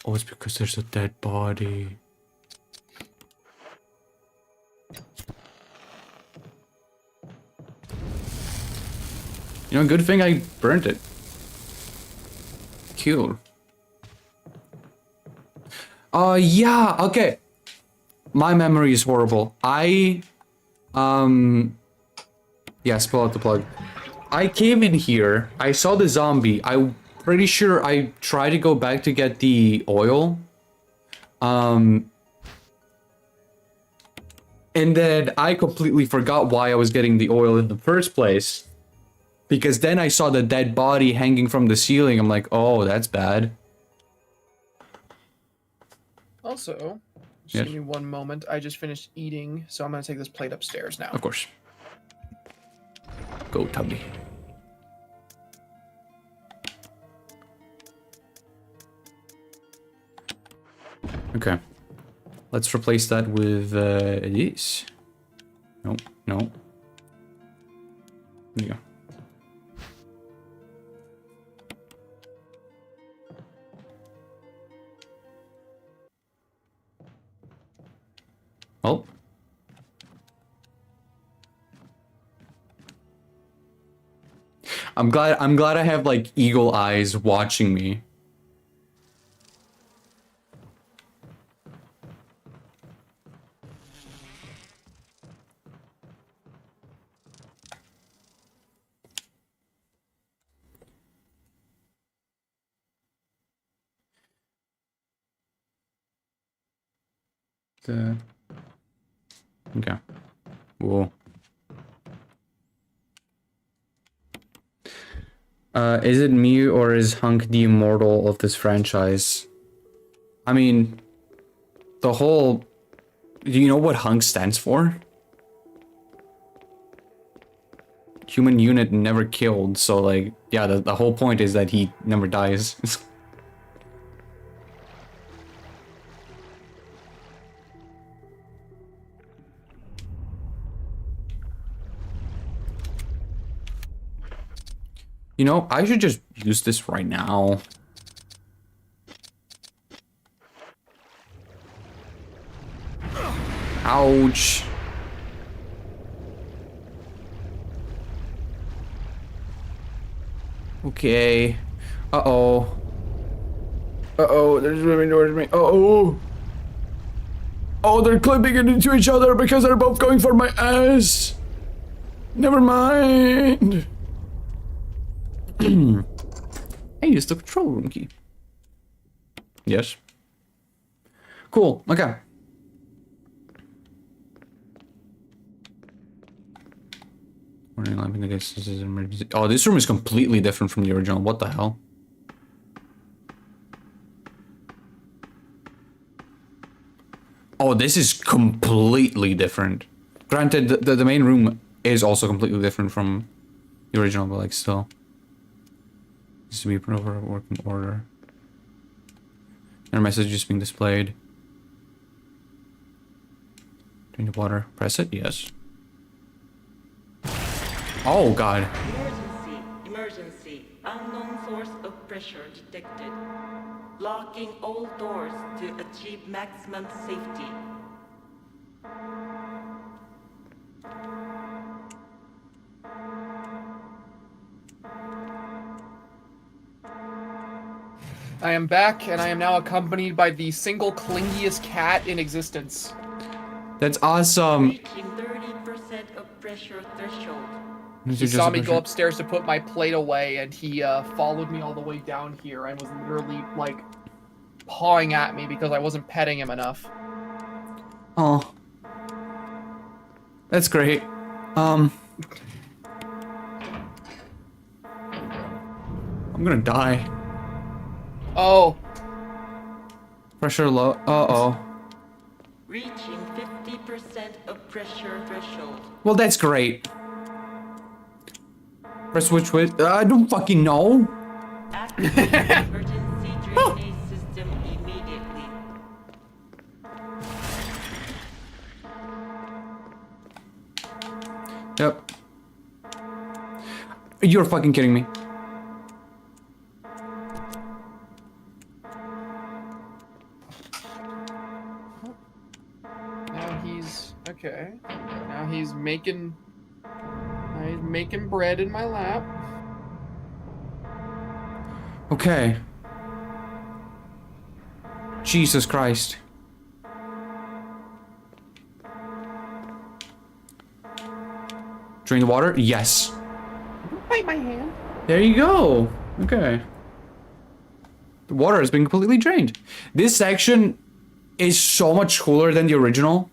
Oh, it's because there's a dead body. You know, good thing I burnt it. Cool. Yeah, okay. My memory is horrible. Yeah, spill out the plug. I came in here, I saw the zombie. I'm pretty sure I tried to go back to get the oil. And then I completely forgot why I was getting the oil in the first place. Because then I saw the dead body hanging from the ceiling. I'm like, oh, that's bad. Also, just Yes. give me one moment. I just finished eating, so I'm gonna take this plate upstairs now. Of course. Go, Tubby. Okay. Let's replace that with this. No, no. There you go. Oh. I'm glad I have like eagle eyes watching me. Okay. Whoa. Is it me or is Hunk the immortal of this franchise? I mean, the whole... Do you know what Hunk stands for? Human unit never killed, so like, yeah, the whole point is that he never dies. You know, I should just use this right now. Ouch. Okay. Uh-oh. Uh-oh, they're swimming towards me. Uh-oh. Oh, they're clipping it into each other because they're both going for my ass. Never mind. I used the control room key. Yes. Cool, okay. Warning lamp indicates this is an emergency. Oh, this room is completely different from the original. What the hell? Oh, this is completely different. Granted, the main room is also completely different from the original, but like still. Needs to be put over working order. And a message is being displayed. Drink the water. Press it? Yes. Oh god. Emergency, emergency. Unknown source of pressure detected. Locking all doors to achieve maximum safety. I am back, and I am now accompanied by the single clingiest cat in existence. That's awesome. Reaching 30% of pressure threshold. He saw me go upstairs to put my plate away, and he followed me all the way down here and was literally, like, pawing at me because I wasn't petting him enough. Oh. That's great. I'm gonna die. Oh. Pressure low. Uh-oh. Reaching 50% of pressure threshold. Well, that's great. Press which way? I don't fucking know. Activate emergency drainage system immediately. Yep. You're fucking kidding me. Now he's... okay. Now he's making... he's making bread in my lap. Okay. Jesus Christ. Drain the water? Yes. Bite my hand. There you go. Okay. The water has been completely drained. This section is so much cooler than the original.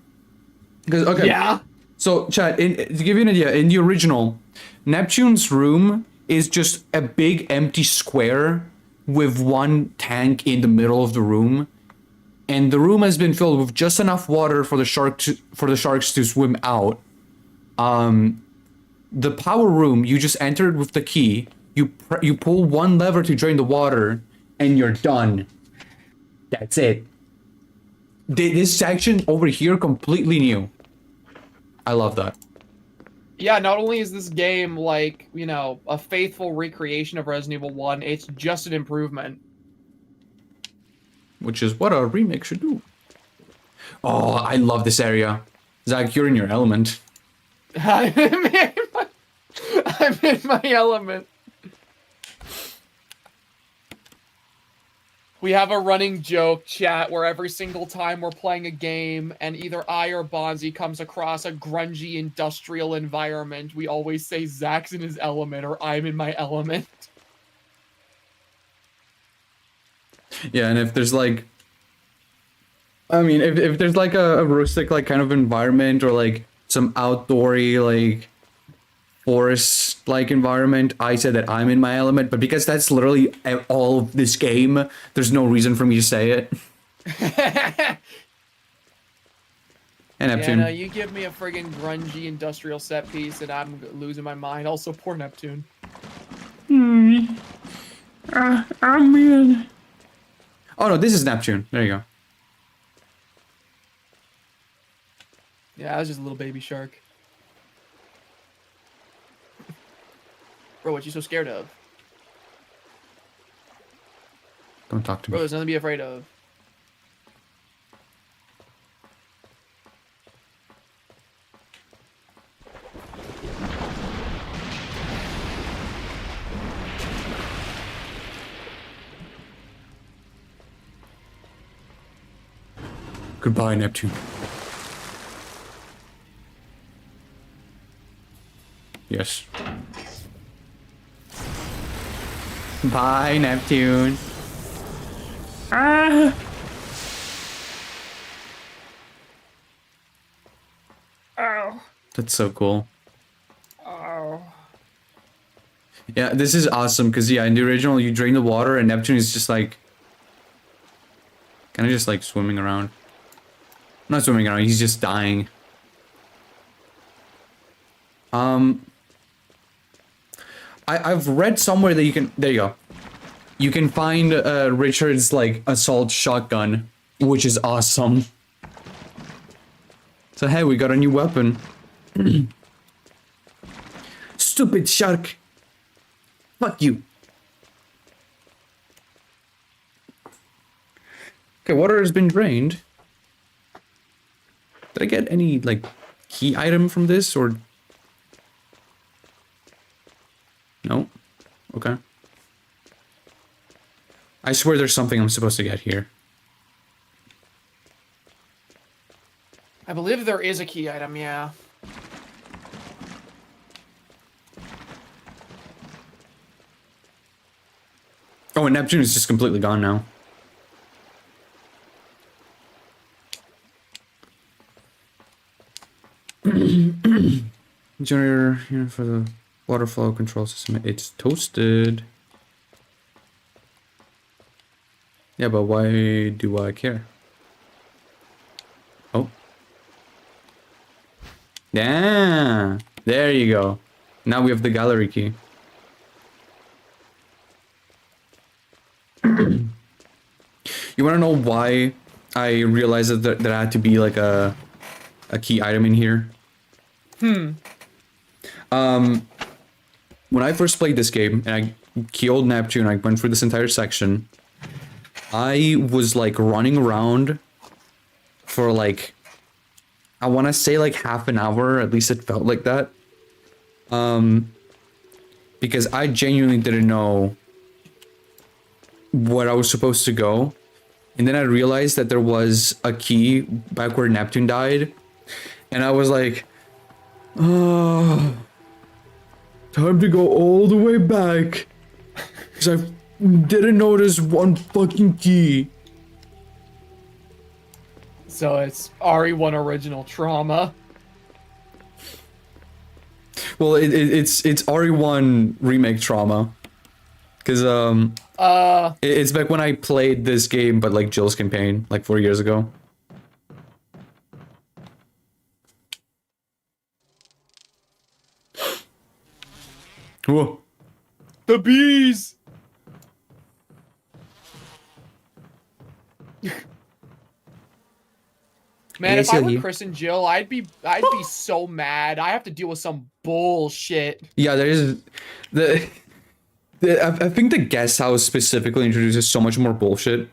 Because okay. Yeah. So, chat, to give you an idea, in the original, Neptune's room is just a big empty square with one tank in the middle of the room. And the room has been filled with just enough water for the sharks to swim out. The power room, you just entered with the key. You pull one lever to drain the water, and you're done. That's it. This section over here, completely new. I love that. Yeah, not only is this game, like, you know, a faithful recreation of Resident Evil 1, it's just an improvement. Which is what a remake should do. Oh, I love this area. Zach, you're in your element. I'm in my element. We have a running joke, chat, where every single time we're playing a game and either I or Bonzi comes across a grungy industrial environment, we always say Zach's in his element or I'm in my element. Yeah, and if there's like... I mean, if there's like a rustic like kind of environment or like some outdoory like forest like environment, I said that I'm in my element, but because that's literally all of this game, there's no reason for me to say it. And Neptune. Yeah, no, you give me a friggin' grungy industrial set piece and I'm losing my mind. Also, poor Neptune. I'm in. Oh no, this is Neptune. There you go. Yeah, I was just a little baby shark. Bro, what you so scared of? Don't talk to me. Bro, there's nothing to be afraid of. Goodbye, Neptune. Yes. Bye, Neptune. Ah. Ow. That's so cool. Oh. Yeah, this is awesome because yeah, in the original you drain the water and Neptune is just like kind of just like swimming around. Not swimming around, he's just dying. I've read somewhere that you can. There you go. You can find Richard's like assault shotgun, which is awesome. So hey, we got a new weapon. Stupid shark. Fuck you. Okay, water has been drained. Did I get any like key item from this or? No. Okay. I swear there's something I'm supposed to get here. I believe there is a key item, yeah. Oh, and Neptune is just completely gone now. Generator here for the water flow control system. It's toasted. Yeah, but why do I care? Oh. Yeah. There you go. Now we have the gallery key. You wanna know why I realized that there had to be like a key item in here? When I first played this game and I killed Neptune, I went through this entire section. I was like running around for like, I want to say like half an hour, at least it felt like that. Because I genuinely didn't know where I was supposed to go. And then I realized that there was a key back where Neptune died. And I was like, oh, time to go all the way back. Because I didn't notice one fucking key. So it's RE1 original trauma. Well, it's RE1 remake trauma. Because it's back when I played this game, but like Jill's campaign, like 4 years ago. Whoa. The bees! Man, if I were Chris and Jill, I'd be so mad. I have to deal with some bullshit. Yeah, there is I think the guest house specifically introduces so much more bullshit.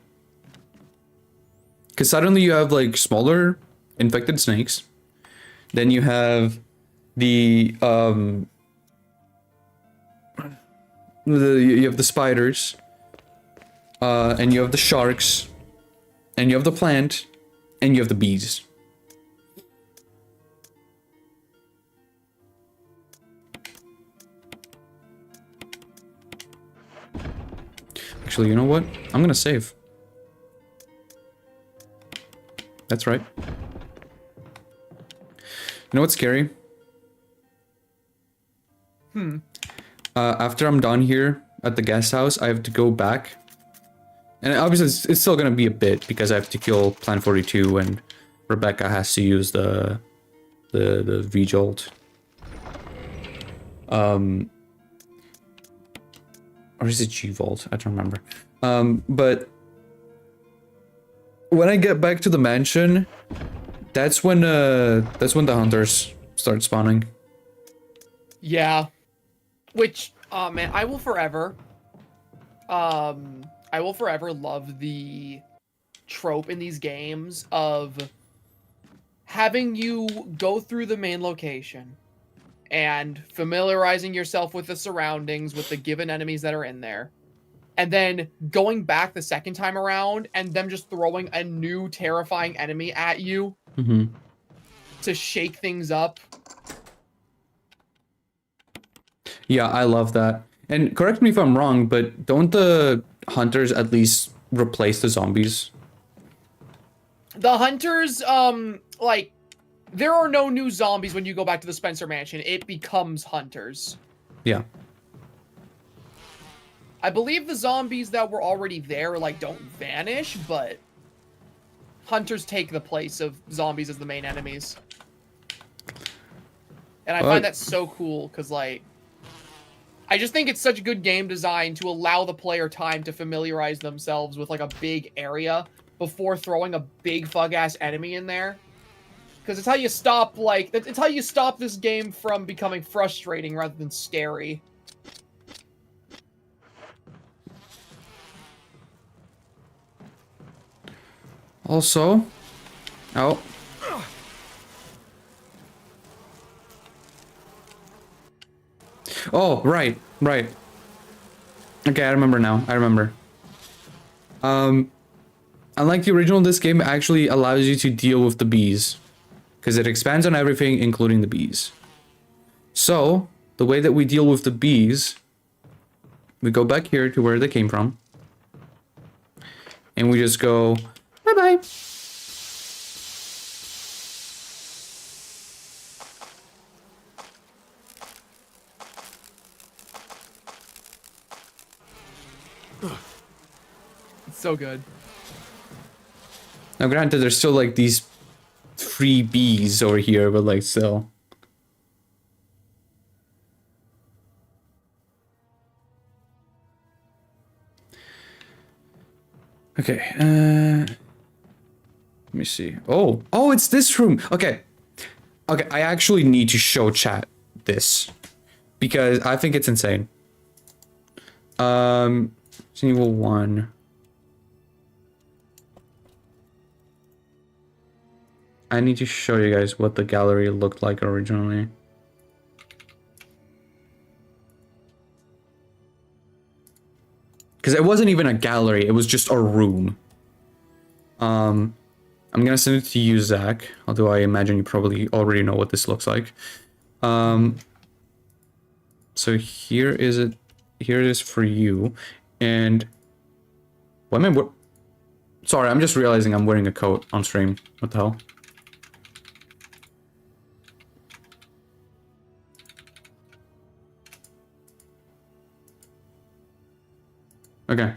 Because suddenly you have like smaller infected snakes. Then you have the you have the spiders. And you have the sharks. And you have the plant. And you have the bees. Actually, you know what? I'm gonna save. That's right. You know what's scary? After I'm done here at the guest house, I have to go back. And obviously it's still gonna be a bit because I have to kill Plan 42 and Rebecca has to use the V-Jolt. Or is it G-Volt? I don't remember. But when I get back to the mansion, that's when the hunters start spawning. Yeah. Which, oh man, I will forever love the trope in these games of having you go through the main location and familiarizing yourself with the surroundings, with the given enemies that are in there, and then going back the second time around and them just throwing a new terrifying enemy at you to shake things up. Yeah, I love that. And correct me if I'm wrong, but don't the hunters at least replace the zombies? The hunters, like, there are no new zombies when you go back to the Spencer Mansion. It becomes hunters. Yeah. I believe the zombies that were already there, like, don't vanish, but hunters take the place of zombies as the main enemies. And I find that so cool, because, like, I just think it's such good game design to allow the player time to familiarize themselves with, like, a big area before throwing a big fug-ass enemy in there. Because it's how you stop, like, it's how you stop this game from becoming frustrating rather than scary. Also, oh. Oh, right. Okay, I remember now. Unlike the original, this game actually allows you to deal with the bees. Because it expands on everything, including the bees. So, the way that we deal with the bees, we go back here to where they came from. And we just go, bye-bye. It's so good. Now, granted, there's still, like, these 3 bees over here, but, like, still. Okay, let me see. Oh, it's this room. Okay, I actually need to show chat this because I think it's insane. Resident Evil 1. I need to show you guys what the gallery looked like originally. Because it wasn't even a gallery, it was just a room. I'm gonna send it to you, Zach, although I imagine you probably already know what this looks like. So here it is for you, and sorry, I'm just realizing I'm wearing a coat on stream. What the hell? Okay.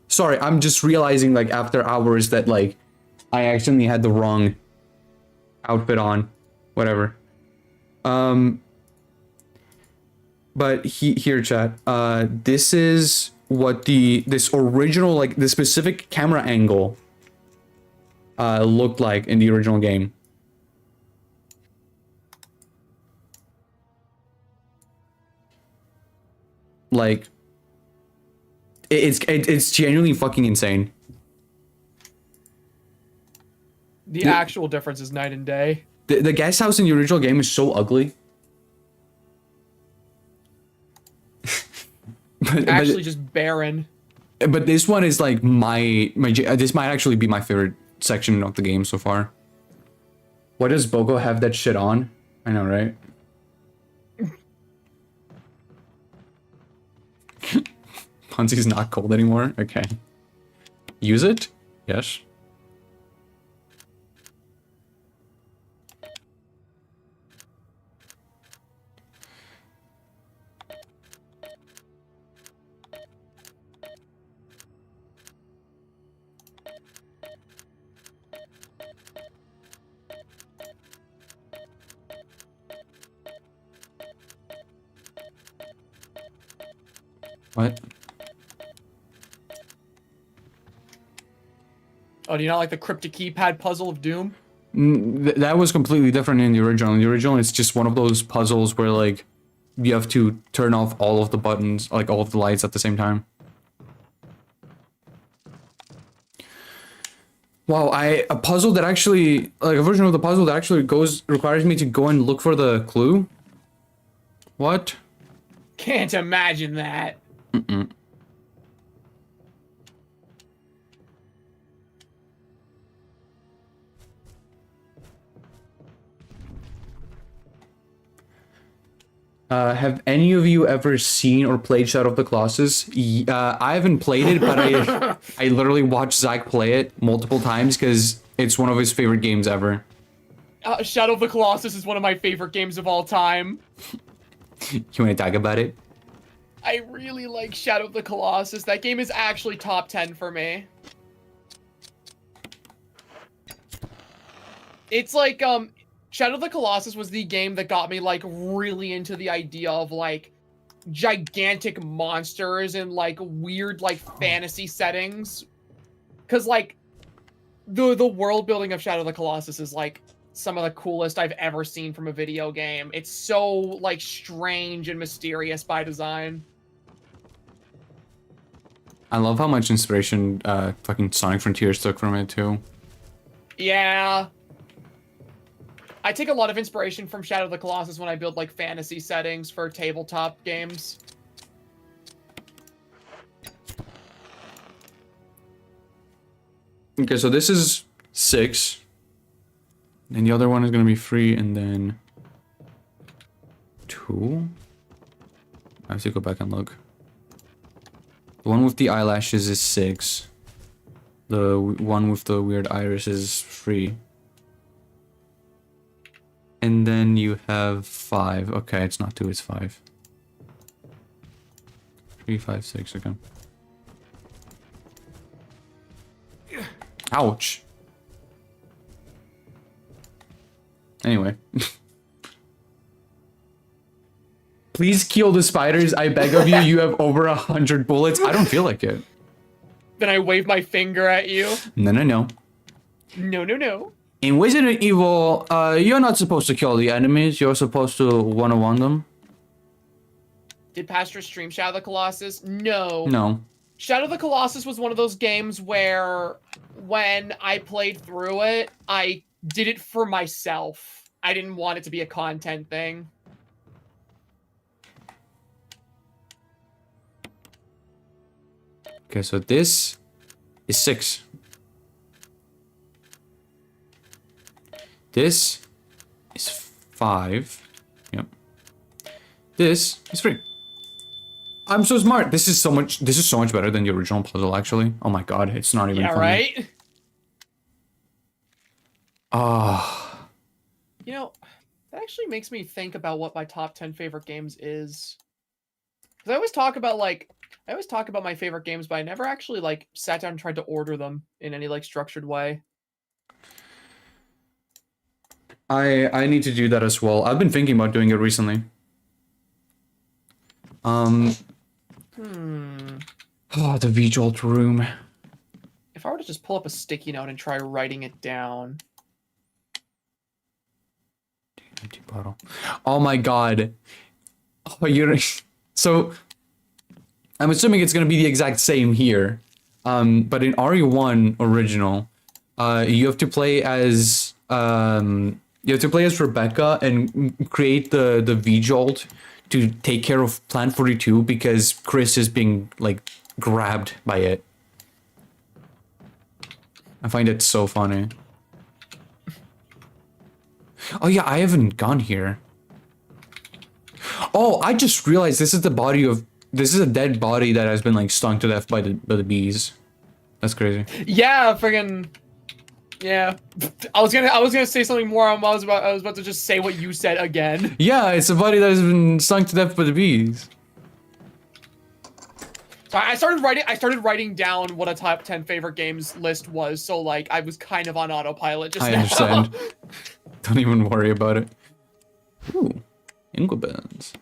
Sorry, I'm just realizing, like, after hours that, like, I accidentally had the wrong outfit on. Whatever. But here, chat. This is what this original, like, the specific camera angle looked like in the original game. Like, it's genuinely fucking insane. The actual difference is night and day. The guest house in the original game is so ugly. Actually, just barren. But this one is like this might actually be my favorite section of the game so far. Why does Bogo have that shit on? I know, right? Ponzi's not cold anymore? Okay. Use it? Yes. What? Oh, do you not like the cryptic keypad puzzle of Doom? That was completely different in the original. In the original, it's just one of those puzzles where, like, you have to turn off all of the buttons, like all of the lights at the same time. Wow, a puzzle that actually, like a version of the puzzle that actually requires me to go and look for the clue? What? Can't imagine that. Mm-mm. Have any of you ever seen or played Shadow of the Colossus? I haven't played it, but I literally watched Zach play it multiple times because it's one of his favorite games ever. Shadow of the Colossus is one of my favorite games of all time. You want to talk about it? I really like Shadow of the Colossus. That game is actually top 10 for me. It's like, Shadow of the Colossus was the game that got me like really into the idea of like gigantic monsters and like weird like fantasy settings. Cause like the world building of Shadow of the Colossus is like some of the coolest I've ever seen from a video game. It's so like strange and mysterious by design. I love how much inspiration fucking Sonic Frontiers took from it too. Yeah. I take a lot of inspiration from Shadow of the Colossus when I build like fantasy settings for tabletop games. Okay, so this is 6. And the other one is gonna be 3 and then 2. I have to go back and look. The one with the eyelashes is 6. The one with the weird iris is 3. And then you have 5. Okay, it's not 2, it's 5. 3, 5, 6, okay. Ouch. Anyway. Please kill the spiders, I beg of you. You have over 100 bullets. I don't feel like it. Then I wave my finger at you. No, no, no. No, no, no. In Resident Evil, you're not supposed to kill the enemies. You're supposed to one-on-one them. Did Pastor stream Shadow of the Colossus? No. No. Shadow of the Colossus was one of those games where when I played through it, I did it for myself. I didn't want it to be a content thing. Okay, so this is 6. This is 5. Yep. This is 3. I'm so smart. This is so much better than the original puzzle, actually. Oh my god, it's not even funny. Right? Ah. You know, that actually makes me think about what my top 10 favorite games is. Because I always talk about my favorite games, but I never actually like sat down and tried to order them in any like structured way. I need to do that as well. I've been thinking about doing it recently. Oh, the V-Jolt room. If I were to just pull up a sticky note and try writing it down. Empty bottle. Oh my god. Oh, you're... So, I'm assuming it's gonna be the exact same here. But in RE1 original, you have to play as... Rebecca and create the V-Jolt to take care of Plant 42 because Chris is being, like, grabbed by it. I find it so funny. Oh yeah, I haven't gone here. Oh, I just realized this is the body of... This is a dead body that has been, like, stung to death by the bees. That's crazy. Yeah, friggin'... Yeah. I was gonna say something more. I was about to just say what you said again. Yeah, it's a body that has been stung to death by the bees. So I started writing down what a top 10 favorite games list was, so like I was kind of on autopilot just now. I understand. Don't even worry about it. Ooh, Inglebands.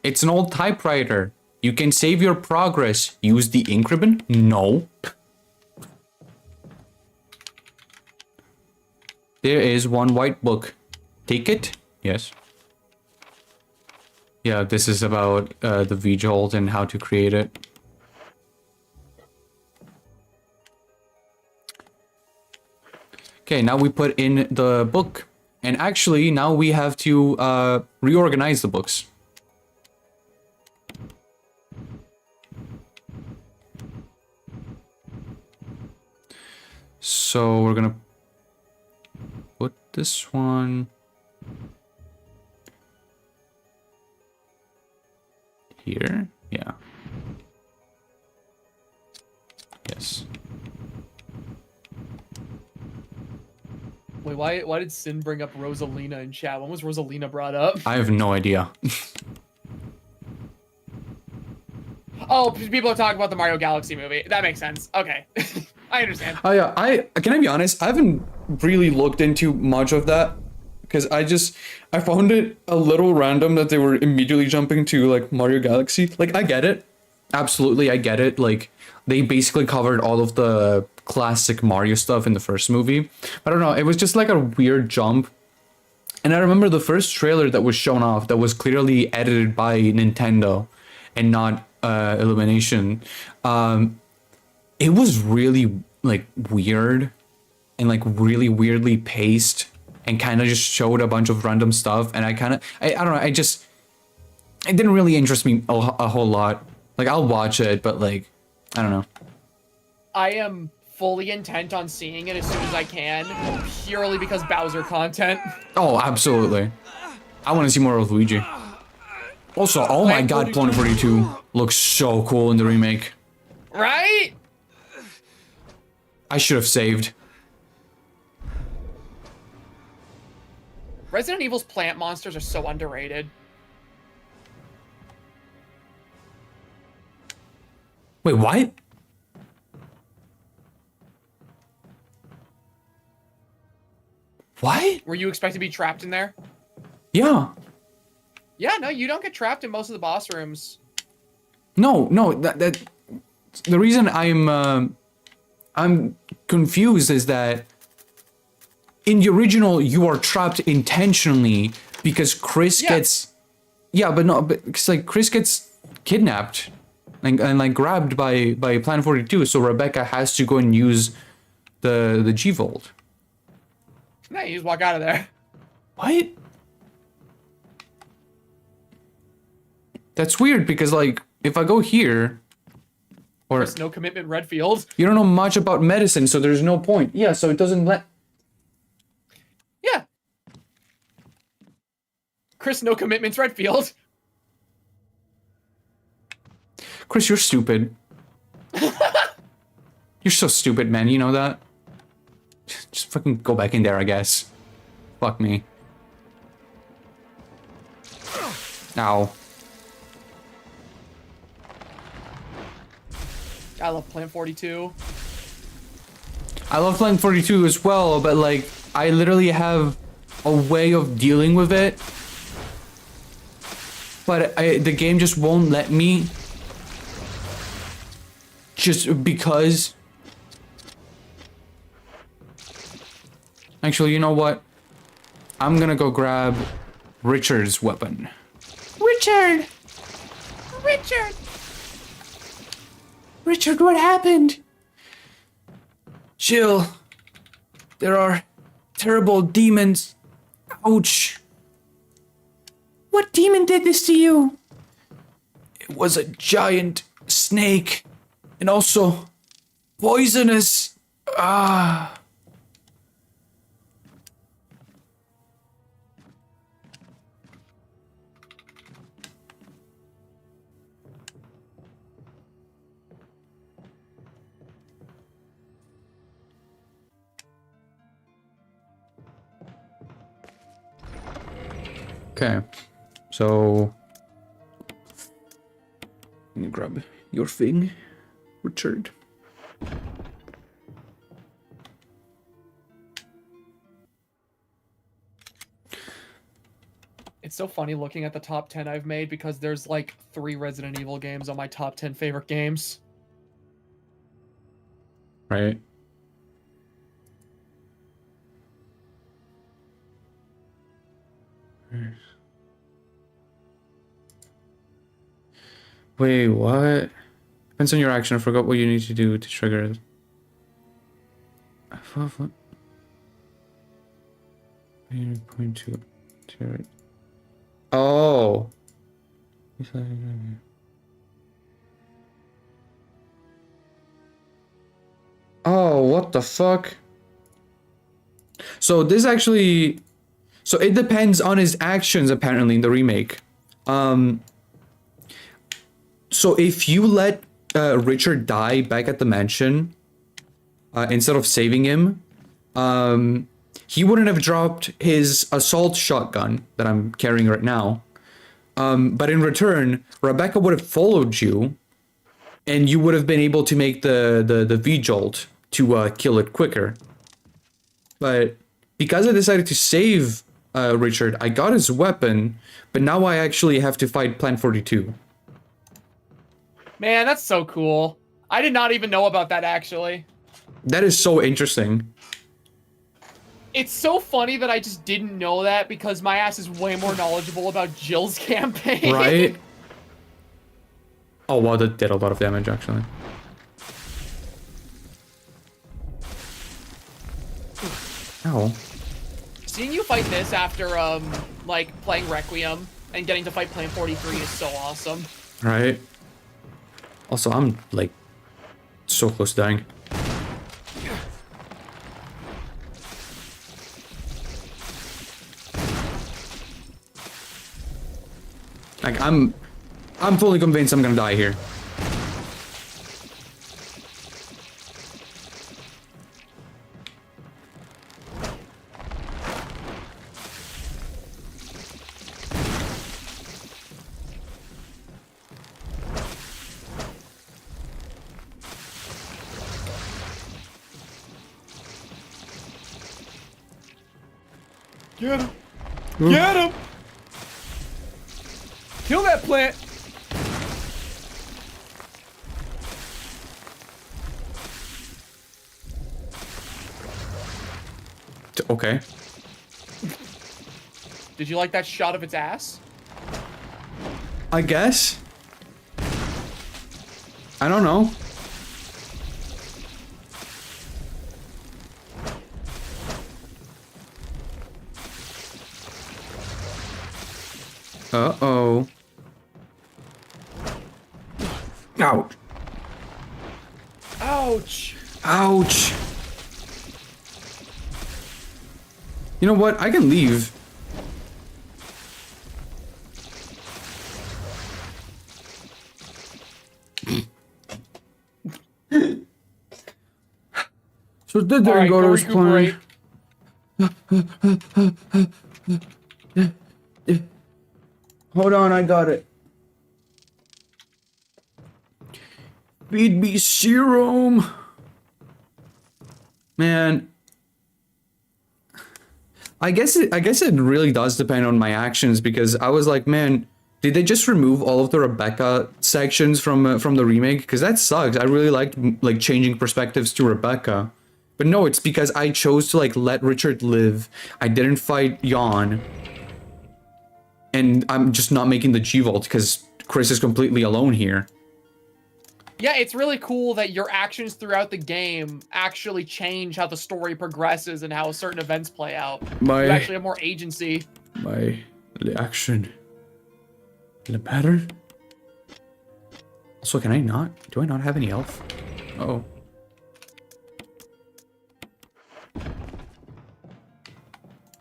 It's an old typewriter. You can save your progress. Use the ink ribbon? No. There is one white book. Take it? Yes. Yeah, this is about the V-Jolt and how to create it. Okay, now we put in the book. And actually, now we have to reorganize the books. So we're gonna put this one here. Yeah. Yes. Wait, why did Sin bring up Rosalina in chat? When was Rosalina brought up? I have no idea. Oh, people are talking about the Mario Galaxy movie. That makes sense. Okay. I understand. Oh yeah, can I be honest? I haven't really looked into much of that because I found it a little random that they were immediately jumping to like Mario Galaxy. Like I get it, absolutely, I get it. Like they basically covered all of the classic Mario stuff in the first movie. I don't know, it was just like a weird jump. And I remember the first trailer that was shown off that was clearly edited by Nintendo and not Illumination. It was really like weird and like really weirdly paced and kind of just showed a bunch of random stuff. And I don't know, it didn't really interest me a whole lot. Like I'll watch it, but like, I don't know. I am fully intent on seeing it as soon as I can, purely because Bowser content. Oh, absolutely. I want to see more of Luigi. Also, oh my god, Planet 42 looks so cool in the remake. Right? I should have saved. Resident Evil's plant monsters are so underrated. Wait, what? What? Were you expected to be trapped in there? Yeah. Yeah, no, you don't get trapped in most of the boss rooms. No, that the reason I'm confused is that in the original you are trapped intentionally because Chris gets but it's like Chris gets kidnapped and like grabbed by Planet 42, so Rebecca has to go and use the G-Vault. No, you just walk out of there. What? That's weird because like if I go here or There's no commitment Redfield. you don't know much about medicine, so there's no point. Yeah, so it doesn't let. Yeah. Chris, no commitments Redfield. Chris, you're stupid. You're so stupid, man. You know that? Just fucking go back in there, I guess. Fuck me. Ow. I love Plant 42. I love Planet 42 as well, but like, I literally have a way of dealing with it. But the game just won't let me. Just because. Actually, you know what? I'm gonna go grab Richard's weapon. Richard! Richard! Richard, what happened? Jill, there are terrible demons. Ouch. What demon did this to you? It was a giant snake and also poisonous. Ah. Okay, so let me grab your thing, Richard. It's so funny looking at the top 10 I've made because there's like 3 Resident Evil games on my top 10 favorite games. Right. Wait, what? Depends on your action. I forgot what you need to do to trigger it. What? Point to it. Oh. Oh, what the fuck? So this actually... So it depends on his actions, apparently, in the remake. So if you let Richard die back at the mansion, instead of saving him, he wouldn't have dropped his assault shotgun that I'm carrying right now. But in return, Rebecca would have followed you and you would have been able to make the V-Jolt to kill it quicker. But because I decided to save Richard, I got his weapon, but now I actually have to fight Plant 42. Man, that's so cool. I did not even know about that, actually. That is so interesting. It's so funny that I just didn't know that because my ass is way more knowledgeable about Jill's campaign. Right? Oh wow, that did a lot of damage actually. Ow. Seeing you fight this after, like, playing Requiem and getting to fight Plan 43 is so awesome. Right? Also, I'm, like, so close to dying. Like, I'm fully convinced I'm gonna die here. Get him! Get him! Kill that plant! Okay. Did you like that shot of its ass? I guess. I don't know. Uh-oh. Ouch. Ouch! Ouch. You know what? I can leave. So that didn't Alright, go go as planned. Hold on, I got it. Feed me serum. Man. I guess it really does depend on my actions because I was like, man, did they just remove all of the Rebecca sections from the remake? Because that sucks. I really liked like changing perspectives to Rebecca. But no, it's because I chose to like let Richard live. I didn't fight Jan. And I'm just not making the G-Vault because Chris is completely alone here. Yeah, it's really cool that your actions throughout the game actually change how the story progresses and how certain events play out. You actually have more agency. My action. The pattern? Also, can I not? Do I not have any health? Uh-oh. I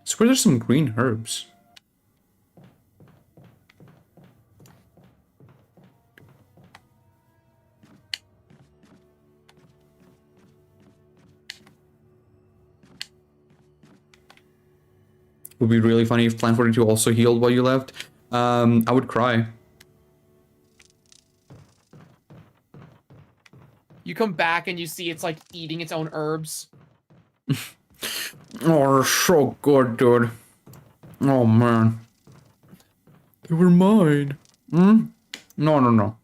swear there's some green herbs. Would be really funny if Plan 42 also healed while you left. I would cry. You come back and you see it's like eating its own herbs. Oh, they're so good, dude. Oh, man. They were mine. Hmm? No.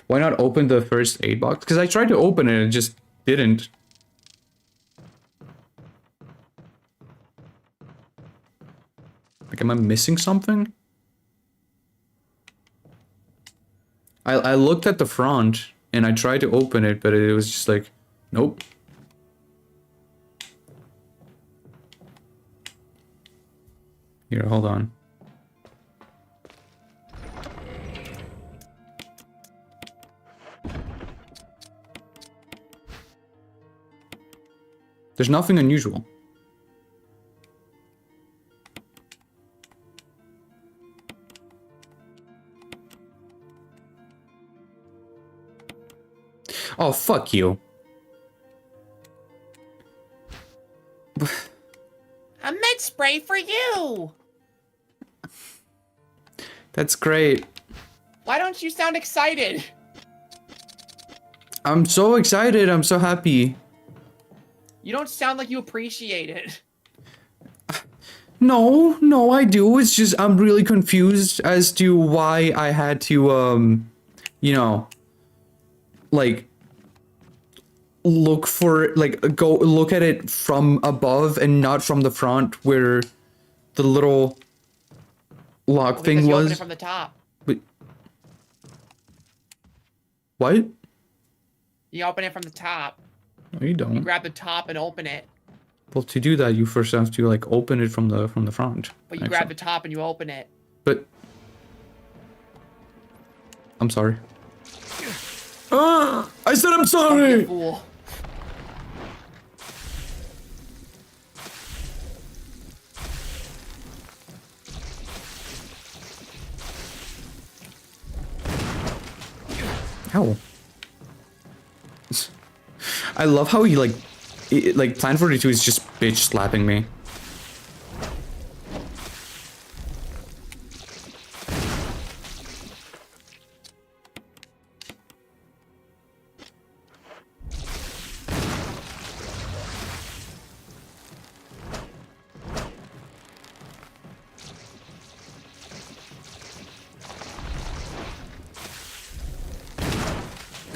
Why not open the first aid box? Because I tried to open it, it just didn't. Like, am I missing something? I looked at the front and I tried to open it, but it was just like, nope. Here, hold on. There's nothing unusual. Oh, fuck you. A med spray for you. That's great. Why don't you sound excited? I'm so excited. I'm so happy. You don't sound like you appreciate it. No, I do. It's just I'm really confused as to why I had to, you know, like, go look at it from above and not from the front where the little lock thing because you was. open it from the top. But what? You open it from the top. No, you don't. You grab the top and open it. Well, to do that, you first have to like open it from the front. But you grab the top and you open it. But I'm sorry. I said I'm sorry. Fool. Ow. I love how he like Plan 42 is just bitch slapping me.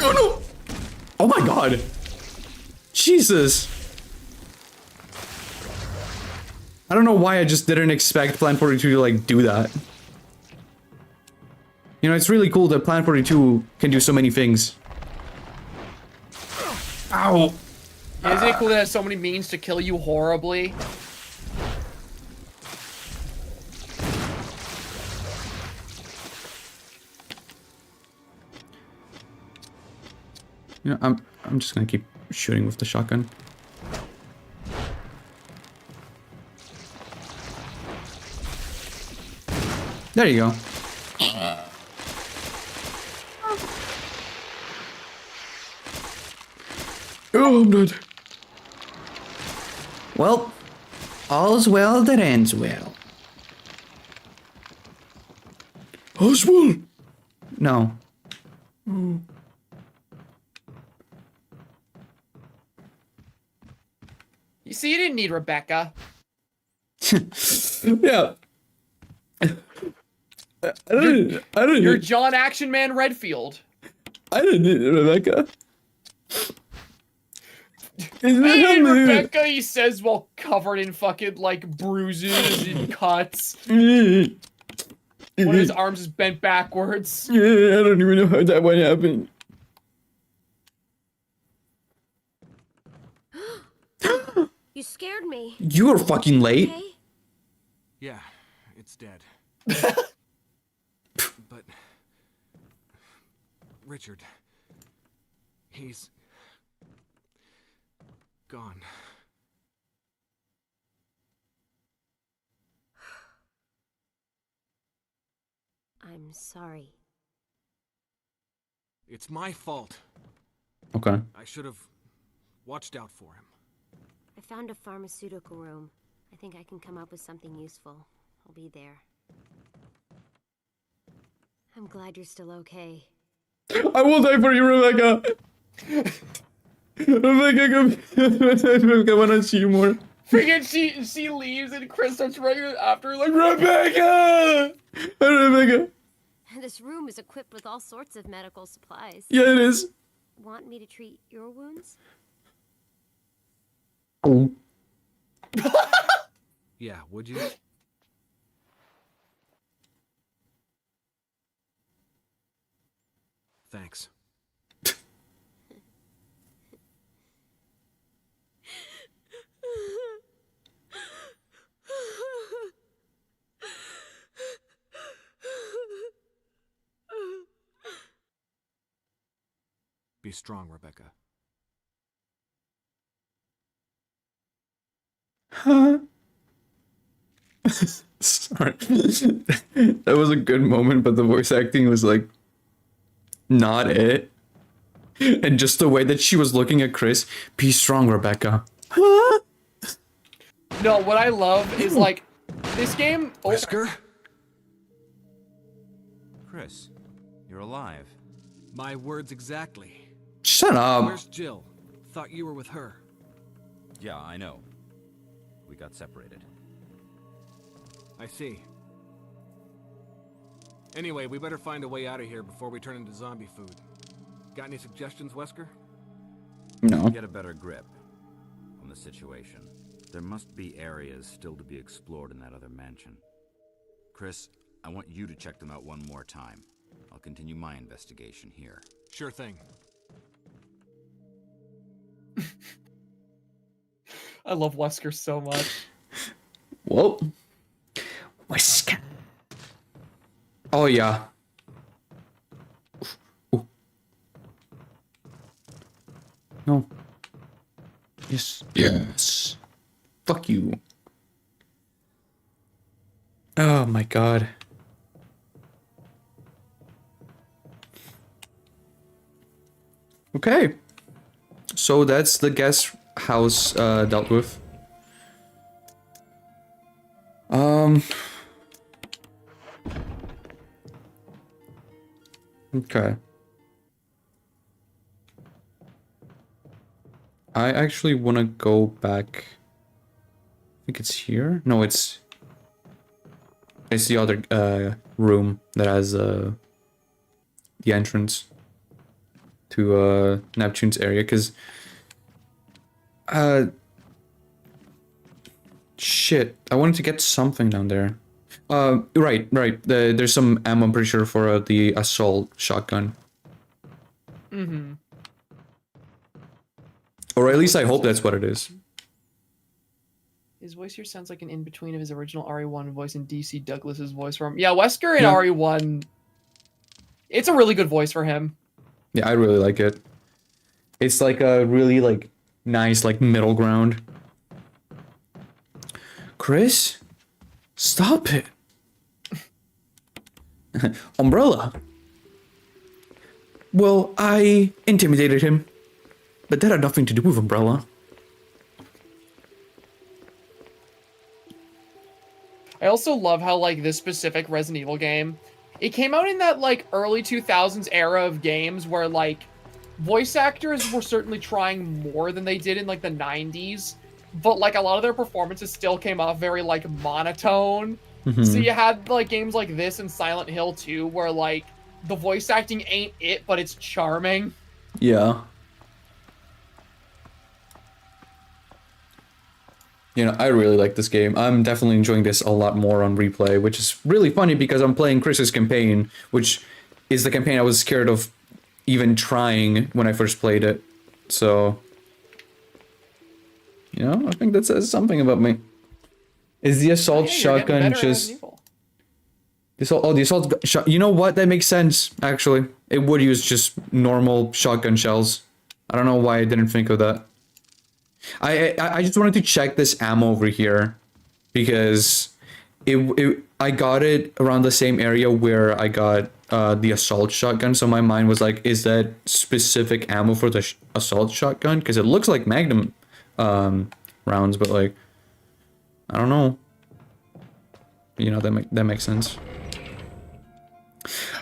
Oh no! Oh my god! Jesus! I don't know why I just didn't expect Plan 42 to like do that. You know, it's really cool that Plan 42 can do so many things. Ow! Isn't it cool that it has so many means to kill you horribly? You know, I'm just gonna keep shooting with the shotgun. There you go. Oh, I'm dead. Well, all's well that ends well. Oswald! No. You see, you didn't need Rebecca. Yeah. I don't You're John Action Man Redfield. I didn't need Rebecca. Hey, Rebecca, he says while covered in fucking, like, bruises and cuts. One of his arms is bent backwards. Yeah, I don't even know how that one happened. You scared me. You were fucking late. Okay? Yeah, it's dead. But Richard, he's gone. I'm sorry. It's my fault. Okay. I should have watched out for him. I found a pharmaceutical room. I think I can come up with something useful. I'll be there. I'm glad you're still okay. I will die for you, Rebecca. Rebecca, I wanna see you more. Freaking she leaves and Chris starts running after her like, Rebecca! Rebecca. This room is equipped with all sorts of medical supplies. Yeah, it is. Want me to treat your wounds? Oh. Yeah, would you? Thanks. Be strong, Rebecca. Huh? Sorry. That was a good moment, but the voice acting was like not it. And just the way that she was looking at Chris, be strong, Rebecca. Huh? No, what I love is like this game. Wesker? Chris, You're alive. My words exactly. Shut up. Where's Jill? Thought you were with her. Yeah, I know. We got separated. I see. Anyway, we better find a way out of here before we turn into zombie food. Got any suggestions, Wesker? No. Get a better grip on the situation. There must be areas still to be explored in that other mansion. Chris, I want you to check them out one more time. I'll continue my investigation here. Sure thing. I love Wesker so much. Whoa. Wesker. Oh, yeah. Ooh. No. Yes. Yes. Fuck you. Oh my god. Okay. So that's the guest house dealt with. Okay. I actually want to go back. I think it's here. No, it's the other room that has the entrance to Neptune's area, because shit, I wanted to get something down there. Right. There's some ammo, I'm pretty sure, for the assault shotgun. Mm-hmm. Or at least I hope that's what it is. His voice here sounds like an in-between of his original RE1 voice and DC Douglas's voice for him. Yeah, Wesker in Yeah. RE1, it's a really good voice for him. Yeah, I really like it. It's like a really like nice like middle ground. Chris, stop it. Umbrella. Well, I intimidated him, but that had nothing to do with Umbrella. I also love how, like, this specific Resident Evil game, it came out in that, like, early 2000s era of games where, like, voice actors were certainly trying more than they did in, like, the 90s, but, like, a lot of their performances still came off very, like, monotone. Mm-hmm. So you had, like, games like this and Silent Hill 2 where, like, the voice acting ain't it, but it's charming. Yeah. You know, I really like this game. I'm definitely enjoying this a lot more on replay, which is really funny because I'm playing Chris's campaign, which is the campaign I was scared of even trying when I first played it. So, you know, I think that says something about me. Is the assault Hey, you're getting shotgun better at just... Resident Evil. The assault shot... You know what? That makes sense, actually. It would use just normal shotgun shells. I don't know why I didn't think of that. I just wanted to check this ammo over here because I got it around the same area where I got the assault shotgun, so my mind was like, is that specific ammo for the assault shotgun? Because it looks like Magnum rounds, but like, I don't know. You know, that makes sense.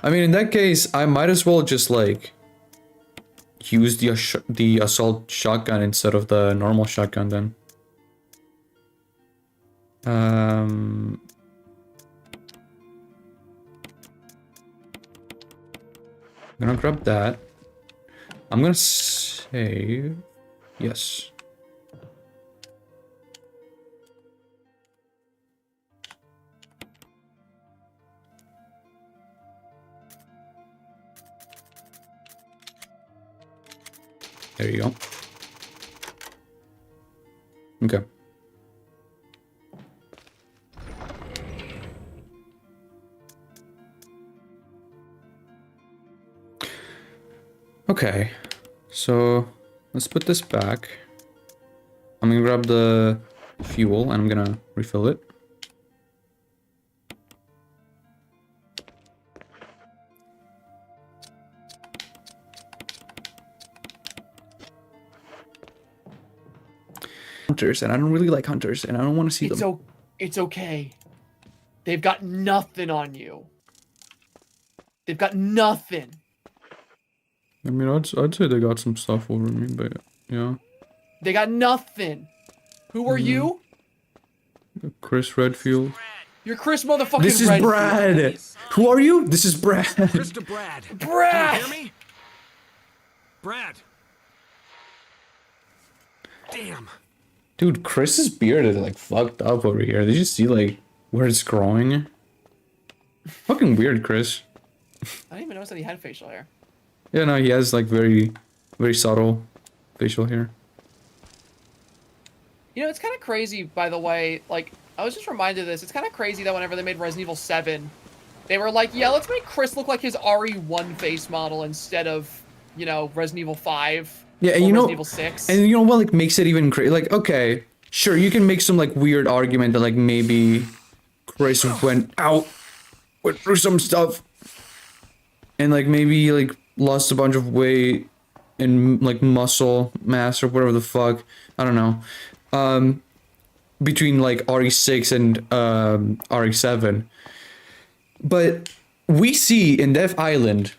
I mean, in that case, I might as well just like use the assault shotgun instead of the normal shotgun then. I'm gonna grab that. I'm gonna save. Yes. There you go. Okay. Okay, so let's put this back. I'm gonna grab the fuel and I'm gonna refill it. Hunters, and I don't really like hunters, and I don't want to see them. It's okay. They've got nothing on you. They've got nothing. I mean, I'd say they got some stuff over me, but yeah. They got nothing. Who are you? Chris Redfield. You're Chris motherfucking This is Redfield. Brad. Who are you? This is Brad. Mr. Brad. Brad! Can you hear me? Brad. Damn. Dude, Chris's beard is like fucked up over here. Did you see like where it's growing? Fucking weird, Chris. I didn't even notice that he had facial hair. Yeah, no, he has like very, very subtle facial hair. You know, it's kind of crazy, by the way, like, I was just reminded of this. It's kind of crazy that whenever they made Resident Evil 7, they were like, yeah, let's make Chris look like his RE1 face model instead of, you know, Resident Evil 5. Yeah, and or you know, Resident Evil 6. and you know what like makes it even crazy? Like, okay, sure, you can make some like weird argument that like maybe Chris went through some stuff, and like maybe like lost a bunch of weight and like muscle mass or whatever the fuck. I don't know. Between like RE6 and RE7, but we see in Death Island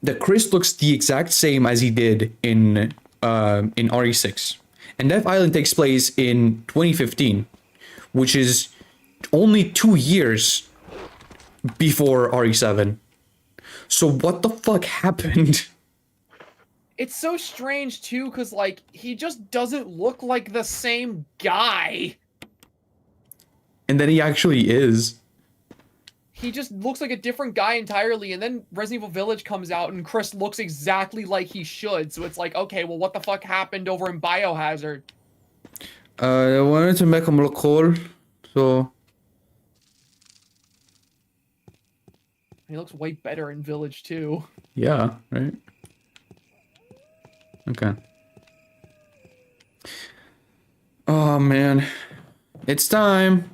that Chris looks the exact same as he did in RE6. And Death Island takes place in 2015, which is only 2 years before RE7. So what the fuck happened? It's so strange, too, because, like, he just doesn't look like the same guy. And then he actually is. He just looks like a different guy entirely, and then Resident Evil Village comes out, and Chris looks exactly like he should, so it's like, okay, well, what the fuck happened over in Biohazard? I wanted to make him look cool, so... He looks way better in Village, too. Yeah, right? Okay. Oh, man. It's time.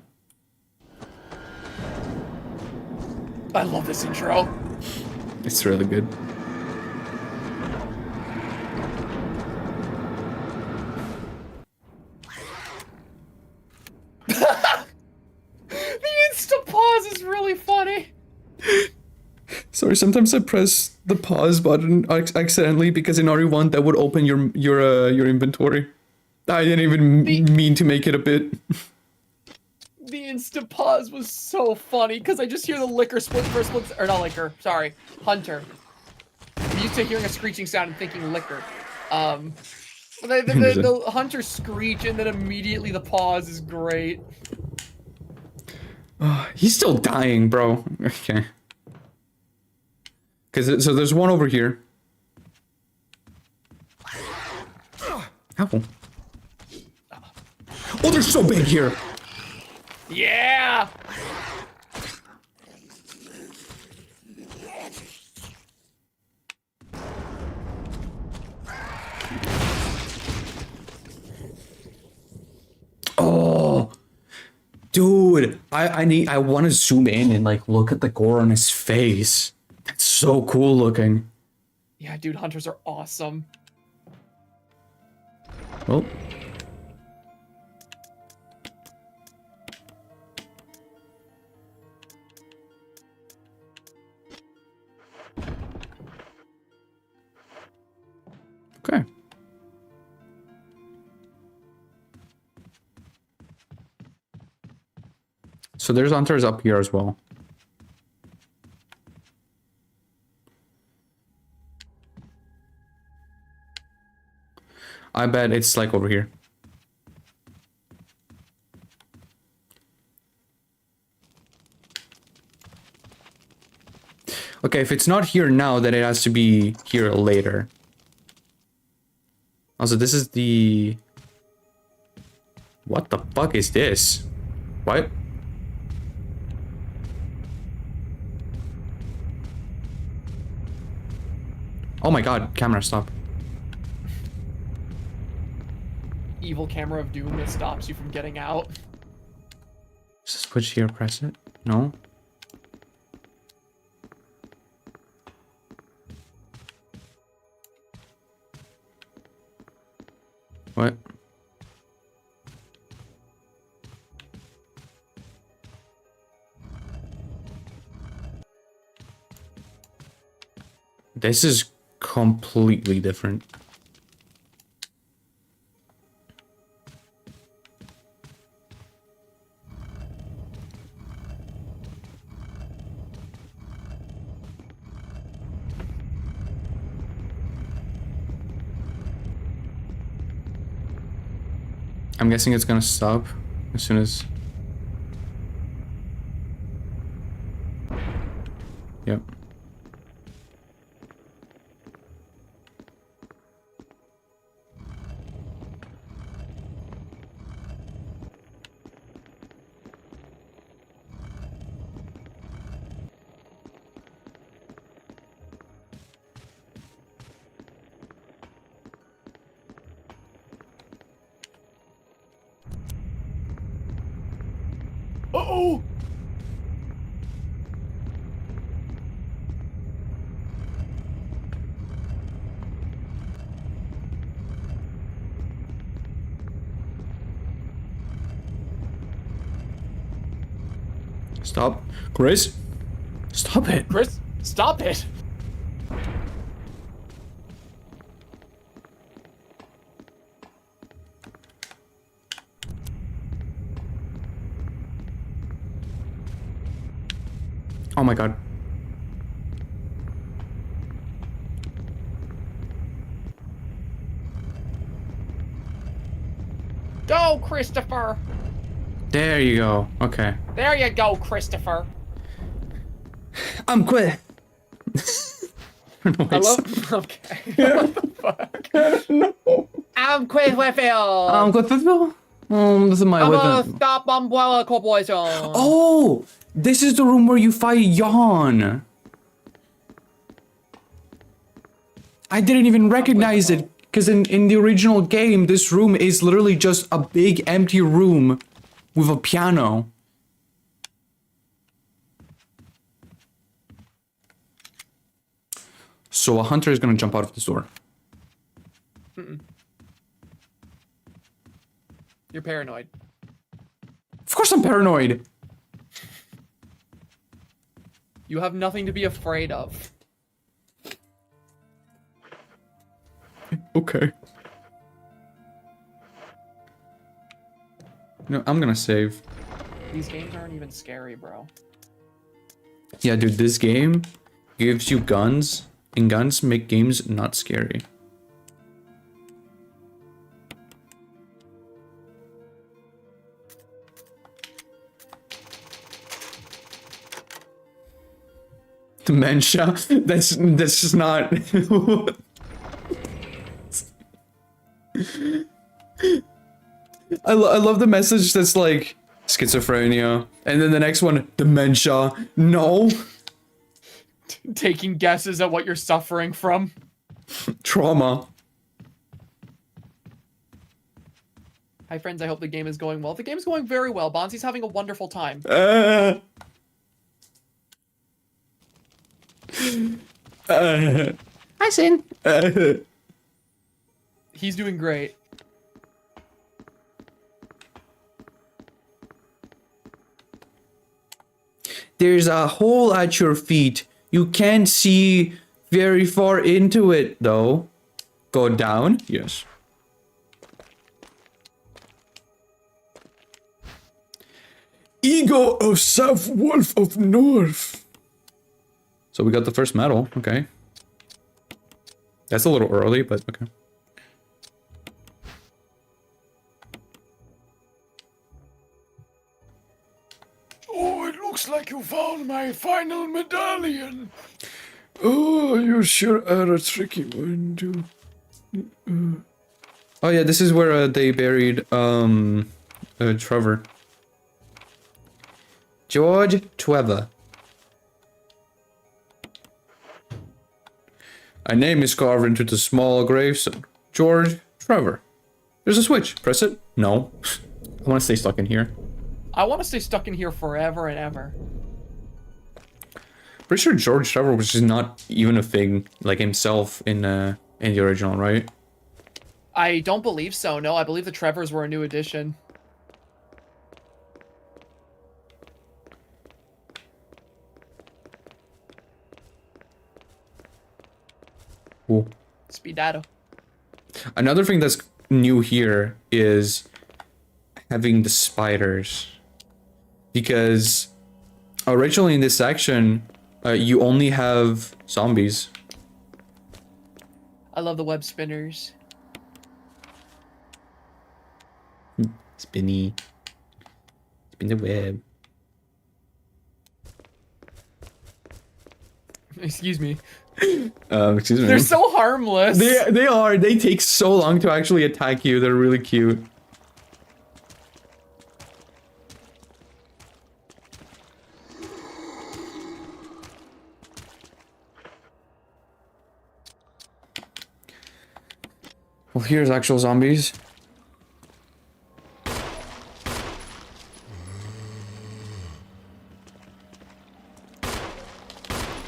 I love this intro. It's really good. The insta-pause is really funny. Sorry, sometimes I press the pause button accidentally because in RE1 that would open your inventory. I didn't even mean to make it a bit. The instant pause was so funny because I just hear the liquor split first split, or not liquor, sorry, Hunter. I'm used to hearing a screeching sound and thinking liquor. The Hunter screech and then immediately the pause is great. He's still dying, bro. Okay. So there's one over here. Ow. Oh, they're so big here. Yeah! Oh, dude, I want to zoom in and like look at the gore on his face. That's so cool looking. Yeah, dude, Hunters are awesome. Well. Okay. So there's hunters up here as well. I bet it's like over here. Okay, if it's not here now, then it has to be here later. Also, this is the... What the fuck is this? What? Oh my god, camera, stop. Evil camera of doom that stops you from getting out. Just switch here, press it. No? What? This is completely different. I'm guessing it's gonna stop as soon as... Yep. Uh-oh! Stop. Chris? Stop it. Chris, stop it. Oh my god. Go, Christopher. There you go. Okay. There you go, Christopher. I'm quit. I love. Okay. What the fuck? I'm Chris Whitfield. I'm quit. This is my I'm weapon. a stop umbrella corporation. Oh! This is the room where you fight Yawn. I didn't even recognize it, because in the original game, this room is literally just a big empty room with a piano. So a hunter is gonna jump out of this door. You're paranoid. Of course I'm paranoid. You have nothing to be afraid of. Okay. No, I'm gonna save. These games aren't even scary, bro. Yeah, dude, this game gives you guns, and guns make games not scary. Dementia? That's just not... I love the message that's like, schizophrenia, and then the next one, dementia. No. Taking guesses at what you're suffering from. Trauma. Hi friends, I hope the game is going well. The game's going very well. Bonzi's having a wonderful time. Hi, Sin. He's doing great. There's a hole at your feet. You can't see very far into it, though. Go down? Yes. Ego of South Wolf of North. So we got the first medal. Okay. That's a little early, but okay. Oh, it looks like you found my final medallion. Oh, you sure are a tricky one, too. Oh yeah, this is where they buried Trevor. George Trevor. A name is carved into the small gravestone. George Trevor. There's a switch. Press it. No. I want to stay stuck in here. I want to stay stuck in here forever and ever. Pretty sure George Trevor was just not even a thing like himself in the original, right? I don't believe so. No, I believe the Trevors were a new addition. Cool. Speedato. Another thing that's new here is having the spiders. Because originally in this section, you only have zombies. I love the web spinners. Spinny. Spin the web. Excuse me. Excuse me. They're so harmless. They are. They take so long to actually attack you. They're really cute. Well, here's actual zombies.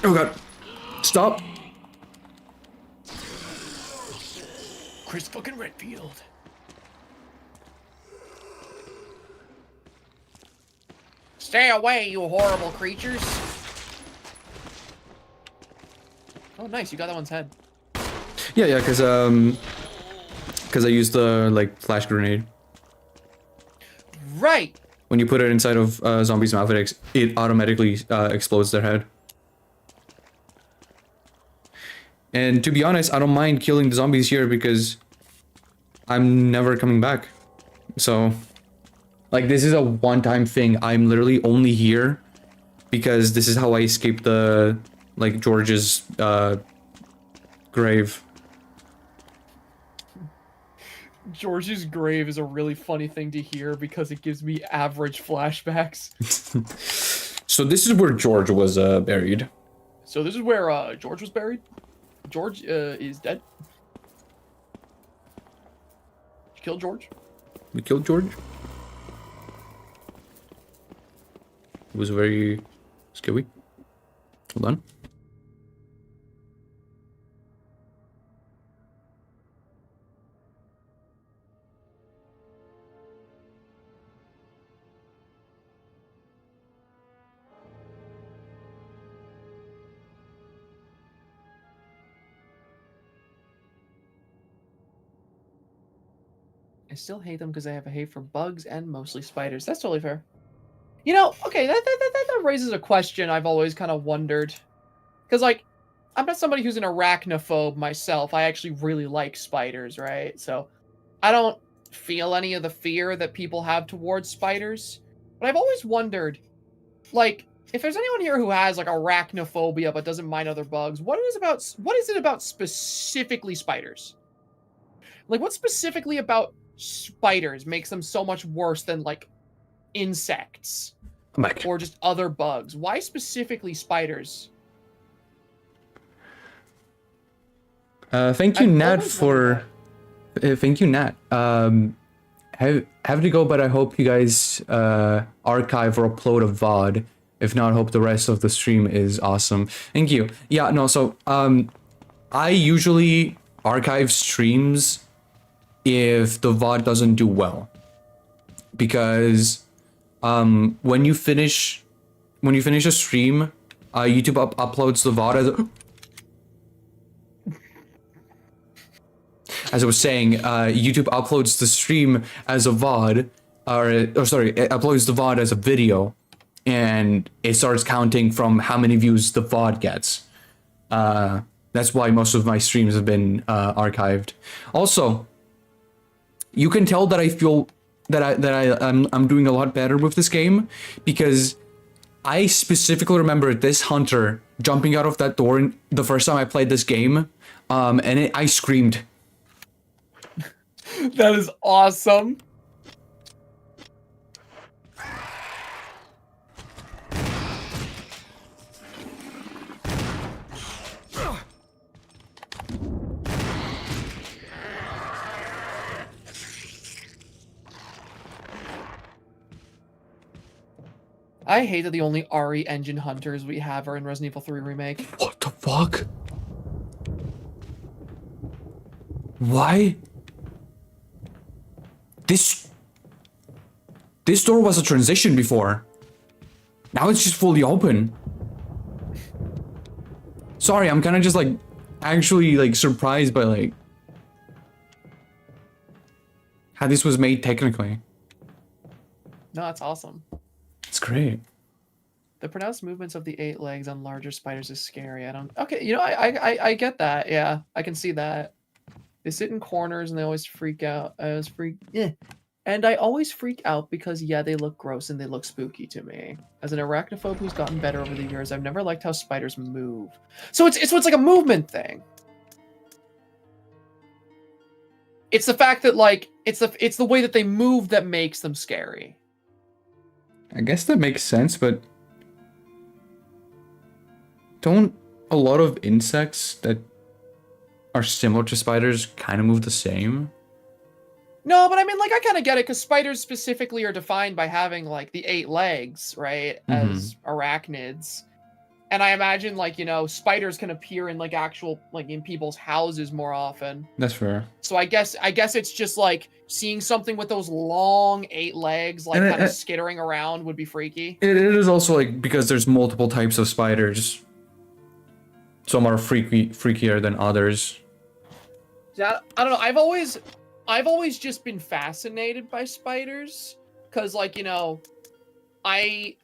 Oh god. Stop. Chris fucking Redfield. Stay away, you horrible creatures. Oh, nice. You got that one's head. Yeah, because I used the like flash grenade. Right. When you put it inside of zombies' mouth, it automatically explodes their head. And to be honest, I don't mind killing the zombies here because I'm never coming back. So, like, this is a one-time thing. I'm literally only here because this is how I escaped the, like, George's grave. George's grave is a really funny thing to hear because it gives me average flashbacks. So this is where George was buried. So this is where George was buried? George is dead. Did you kill George? We killed George. It was very scary. Hold on. I still hate them because I have a hate for bugs and mostly spiders. That's totally fair. You know, okay, that raises a question I've always kind of wondered. Because, like, I'm not somebody who's an arachnophobe myself. I actually really like spiders, right? So I don't feel any of the fear that people have towards spiders. But I've always wondered, like, if there's anyone here who has, like, arachnophobia but doesn't mind other bugs, what is it about specifically spiders? Like, what specifically about spiders makes them so much worse than, like, insects or just other bugs? Why specifically spiders? Thank you, Nat, for thank you, Nat. Have to go, but I hope you guys archive or upload a VOD. If not, hope the rest of the stream is awesome. Thank you. Yeah, no, so I usually archive streams if the VOD doesn't do well, because when you finish a stream, YouTube uploads the VOD as I was saying, YouTube uploads the stream as a VOD, or sorry, it uploads the VOD as a video, and it starts counting from how many views the VOD gets. That's why most of my streams have been archived. Also, you can tell that I feel that I'm doing a lot better with this game, because I specifically remember this hunter jumping out of that door the first time I played this game, and I screamed. That is awesome. I hate that the only RE engine hunters we have are in Resident Evil 3 Remake. What the fuck? Why? This door was a transition before. Now it's just fully open. Sorry, I'm kind of just like actually like surprised by like how this was made technically. No, that's awesome. It's great. The pronounced movements of the 8 legs on larger spiders is scary. I don't. Okay, you know, I get that. Yeah, I can see that. They sit in corners and they always freak out. And I always freak out because yeah, they look gross and they look spooky to me. As an arachnophobe who's gotten better over the years, I've never liked how spiders move. So it's like a movement thing. It's the fact that like it's the way that they move that makes them scary. I guess that makes sense, but don't a lot of insects that are similar to spiders kind of move the same? No, but I mean, like, I kind of get it, because spiders specifically are defined by having, like, the 8 legs, right, as arachnids. And I imagine, like, you know, spiders can appear in, like, actual, like, in people's houses more often. That's fair. So I guess it's just, like, seeing something with those long 8 legs, like, kind of skittering around would be freaky. It is also, like, because there's multiple types of spiders. Some are freakier than others. Yeah, I don't know, I've always just been fascinated by spiders, because, like, you know, I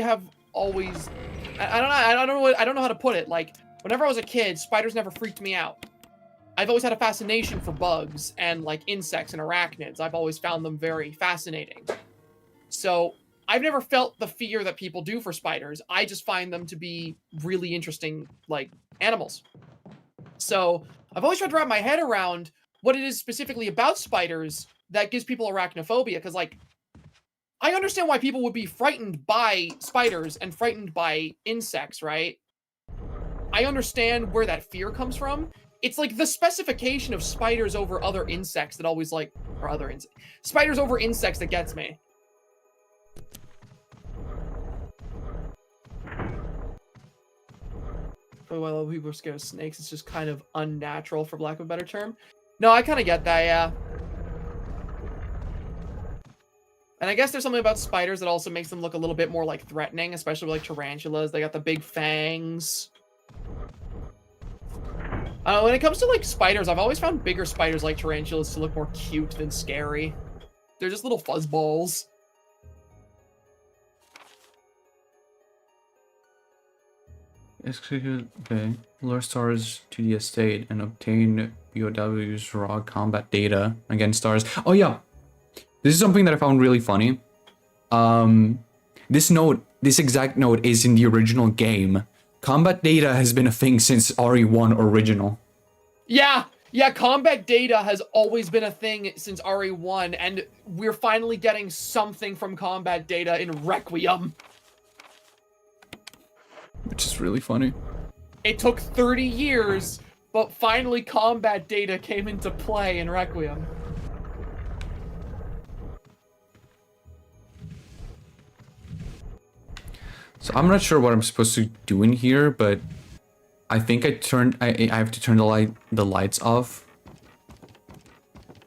have always, I don't know how to put it. Like, whenever I was a kid, spiders never freaked me out. I've always had a fascination for bugs and, like, insects and arachnids. I've always found them very fascinating. So I've never felt the fear that people do for spiders. I just find them to be really interesting, like, animals. So I've always tried to wrap my head around what it is specifically about spiders that gives people arachnophobia, because, like, I understand why people would be frightened by spiders and frightened by insects, right? I understand where that fear comes from. It's like the specification of spiders over other insects that always, like, or other spiders over insects that gets me. Probably why a lot of people are scared of snakes. It's just kind of unnatural, for lack of a better term. No, I kind of get that, yeah. And I guess there's something about spiders that also makes them look a little bit more, like, threatening, especially with, like, tarantulas. They got the big fangs. When it comes to, like, spiders, I've always found bigger spiders like tarantulas to look more cute than scary. They're just little fuzzballs. Execute, okay. Lure stars to the estate and obtain BOW's raw combat data against stars. Oh yeah, this is something that I found really funny. This exact note is in the original game. Combat data has been a thing since RE1 original. Yeah, combat data has always been a thing since RE1, and we're finally getting something from combat data in Requiem. Which is really funny. It took 30 years, but finally combat data came into play in Requiem. So I'm not sure what I'm supposed to do in here, but I think I have to turn the lights off,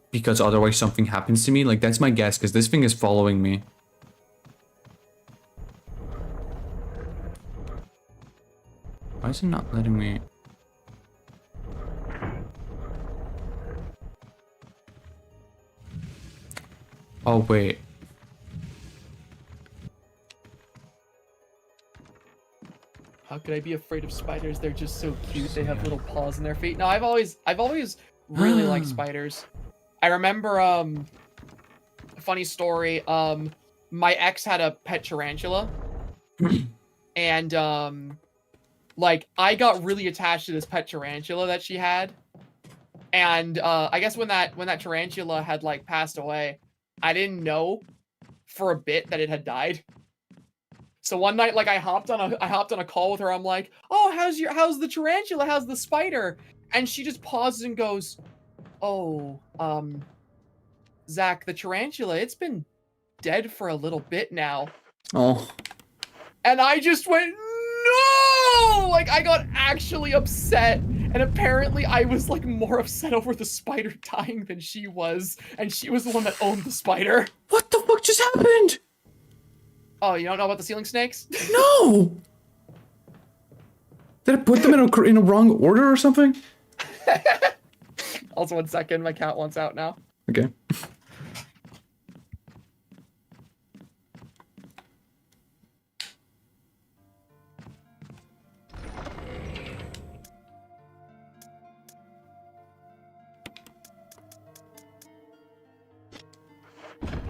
because otherwise something happens to me. Like, that's my guess, because this thing is following me. Why is it not letting me? Oh, wait. How could I be afraid of spiders? They're just so cute. They have little paws in their feet. No, I've always really liked spiders. I remember, a funny story. My ex had a pet tarantula. And, like, I got really attached to this pet tarantula that she had. And, I guess when that tarantula had, like, passed away, I didn't know for a bit that it had died. So one night, like, I hopped on a call with her. I'm like, "Oh, how's the tarantula? How's the spider?" And she just pauses and goes, "Oh, Zach, the tarantula, it's been dead for a little bit now." Oh. And I just went, "No!" Like, I got actually upset. And apparently I was, like, more upset over the spider dying than she was. And she was the one that owned the spider. What the fuck just happened? Oh, you don't know about the ceiling snakes? No! Did I put them in a wrong order or something? Also, 1 second, my cat wants out now. Okay.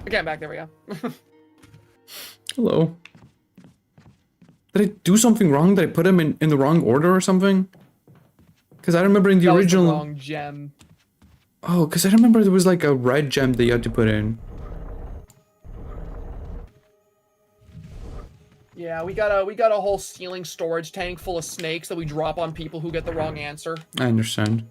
Okay, I'm back. There we go. Hello. Did I do something wrong? Did I put them in the wrong order or something? Because I remember in the That original... was the wrong gem. Oh, because I remember there was like a red gem that you had to put in. Yeah, we got a whole ceiling storage tank full of snakes that we drop on people who get the wrong answer. I understand.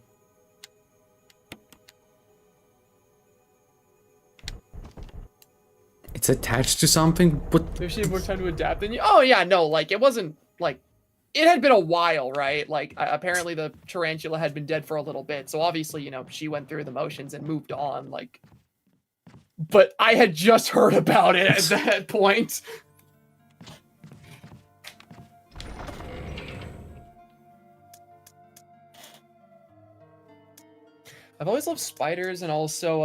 It's attached to something, but... Maybe she had more time to adapt than you. Oh yeah, no, like it wasn't like it had been a while, right? Like apparently the tarantula had been dead for a little bit, so obviously, you know, she went through the motions and moved on, like. But I had just heard about it at that point. I've always loved spiders, and also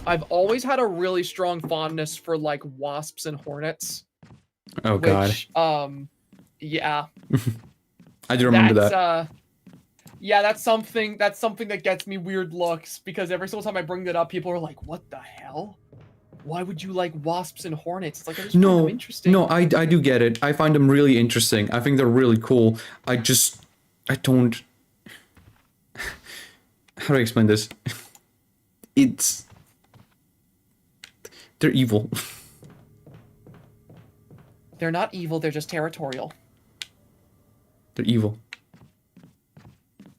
I've always had a really strong fondness for like wasps and hornets. Oh god. Which, yeah. I do remember that. Yeah, that's something that gets me weird looks, because every single time I bring that up, people are like, "What the hell? Why would you like wasps and hornets?" It's like, I just find them interesting. No, I do get it. I find them really interesting. I think they're really cool. I don't... How do I explain this? They're evil. They're not evil, they're just territorial. They're evil.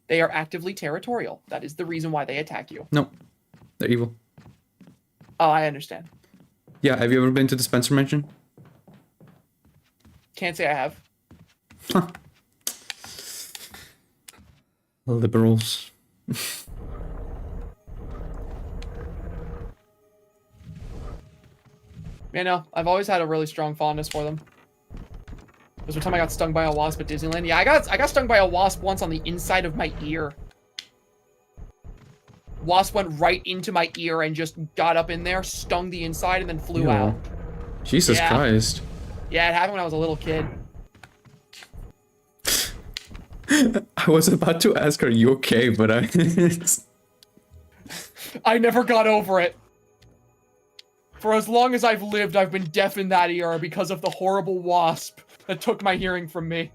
They are actively territorial. That is the reason why they attack you. No, they're evil. Oh, I understand. Yeah, have you ever been to the Spencer Mansion? Can't say I have. Huh. Liberals. You know, I've always had a really strong fondness for them. There was one time I got stung by a wasp at Disneyland. Yeah, I got stung by a wasp once on the inside of my ear. Wasp went right into my ear and just got up in there, stung the inside, and then flew out. Jesus Christ. Yeah, it happened when I was a little kid. I was about to ask, are you okay? But I never got over it. For as long as I've lived, I've been deaf in that ear because of the horrible wasp that took my hearing from me.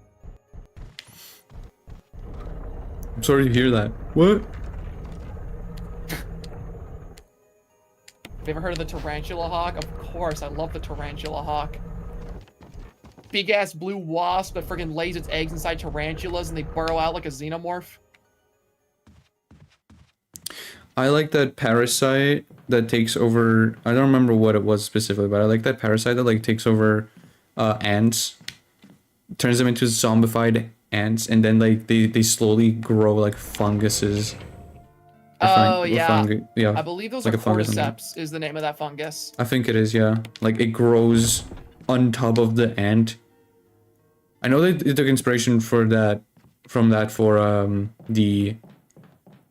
I'm sorry to hear that. What? Have you ever heard of the tarantula hawk? Of course, I love the tarantula hawk. Big ass blue wasp that friggin' lays its eggs inside tarantulas and they burrow out like a xenomorph. I like that parasite that takes over... I don't remember what it was specifically, but I like that parasite that like takes over ants. Turns them into zombified ants, and then like they slowly grow like funguses. Oh, yeah. Yeah. I believe those like are a fungus cordyceps is the name of that fungus. I think it is, yeah. Like it grows on top of the ant. I know they took inspiration from that for the...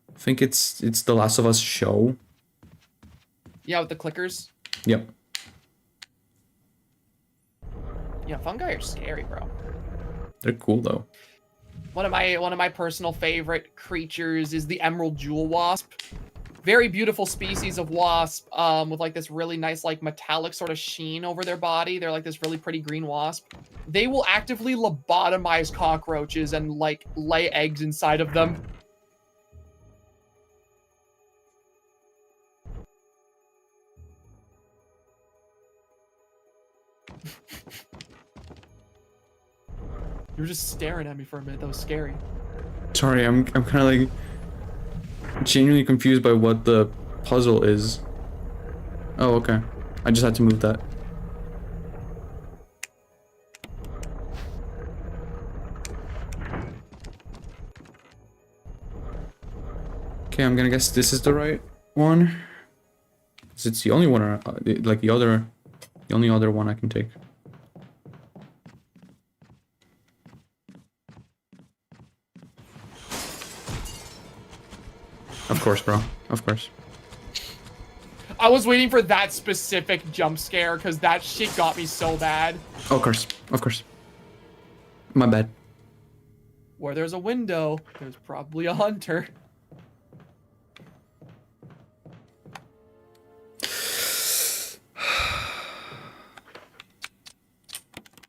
I think it's the Last of Us show. Yeah, with the clickers. Yep. Yeah, fungi are scary, bro. They're cool though. One of my personal favorite creatures is the emerald jewel wasp. Very beautiful species of wasp, with like this really nice like metallic sort of sheen over their body. They're like this really pretty green wasp. They will actively lobotomize cockroaches and like lay eggs inside of them. You were just staring at me for a minute. That was scary. Sorry, I'm kind of like genuinely confused by what the puzzle is. Oh, okay. I just had to move that. Okay, I'm gonna guess this is the right one. 'Cause it's the only one, like the only other one I can take. Of course, bro. Of course. I was waiting for that specific jump scare because that shit got me so bad. Of course. Of course. My bad. Where there's a window, there's probably a hunter.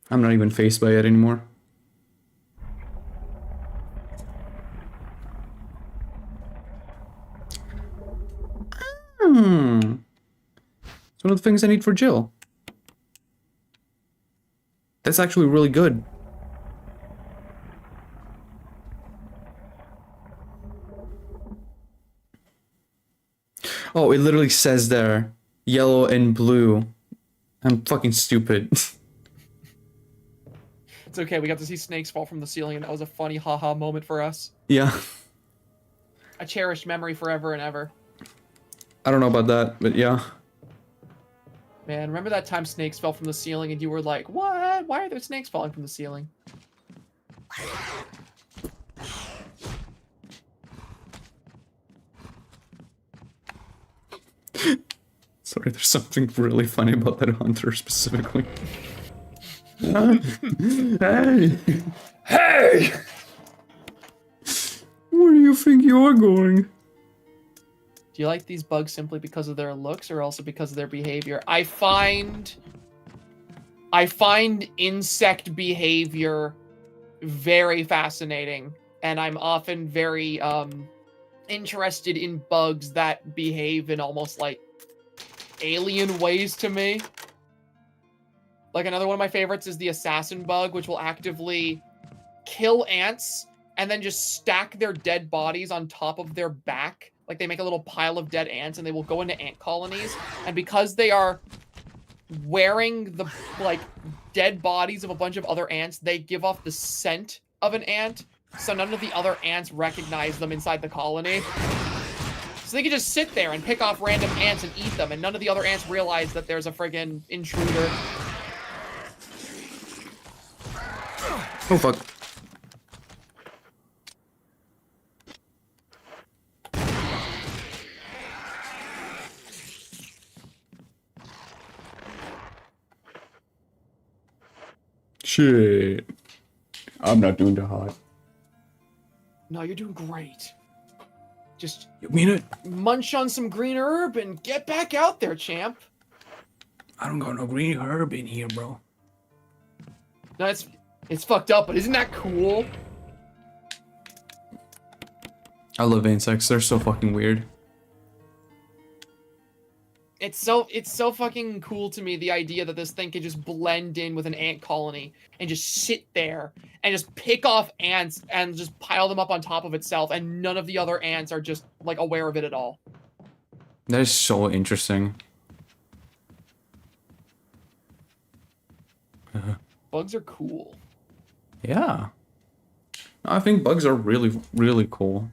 I'm not even faced by it anymore. It's one of the things I need for Jill. That's actually really good. Oh, it literally says there, yellow and blue. I'm fucking stupid. It's okay, we got to see snakes fall from the ceiling, and that was a funny haha moment for us. Yeah. A cherished memory forever and ever. I don't know about that, but yeah. Man, remember that time snakes fell from the ceiling and you were like, what? Why are there snakes falling from the ceiling? Sorry, there's something really funny about that hunter specifically. Hey! Hey! Where do you think you're going? Do you like these bugs simply because of their looks or also because of their behavior? I find insect behavior very fascinating, and I'm often very interested in bugs that behave in almost like alien ways to me. Like another one of my favorites is the assassin bug, which will actively kill ants and then just stack their dead bodies on top of their back. Like they make a little pile of dead ants and they will go into ant colonies. And because they are wearing the like dead bodies of a bunch of other ants, they give off the scent of an ant. So none of the other ants recognize them inside the colony. So they can just sit there and pick off random ants and eat them, and none of the other ants realize that there's a friggin' intruder. Oh fuck. Shit. I'm not doing too hot. No, you're doing great. Just You mean it? munch on some green herb and get back out there, champ. I don't got no green herb in here, bro. No, it's fucked up, but isn't that cool? I love insects. They're so fucking weird. It's so fucking cool to me, the idea that this thing can just blend in with an ant colony and just sit there and just pick off ants and just pile them up on top of itself, and none of the other ants are just like aware of it at all. That is so interesting. Bugs are cool. Yeah. I think bugs are really, really cool.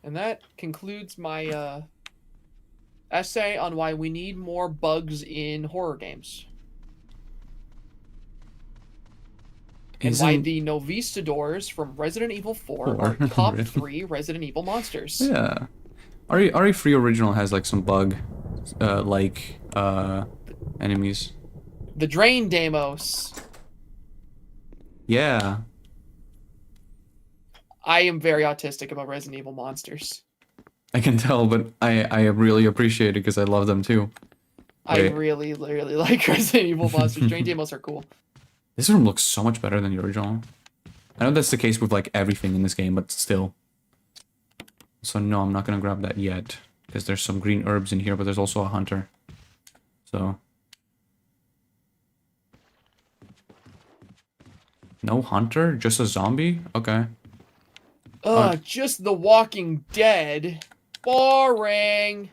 And that concludes my essay on why we need more bugs in horror games. And why the Novistadors from Resident Evil 4 are top 3 Resident Evil monsters. Yeah. RE3 original has like some bug enemies. The Drain Deimos. Yeah. I am very autistic about Resident Evil monsters. I can tell, but I really appreciate it because I love them too. I really, really like Resident Evil monsters. Drain Deimos are cool. This room looks so much better than the original. I know that's the case with like everything in this game, but still. So no, I'm not gonna grab that yet. Because there's some green herbs in here, but there's also a hunter. So. No hunter? Just a zombie? Okay. Just The Walking Dead. Boring.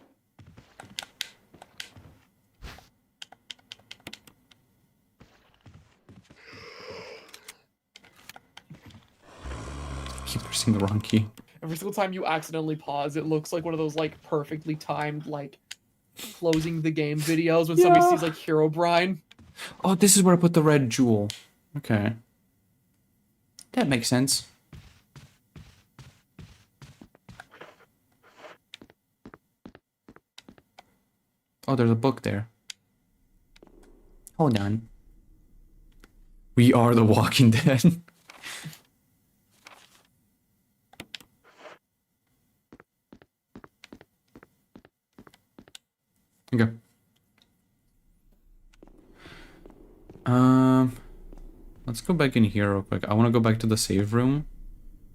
Keep pressing the wrong key. Every single time you accidentally pause, it looks like one of those like perfectly timed like closing the game videos when somebody sees like Herobrine. Oh, this is where I put the red jewel. Okay. That makes sense. Oh, there's a book there. Hold on. We are the Walking Dead. Okay. Let's go back in here real quick. I want to go back to the save room.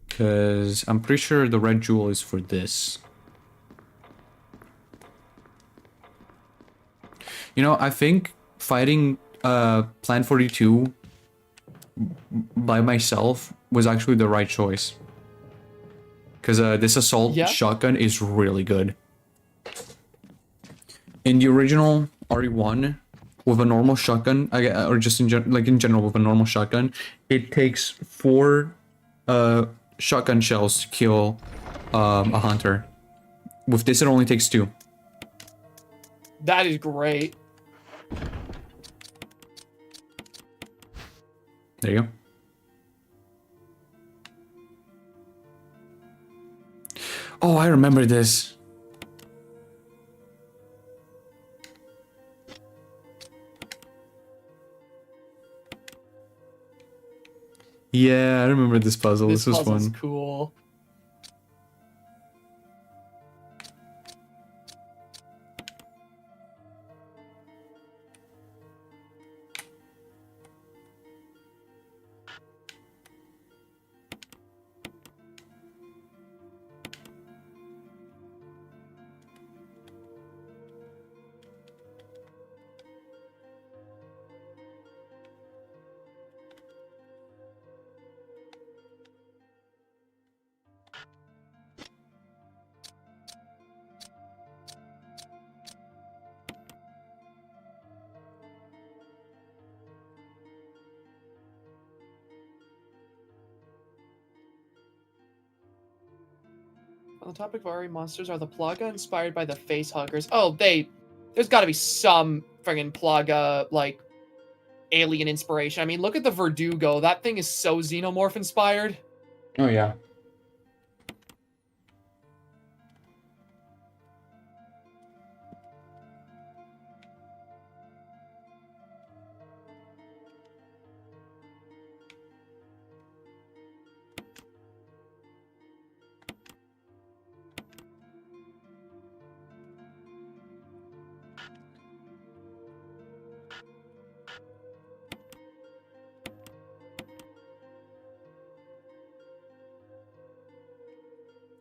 Because I'm pretty sure the red jewel is for this. You know, I think fighting Plan 42 by myself was actually the right choice. Because this assault shotgun is really good. In the original RE1, with a normal shotgun, or just in general with a normal shotgun, it takes 4 shotgun shells to kill a hunter. With this, it only takes 2. That is great. There you go. Oh, I remember this. Yeah, I remember this puzzle. This was puzzle's fun. Cool. On the topic of RE monsters, are the Plaga inspired by the face huggers? Oh, there's got to be some friggin' Plaga, like, alien inspiration. I mean, look at the Verdugo. That thing is so xenomorph inspired. Oh, yeah.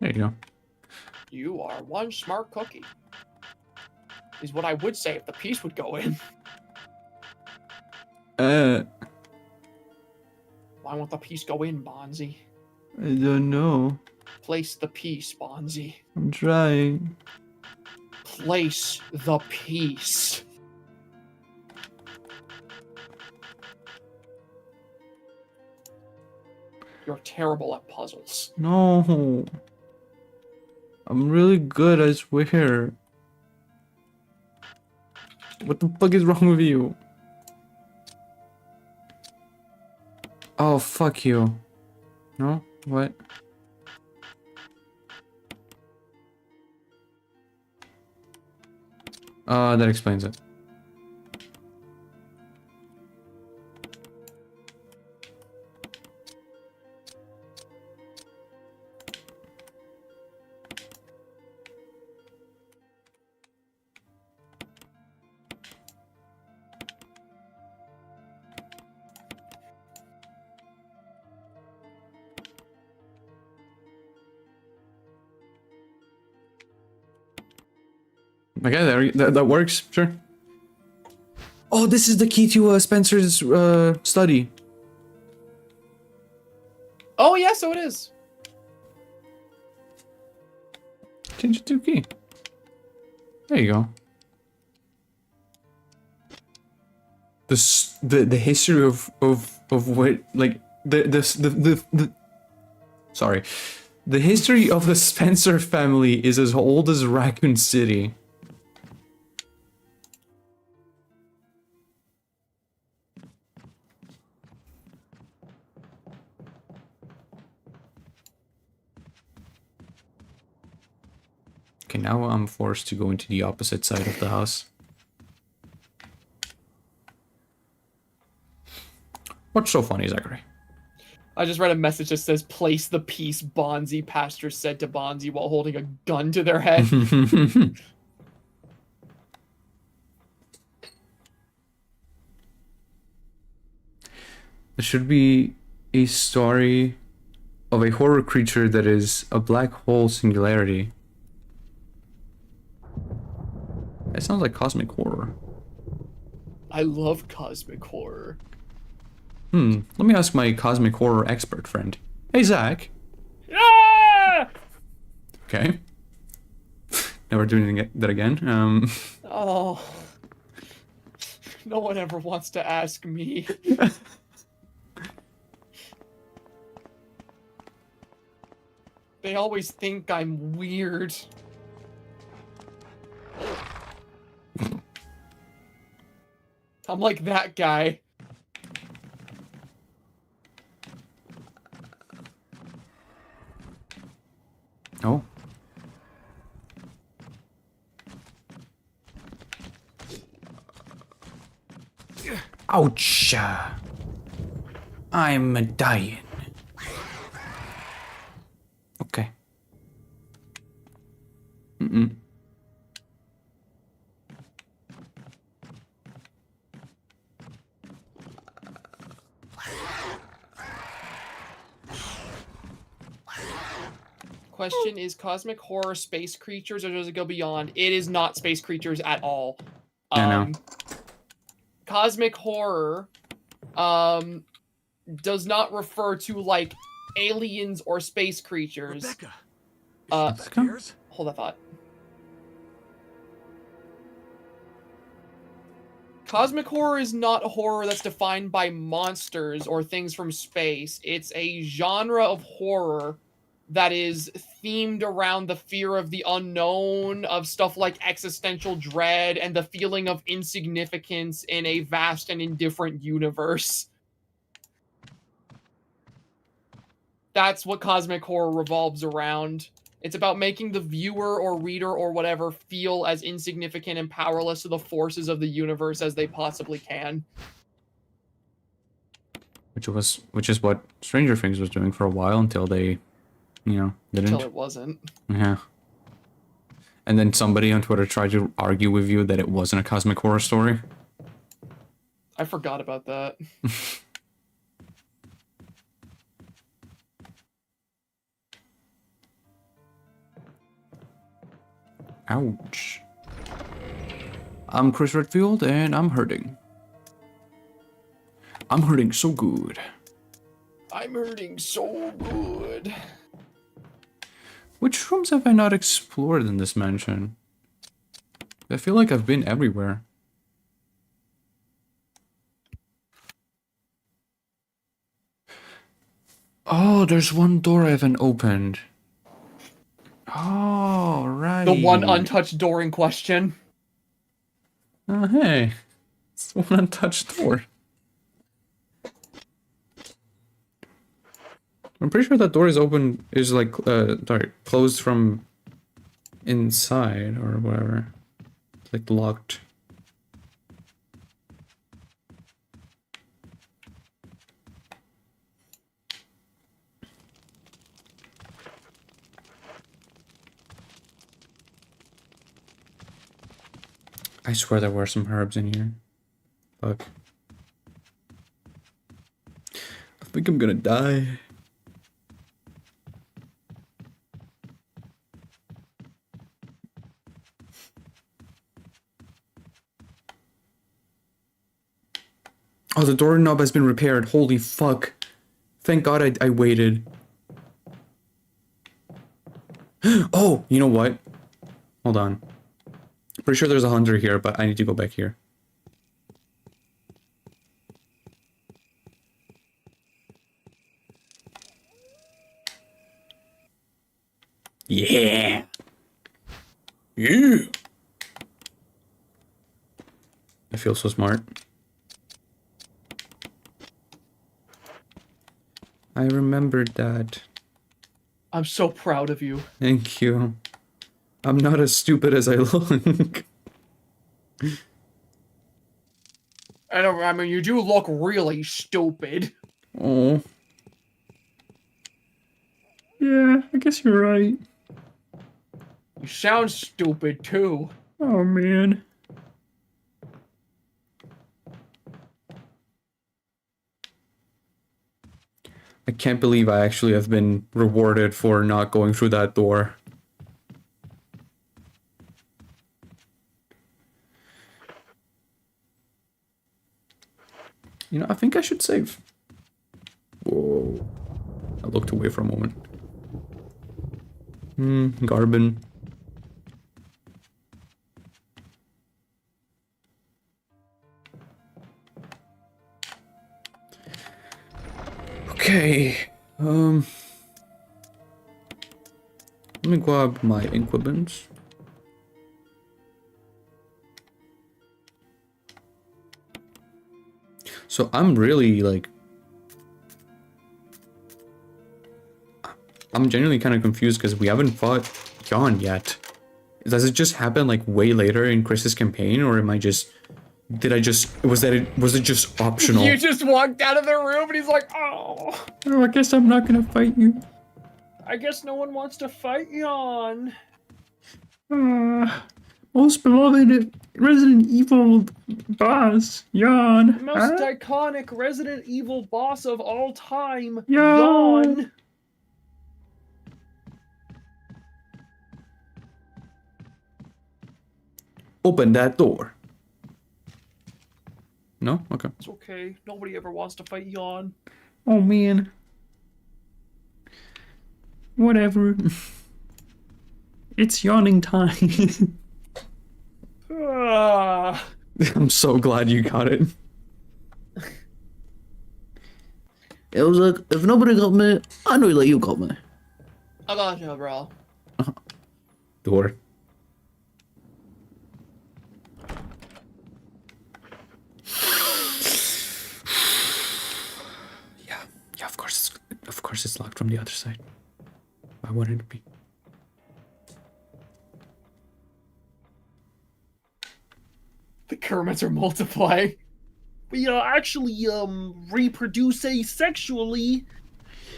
There you go. You are one smart cookie. Is what I would say if the piece would go in. Why won't the piece go in, Bonzi? I don't know. Place the piece, Bonzi. I'm trying. Place the piece. You're terrible at puzzles. No. I'm really good, I swear. What the fuck is wrong with you? Oh, fuck you. No? What? That explains it. Okay, that works, sure. Oh, this is the key to Spencer's study. Oh, yeah, so it is. Change it to key. There you go. The history of what, like, the sorry. The history of the Spencer family is as old as Raccoon City. Okay, now I'm forced to go into the opposite side of the house. What's so funny, Zachary? I just read a message that says, "Place the piece Bonzi," Pastor said to Bonzi while holding a gun to their head. There should be a story of a horror creature that is a black hole singularity. That sounds like cosmic horror. I love cosmic horror. Let me ask my cosmic horror expert friend. Hey, Zach. Ah! Okay. Never doing that again. Oh. No one ever wants to ask me. They always think I'm weird. I'm like that guy. Oh. Ouch. I'm dying. Okay. Question, is cosmic horror space creatures or does it go beyond? It is not space creatures at all. No. Cosmic horror does not refer to like aliens or space creatures. Rebecca. Hold that thought. Cosmic horror is not a horror that's defined by monsters or things from space. It's a genre of horror that is themed around the fear of the unknown, of stuff like existential dread, and the feeling of insignificance in a vast and indifferent universe. That's what cosmic horror revolves around. It's about making the viewer or reader or whatever feel as insignificant and powerless to the forces of the universe as they possibly can. Which is what Stranger Things was doing for a while until they, didn't. Until it wasn't. Yeah. And then somebody on Twitter tried to argue with you that it wasn't a cosmic horror story. I forgot about that. Ouch. I'm Chris Redfield, and I'm hurting. I'm hurting so good. I'm hurting so good. Which rooms have I not explored in this mansion? I feel like I've been everywhere. Oh, there's one door I haven't opened. Oh, right. The one untouched door in question. Oh, hey. It's the one untouched door. I'm pretty sure that door is open, is like, closed from inside or whatever. It's like locked. I swear there were some herbs in here. Fuck. I think I'm gonna die. Oh, the doorknob has been repaired. Holy fuck. Thank God I waited. Oh, you know what? Hold on. Pretty sure there's a hunter here, but I need to go back here. Yeah. Yeah. I feel so smart. I remembered that. I'm so proud of you. Thank you. I'm not as stupid as I look. I mean, you do look really stupid. Oh. Yeah, I guess you're right. You sound stupid, too. Oh, man. I can't believe I actually have been rewarded for not going through that door. You know, I think I should save. Whoa. I looked away for a moment. Garbin. Okay. Let me grab my equipment. So I'm really like, I'm genuinely kind of confused because we haven't fought Jan yet. Does it just happen like way later in Chris's campaign, or am I just, was it just optional? You just walked out of the room and he's like, oh. Oh, I guess I'm not gonna fight you. I guess no one wants to fight Jan. Most beloved Resident Evil boss, Jan. Most iconic Resident Evil boss of all time, Jan. Jan. Open that door. No? Okay. It's okay. Nobody ever wants to fight Jan. Oh, man. Whatever. It's yawning time. I'm so glad you got it. It was like, if nobody got me, I know that you got me. I got you, bro. Door. Yeah, of course it's locked from the other side. Why wouldn't it be? The Kermits are multiplying. We actually reproduce asexually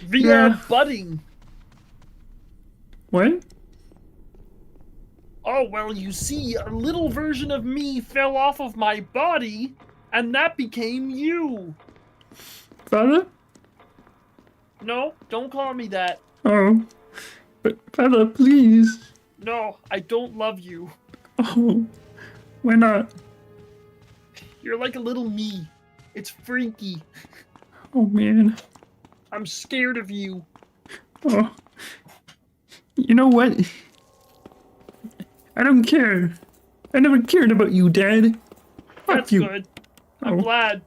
via budding. What? Oh, well, you see, a little version of me fell off of my body, and that became you. Father? No, don't call me that. Oh. But Father, please. No, I don't love you. Oh. Why not? You're like a little me. It's freaky. Oh, man. I'm scared of you. Oh. You know what? I don't care. I never cared about you, Dad. Fuck That's you. good. I'm glad.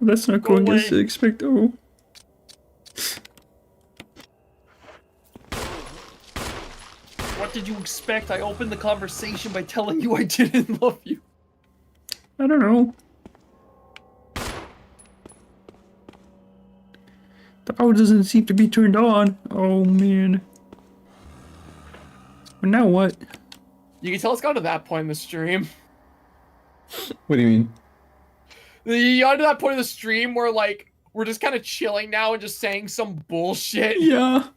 That's not Go going as away. expected. Oh. What did you expect? I opened the conversation by telling you I didn't love you. I don't know. The power doesn't seem to be turned on. Oh, man. But now what? You can tell it's gone to that point in the stream. What do you mean? You got to that point of the stream where, like, we're just kind of chilling now and just saying some bullshit. Yeah.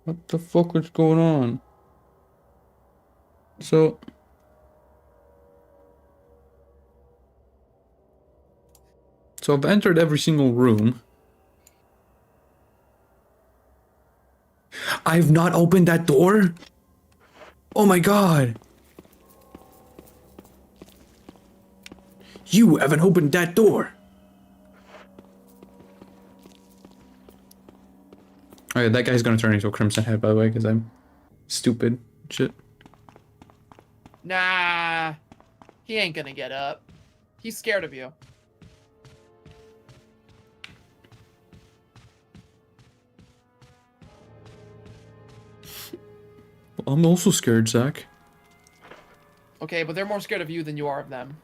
What the fuck is going on? So I've entered every single room. I've not opened that door? Oh my god. You haven't opened that door. Alright, that guy's gonna turn into a Crimson Head, by the way, because I'm stupid. Shit. Nah, he ain't gonna get up. He's scared of you. I'm also scared, Zach. Okay, but they're more scared of you than you are of them.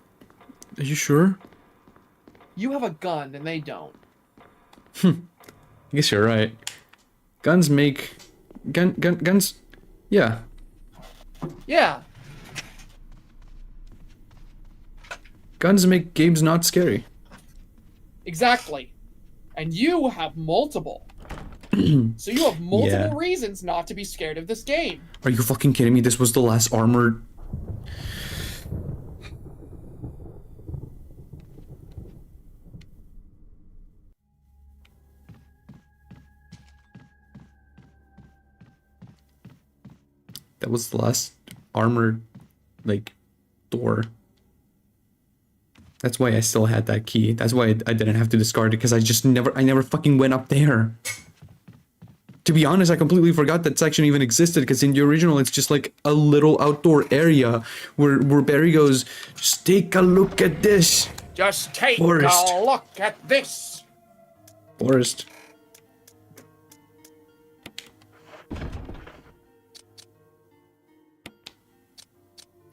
Are you sure? You have a gun and they don't. I guess you're right. Guns make... Guns... Yeah. Yeah. Guns make games not scary. Exactly. And you have multiple. So you have multiple reasons not to be scared of this game. Are you fucking kidding me? This was the last armored... That was the last armored, like, door. That's why I still had that key. That's why I didn't have to discard it, because I never fucking went up there. To be honest, I completely forgot that section even existed, because in the original, it's just like a little outdoor area where Barry goes, just take a look at this. Just take Forest. a look at this. Forest.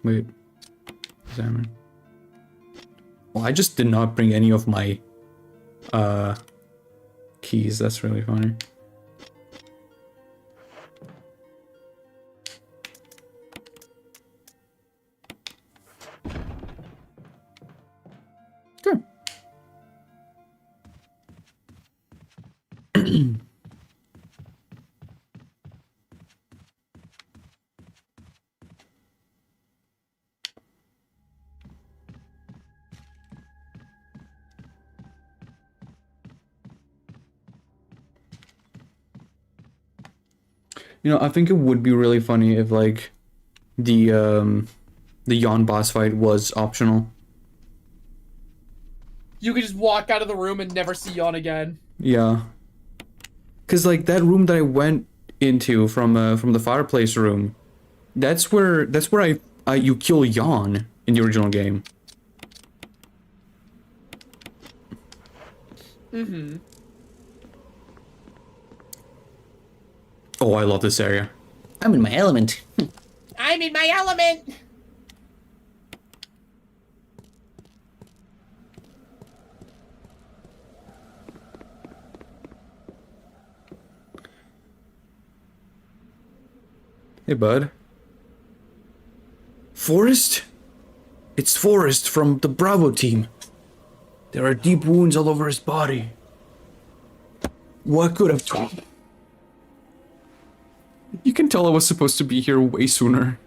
Wait. Examine. Well, I just did not bring any of my keys. That's really funny. Good. You know, I think it would be really funny if, like, the yawn boss fight was optional. You could just walk out of the room and never see Yawn again. Yeah. Cause like that room that I went into from the fireplace room, that's where you kill Yawn in the original game. Mm-hmm. Oh, I love this area. I'm in my element. I'm in my element! Hey, bud. Forrest? It's Forrest from the Bravo team. There are deep wounds all over his body. What could have... You can tell I was supposed to be here way sooner.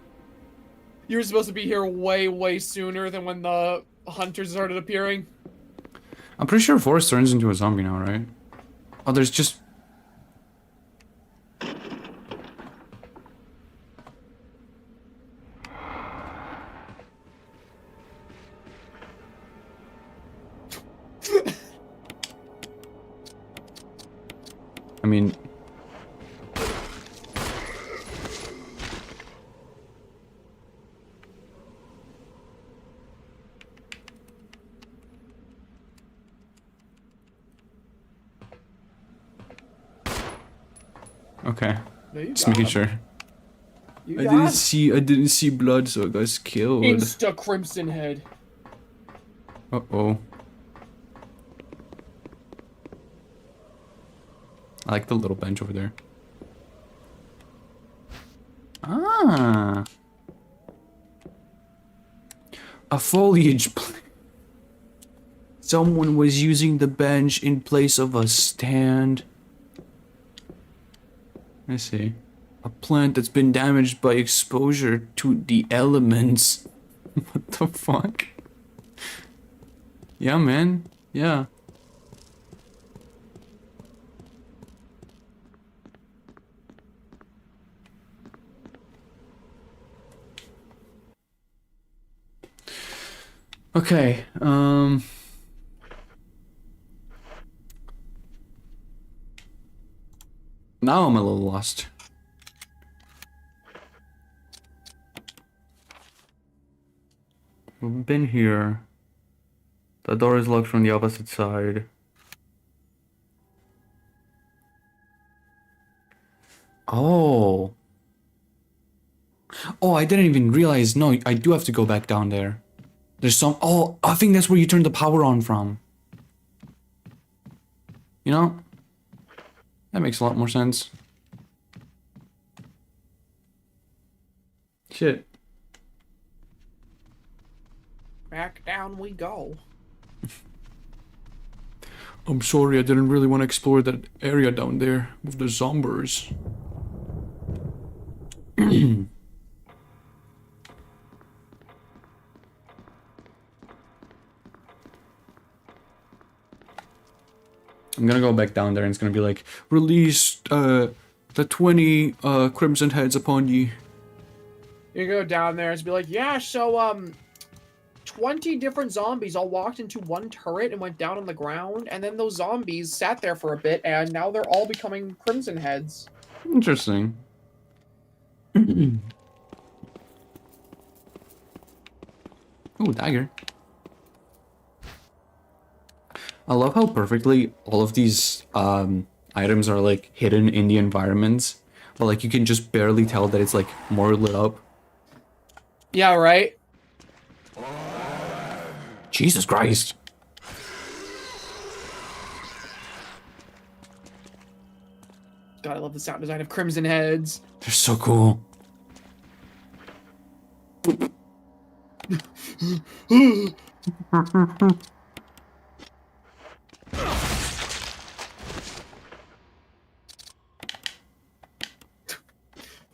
You were supposed to be here way, way sooner than when the hunters started appearing. I'm pretty sure Forrest turns into a zombie now, right? Oh, there's just... I mean... Okay. No, you Just got making him. sure. You I got didn't see blood, so I got killed. Insta Crimson Head. Uh-oh. I like the little bench over there. Ah. A foliage plant. Someone was using the bench in place of a stand. I see. A plant that's been damaged by exposure to the elements. What the fuck? Yeah, man. Yeah. Okay, now I'm a little lost. We've been here. The door is locked from the opposite side. Oh. Oh, I didn't even realize. No, I do have to go back down there. There's some... Oh, I think that's where you turn the power on from. You know? That makes a lot more sense. Shit. Back down we go. I'm sorry, I didn't really want to explore that area down there with the zombies. I'm gonna go back down there and it's gonna be like, Release the 20 crimson heads upon ye. You go down there and be like, yeah, so 20 different zombies all walked into one turret and went down on the ground, and then those zombies sat there for a bit, and now they're all becoming crimson heads. interesting. Ooh, dagger. I love how perfectly all of these items are like hidden in the environments, but like you can just barely tell that it's like more lit up. Yeah, right? Jesus Christ. God, I love the sound design of crimson heads. They're so cool.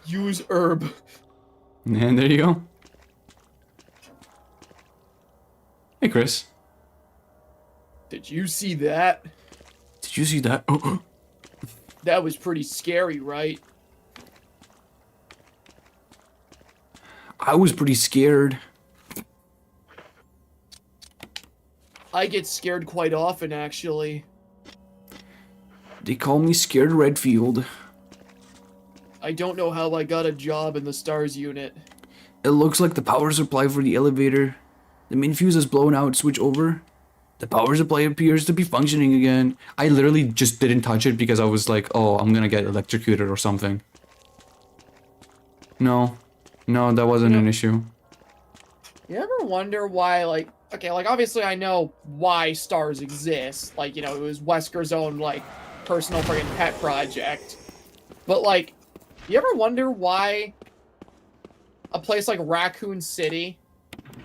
Use herb. And there you go. Hey, Chris. Did you see that? Did you see that? Oh. That was pretty scary, right? I was pretty scared. I get scared quite often, actually. They call me Scared Redfield. I don't know how I got a job in the STARS unit. It looks like the power supply for the elevator. The main fuse is blown out, switch over. The power supply appears to be functioning again. I literally just didn't touch it because I was like, oh, I'm gonna get electrocuted or something. No, that wasn't an issue. You ever wonder why, like, okay, like, obviously I know why STARS exist. Like, you know, it was Wesker's own, like, personal friggin' pet project. But, like, you ever wonder why a place like Raccoon City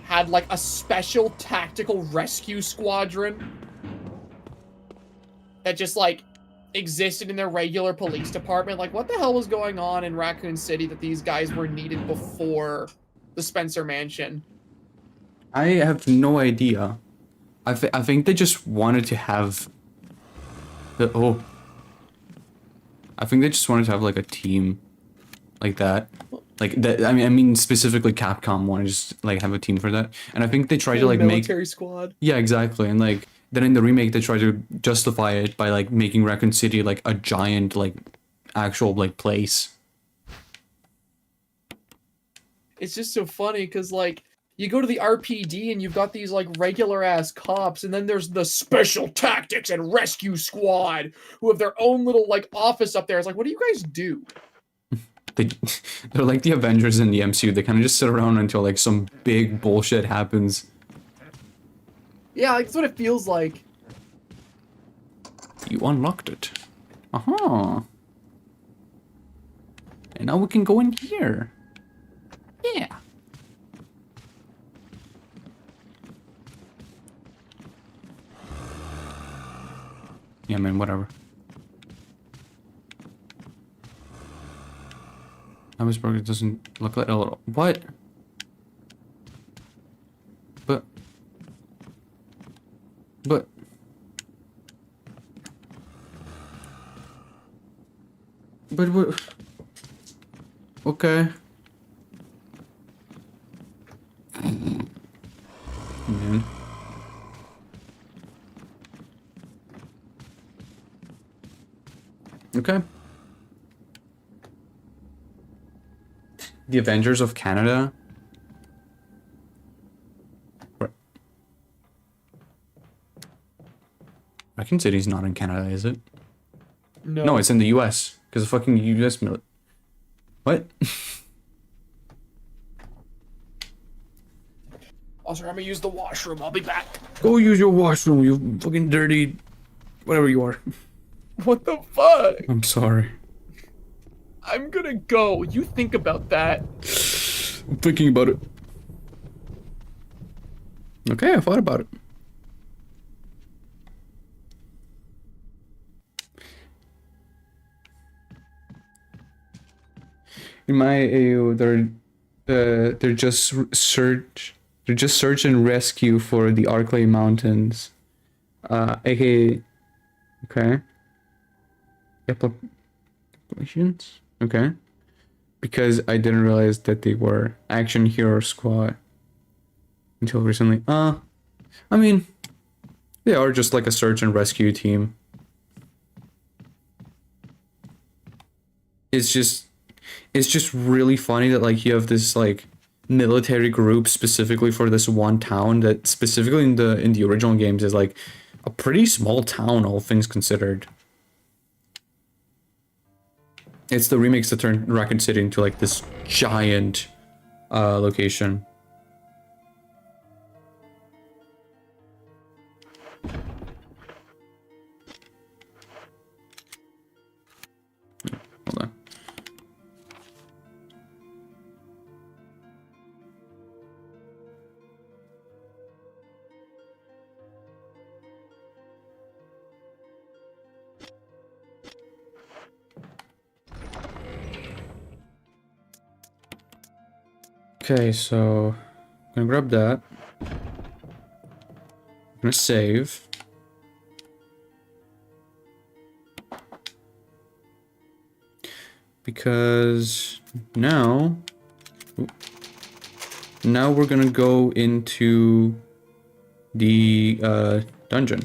had, like, a special tactical rescue squadron that just, like, existed in their regular police department? Like, what the hell was going on in Raccoon City that these guys were needed before the Spencer Mansion? I have no idea. I think they just wanted to have I think they just wanted to have like a team like that. Like that, I mean specifically Capcom wanted to just like have a team for that. And I think they tried to like military squad. Yeah, exactly. And like then in the remake they tried to justify it by like making Raccoon City like a giant like actual like place. It's just so funny because like you go to the RPD and you've got these like regular ass cops, and then there's the special tactics and rescue squad who have their own little like office up there. It's like, what do you guys do? They're like the Avengers in the MCU. They kind of just sit around until like some big bullshit happens. Yeah, like, that's what it feels like. You unlocked it. Uh-huh. And now we can go in here. Yeah. Yeah, man, whatever. Hammersburg, it doesn't look like a little. What? But. What? Okay. Man. Okay. The Avengers of Canada. Raccoon City's not in Canada, is it? No, it's in the US. Because the fucking US military. What? Also, I'm gonna use the washroom. I'll be back. Go use your washroom, you fucking dirty. Whatever you are. What the fuck? I'm sorry. I'm gonna go. You think about that. I'm thinking about it. Okay, I thought about it. In my AO, they're just search and rescue for the Arklay Mountains. aka okay. Applications? Okay. Because I didn't realize that they were Action Hero Squad until recently. I mean, they are just like a search and rescue team. It's just really funny that like you have this like military group specifically for this one town that specifically in the original games is like a pretty small town, all things considered. It's the remakes that turned Raccoon City into like this giant location. Hold on. Okay, so I'm gonna grab that. I'm gonna save. Because now we're gonna go into the dungeon.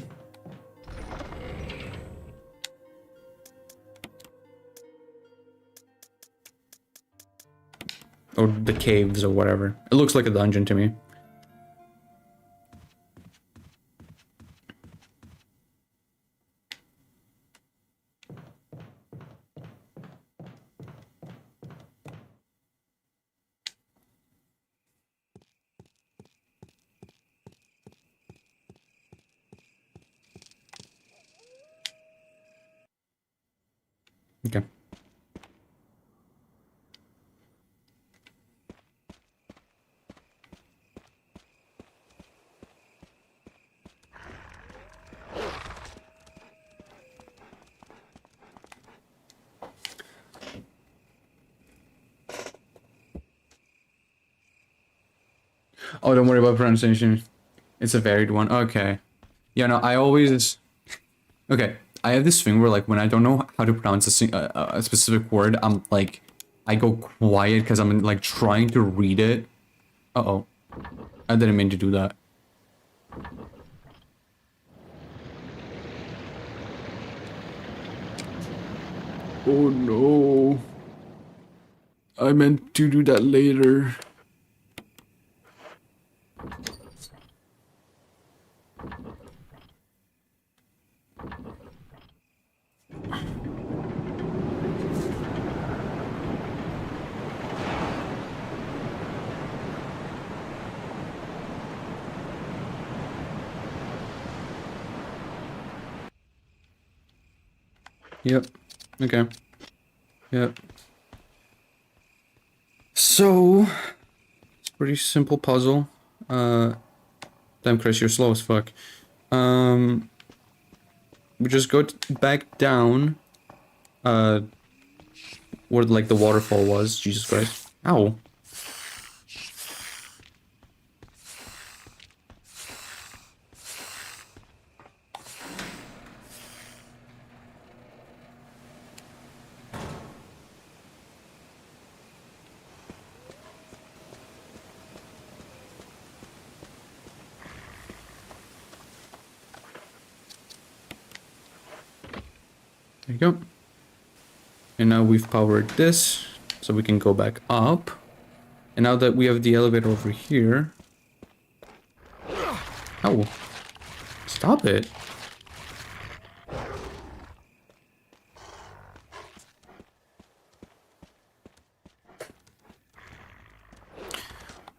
Or the caves or whatever. It looks like a dungeon to me. Okay. Oh, don't worry about pronunciation. It's a varied one. Okay. Yeah, no, I always... Okay, I have this thing where, like, when I don't know how to pronounce a specific word, I'm, like, I go quiet because I'm, like, trying to read it. Uh-oh. I didn't mean to do that. Oh no. I meant to do that later. Yep. Okay. Yep. So, it's a pretty simple puzzle. Damn, Chris, you're slow as fuck. We just go back down, where, like, the waterfall was. Jesus Christ. Ow. There you go. And now we've powered this, so we can go back up. And now that we have the elevator over here... Oh. Stop it.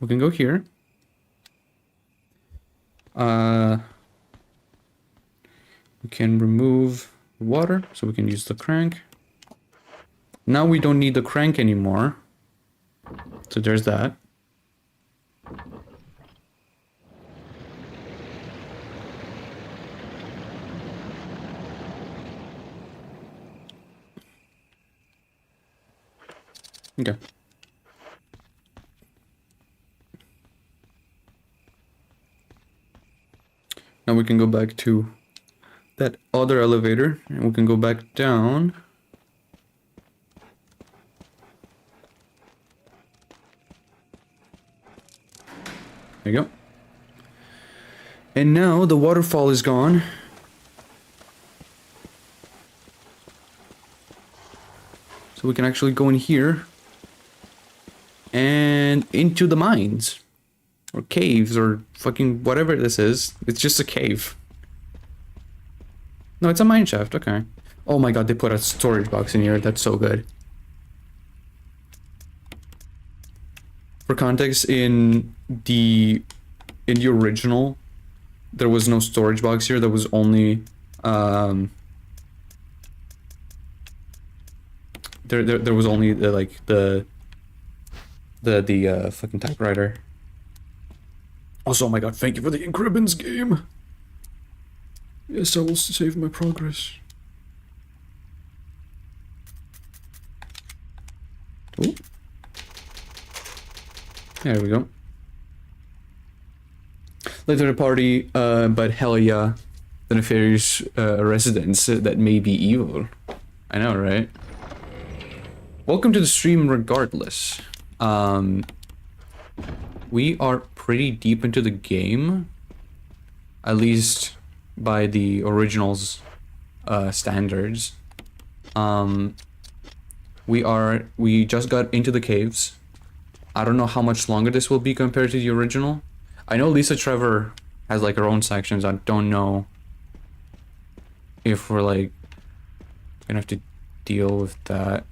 We can go here. We can remove water, so we can use the crank. Now we don't need the crank anymore. So there's that. Okay. Now we can go back to that other elevator, and we can go back down. There you go. And now the waterfall is gone. So we can actually go in here and into the mines. Or caves, or fucking whatever this is. It's just a cave. No, it's a mine shaft, okay. Oh my god, they put a storage box in here. That's so good. For context, in the original, there was no storage box here. There was only there was only the fucking typewriter. Also, oh my god, thank you for the ink ribbons game. Yes, I will save my progress. Ooh. There we go. Later to the party, but hell yeah, the nefarious residents that may be evil. I know, right? Welcome to the stream regardless. We are pretty deep into the game, at least by the original's standards. We just got into the caves. I don't know how much longer this will be compared to the original. I know Lisa Trevor has like her own sections. I don't know if we're like gonna have to deal with that.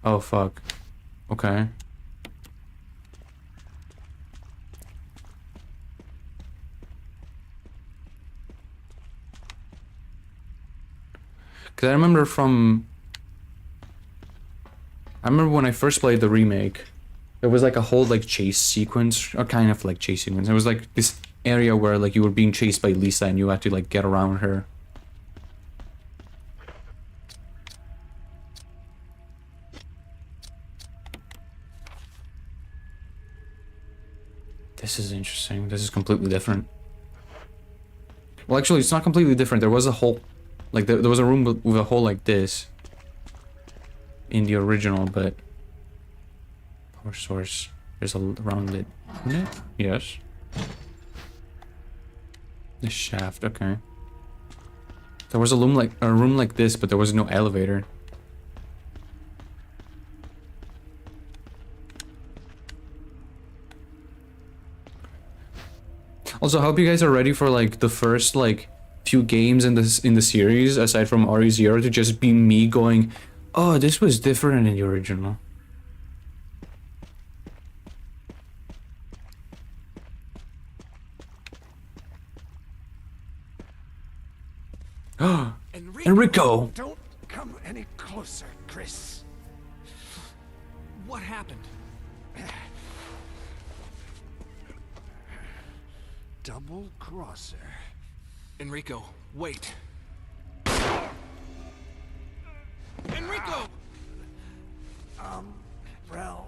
Oh fuck. Okay. Because I remember when I first played the remake, there was like a whole like chase sequence, or kind of like chase sequence. It was like this area where like you were being chased by Lisa and you had to like get around her. This is interesting. This is completely different. Well, actually, it's not completely different. There was a hole. Like, there was a room with a hole like this in the original, but... Power source. There's a round lid. Isn't it? Yes. The shaft, okay. There was a room like this, but there was no elevator. Also, I hope you guys are ready for like the first like few games in the series, aside from RE0, to just be me going, oh, this was different in the original. Enrico! Don't come any closer, Chris. What happened? Double crosser. Enrico, wait. Enrico! Umbrella.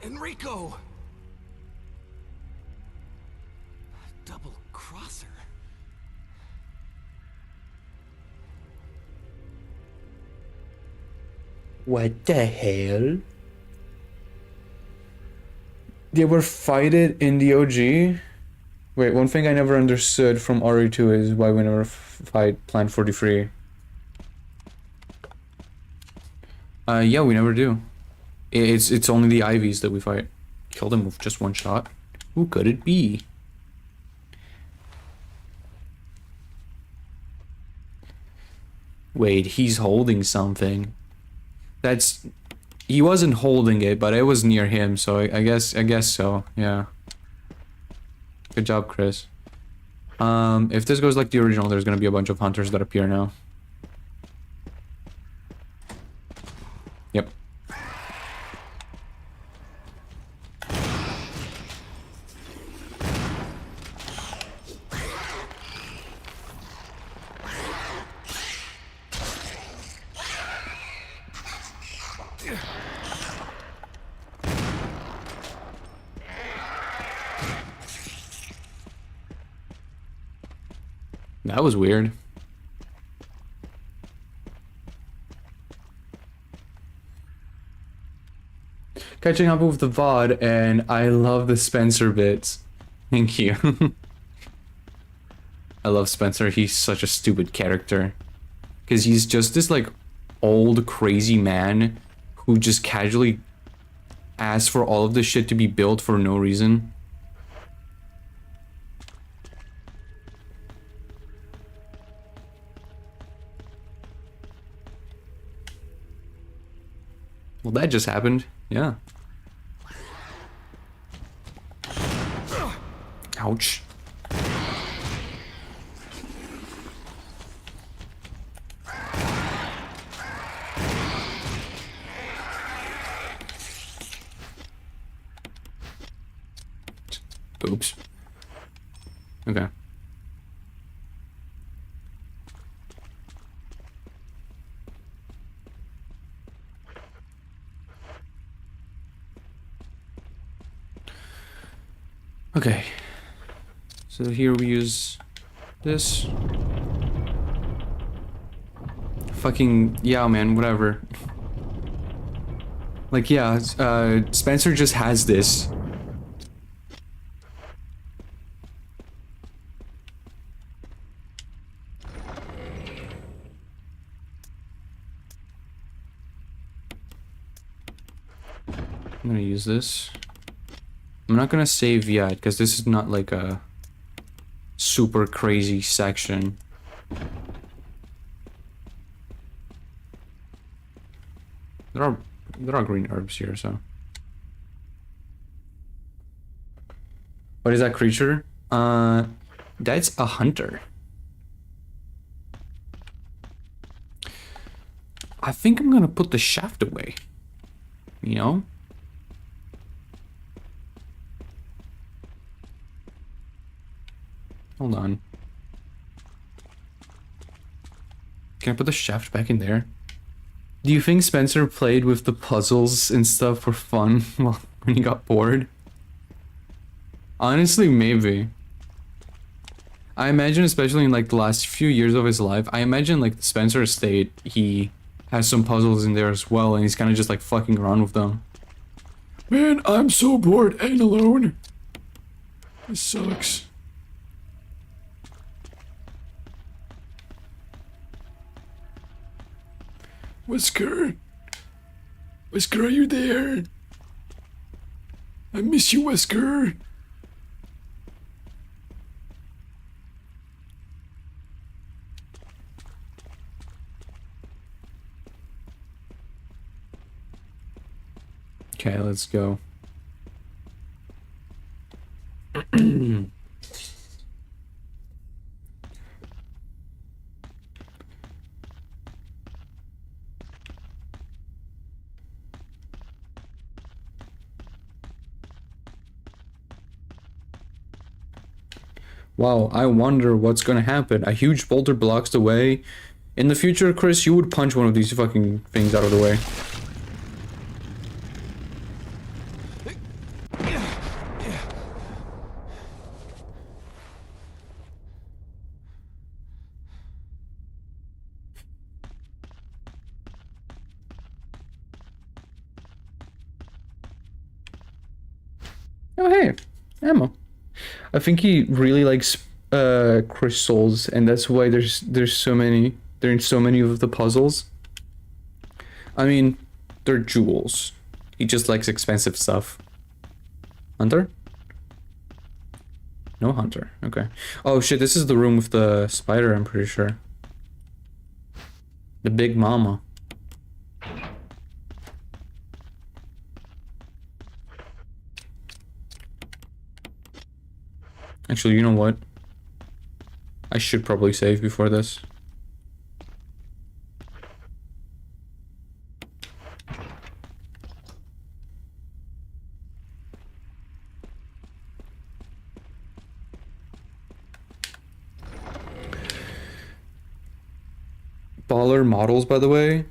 Enrico! Double crosser. What the hell? They were fighted in the OG? Wait, one thing I never understood from RE2 is why we never fight Plant 43. Yeah, we never do. It's only the Ivies that we fight. Kill them with just one shot. Who could it be? Wait, he's holding something. That's... He wasn't holding it, but it was near him, so I guess so, yeah. Good job, Chris. If this goes like the original, there's gonna be a bunch of hunters that appear now. Yep. That was weird. Catching up with the VOD, and I love the Spencer bits. Thank you. I love Spencer. He's such a stupid character. Because he's just this, like, old, crazy man who just casually asks for all of this shit to be built for no reason. Well, that just happened. Yeah. Ouch. Oops. Okay. Okay. So here we use this. Fucking, yeah, man, whatever. Like, yeah, Spencer just has this. I'm gonna use this. I'm not gonna save yet, because this is not like a super crazy section. There are green herbs here, so. What is that creature? That's a hunter. I think I'm gonna put the shaft away. You know? Hold on. Can I put the shaft back in there? Do you think Spencer played with the puzzles and stuff for fun when he got bored? Honestly, maybe. I imagine, especially in like the last few years of his life, I imagine like the Spencer estate, he has some puzzles in there as well, and he's kind of just like fucking around with them. Man, I'm so bored and alone. This sucks. Wesker? Wesker, are you there? I miss you, Wesker. Okay, let's go. Wow, I wonder what's gonna happen. A huge boulder blocks the way. In the future, Chris, you would punch one of these fucking things out of the way. Oh hey, ammo. I think he really likes crystals, and that's why there's so many. There in so many of the puzzles. I mean, they're jewels. He just likes expensive stuff. Hunter? No hunter. Okay. Oh shit! This is the room with the spider. I'm pretty sure. The big mama. Actually, you know what? I should probably save before this. Baller models, by the way.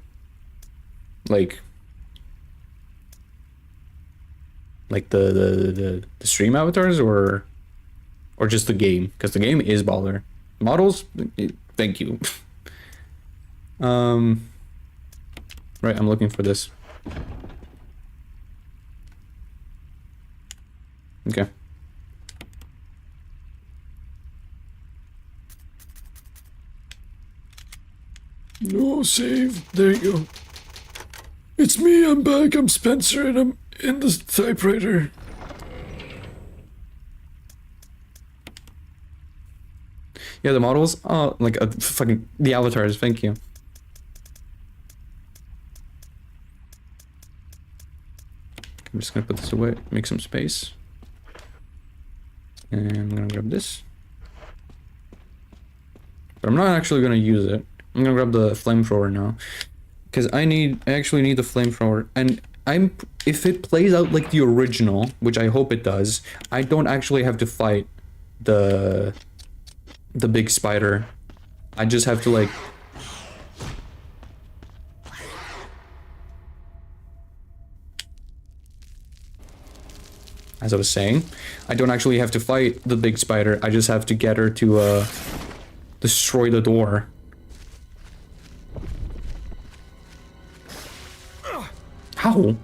Like the stream avatars, or just the game, because the game is baller. Models? Thank you. Right, I'm looking for this. Okay. No save. There you go. It's me, I'm back, I'm Spencer, and I'm in the typewriter. Yeah, the models? Oh, like fucking the avatars, thank you. I'm just gonna put this away, make some space. And I'm gonna grab this. But I'm not actually gonna use it. I'm gonna grab the flamethrower now. Because I actually need the flamethrower. And if it plays out like the original, which I hope it does, I don't actually have to fight the big spider. I just have to like... As I was saying, I don't actually have to fight the big spider. I just have to get her to destroy the door. How?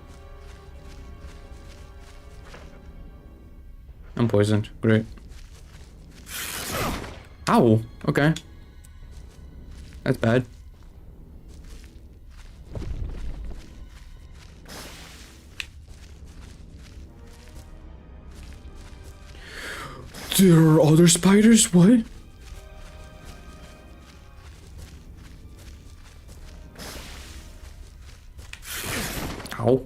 I'm poisoned. Great. Ow. Okay. That's bad. There are other spiders? What? Ow.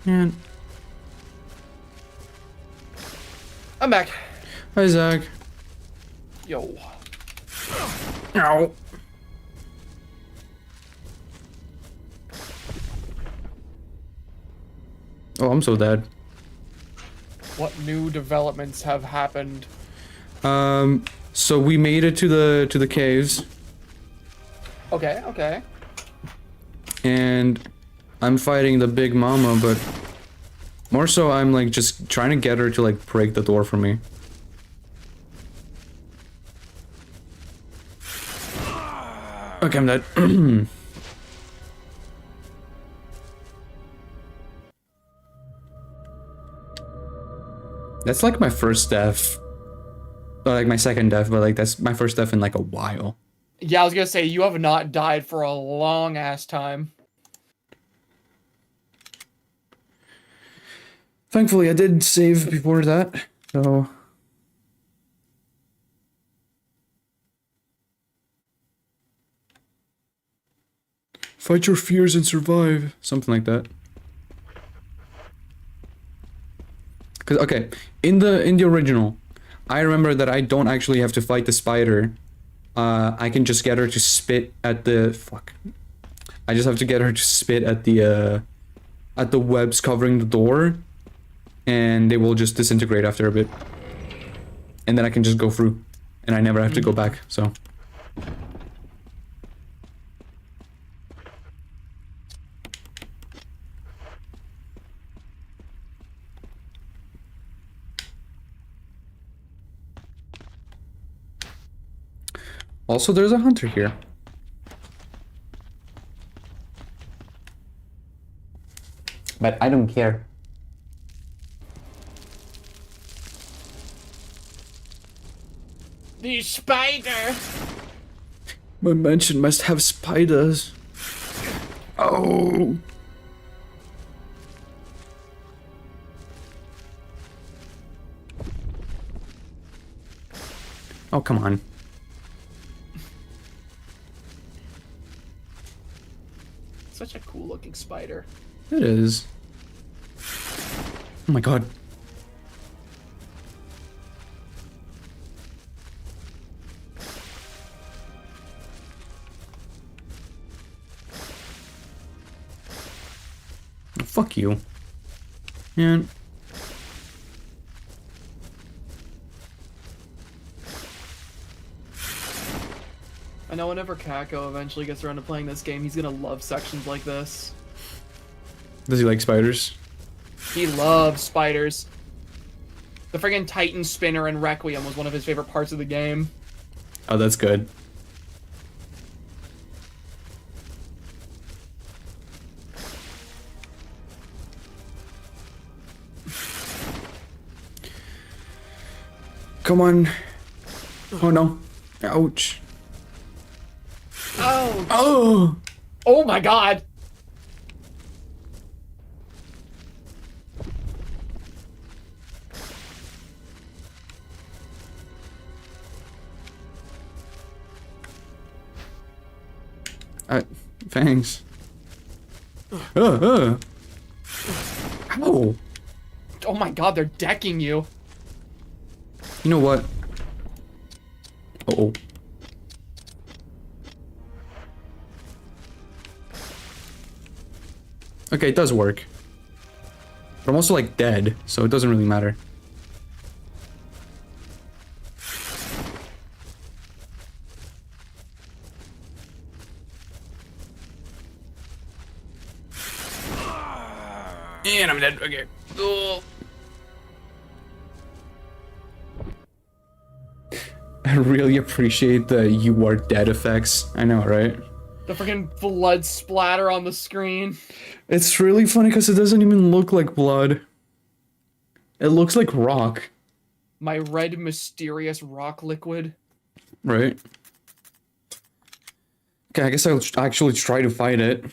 Man. I'm back. Hi, Zach. Yo. Ow. Oh, I'm so dead. What new developments have happened? So we made it to the caves, Okay, okay. and I'm fighting the big mama, but more so I'm like just trying to get her to like break the door for me. Okay, I'm dead. That's like my first death. Or like my second death, but like that's my first death in like a while. Yeah, I was gonna say, you have not died for a long ass time. Thankfully, I did save before that, so... Fight your fears and survive. Something like that. Cause okay, in the original, I remember that I don't actually have to fight the spider. I can just get her to spit at the fuck. I just have to get her to spit at the webs covering the door, and they will just disintegrate after a bit. And then I can just go through, and I never have to go back. So. Also, there's a hunter here. But I don't care. The spider! My mansion must have spiders. Oh. Oh, come on. Such a cool looking spider. It is. Oh my god. Oh, fuck you. Man. I know whenever Kako eventually gets around to playing this game, he's gonna love sections like this. Does he like spiders? He loves spiders. The friggin' Titan Spinner in Requiem was one of his favorite parts of the game. Oh, that's good. Come on. Oh no. Ouch. Oh. Oh! Oh my god. Thanks. Ow! Oh my god, they're decking you. You know what? Uh-oh. Okay, it does work. But I'm also, like, dead, so it doesn't really matter. And I'm dead. Okay. Oh. I really appreciate the "you are dead" effects. I know, right? The freaking blood splatter on the screen. It's really funny because it doesn't even look like blood. It looks like rock. My red mysterious rock liquid. Right? Okay, I guess I'll actually try to fight it.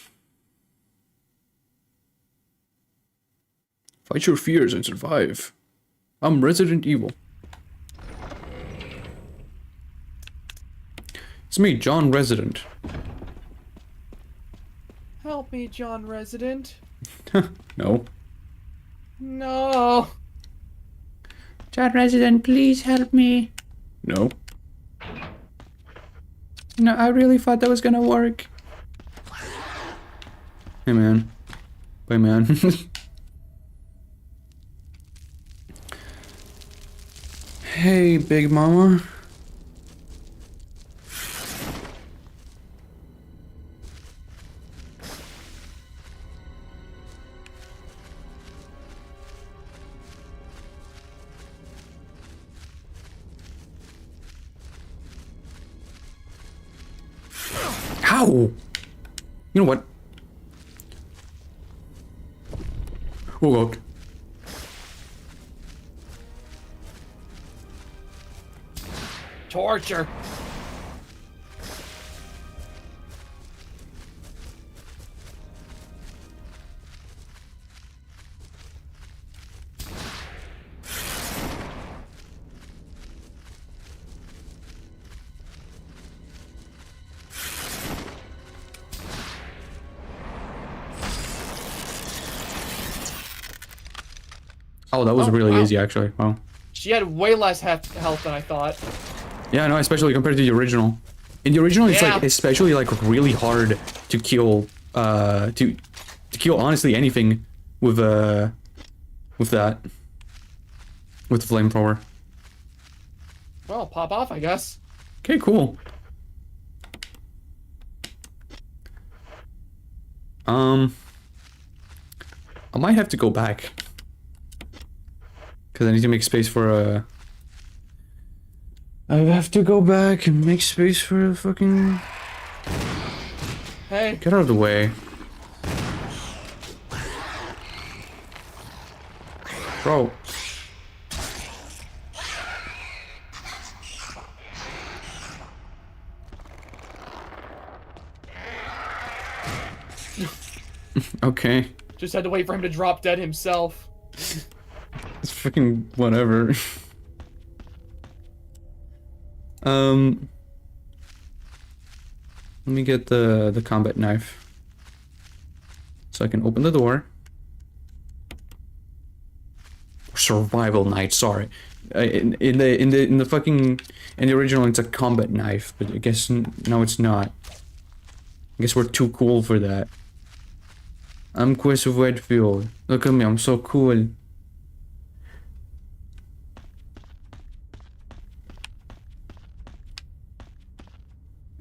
Fight your fears and survive. I'm Resident Evil. It's me, John Resident. Help me, John Resident. No. No. John Resident, please help me. No. No, I really thought that was gonna work. Hey, man. Bye, man. Hey, Big Mama. Ow! You know what? Oh god. Torture. Oh, that was Oh, really wow. easy, actually. Wow. She had way less health than I thought. Yeah, no, especially compared to the original. In the original, it's Yeah. like especially like really hard to kill. To kill honestly anything with that with flamethrower. Well, pop off, I guess. Okay, cool. I might have to go back. Because I need to make space for a... I have to go back and make space for a fucking... Hey. Get out of the way. Bro. Okay. Just had to wait for him to drop dead himself. It's freaking whatever. Let me get the combat knife. So I can open the door. Survival knife, sorry. In the original it's a combat knife, but I guess no it's not. I guess we're too cool for that. I'm Chris of Redfield. Look at me, I'm so cool.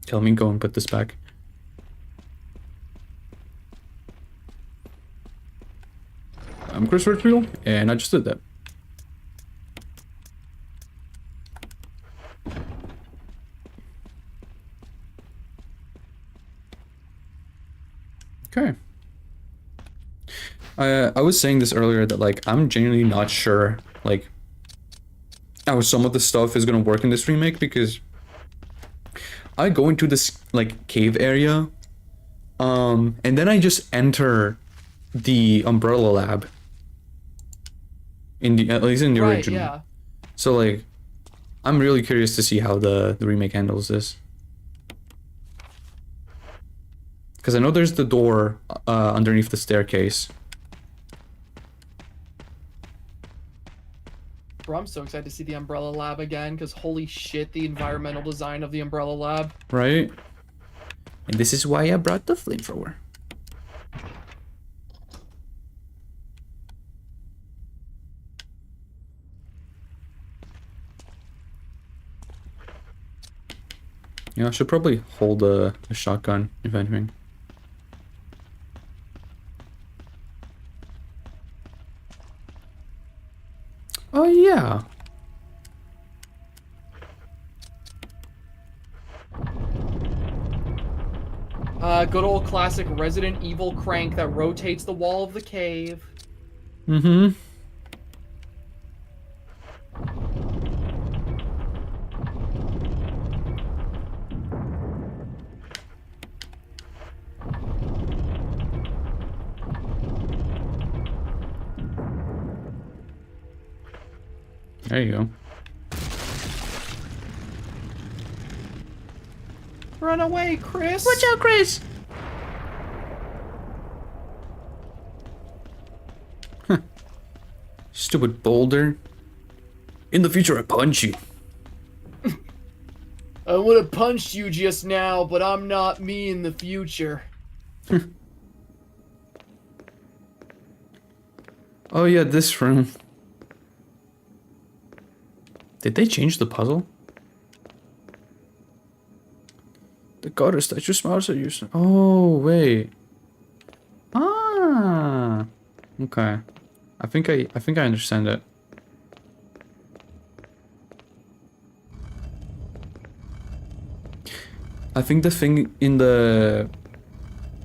Tell me, go and put this back. I'm Chris Redfield, and I just did that. Okay. I was saying this earlier that like I'm genuinely not sure like how some of the stuff is gonna work in this remake, because I go into this like cave area, and then I just enter the Umbrella Lab. In the at least in the Right, original. yeah. So like, I'm really curious to see how the remake handles this. Because I know there's the door underneath the staircase. Bro, I'm so excited to see the Umbrella Lab again, because holy shit, the environmental design of the Umbrella Lab. Right? And this is why I brought the flamethrower. Yeah, I should probably hold a shotgun, if anything. Oh, yeah. Good old classic Resident Evil crank that rotates the wall of the cave. Mm-hmm. There you go. Run away, Chris! Watch out, Chris! Stupid boulder. In the future, I punch you. I would have punched you just now, but I'm not me in the future. Oh yeah, this room. Did they change the puzzle? The goddess statue smiles at you. Oh wait. Ah. Okay. I think I understand it. I think the thing in the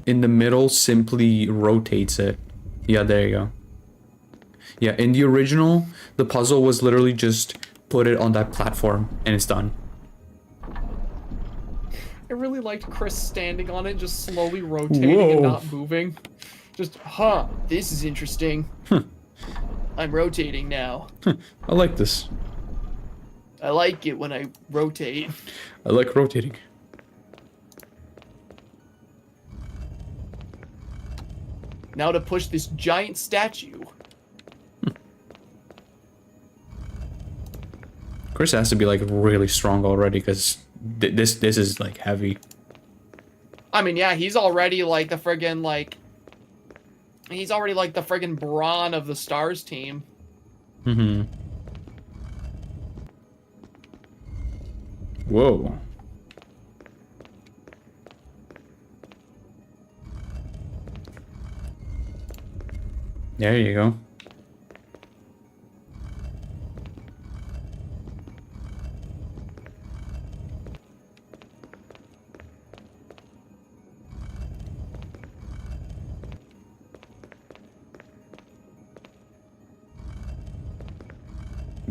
middle simply rotates it. Yeah, there you go. Yeah, in the original, the puzzle was literally just put it on that platform and it's done. I really liked Chris standing on it, just slowly rotating and not moving. Just, this is interesting. I'm rotating now. I like this. I like it when I rotate. I like rotating. Now to push this giant statue. Chris has to be like really strong already, because this is like heavy. I mean, yeah, he's already like the friggin' like... He's already like the friggin' brawn of the Stars team. Mm-hmm. Whoa. There you go.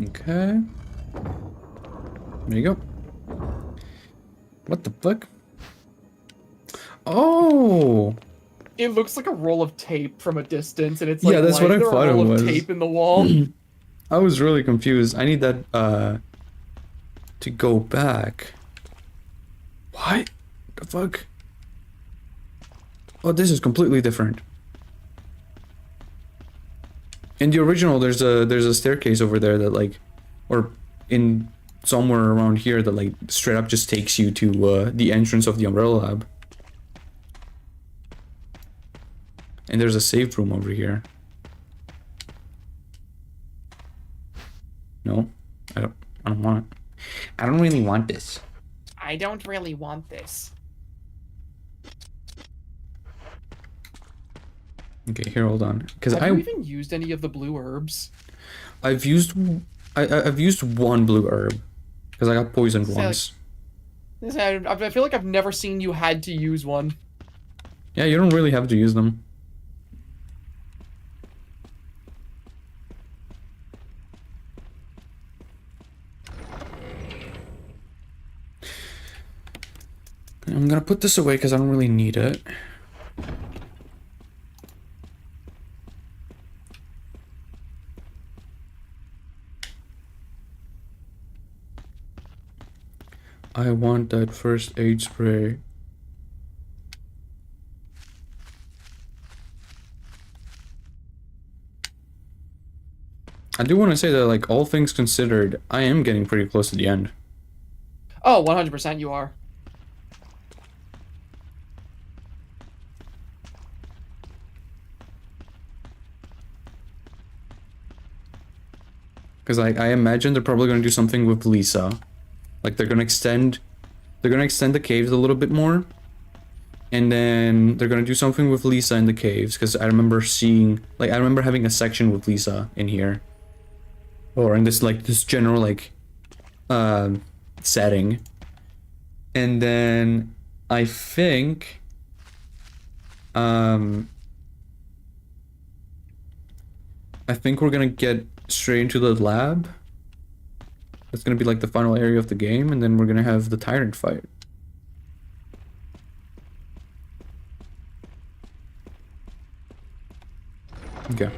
Okay. There you go. What the fuck? Oh! It looks like a roll of tape from a distance, and it's like, yeah, that's why what I is there thought a it roll was. of tape in the wall? I was really confused. I need that, to go back. What the fuck? Oh, this is completely different. In the original, there's a staircase over there that like, or in somewhere around here that like straight up just takes you to the entrance of the Umbrella Lab. And there's a save room over here. No, I don't want it. I don't really want this. I don't really want this. Okay, here, hold on. Because Have you even used any of the blue herbs? I've used one blue herb because I got poisoned once. I feel like I've never seen you had to use one. Yeah, you don't really have to use them. I'm gonna put this away because I don't really need it. I want that first aid spray. I do want to say that, like, all things considered, I am getting pretty close to the end. Oh, 100% you are. Because I imagine they're probably going to do something with Lisa. Like, they're going to extend the caves a little bit more. And then they're going to do something with Lisa in the caves. Because I remember seeing, like, I remember having a section with Lisa in here. Or in this, like, this general, like, setting. And then I think, I think we're going to get straight into the lab. That's gonna be like the final area of the game, and then we're gonna have the tyrant fight. Okay.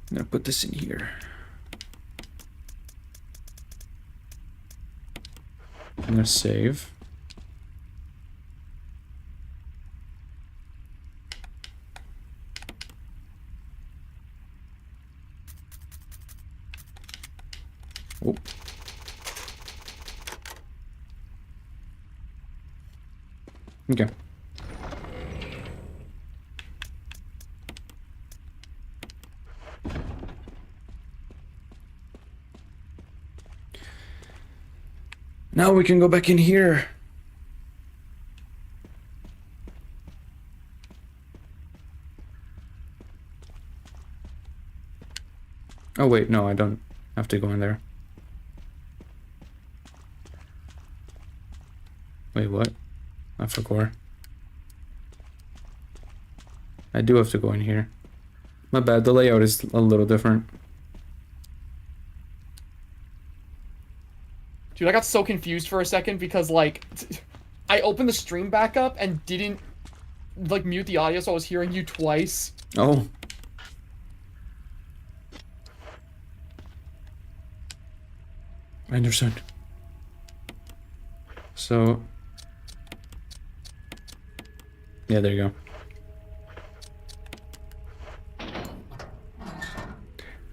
I'm gonna put this in here. I'm gonna save. Oh. Okay. Now we can go back in here. Oh wait, no, I don't have to go in there. Wait, what? I forgot. I do have to go in here. My bad, the layout is a little different. Dude, I got so confused for a second because, like, I opened the stream back up and didn't, like, mute the audio, so I was hearing you twice. Oh. I understand. So... yeah, there you go.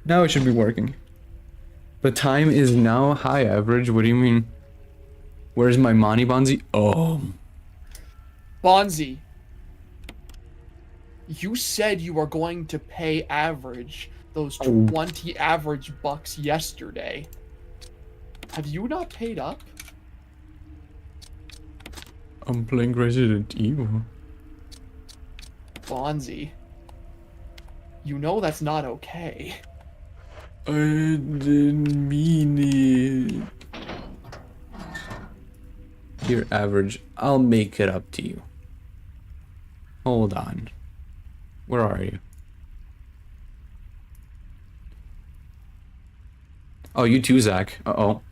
Now it should be working. The time is now high average. What do you mean? Where's my money, Bonzi? Oh. Bonzi, you said you were going to pay average those 20 average bucks yesterday. Have you not paid up? I'm playing Resident Evil. Bonzi, you know that's not okay. I didn't mean it. You're average. I'll make it up to you. Hold on. Where are you? Oh, you too, Zach. Uh-oh.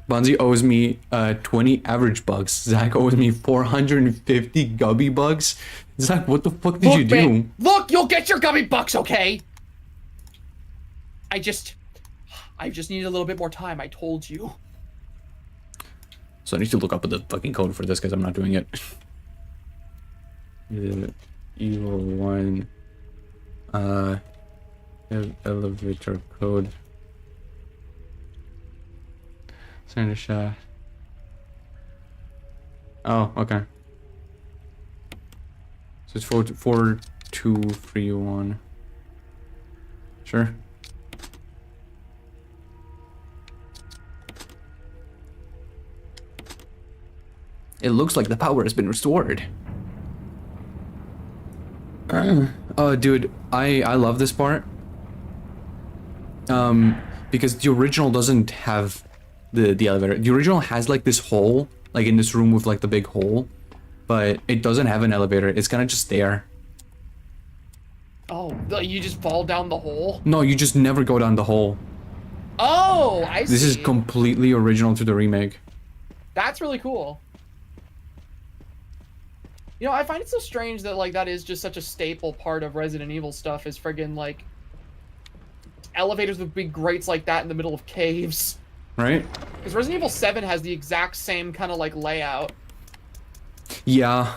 Bonzi owes me 20 average bucks. Zach owes me 450 gubby bucks. Zach, what the fuck did you do? Man, look, you'll get your gummy bucks, okay? I just need a little bit more time, I told you. So I need to look up the fucking code for this because I'm not doing it. Evil 1 elevator code. Send a shot. Oh, okay. So it's 4231. Sure. It looks like the power has been restored. Oh, dude, I love this part. Because the original doesn't have the elevator. The original has like this hole, like in this room with like the big hole, but it doesn't have an elevator. It's kind of just there. Oh, you just fall down the hole? No, you just never go down the hole. Oh, I see. This is completely original to the remake. That's really cool. You know, I find it so strange that, like, that is just such a staple part of Resident Evil stuff, is friggin', like, elevators with big grates like that in the middle of caves. Right? Because Resident Evil 7 has the exact same kind of, like, layout. Yeah.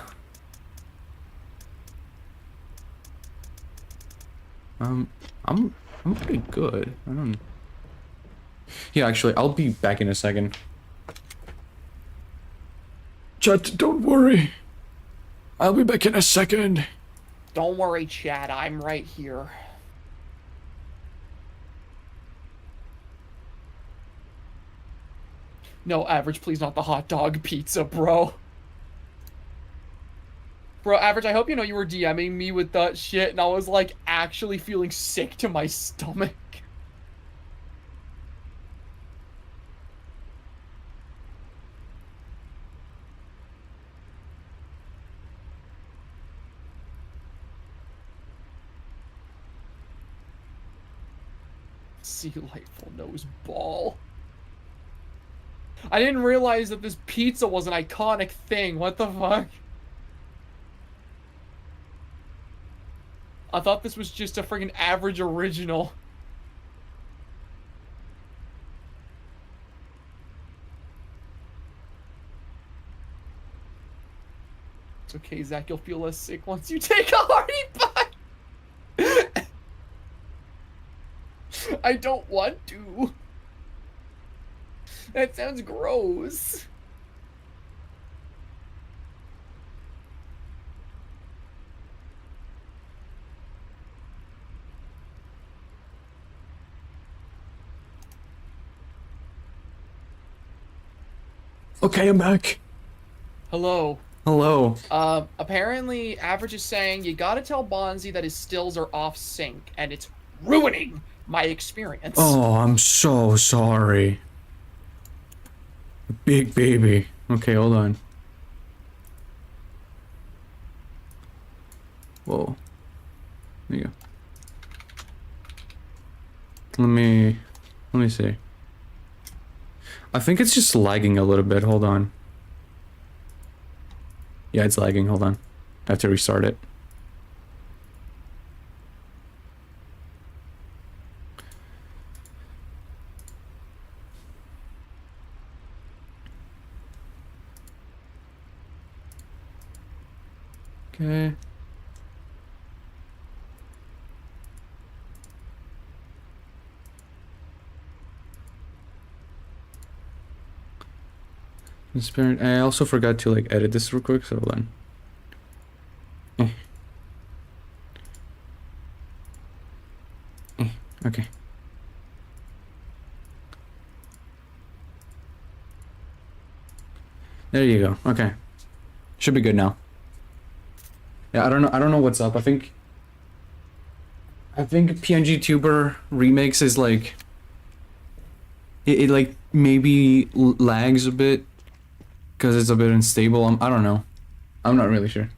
I'm pretty good. I don't... Yeah, actually, I'll be back in a second. Chat, don't worry. I'll be back in a second. Don't worry, Chad. I'm right here. No, Average, please not the hot dog pizza, bro. Bro, Average, I hope you know you were DMing me with that shit, and I was, like, actually feeling sick to my stomach. Delightful nose ball. I didn't realize that this pizza was an iconic thing. What the fuck? I thought this was just a friggin' average original. It's okay, Zach. You'll feel less sick once you take a hearty bite. I don't want to. That sounds gross. Okay, I'm back. Hello. Hello. Apparently, Average is saying you gotta tell Bonzi that his stills are off sync, and it's ruining my experience. Oh, I'm so sorry. Big baby. Okay, hold on. Whoa. There you go. Let me see. I think it's just lagging a little bit. Hold on. Yeah, it's lagging. Hold on. I have to restart it. Okay. Transparent. I also forgot to like edit this real quick, so hold on. Okay. There you go. Okay. Should be good now. Yeah, I don't know what's up. I think PNG Tuber remakes is like it like maybe lags a bit because it's a bit unstable. I don't know. I'm not really sure.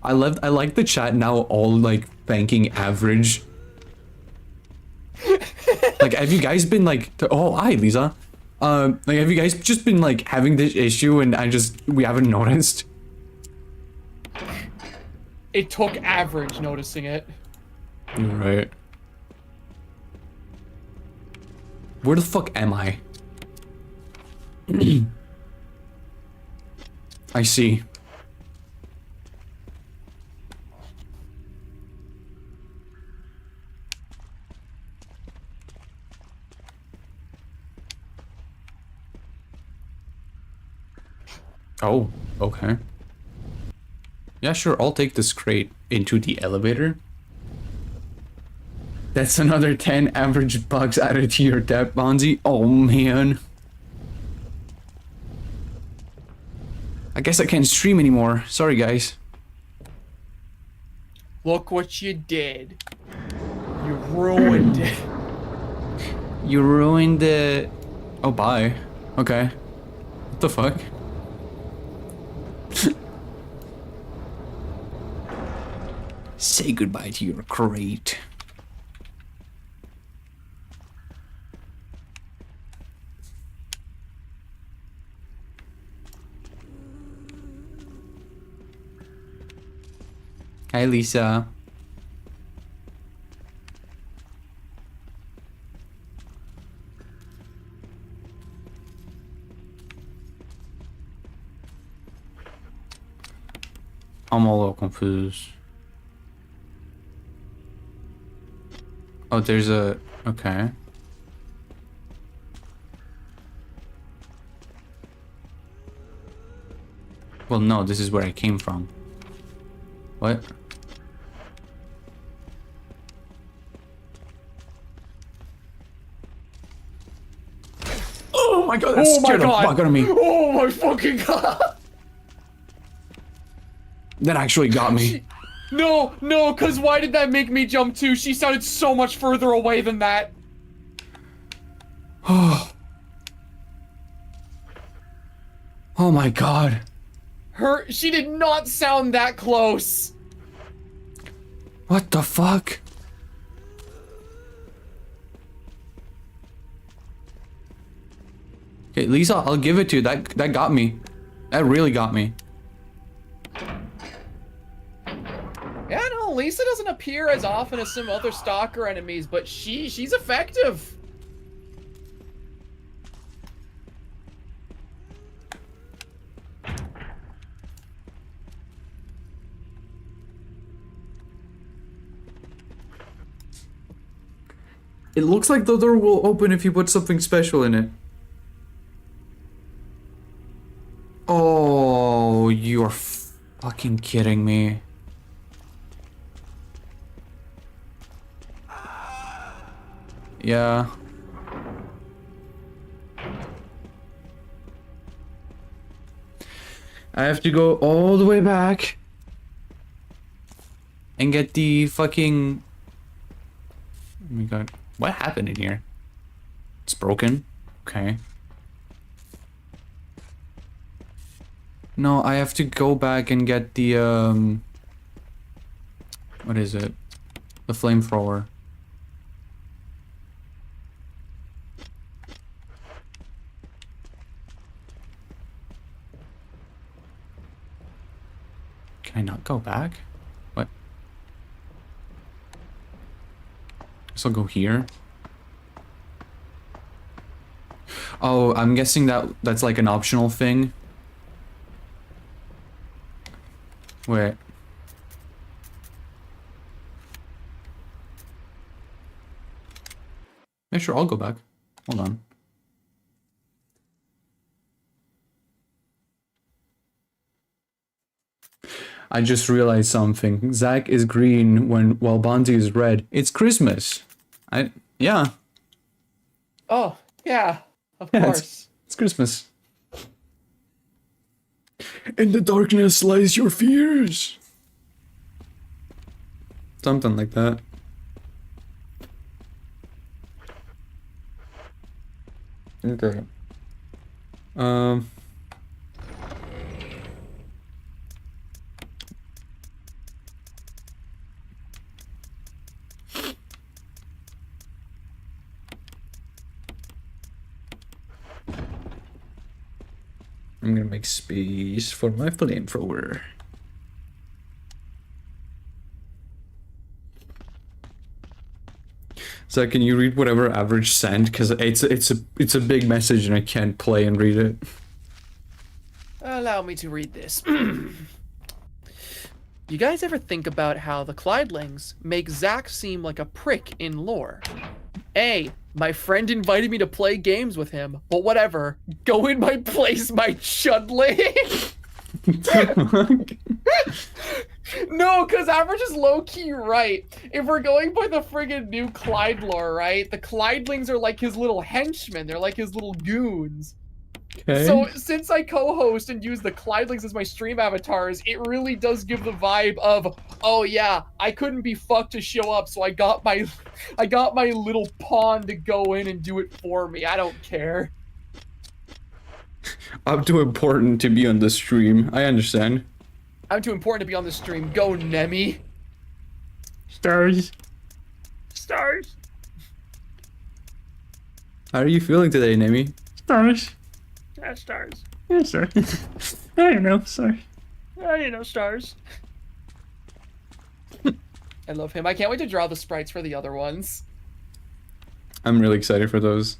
I like the chat now all like thanking Average. Like, have you guys been like, oh, hi, Lisa. Like, have you guys just been like having this issue and we haven't noticed? It took Average noticing it. Right. Where the fuck am I? I see. Oh, okay. Yeah, sure, I'll take this crate. into the elevator. That's another 10 average bucks added to your debt, Bonzi. Oh man. I guess I can't stream anymore. Sorry, guys. Look what you did. You ruined it. You ruined the... Oh, bye. Okay. What the fuck? Say goodbye to your crate. Hi, Lisa. I'm a little confused. Oh, there's a... Okay. Well, no, this is where I came from. What? Oh my god, that scared the fuck out of me. Oh my fucking god! That actually got me. No, cause why did that make me jump too? She sounded so much further away than that. Oh my god. She did not sound that close. What the fuck? Okay, Lisa, I'll give it to you. That got me. That really got me. Yeah, no, Lisa doesn't appear as often as some other stalker enemies, but she's effective. It looks like the door will open if you put something special in it. Oh, you're fucking kidding me. Yeah. I have to go all the way back and get the fucking... Oh my god. What happened in here? It's broken? Okay. No, I have to go back and get the, what is it? The flamethrower. Can I not go back? What? Guess I'll go here. Oh, I'm guessing that's like an optional thing. Wait. Yeah, sure, I'll go back. Hold on. I just realized something. Zach is green while Bonzi is red. It's Christmas. Yeah. Oh, yeah. Of course. It's Christmas. In the darkness lies your fears. Something like that. Okay. I'm gonna make space for my flamethrower. So can you read whatever average sent? Because it's a big message and I can't play and read it. Allow me to read this. You guys ever think about how the Clydelings make Zack seem like a prick in lore? A, my friend invited me to play games with him, but whatever. Go in my place, my chudling. No, because Average is low-key right. If we're going by the friggin' new Clyde lore, right? The Clydelings are like his little henchmen. They're like his little goons. Okay. So, since I co-host and use the Clydelings as my stream avatars, it really does give the vibe of, oh yeah, I couldn't be fucked to show up, so I got my little pawn to go in and do it for me. I don't care. I'm too important to be on the stream. I understand. I'm too important to be on the stream. Go, Nemi. Stars. Stars. How are you feeling today, Nemi? Stars. Yeah, stars. Yeah, sorry. I don't know, sorry. Stars. I love him. I can't wait to draw the sprites for the other ones. I'm really excited for those.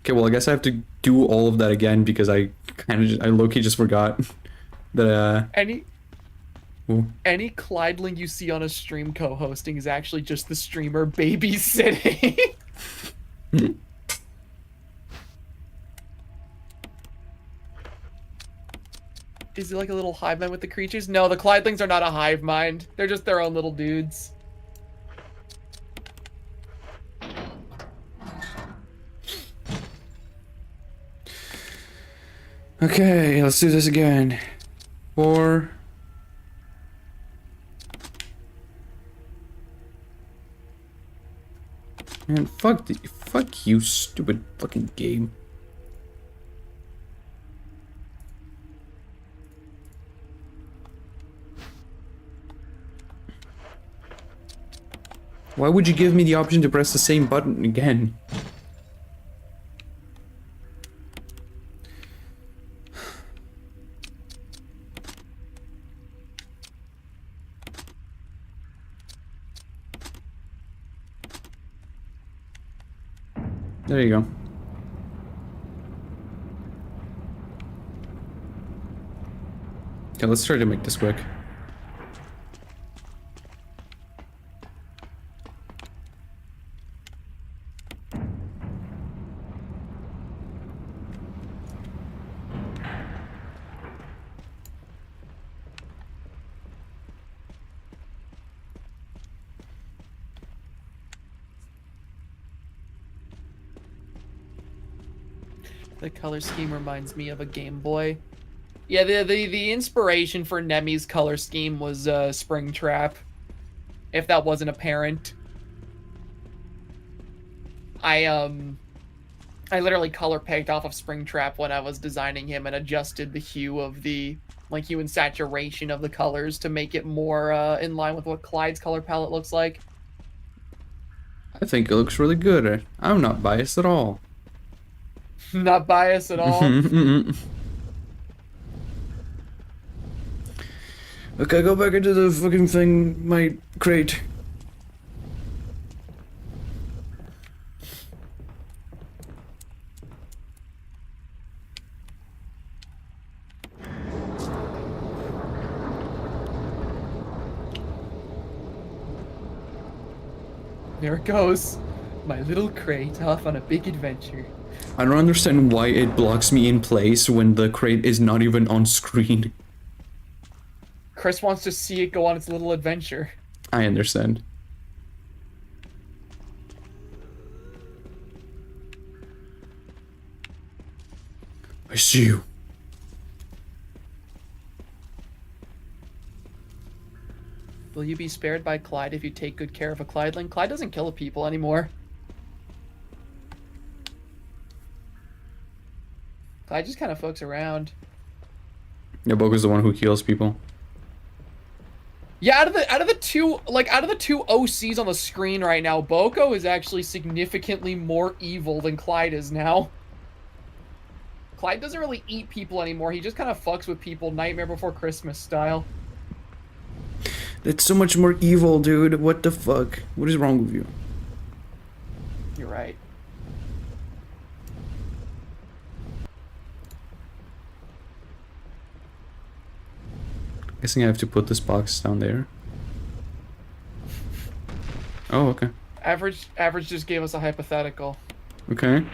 Okay, well, I guess I have to do all of that again because I low-key just forgot that, Any Ooh. Clydeling you see on a stream co-hosting is actually just the streamer babysitting. Is it like a little hive mind with the creatures? No, the Clydelings are not a hive mind. They're just their own little dudes. Okay, let's do this again. 4. Man, fuck you, stupid fucking game. Why would you give me the option to press the same button again? There you go. Okay, let's try to make this quick. The color scheme reminds me of a Game Boy. Yeah, the inspiration for Nemi's color scheme was Springtrap. If that wasn't apparent. I literally color pegged off of Springtrap when I was designing him and adjusted the hue of the hue and saturation of the colors to make it more in line with what Clyde's color palette looks like. I think it looks really good. I'm not biased at all. Not biased at all. Okay, go back into the fucking thing, my crate. There it goes. My little crate off on a big adventure. I don't understand why it blocks me in place when the crate is not even on screen. Chris wants to see it go on its little adventure. I understand. I see you. Will you be spared by Clyde if you take good care of a Clydeling? Clyde doesn't kill people anymore. Clyde just kind of fucks around. Yeah, Bogo's the one who heals people. Yeah, out of the two OCs on the screen right now, Boko is actually significantly more evil than Clyde is now. Clyde doesn't really eat people anymore. He just kind of fucks with people, Nightmare Before Christmas style. That's so much more evil, dude. What the fuck? What is wrong with you? You're right. Guessing I have to put this box down there. Oh, okay. Average just gave us a hypothetical. Okay.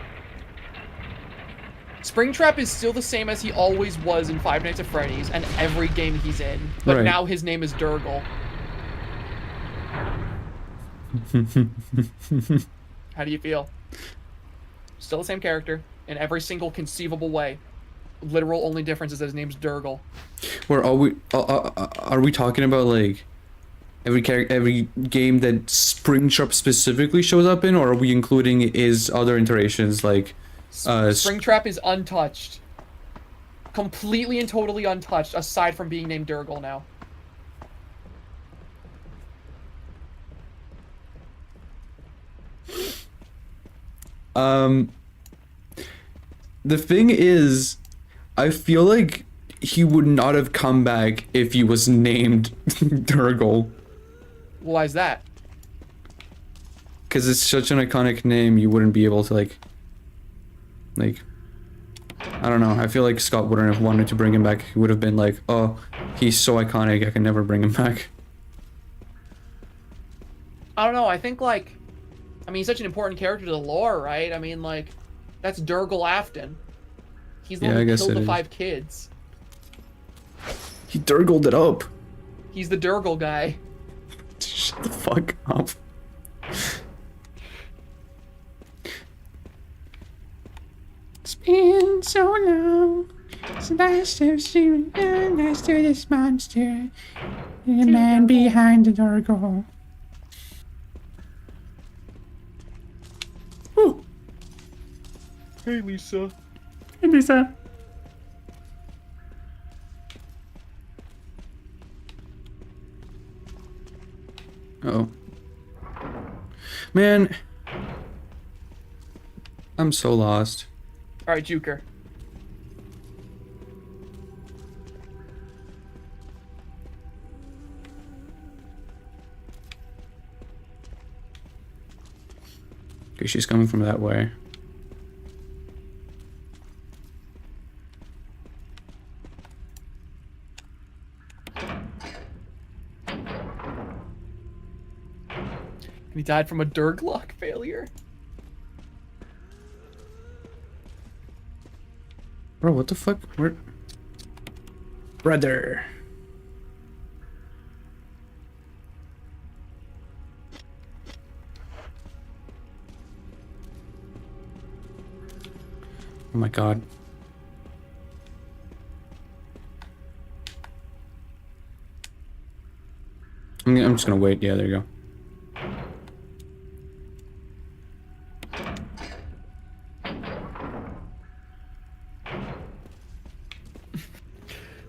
Springtrap is still the same as he always was in Five Nights at Freddy's and every game he's in, but Right. now his name is Durgle. How do you feel? Still the same character in every single conceivable way. Literal only difference is that his name's Durgle. Where are we talking about like every game that Springtrap specifically shows up in, or are we including his other iterations like Springtrap is untouched. Completely and totally untouched, aside from being named Durgle now. The thing is, I feel like he would not have come back if he was named Durgle. Why is that? Because it's such an iconic name, you wouldn't be able to like, I don't know. I feel like Scott wouldn't have wanted to bring him back. He would have been like, oh, he's so iconic, I can never bring him back. I don't know, I think like, I mean, he's such an important character to the lore, right? I mean, like, that's Durgle Afton. He's the one who killed the 5 kids. He Durgled it up. He's the Durgle guy. Shut the fuck up. It's been so long since I have seen next to this monster. The man behind the Durgle. Ooh. Hey, Lisa. Hey, Lisa. Uh-oh. Man. I'm so lost. Alright, Juker. Okay, she's coming from that way. He died from a Durglock failure. Bro, what the fuck? Where? Brother. Oh my god. I'm just gonna wait. Yeah, there you go.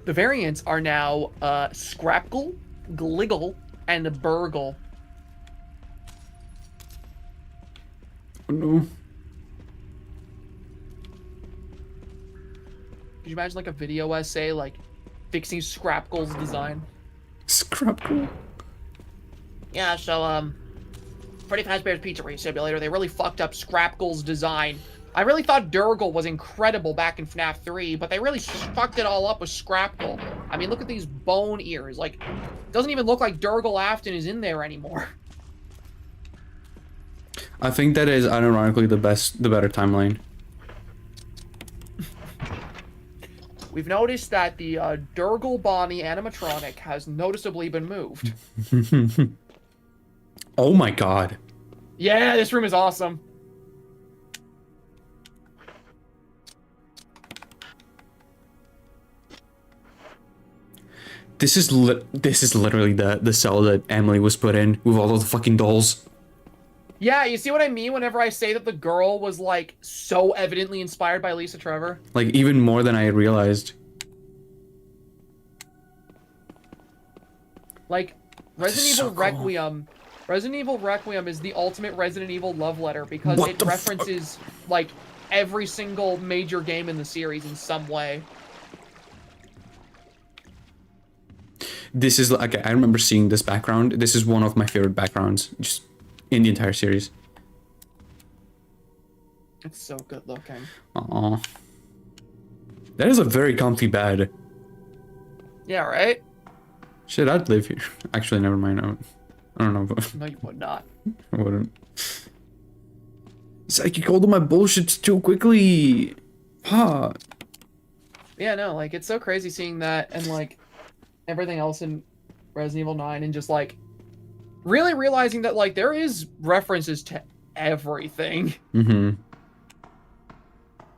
The variants are now Scrapgle, Gliggle, and Burgle. Oh no. Could you imagine like a video essay like fixing Scrapgle's design? Scrapgle? Yeah, so Freddy Fazbear's Pizzeria Simulator, they really fucked up Scrapgle's design. I really thought Durgle was incredible back in FNAF 3, but they really fucked it all up with Scrapgle. I mean, look at these bone ears. Like, it doesn't even look like Durgle Afton is in there anymore. I think that is unironically the better timeline. We've noticed that the Durgle Bonnie animatronic has noticeably been moved. Oh my god. Yeah, this room is awesome. This is literally the cell that Emily was put in with all of the fucking dolls. Yeah, you see what I mean whenever I say that the girl was, like, so evidently inspired by Lisa Trevor? Like, even more than I had realized. Like, Resident Evil Requiem is the ultimate Resident Evil love letter because it references, like, every single major game in the series in some way. This is, like, I remember seeing this background. This is one of my favorite backgrounds, just in the entire series. It's so good looking. Aw. That is a very comfy bed. Yeah, right? Shit, I'd live here. Actually, never mind. I don't know. But No, you would not. I wouldn't. It's like you called all my bullshit too quickly. Huh. Yeah, no, like it's so crazy seeing that and like everything else in Resident Evil 9 and just like really realizing that like there is references to everything. Mm-hmm.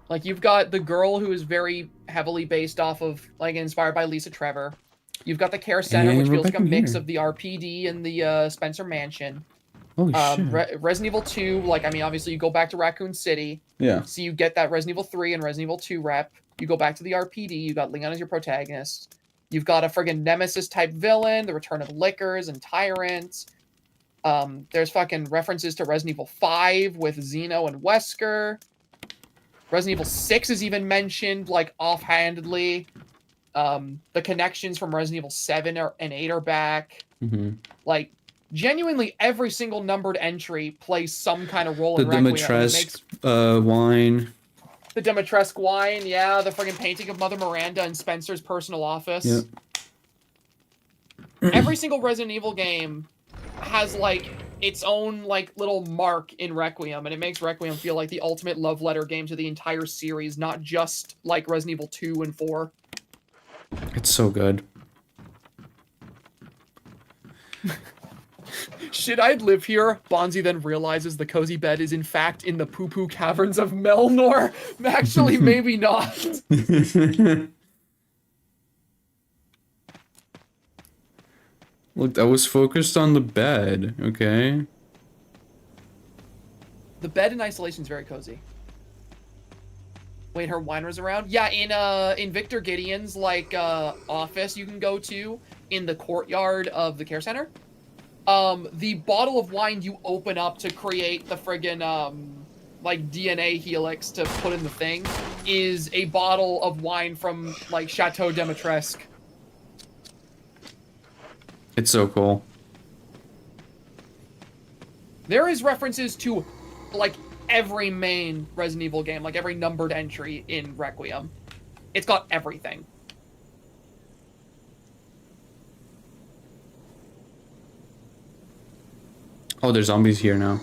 Like you've got the girl who is very heavily based off of like inspired by Lisa Trevor. You've got the care center, And which we're feels like back a in mix here. of the RPD and the Spencer Mansion. Holy shit. Resident Evil 2, like I mean, obviously you go back to Raccoon City, Yeah. so you get that Resident Evil 3 and Resident Evil 2 rep. You go back to the RPD. You got Leon as your protagonist. You've got a friggin' Nemesis type villain, the Return of Lickers and Tyrants. There's fucking references to Resident Evil 5 with Xeno and Wesker. Resident Evil 6 is even mentioned, like, offhandedly. The connections from Resident Evil 7 and 8 are back. Mm-hmm. Like, genuinely every single numbered entry plays some kind of role The in Requiem. Dimitrescu wine. The Dimitrescu wine, yeah, the friggin' painting of Mother Miranda in Spencer's personal office. Yep. Every single Resident Evil game has, like, its own, like, little mark in Requiem, and it makes Requiem feel like the ultimate love letter game to the entire series, not just, like, Resident Evil 2 and 4. It's so good. Should I live here? Bonzi then realizes the cozy bed is in fact in the poo-poo caverns of Melnor. Actually, maybe not. Look, I was focused on the bed, okay? The bed in isolation is very cozy. Wait, her wine was around? Yeah, in Victor Gideon's, like, office you can go to in the courtyard of the care center. The bottle of wine you open up to create the friggin', like, DNA helix to put in the thing is a bottle of wine from, like, Chateau Dimitrescu. It's so cool. There is references to, like, every main Resident Evil game, like every numbered entry in Requiem. It's got everything. Oh, there's zombies here now.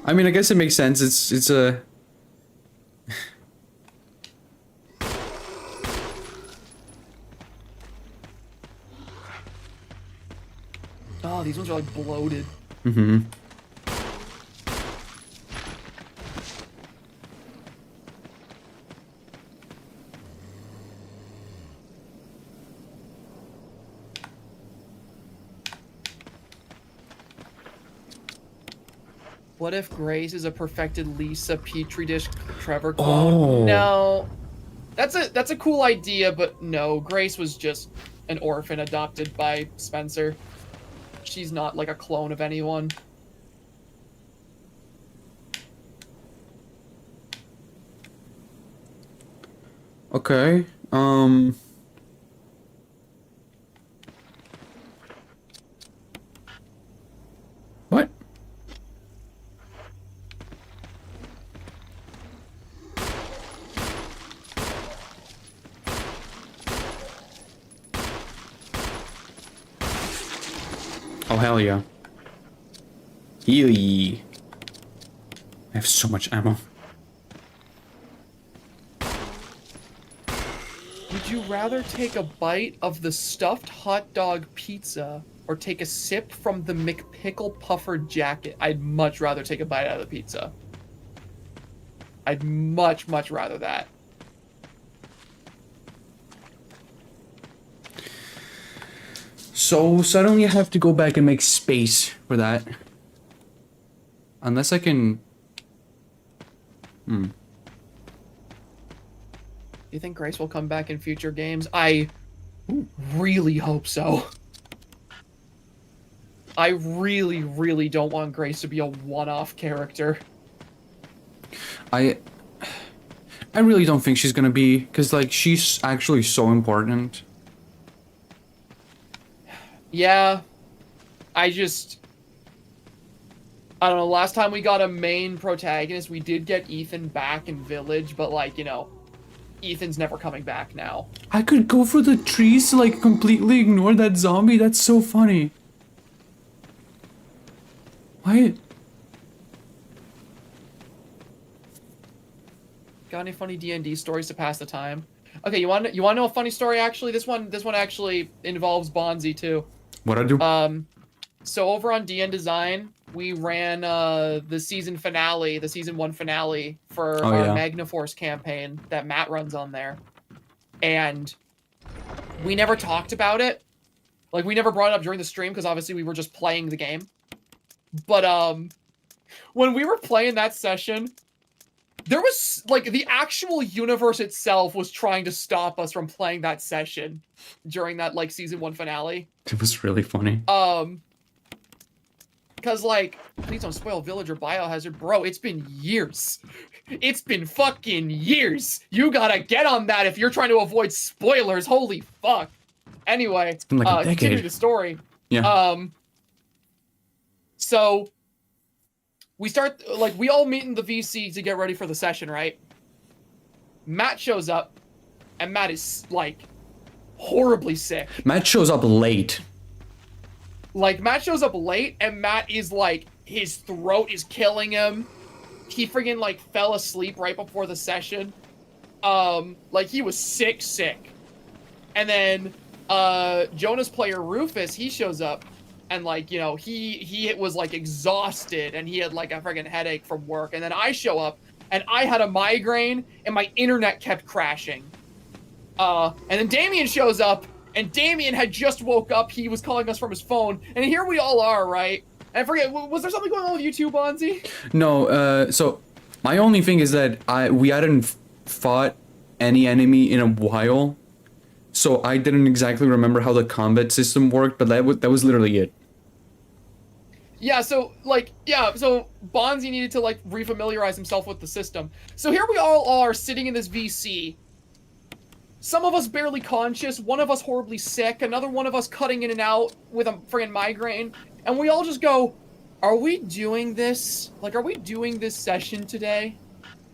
I mean, I guess it makes sense. It's a... Oh, these ones are, like, bloated. Mm-hmm. What if Grace is a perfected Lisa Petri dish Trevor Oh. clone? No. That's a cool idea, but no. Grace was just an orphan adopted by Spencer. She's not like a clone of anyone. Okay, What? Oh, hell yeah. Healy. I have so much ammo. Would you rather take a bite of the stuffed hot dog pizza or take a sip from the McPickle puffer jacket? I'd much rather take a bite out of the pizza. I'd much rather that. So suddenly I have to go back and make space for that. Unless I can... Do you think Grace will come back in future games? I really hope so. I really don't want Grace to be a one-off character. I really don't think she's gonna be, because, like, she's actually so important. Yeah. I don't know, last time we got a main protagonist, we did get Ethan back in Village, but, like, you know, Ethan's never coming back now. I could go for the trees to, like, completely ignore that zombie. That's so funny. Why? Got any funny D&D stories to pass the time? Okay, you want to know a funny story? Actually, this one actually involves Bonzi too. What I do? So over on DN Design, we ran the season 1 finale for our Magnaforce campaign that Matt runs on there, and we never talked about it. Like, we never brought it up during the stream because obviously we were just playing the game. But when we were playing that session, there was, like, the actual universe itself was trying to stop us from playing that session during that, like, season 1 finale. It was really funny. Because, like, please don't spoil Villager Biohazard. Bro, it's been years. It's been fucking years. You gotta get on that if you're trying to avoid spoilers. Holy fuck. Anyway, it's been like a decade. Continue the story. Yeah. So we start, like, we all meet in the VC to get ready for the session, right? Matt shows up, and Matt is, like, horribly sick. Matt shows up late. Like, Matt shows up late, and Matt is, like, his throat is killing him. He friggin', like, fell asleep right before the session. Like, he was sick. And then, Jonah's player, Rufus, he shows up, and, like, you know, he was, like, exhausted, and he had, like, a friggin' headache from work. And then I show up, and I had a migraine, and my internet kept crashing. And then Damien shows up, and Damien had just woke up. He was calling us from his phone. And here we all are, right? And I forget, was there something going on with you too, Bonzi? No, so my only thing is that we hadn't fought any enemy in a while. So I didn't exactly remember how the combat system worked, but that was literally it. Yeah, so Bonzi needed to, like, refamiliarize himself with the system. So here we all are sitting in this VC. Some of us barely conscious, one of us horribly sick, another one of us cutting in and out with a friggin' migraine, and we all just go, are we doing this? Like, are we doing this session today?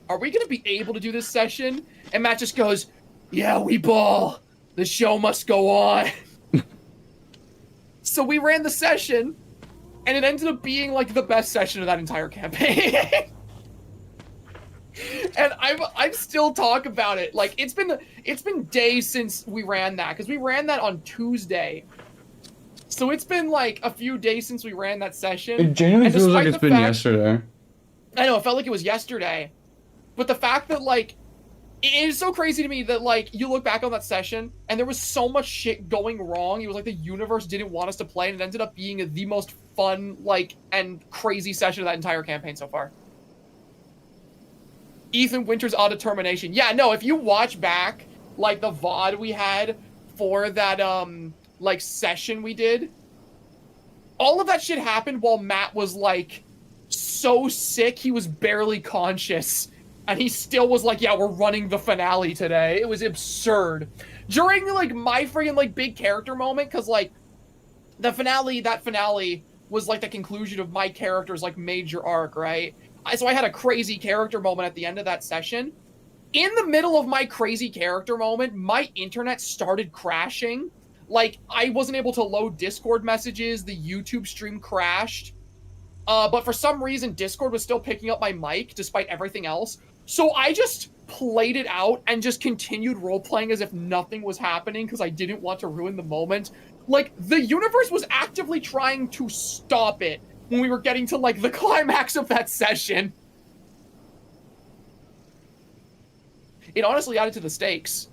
Are we gonna be able to do this session? And Matt just goes, yeah, we ball. The show must go on. So we ran the session, and it ended up being, like, the best session of that entire campaign. And I'm still talk about it. Like, it's been days since we ran that, because we ran that on Tuesday. So it's been, like, a few days since we ran that session. It genuinely feels like it's been yesterday. I know, it felt like it was yesterday. But the fact that, like, it is so crazy to me that, like, you look back on that session, and there was so much shit going wrong. It was like the universe didn't want us to play, and it ended up being the most fun, like, and crazy session of that entire campaign so far. Ethan Winter's Autodetermination. Yeah, no, if you watch back, like, the VOD we had for that, like, session we did, all of that shit happened while Matt was, like, so sick he was barely conscious. And he still was like, yeah, we're running the finale today. It was absurd. During, like, my friggin', like, big character moment, because, like, that finale was, like, the conclusion of my character's, like, major arc, right? So I had a crazy character moment at the end of that session. In the middle of my crazy character moment, my internet started crashing. Like, I wasn't able to load Discord messages, the YouTube stream crashed. But for some reason, Discord was still picking up my mic, despite everything else. So I just played it out and just continued role-playing as if nothing was happening, because I didn't want to ruin the moment. Like, the universe was actively trying to stop it when we were getting to, like, the climax of that session. It honestly added to the stakes.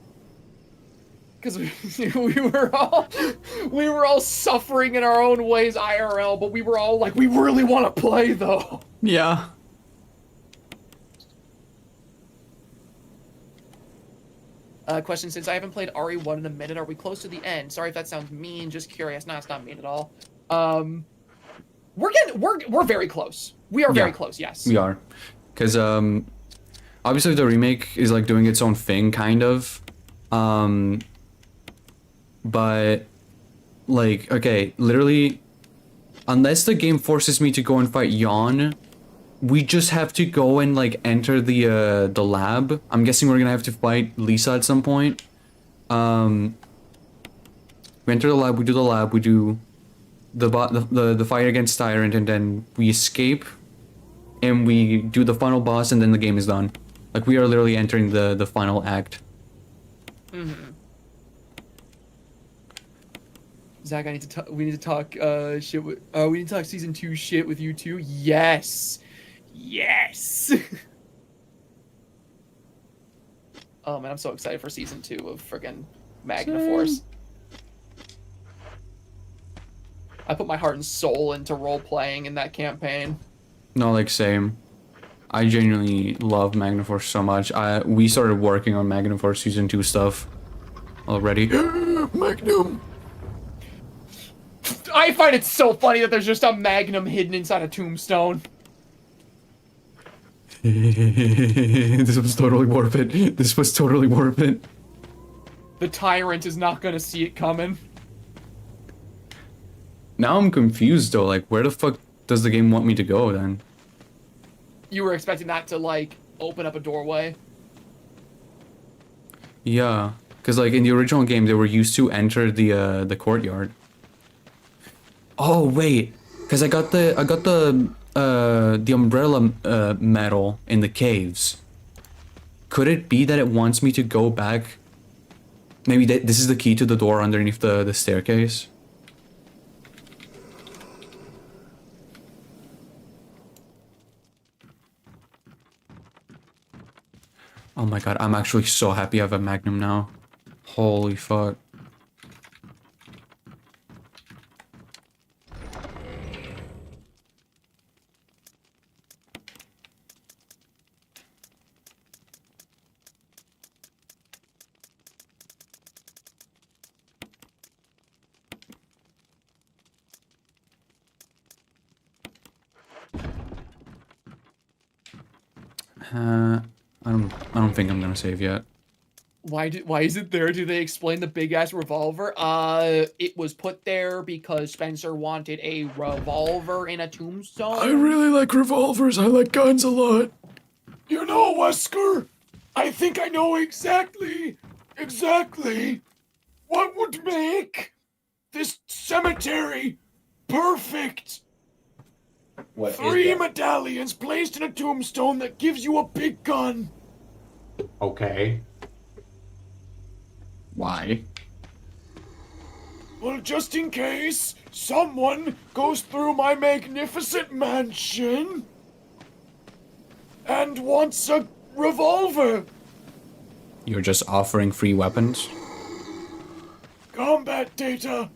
Because we were all suffering in our own ways IRL, but we were all like, we really want to play, though. Yeah. Question, since I haven't played RE1 in a minute, are we close to the end? Sorry if that sounds mean, just curious. No, it's not mean at all. We're very close. We are very close, yes. We are. Because, obviously the remake is, like, doing its own thing, kind of. But, like, okay, literally, unless the game forces me to go and fight Yawn, we just have to go and, like, enter the lab. I'm guessing we're gonna have to fight Lisa at some point. We enter the lab, we do the lab, we do the fight against Tyrant, and then we escape, and we do the final boss, and then the game is done. Like, we are literally entering the final act. Zach, I need to we need to talk shit with we need to talk season 2 shit with you too. Yes. Yes. Oh man, I'm so excited for season 2 of friggin' Magnaforce. I put my heart and soul into role playing in that campaign. No, like, same. I genuinely love Magnaforce so much. We started working on Magnaforce season 2 stuff already. Magnum. I find it so funny that there's just a magnum hidden inside a tombstone. This was totally worth it. This was totally worth it. The tyrant is not gonna see it coming. Now I'm confused though, like, where the fuck does the game want me to go then? You were expecting that to, like, open up a doorway? Yeah, because like in the original game they were used to enter the courtyard. Oh wait, because I got the umbrella medal in the caves. Could it be that it wants me to go back? Maybe this is the key to the door underneath the staircase. Oh my god, I'm actually so happy I have a Magnum now. Holy fuck. I don't think I'm gonna save yet. Why is it there? Do they explain the big ass revolver? It was put there because Spencer wanted a revolver in a tombstone. I really like revolvers. I like guns a lot. You know, Wesker, I think I know exactly what would make this cemetery perfect. What 3 medallions placed in a tombstone that gives you a big gun. Okay. Why? Well, just in case someone goes through my magnificent mansion and wants a revolver. You're just offering free weapons? Combat data.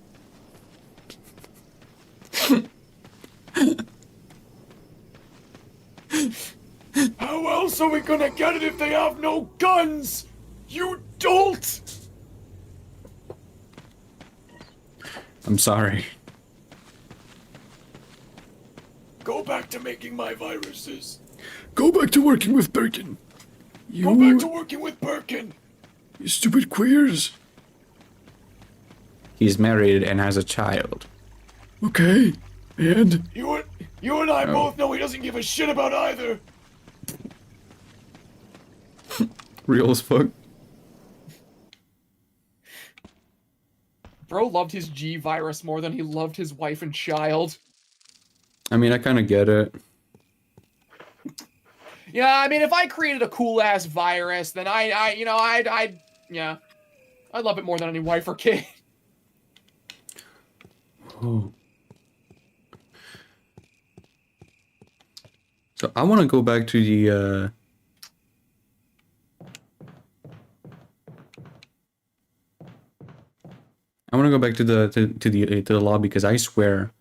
How else are we gonna get it if they have no guns? You dolt! I'm sorry. Go back to making my viruses. Go back to working with Birkin. Go back to working with Birkin. You stupid queers. He's married and has a child. Okay, and? You and I both know he doesn't give a shit about either. Real as fuck. Bro loved his G virus more than he loved his wife and child. I mean, I kind of get it. Yeah, I mean, if I created a cool ass virus, then I'd love it more than any wife or kid. Oh. So I want to go back to the I want to go back to the lobby because I swear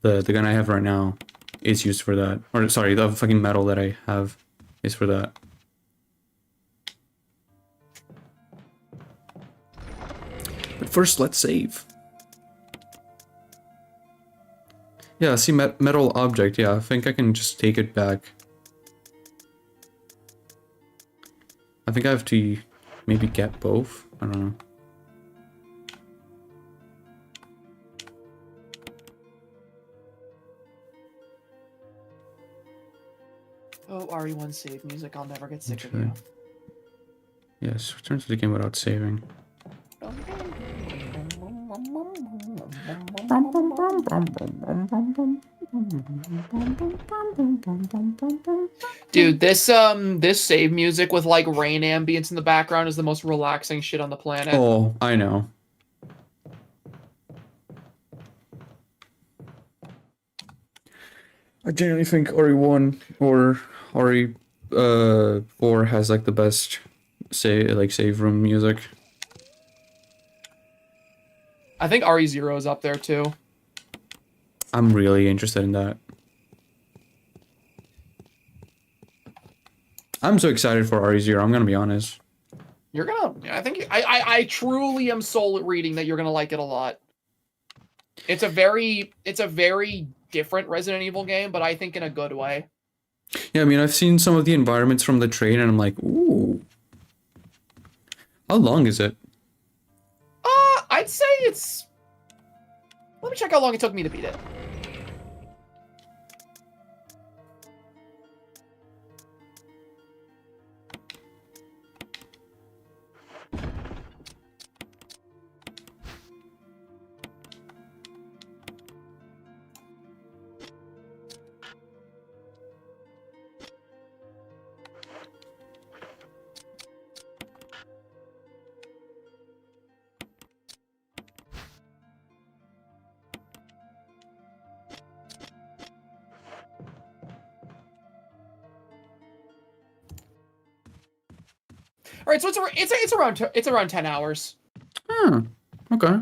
the gun I have right now is used for that. Or sorry, the fucking metal that I have is for that. But first, let's save. Yeah, see, metal object. Yeah, I think I can just take it back. I think I have to maybe get both. I don't know. Oh, RE1 save music. I'll never get sick of you. Yes, return to the game without saving. Dude, this save music with like rain ambience in the background is the most relaxing shit on the planet. Oh, I know. I genuinely think RE1 or RE 4 has like the best save room music. I think RE0 is up there too. I'm really interested in that. I'm so excited for RE0, I'm gonna be honest. You're gonna, I truly am soul reading that you're gonna like it a lot. It's a very different Resident Evil game, but I think in a good way. Yeah, I mean, I've seen some of the environments from the train and I'm like, ooh. How long is it? I'd say it's... Let me check how long it took me to beat it. All right, so it's around 10 hours. Huh. Okay.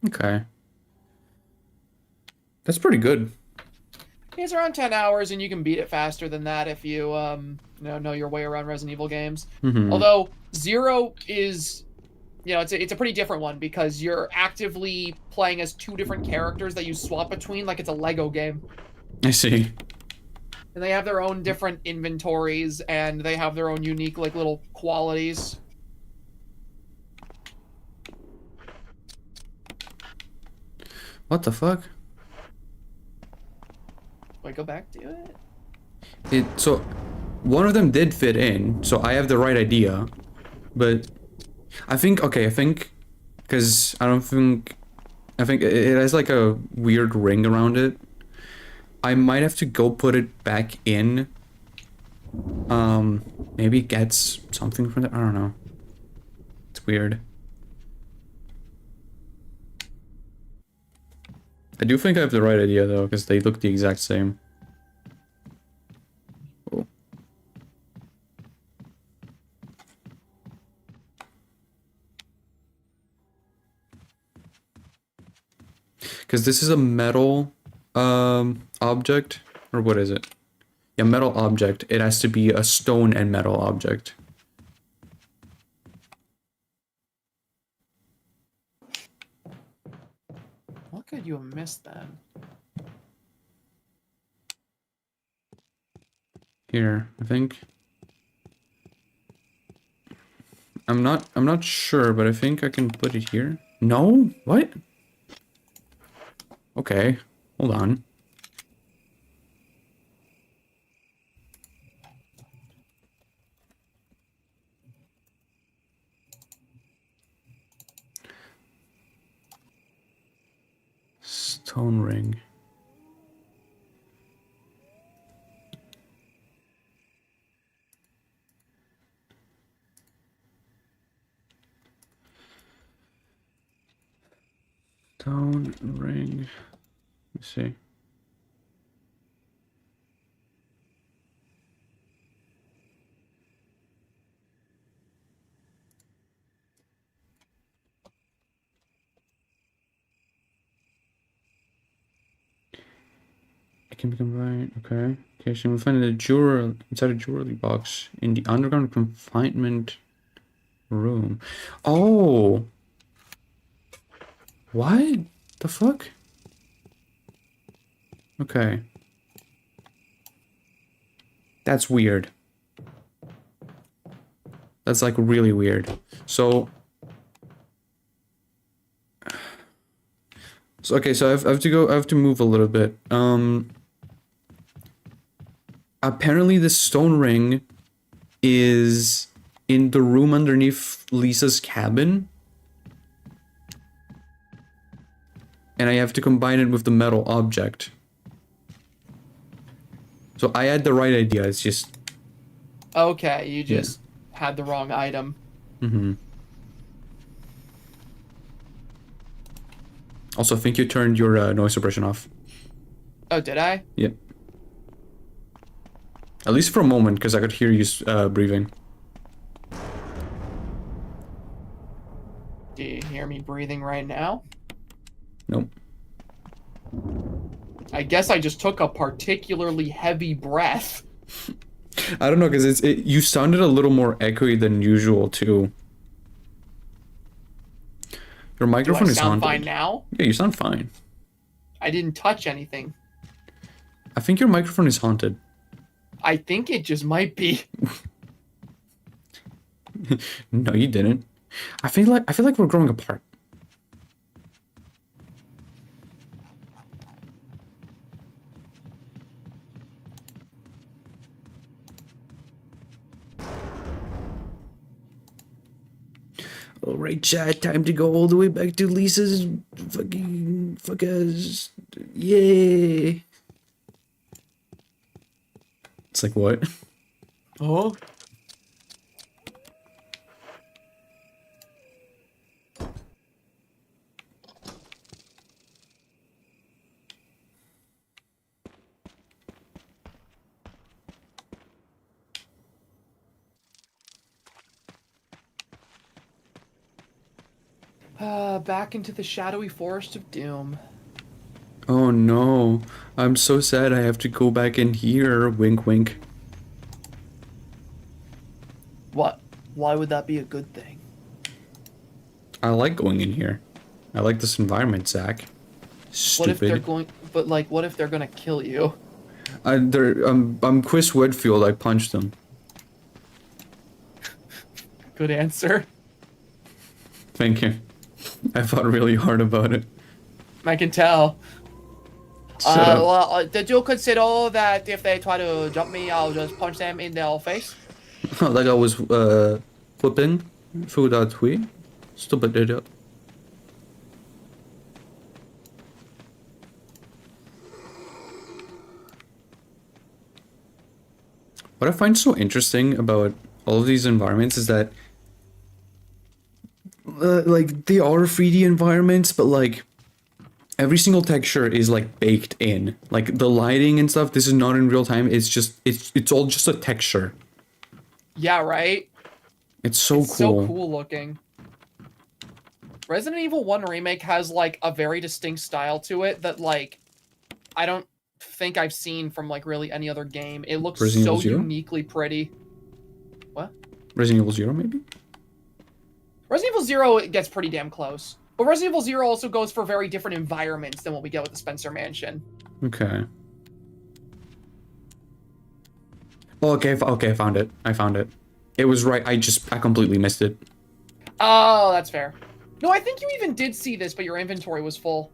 Okay. That's pretty good. It's around 10 hours, and you can beat it faster than that if you know your way around Resident Evil games. Mm-hmm. Although Zero is, it's a pretty different one because you're actively playing as two different characters that you swap between, like it's a Lego game. I see. And they have their own different inventories, and they have their own unique like little qualities. What the fuck? Wait, go back to it? So, one of them did fit in, so I have the right idea. But, I think, because I think it has like a weird ring around it. I might have to go put it back in. Maybe it gets something from it, I don't know. It's weird. I do think I have the right idea though, because they look the exact same. Oh. Because this is a metal object, or what is it? Yeah, metal object. It has to be a stone and metal object. What could you have missed then? Here, I think. I'm not sure, but I think I can put it here. No? What? Okay, hold on. Stone ring. Stone ring. Let's see. It can be combined. Okay. Okay, so we find it inside a jewelry box in the underground confinement room. Oh. What the fuck? Okay. That's weird. That's like really weird. So okay, so I have to move a little bit. apparently the stone ring is in the room underneath Lisa's cabin. And I have to combine it with the metal object. So I had the right idea, it's just... Okay, you just had the wrong item. Mm-hmm. Also, I think you turned your noise suppression off. Oh, did I? Yep. At least for a moment, because I could hear you breathing. Do you hear me breathing right now? Nope. I guess I just took a particularly heavy breath. I don't know, because you sounded a little more echoey than usual, too. Your microphone is haunted. Do I sound fine now? Yeah, you sound fine. I didn't touch anything. I think your microphone is haunted. I think it just might be. No, you didn't. I feel like we're growing apart. Alright, chat, time to go all the way back to Lisa's fucking fuckers. Yay. It's like, what? Oh? Back into the shadowy forest of doom. Oh no, I'm so sad I have to go back in here, wink wink. What? Why would that be a good thing? I like going in here. I like this environment, Zach. Stupid. What if they're going, but like, what if they're gonna kill you? I'm Chris Wedfield, I punched them. Good answer. Thank you. I thought really hard about it. I can tell. Shut up. Well, did you consider that if they try to jump me, I'll just punch them in their face? Like I was flipping through that tweet. Stupid idiot. What I find so interesting about all of these environments is that like they are 3D environments, but like every single texture is like baked in. Like the lighting and stuff, this is not in real time. It's just it's all just a texture. Yeah, right? It's so cool. So cool looking. Resident Evil 1 Remake has like a very distinct style to it that like I don't think I've seen from like really any other game. It looks so uniquely pretty. What? Resident Evil 0 maybe? Resident Evil 0 gets pretty damn close. But Resident Evil 0 also goes for very different environments than what we get with the Spencer Mansion. Okay. Oh, okay, I found it. I found it. It was right. I completely missed it. Oh, that's fair. No, I think you even did see this, but your inventory was full.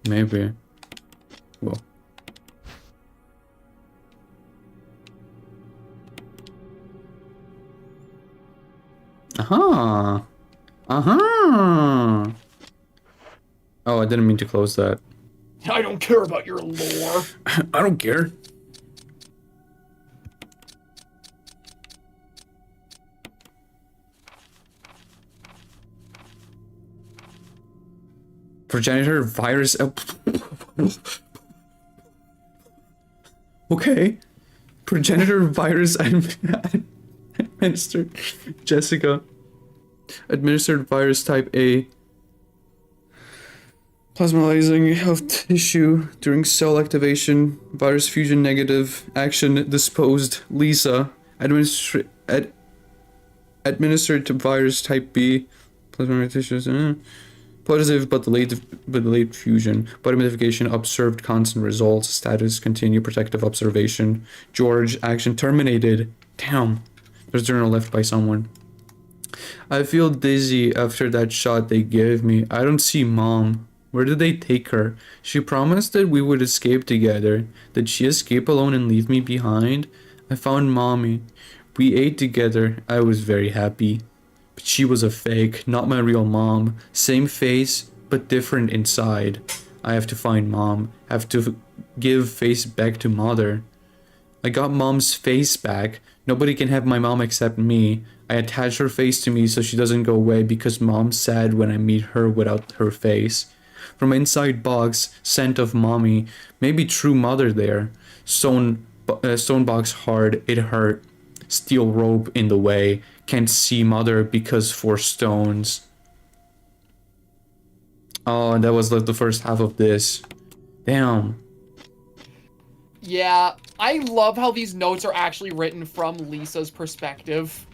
Maybe. Well. Uh-huh. Uh-huh. Oh, I didn't mean to close that. I don't care about your lore. I don't care. Progenitor virus. Okay. Progenitor virus administered. Jessica. Administered virus type A. Plasmalizing of tissue during cell activation. Virus fusion negative. Action disposed. Lisa. Administered to virus type B. Plasma tissues. Positive but delayed fusion. Body modification observed constant results. Status continue protective observation. George action terminated. Damn. There's a journal left by someone. I feel dizzy after that shot they gave me. I don't see mom. Where did they take her? She promised that we would escape together. Did she escape alone and leave me behind? I found Mommy. We ate together. I was very happy. But she was a fake, not my real mom. Same face, but different inside. I have to find Mom. Have to give face back to Mother. I got Mom's face back. Nobody can have my mom except me. I attach her face to me so she doesn't go away because Mom's sad when I meet her without her face. From inside box, scent of Mommy. Maybe true Mother there. Stone box hard, it hurt. Steel rope in the way. Can't see Mother because 4 stones. Oh, and that was like the first half of this. Damn. Yeah, I love how these notes are actually written from Lisa's perspective.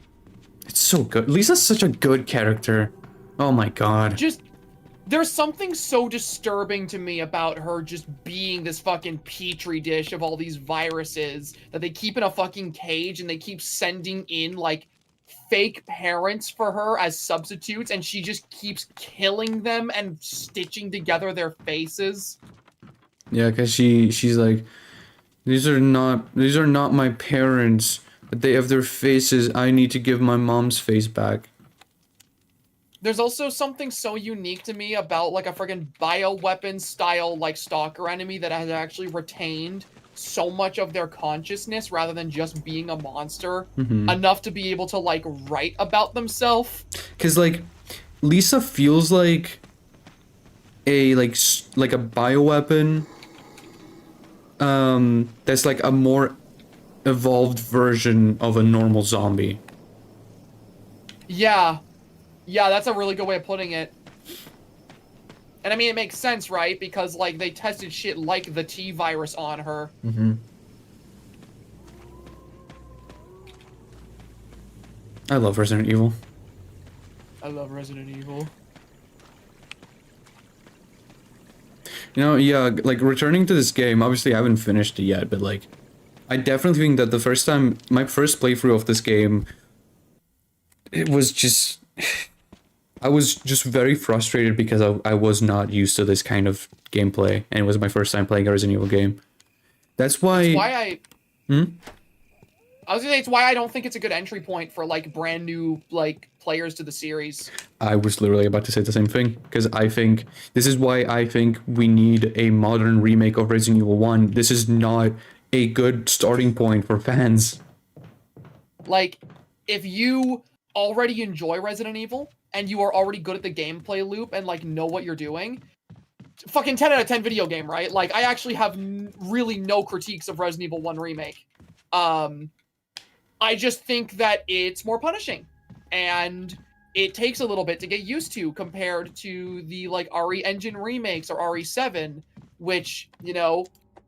It's so good. Lisa's such a good character. Oh my god. Just, there's something so disturbing to me about her just being this fucking petri dish of all these viruses that they keep in a fucking cage and they keep sending in, like, fake parents for her as substitutes, and she just keeps killing them and stitching together their faces. Yeah, because she's like, these are not my parents, but they have their faces. I need to give my mom's face back. There's also something so unique to me about, like, a friggin' bioweapon style, like, stalker enemy that has actually retained so much of their consciousness rather than just being a monster enough to be able to, like, write about themselves. Because, like, Lisa feels like a bioweapon that's like a more evolved version of a normal zombie. Yeah, that's a really good way of putting it. And I mean, it makes sense, right? Because, like, they tested shit like the T virus on her. I love Resident Evil. I love Resident Evil. You know, yeah, like, returning to this game, obviously I haven't finished it yet, but, like, I definitely think that my first playthrough of this game, it was just... I was just very frustrated because I was not used to this kind of gameplay, and it was my first time playing a Resident Evil game. That's why I was gonna say, it's why I don't think it's a good entry point for, like, brand new, like, players to the series. I was literally about to say the same thing, because this is why I think we need a modern remake of Resident Evil 1. This is not a good starting point for fans. Like, if you already enjoy Resident Evil, and you are already good at the gameplay loop and, like, know what you're doing, fucking 10 out of 10 video game, right? Like, I actually have really no critiques of Resident Evil 1 Remake. I just think that it's more punishing, and it takes a little bit to get used to compared to the, like, RE Engine remakes or RE7, which, you know,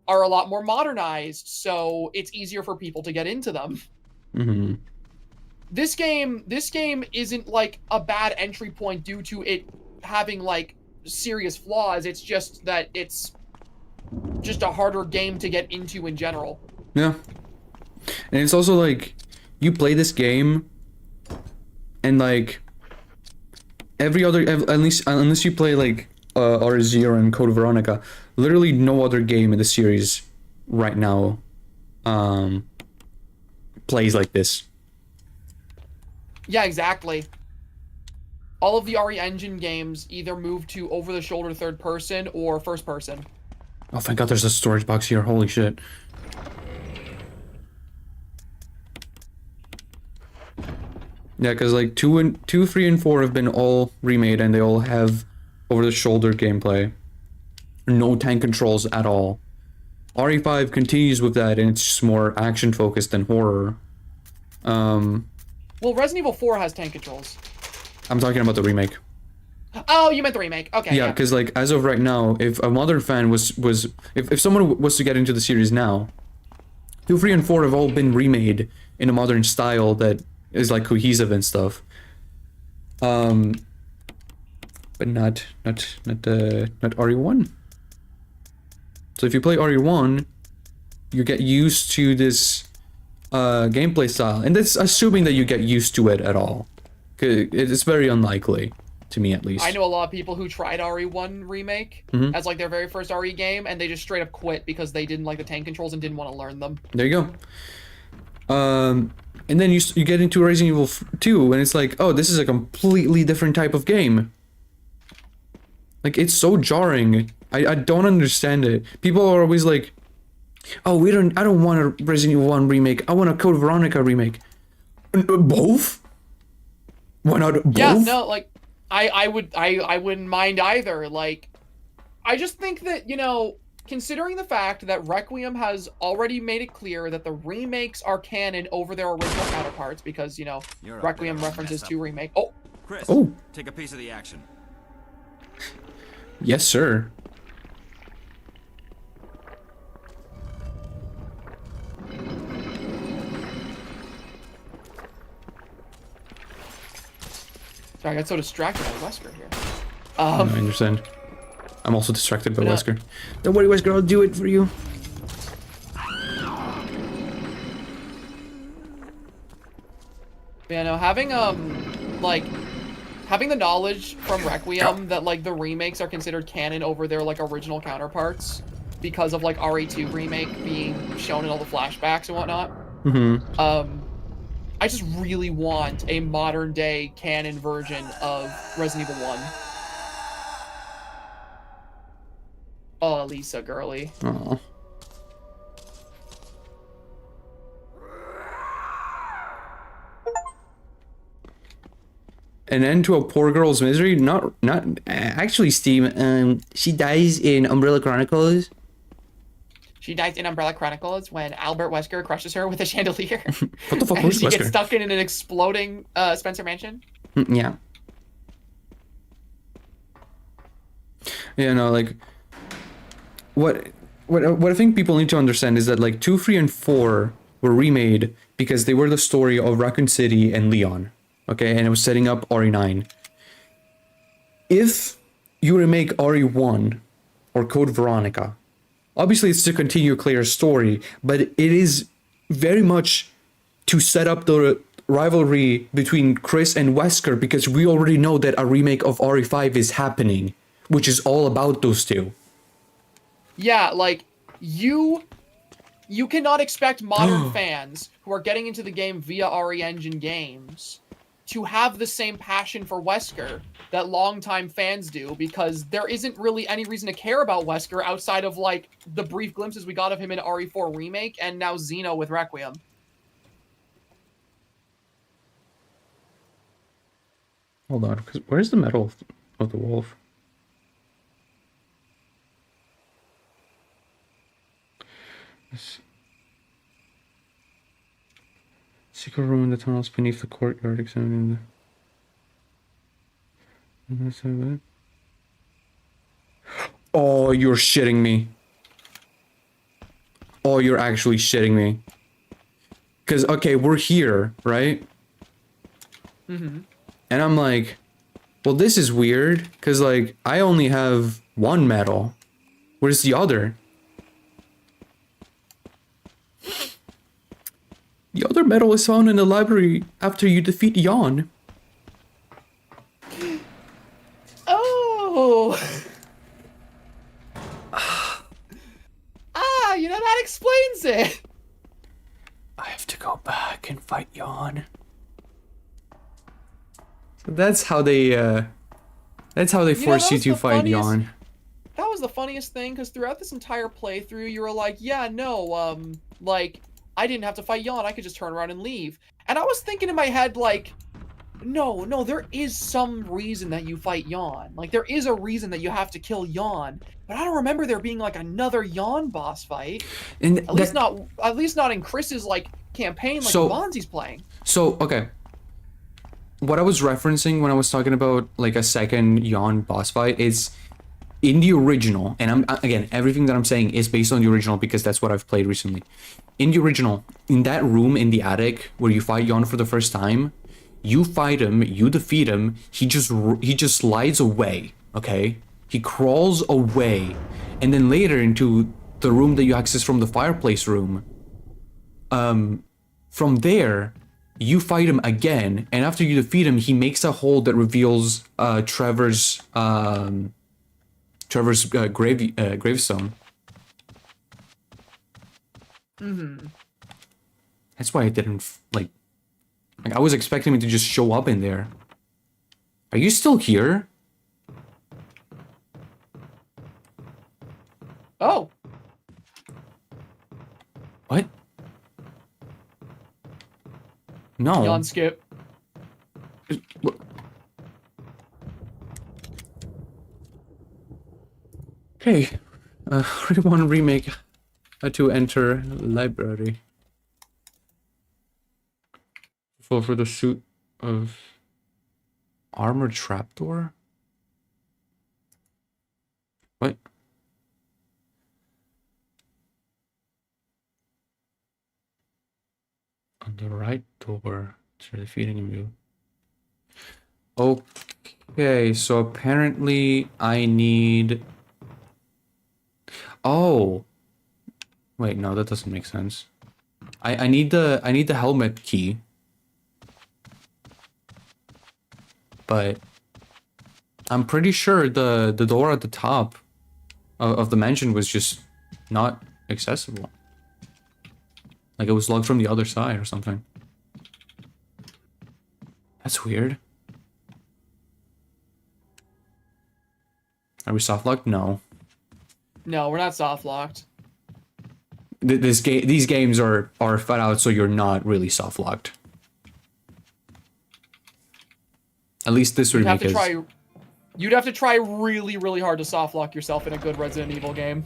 are a lot more modernized, so it's easier for people to get into them. This game isn't, like, a bad entry point due to it having, like, serious flaws. It's just that it's just a harder game to get into in general. Yeah. And it's also, like, you play this game, and, like, every other, at least, unless you play, like, R0 and Code Veronica, literally no other game in the series right now, plays like this. Yeah, exactly. All of the RE Engine games either move to over-the-shoulder third person or first person. Oh, thank God there's a storage box here. Holy shit. Yeah, because, like, 2, 3, and 4 have been all remade, and they all have over-the-shoulder gameplay. No tank controls at all. RE5 continues with that, and it's just more action-focused than horror. Well, Resident Evil 4 has tank controls. I'm talking about the remake. Oh, you meant the remake. Okay. Yeah, because, like, as of right now, if a modern fan if someone was to get into the series now, 2, 3, and 4 have all been remade in a modern style that is, like, cohesive and stuff. But not RE1. So if you play RE1, you get used to this gameplay style, and that's assuming that you get used to it at all. It's very unlikely. to me at least. I know a lot of people who tried RE1 remake as like their very first RE game, and they just straight up quit because they didn't like the tank controls and didn't want to learn them. There you go. And then you get into Resident Evil 2, and it's like, oh, this is a completely different type of game. Like, it's so jarring. I don't understand it. People are always like, oh, I don't want a Resident Evil 1 remake. I want a Code Veronica remake. Both? Why not both? Yeah, no, like, I wouldn't mind either. Like, I just think that, you know, considering the fact that Requiem has already made it clear that the remakes are canon over their original counterparts, because, you know, Requiem references to remake. Oh! Chris, take a piece of the action. Yes, sir. Sorry, I got so distracted by Wesker here. I understand. I'm also distracted by Wesker. Don't worry, Wesker, I'll do it for you. Yeah, no, having having the knowledge from Requiem that like the remakes are considered canon over their like original counterparts because of like RE2 remake being shown in all the flashbacks and whatnot. I just really want a modern day canon version of Resident Evil 1. Oh, Lisa, girly. Aww. An end to a poor girl's misery? Not actually, Steve. She dies in Umbrella Chronicles. She dies in Umbrella Chronicles when Albert Wesker crushes her with a chandelier. What the fuck and was she Wesker? gets stuck in an exploding Spencer Mansion. Yeah. Yeah, no, like what I think people need to understand is that like 2, 3, and 4 were remade because they were the story of Raccoon City and Leon. Okay, and it was setting up RE9. If you remake RE1 or Code Veronica, obviously it's to continue Claire's story, but it is very much to set up the rivalry between Chris and Wesker, because we already know that a remake of RE5 is happening, which is all about those two. Yeah, like you cannot expect modern fans who are getting into the game via RE Engine games to have the same passion for Wesker that longtime fans do, because there isn't really any reason to care about Wesker outside of like the brief glimpses we got of him in RE4 remake and now Xeno with Requiem. Hold on, because where's the medal of the wolf? Secret room in the tunnels beneath the courtyard, examining the... Oh, you're shitting me. Oh, you're actually shitting me. Because, okay, we're here, right? And I'm like, well, this is weird, because, like, I only have one medal. Where's the other? The other medal is found in the library after you defeat Jan. Oh! You know, that explains it! I have to go back and fight Jan. So that's how they force you to fight Jan. That was the funniest thing, because throughout this entire playthrough, you were like, yeah, no, like, I didn't have to fight Jan, I could just turn around and leave. And I was thinking in my head, like, no, there is some reason that you fight Jan. Like, there is a reason that you have to kill Jan. But I don't remember there being, like, another Jan boss fight. And at least not in Chris's, like, campaign, like Bonzi's playing. So, okay. What I was referencing when I was talking about, like, a second Jan boss fight is in the original, and again, everything that I'm saying is based on the original because that's what I've played recently. In the original, in that room in the attic where you fight Jan for the first time, you fight him, you defeat him, he just slides away, okay? He crawls away, and then later into the room that you access from the fireplace room, from there, you fight him again, and after you defeat him, he makes a hole that reveals Trevor's gravestone. Mm-hmm. That's why I didn't like I was expecting him to just show up in there. Are you still here? Oh. What? No. Yawn skip. Okay. Rewind remake to enter library. For the suit of armored trapdoor? What? On the right door to defeating you. Okay, so apparently I need... Oh! Wait, no, that doesn't make sense. I need the helmet key. But I'm pretty sure the door at the top of the mansion was just not accessible. Like it was locked from the other side or something. That's weird. Are we soft locked? No. No, we're not soft locked. These games are flat out, so you're not really soft locked. At least this remake is. You'd have to try really, really hard to soft lock yourself in a good Resident Evil game.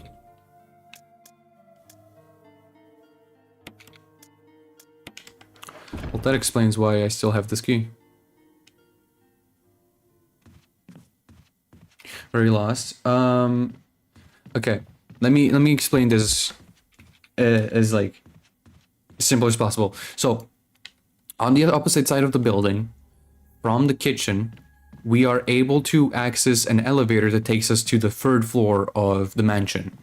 Well, that explains why I still have this key. Very lost. Okay. Let me explain this as like simple as possible. So, on the opposite side of the building, from the kitchen, we are able to access an elevator that takes us to the 3rd floor of the mansion.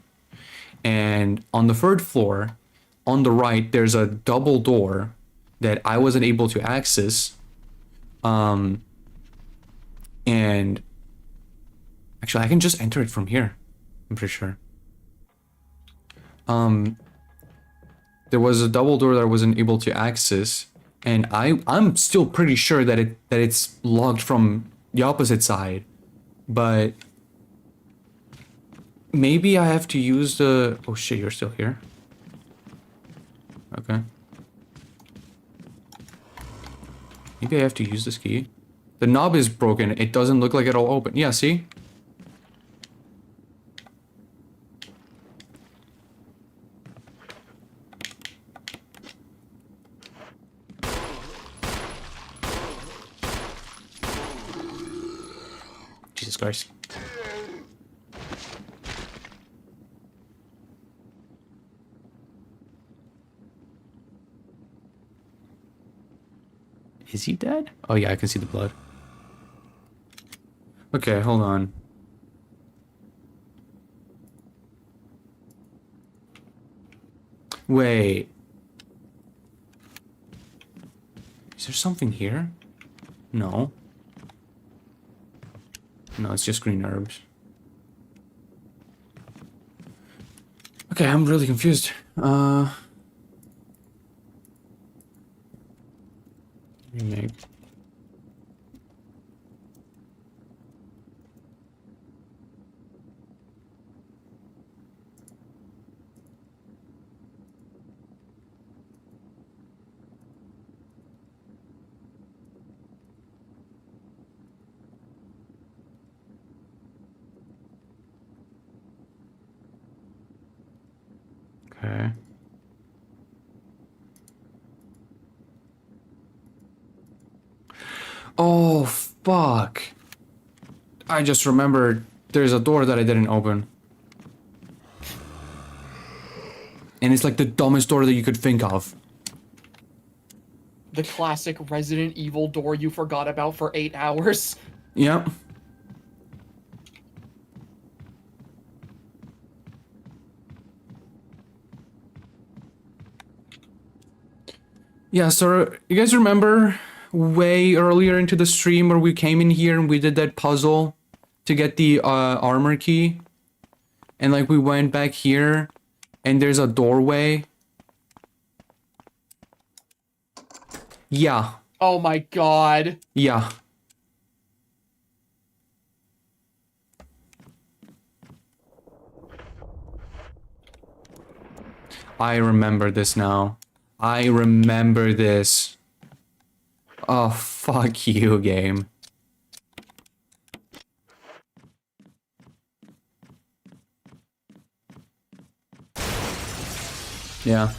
And on the 3rd floor, on the right, there's a double door that I wasn't able to access. And actually, I can just enter it from here. I'm pretty sure. There was a double door that I wasn't able to access, and I'm still pretty sure that it's locked from the opposite side, but maybe I have to use the... Oh shit, you're still here. Okay. Maybe I have to use this key. The knob is broken. It doesn't look like it'll open. Yeah, see? Jesus Christ. Is he dead? Oh yeah, I can see the blood. Okay, hold on. Wait. Is there something here? No. No, it's just green herbs. Okay, I'm really confused. Remake. Okay. Oh, fuck. I just remembered there's a door that I didn't open. And it's like the dumbest door that you could think of. The classic Resident Evil door you forgot about for 8 hours. Yep. Yeah, so you guys remember way earlier into the stream where we came in here and we did that puzzle to get the armor key? And like we went back here and there's a doorway. Yeah. Oh my god. Yeah. I remember this now. I remember this. Oh, fuck you, game. Yeah.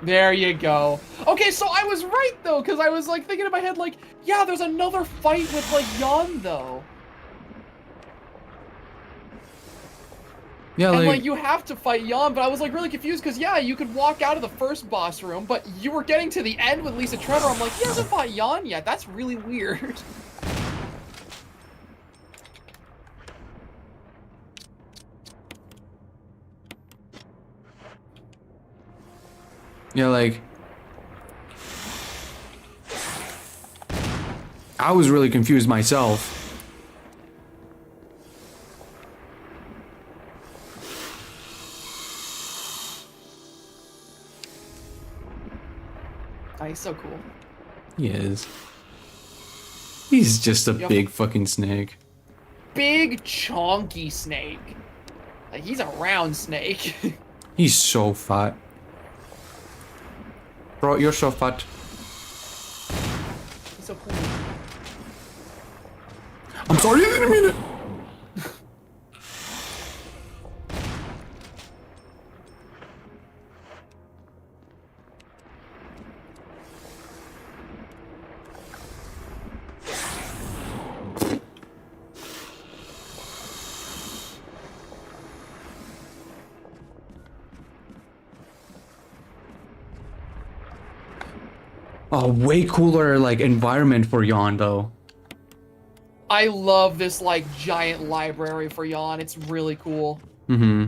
There you go. Okay, so I was right though, because I was like thinking in my head, like, yeah, there's another fight with like Jan though. Yeah, and like you have to fight Jan, but I was like really confused because yeah, you could walk out of the first boss room, but you were getting to the end with Lisa Trevor. I'm like, he hasn't fought Jan yet. That's really weird. Yeah, like I was really confused myself. Oh, he's so cool. He is. He's just a big fucking snake. Big chonky snake. Like he's a round snake. He's so fat. Bro, you're so fat. He's so cool. I'm sorry, I didn't mean it. Oh, way cooler like environment for Jan though. I love this like giant library for Jan. It's really cool. Mm-hmm.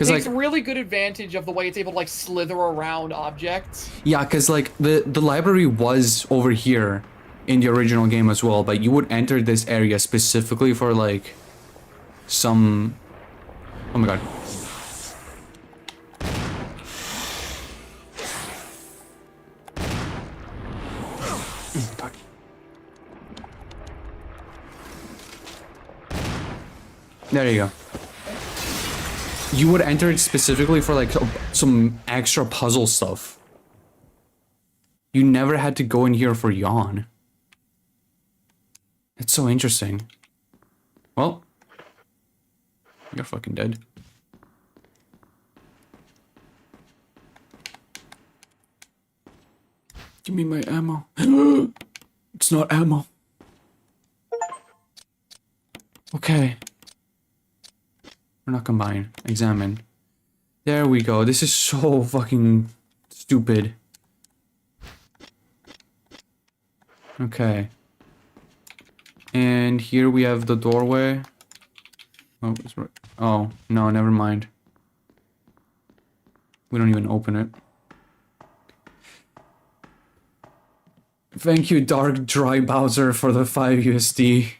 It takes really good advantage of the way it's able to like slither around objects. Yeah, because like the library was over here in the original game as well, but you would enter this area specifically for like some... Oh my god. There you go. You would enter it specifically for like some extra puzzle stuff. You never had to go in here for Jan. It's so interesting. Well, you're fucking dead. Give me my ammo. It's not ammo. Okay. We're not combined. Examine. There we go. This is so fucking stupid. Okay. And here we have the doorway. Oh, it's right. Oh, no, never mind. We don't even open it. Thank you, Dark Dry Bowser, for the 5 USD.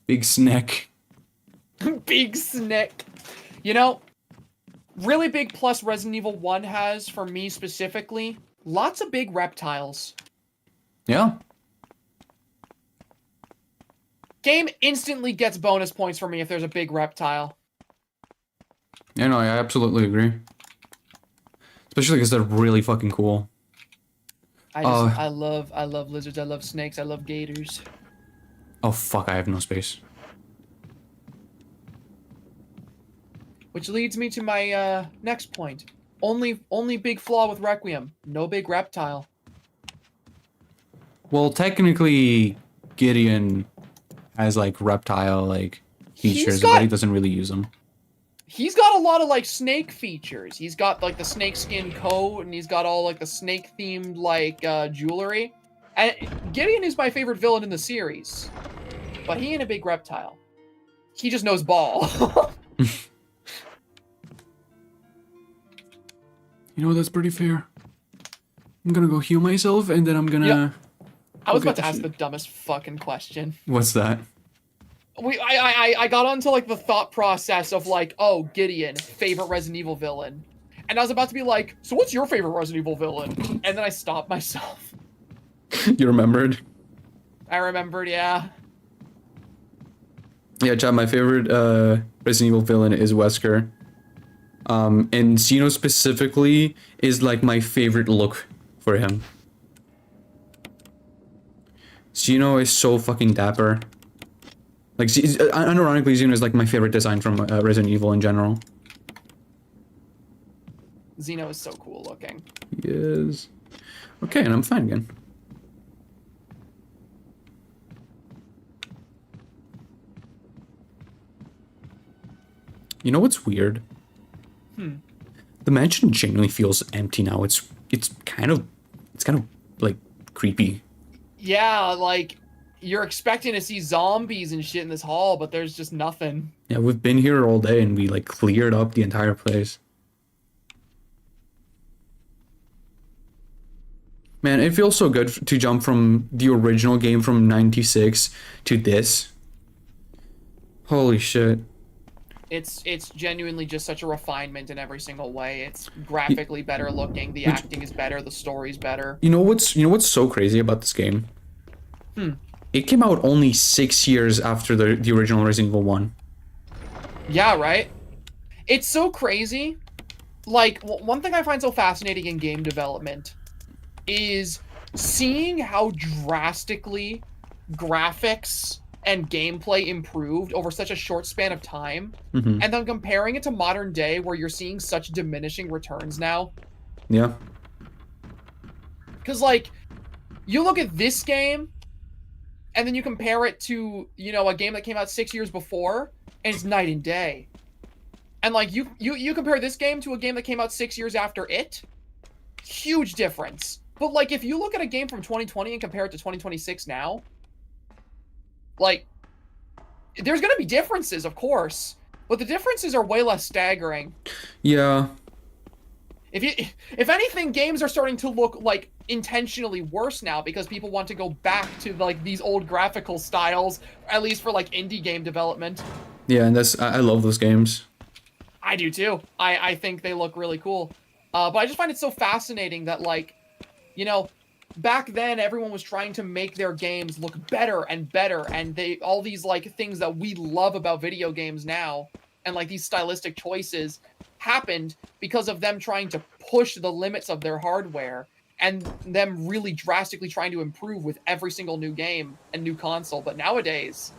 Big snack. Big snack. You know, really big plus Resident Evil 1 has, for me specifically, lots of big reptiles. Yeah. Game instantly gets bonus points for me if there's a big reptile. Yeah, no, I absolutely agree. Especially because they're really fucking cool. I love lizards, I love snakes, I love gators. Oh fuck, I have no space. Which leads me to my next point. Only big flaw with Requiem. No big reptile. Well, technically, Gideon has like reptile like features, but he doesn't really use them. He's got a lot of like snake features. He's got like the snake skin coat, and he's got all like the snake themed like jewelry. And Gideon is my favorite villain in the series, but he ain't a big reptile. He just knows ball. You know, that's pretty fair. I'm gonna go heal myself, and then I'm gonna... Yeah. I was Okay, about to ask the dumbest fucking question. What's that? I got onto like the thought process of like, oh, Gideon, favorite Resident Evil villain. And I was about to be like, so what's your favorite Resident Evil villain? And then I stopped myself. You remembered? I remembered, yeah. Yeah, Chad, my favorite Resident Evil villain is Wesker. And Xeno specifically is like my favorite look for him. Xeno is so fucking dapper. Like, unironically, Xeno is like my favorite design from Resident Evil in general. Xeno is so cool looking. He is. Okay, and I'm fine again. You know what's weird? The mansion genuinely feels empty now. It's kind of like creepy. Yeah, like you're expecting to see zombies and shit in this hall, but there's just nothing. Yeah, we've been here all day and we like cleared up the entire place. Man, it feels so good to jump from the original game from '96 to this. Holy shit. It's genuinely just such a refinement in every single way. It's graphically better looking, the acting is better, the story's better. You know what's so crazy about this game? It came out only 6 years after the original Resident Evil 1. Yeah, right? It's so crazy. Like, one thing I find so fascinating in game development is seeing how drastically graphics and gameplay improved over such a short span of time, and then comparing it to modern day where you're seeing such diminishing returns now. Yeah. Because, like, you look at this game, and then you compare it to, you know, a game that came out 6 years before, and it's night and day. And, like, you compare this game to a game that came out 6 years after it, huge difference. But, like, if you look at a game from 2020 and compare it to 2026 now, like, there's going to be differences, of course, but the differences are way less staggering. Yeah. If anything, games are starting to look like intentionally worse now because people want to go back to like these old graphical styles, at least for like indie game development. Yeah, and I love those games. I do too. I think they look really cool. But I just find it so fascinating that, like, you know, back then everyone was trying to make their games look better and better, and all these like things that we love about video games now, and like these stylistic choices happened because of them trying to push the limits of their hardware and them really drastically trying to improve with every single new game and new console. But nowadays,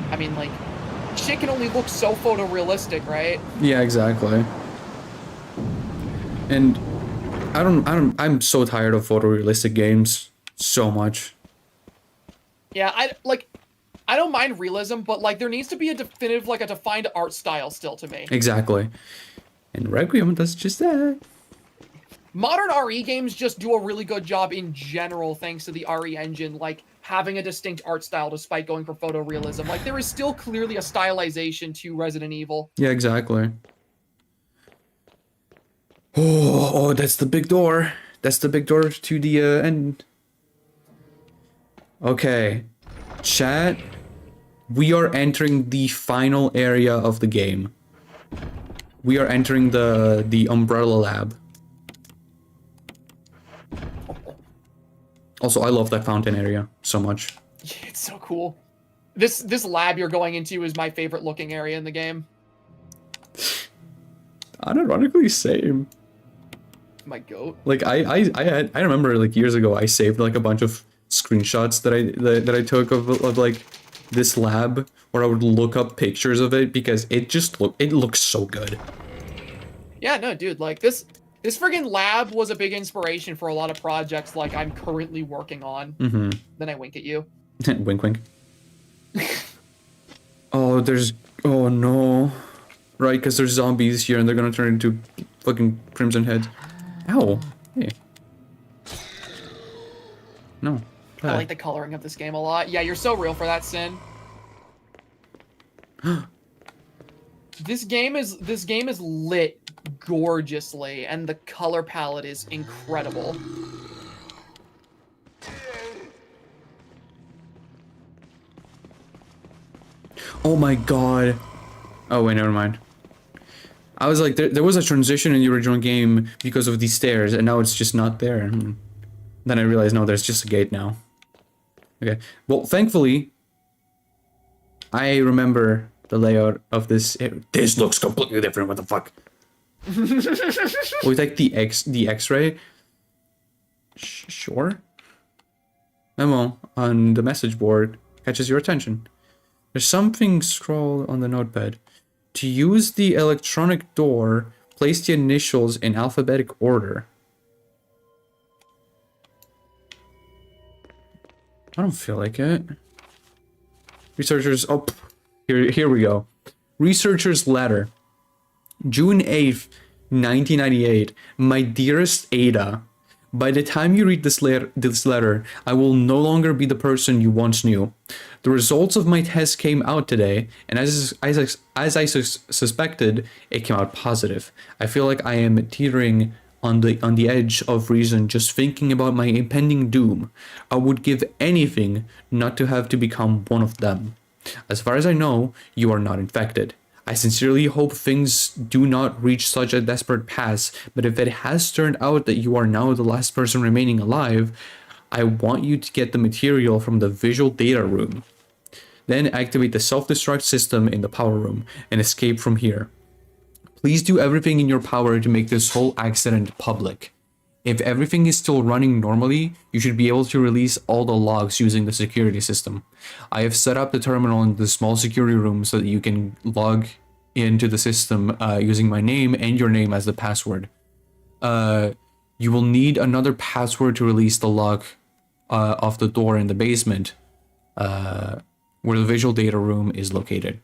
I mean, like, shit can only look so photorealistic, right? Yeah, exactly. And I'm so tired of photorealistic games so much. Yeah, I don't mind realism, but like there needs to be a definitive, like a defined art style still to me. Exactly. And Requiem does just that. Modern RE games just do a really good job in general thanks to the RE engine, like having a distinct art style despite going for photorealism. Like there is still clearly a stylization to Resident Evil. Yeah, exactly. Oh, that's the big door. That's the big door to the end. Okay. Chat, we are entering the final area of the game. We are entering the Umbrella Lab. Also, I love that fountain area so much. Yeah, it's so cool. This lab you're going into is my favorite looking area in the game. Unironically, same. My goat. Like I remember like years ago I saved like a bunch of screenshots that I took of like this lab where I would look up pictures of it because it looks so good. Yeah, no, dude, like this friggin' lab was a big inspiration for a lot of projects like I'm currently working on. Then I wink at you. Wink wink. Oh no. Right, because there's zombies here and they're gonna turn into fucking crimson heads. Ow. Hey. No. I like the coloring of this game a lot. Yeah, you're so real for that, Sin. This game is lit gorgeously, and the color palette is incredible. Oh my god. Oh wait, never mind. I was like, there was a transition in the original game because of these stairs, and now it's just not there. Then I realized, no, there's just a gate now. Okay. Well, thankfully, I remember the layout of this. This looks completely different. What the fuck? We take the X-ray. Sure. Memo on the message board catches your attention. There's something scrawled on the notepad. To use the electronic door, place the initials in alphabetic order. I don't feel like it. Researchers, oh, here we go. Researcher's letter. June 8th, 1998. My dearest Ada, by the time you read this letter, I will no longer be the person you once knew. The results of my test came out today, and as I suspected, it came out positive. I feel like I am teetering on the edge of reason just thinking about my impending doom. I would give anything not to have to become one of them. As far as I know, you are not infected. I sincerely hope things do not reach such a desperate pass, but if it has turned out that you are now the last person remaining alive, I want you to get the material from the visual data room. Then activate the self-destruct system in the power room and escape from here. Please do everything in your power to make this whole accident public. If everything is still running normally, you should be able to release all the logs using the security system. I have set up the terminal in the small security room so that you can log into the system using my name and your name as the password. You will need another password to release the log of the door in the basement, where the visual data room is located.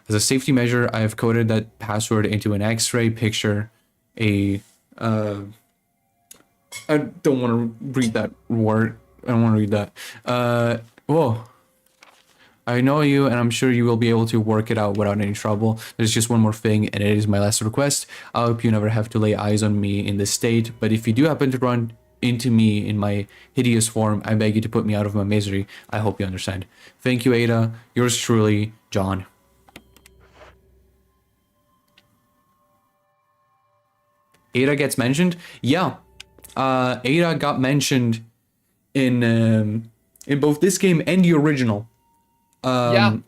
As a safety measure, I have coded that password into an X-ray picture. I don't want to read that word. I don't want to read that. Whoa. I know you, and I'm sure you will be able to work it out without any trouble. There's just one more thing, and it is my last request. I hope you never have to lay eyes on me in this state, but if you do happen to run into me in my hideous form, I beg you to put me out of my misery. I hope you understand. Thank you, Ada. Yours truly, John. Ada gets mentioned? Yeah. Ada got mentioned in both this game and the original. Yeah.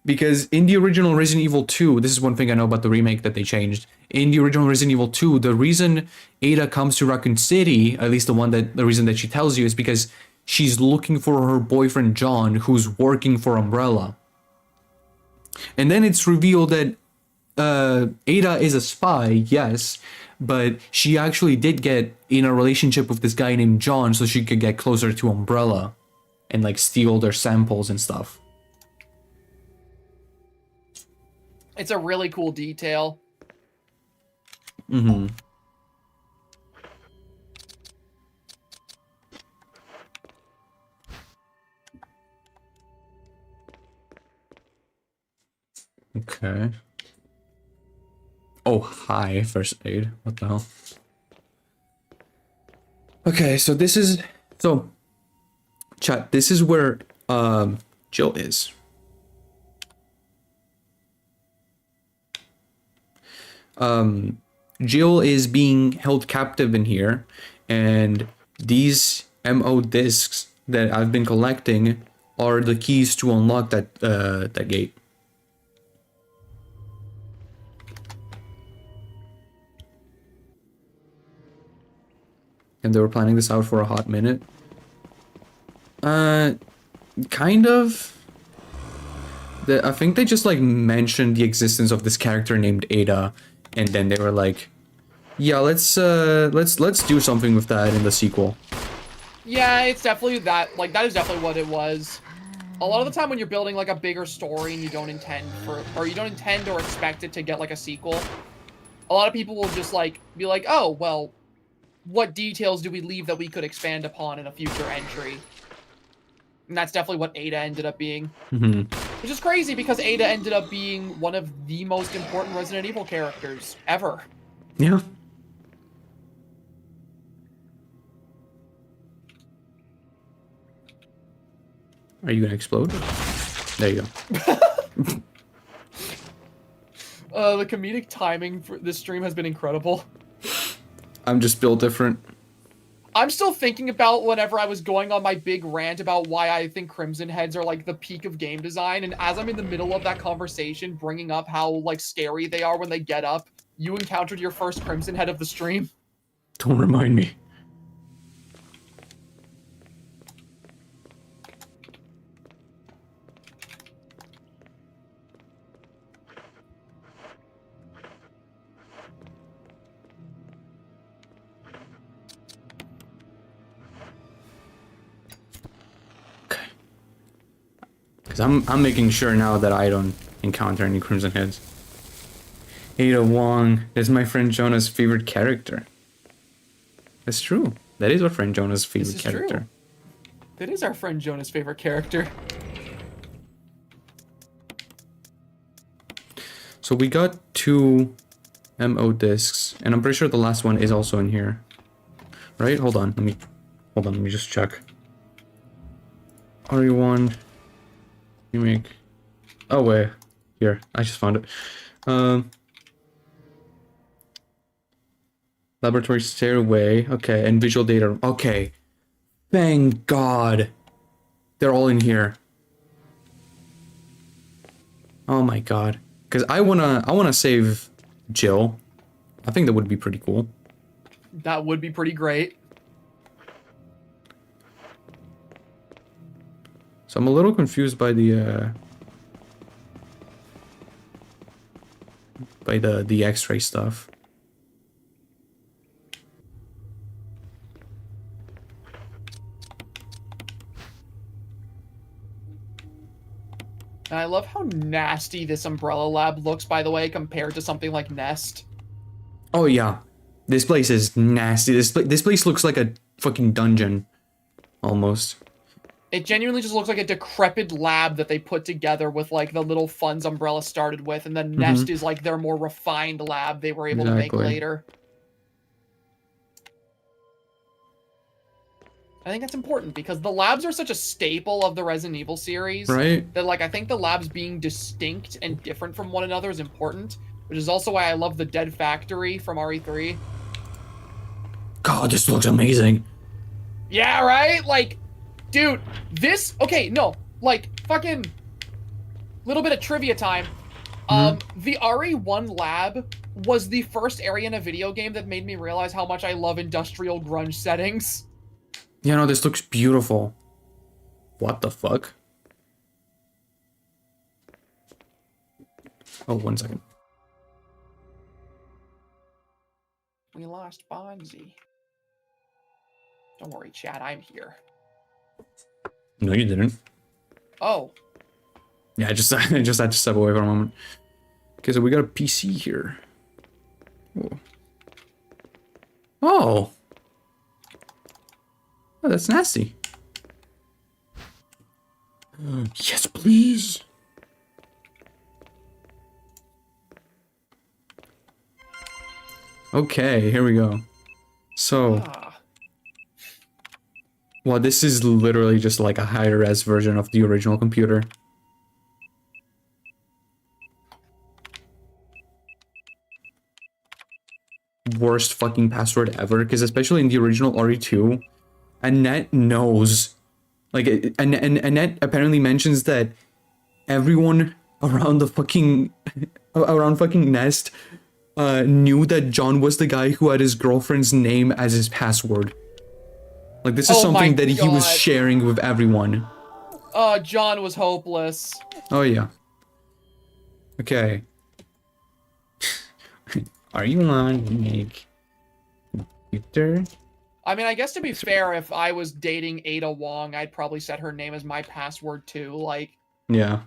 Because in the original Resident Evil 2, this is one thing I know about the remake that they changed. In the original Resident Evil 2, the reason Ada comes to Raccoon City, at least the reason that she tells you, is because she's looking for her boyfriend John, who's working for Umbrella. And then it's revealed that Ada is a spy, yes, but she actually did get in a relationship with this guy named John so she could get closer to Umbrella and like steal their samples and stuff. It's a really cool detail. Mm-hmm. Okay. Oh, hi, first aid. What the hell? Okay, so this is... So, chat, this is where Jill is. Jill is being held captive in here, and these MO discs that I've been collecting are the keys to unlock that gate. And they were planning this out for a hot minute. Kind of. I think they just like mentioned the existence of this character named Ada, and then they were like, "Yeah, let's do something with that in the sequel." Yeah, it's definitely that. Like that is definitely what it was. A lot of the time when you're building like a bigger story and you don't intend or expect it to get like a sequel, a lot of people will just like be like, "Oh, well, what details do we leave that we could expand upon in a future entry?" And that's definitely what Ada ended up being. Mm-hmm. Which is crazy because Ada ended up being one of the most important Resident Evil characters ever. Yeah. Are you gonna explode? There you go. The comedic timing for this stream has been incredible. I'm just built different. I'm still thinking about whenever I was going on my big rant about why I think Crimson Heads are like the peak of game design, and as I'm in the middle of that conversation, bringing up how like scary they are when they get up, you encountered your first Crimson Head of the stream. Don't remind me. Because I'm making sure now that I don't encounter any Crimson Heads. Ada Wong is my friend Jonah's favorite character. That's true. That is our friend Jonah's favorite character. True. That is our friend Jonah's favorite character. So we got 2 MO discs, and I'm pretty sure the last one is also in here. Right? Hold on, let me just check. RE1 remake. Oh wait, here, I just found it. Laboratory stairway, okay, and visual data, okay. Thank God. They're all in here. Oh my God. Because I wanna save Jill. I think that would be pretty cool. That would be pretty great. So I'm a little confused by the X-ray stuff. And I love how nasty this Umbrella Lab looks, by the way, compared to something like Nest. Oh yeah, this place is nasty. This place looks like a fucking dungeon, almost. It genuinely just looks like a decrepit lab that they put together with like the little funds Umbrella started with, and then Nest is like their more refined lab they were able to make later. I think that's important because the labs are such a staple of the Resident Evil series, right? That like I think the labs being distinct and different from one another is important, which is also why I love the Dead Factory from RE3. God, this looks amazing. Yeah, right? Like, dude, this okay, no, like fucking little bit of trivia time. The RE1 lab was the first area in a video game that made me realize how much I love industrial grunge settings. You know, this looks beautiful. What the fuck? Oh, 1 second. We lost Bonzi. Don't worry, Chad, I'm here. No, you didn't. Oh. Yeah, I just had to step away for a moment. Okay, so we got a PC here. Oh. Oh. Oh, that's nasty. Yes, please. Okay, here we go. So, well, this is literally just like a higher res version of the original computer. Worst fucking password ever, because especially in the original RE2, Annette knows. Like, Annette apparently mentions that everyone around the fucking Nest knew that John was the guy who had his girlfriend's name as his password. Like, this is something that he was sharing with everyone. John was hopeless. Oh yeah. Okay. Are you on make computer? I mean, I guess to be fair, if I was dating Ada Wong, I'd probably set her name as my password too. Like, yeah.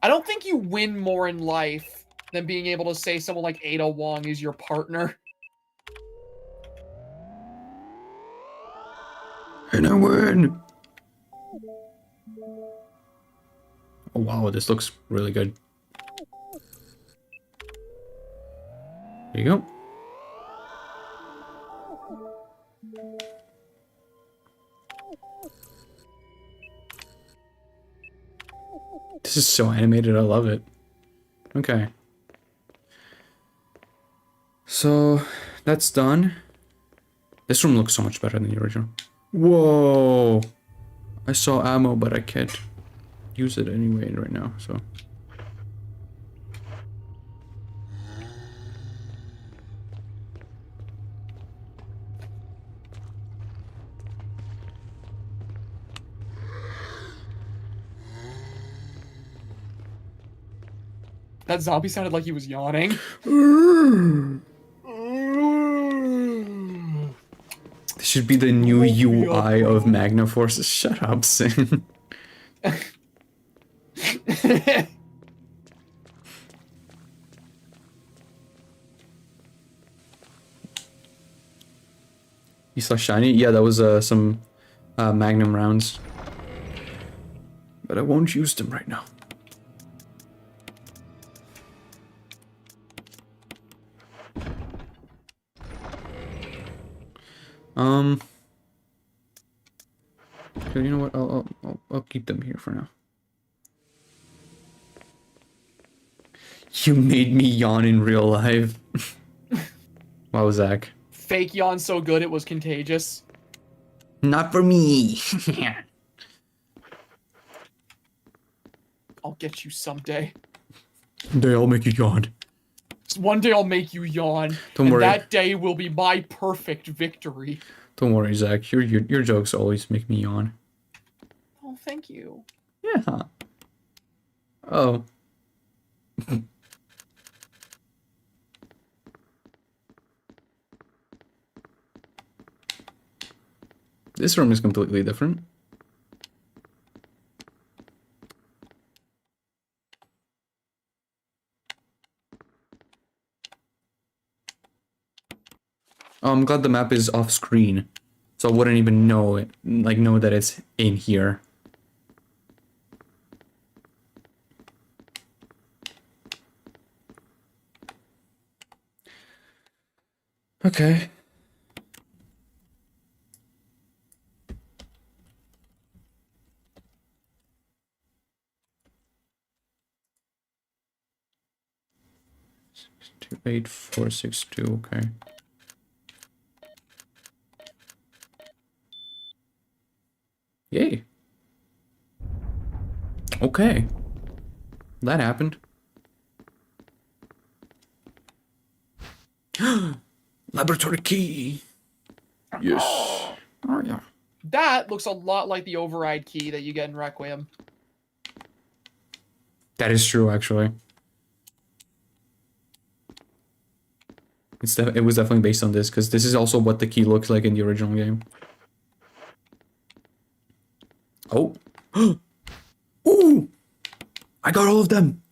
I don't think you win more in life than being able to say someone like Ada Wong is your partner. And I win. Oh wow, this looks really good. There you go. This is so animated, I love it. Okay. So, that's done. This room looks so much better than the original. Whoa! I saw ammo, but I can't use it anyway right now, so... That zombie sounded like he was yawning. This should be the new UI of Magna Force. Shut up, Sin. You saw shiny? Yeah, that was some Magnum rounds. But I won't use them right now. Okay, you know what? I'll keep them here for now. You made me yawn in real life. Wow, Zach. Fake yawn so good it was contagious. Not for me. I'll get you someday. Someday I'll make you yawn. One day I'll make you yawn. Don't worry. That day will be my perfect victory. Don't worry, Zach. Your jokes always make me yawn. Oh, thank you. Yeah. Oh. This room is completely different. Oh, I'm glad the map is off screen, so I wouldn't even know it, know that it's in here. Okay. Two, 8, 4, 6, 2, okay. Yay. Okay. That happened. Laboratory key. Yes. Oh, yeah. That looks a lot like the override key that you get in Requiem. That is true, actually. It was definitely based on this, because this is also what the key looks like in the original game. Oh. Ooh! I got all of them!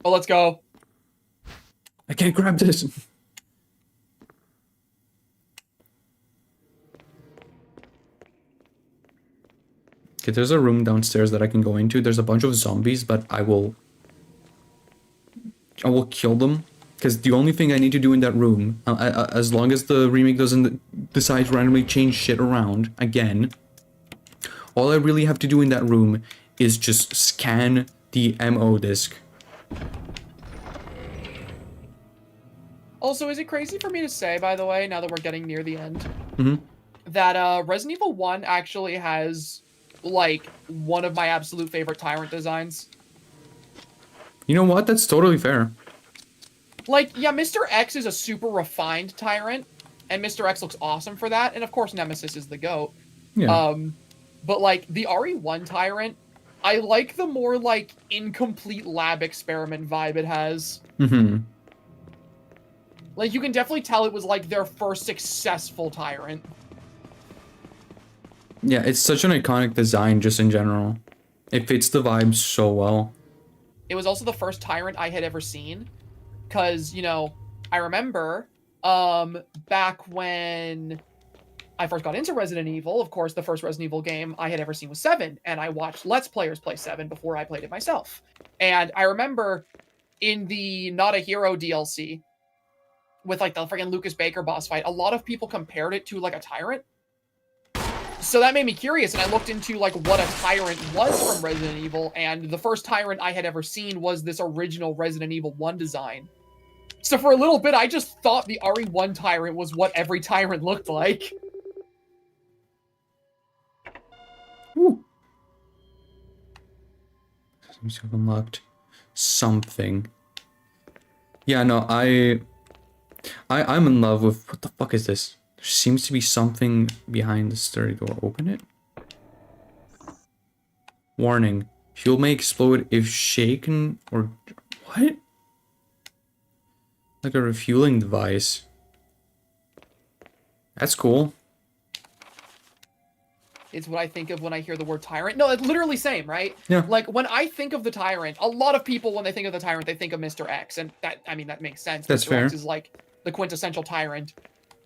Oh, let's go. I can't grab this. Okay, there's a room downstairs that I can go into. There's a bunch of zombies, but I will kill them. Because the only thing I need to do in that room, as long as the remake doesn't decide to randomly change shit around again, all I really have to do in that room is just scan the MO disc. Also, is it crazy for me to say, by the way, now that we're getting near the end, Mm-hmm. that Resident Evil 1 actually has, like, one of my absolute favorite tyrant designs? You know what? That's totally fair. Like, yeah, Mr. X is a super refined tyrant, and Mr. X looks awesome for that, and of course Nemesis is the GOAT. Yeah. But, like, the RE1 tyrant, I like the more, like, incomplete lab experiment vibe it has. Mm-hmm. Like, you can definitely tell it was, like, their first successful tyrant. Yeah, it's such an iconic design just in general. It fits the vibe so well. It was also the first tyrant I had ever seen. Because, you know, I remember back when I first got into Resident Evil, of course, the first Resident Evil game I had ever seen was 7, and I watched Let's Players play 7 before I played it myself. And I remember in the Not a Hero DLC, with like the freaking Lucas Baker boss fight, a lot of people compared it to like a tyrant. So that made me curious, and I looked into like what a tyrant was from Resident Evil, and the first tyrant I had ever seen was this original Resident Evil 1 design. So for a little bit, I just thought the RE1 tyrant was what every tyrant looked like. Ooh. Seems to have unlocked something. Yeah, no, I'm in love with, what the fuck is this? There seems to be something behind the sturdy door. Open it. Warning. Fuel may explode if shaken or... What? Like a refueling device. That's cool. It's what I think of when I hear the word tyrant. No, it's literally same, right? Yeah. Like, when I think of the tyrant, a lot of people, when they think of the tyrant, they think of Mr. X. And that, I mean, that makes sense. That's Mr. fair. X is like the quintessential tyrant.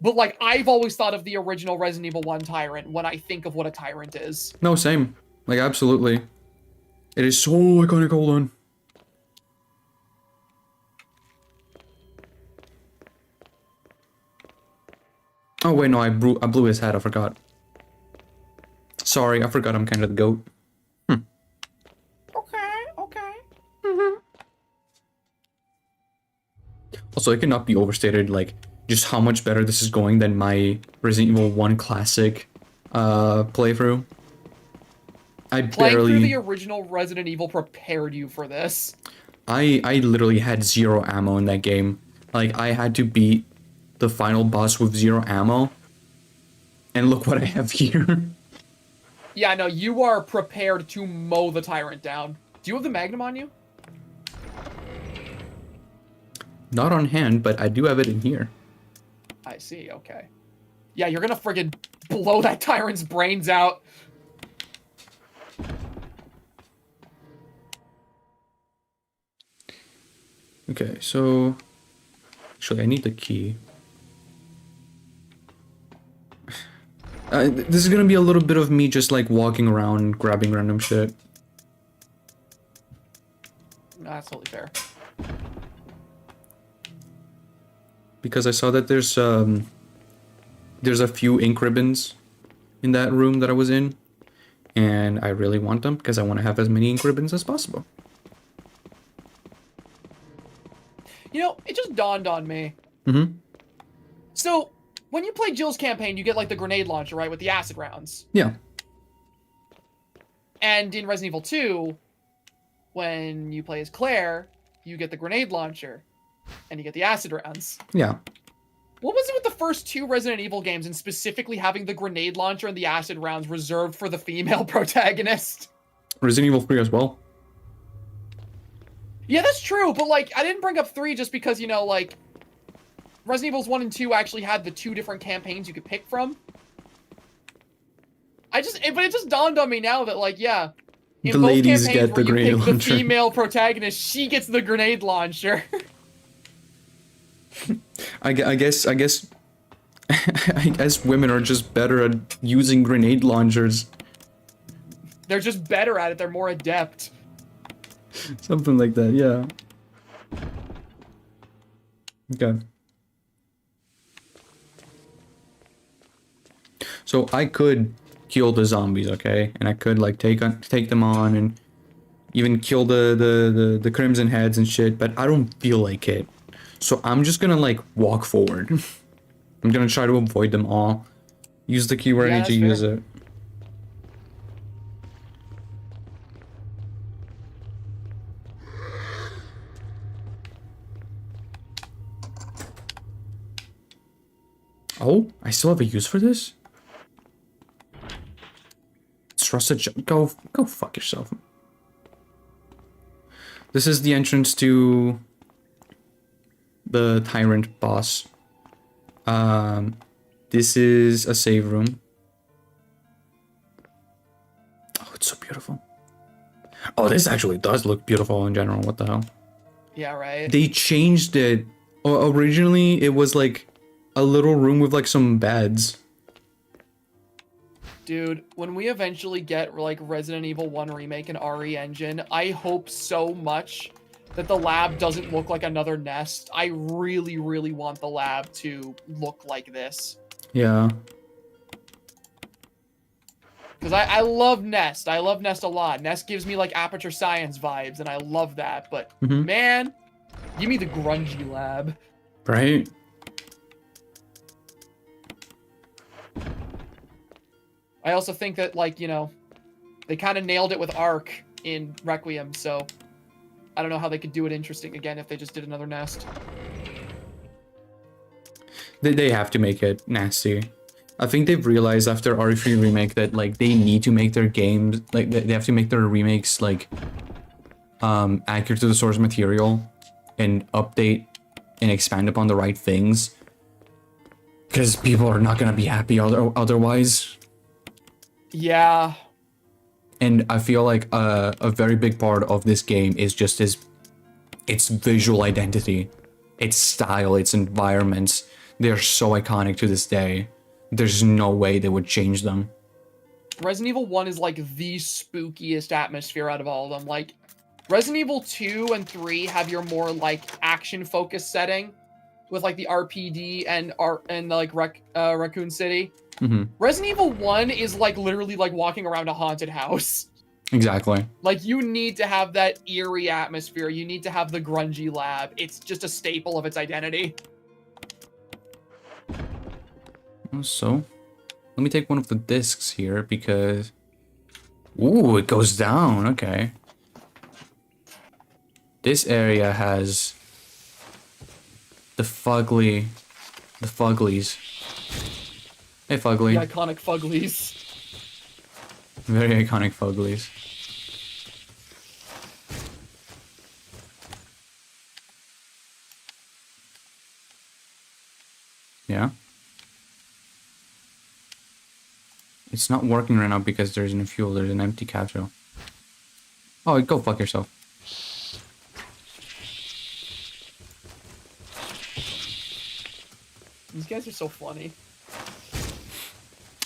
But, like, I've always thought of the original Resident Evil 1 tyrant when I think of what a tyrant is. No, same. Like, absolutely. It is so iconic. Hold on. Oh, wait, no, I blew his head. I forgot. Sorry, I forgot I'm kind of the goat. Okay. Also, it cannot be overstated, like, just how much better this is going than my Resident Evil 1 classic playthrough. Playing through the original Resident Evil prepared you for this. I literally had 0 ammo in that game. Like, I had to beat the final boss with 0 ammo. And look what I have here. Yeah, no, you are prepared to mow the tyrant down. Do you have the Magnum on you? Not on hand, but I do have it in here. I see, okay. Yeah, you're gonna friggin' blow that tyrant's brains out. Okay, so... Actually, I need the key. This is gonna be a little bit of me just like walking around, grabbing random shit. No, that's totally fair. Because I saw that there's a few ink ribbons in that room that I was in. And I really want them because I want to have as many ink ribbons as possible. You know, it just dawned on me. Mm-hmm. So, when you play Jill's campaign, you get like the grenade launcher, right? With the acid rounds. Yeah. And in Resident Evil 2, when you play as Claire, you get the grenade launcher. And you get the acid rounds. Yeah. What was it with the first 2 Resident Evil games and specifically having the grenade launcher and the acid rounds reserved for the female protagonist? Resident Evil 3 as well. Yeah, that's true, but like, I didn't bring up 3 just because, you know, like, Resident Evils 1 and 2 actually had the 2 different campaigns you could pick from. But it just dawned on me now that, like, yeah. In The both ladies campaigns get the where you grenade pick launcher. the female protagonist, she gets the grenade launcher. I guess I guess women are just better at using grenade launchers. They're just better at it, they're more adept. Something like that, yeah. Okay. So I could kill the zombies, okay? And I could like take them on and even kill the crimson heads and shit, but I don't feel like it. So I'm just gonna like walk forward. I'm gonna try to avoid them all. Use the key where I need to use it. Oh, I still have a use for this? Trusted go fuck yourself. This is the entrance to the tyrant boss. This is a save room. Oh, it's so beautiful. Oh, this actually does look beautiful in general. What the hell? Yeah, right? They changed it. Originally, it was like a little room with like some beds. Dude, when we eventually get like Resident Evil 1 Remake and RE Engine, I hope so much that the lab doesn't look like another nest. I really, really want the lab to look like this. Yeah. Because I love Nest. I love Nest a lot. Nest gives me like Aperture Science vibes, and I love that. But man, give me the grungy lab. Right? I also think that, like, you know, they kind of nailed it with Ark in Requiem, so I don't know how they could do it interesting again if they just did another Nest. They have to make it nasty. I think they've realized after RE3 Remake that, like, they need to make their games, like, they have to make their remakes, like, accurate to the source material and update and expand upon the right things. Because people are not going to be happy otherwise. Yeah. And I feel like a very big part of this game is just its visual identity, its style, its environments. They're so iconic to this day. There's no way they would change them. Resident Evil 1 is like the spookiest atmosphere out of all of them. Like, Resident Evil 2 and 3 have your more like action-focused setting with like the RPD and like Raccoon City. Resident Evil 1 is like literally like walking around a haunted house. Exactly. Like, you need to have that eerie atmosphere. You need to have the grungy lab. It's just a staple of its identity. So, let me take one of the discs here because... Ooh, it goes down. Okay. This area has the Fuglies. Hey, Fugly. The iconic Fuglies. Very iconic Fuglies. Yeah. It's not working right now because there's no fuel. There's an empty capsule. Oh, go fuck yourself. These guys are so funny.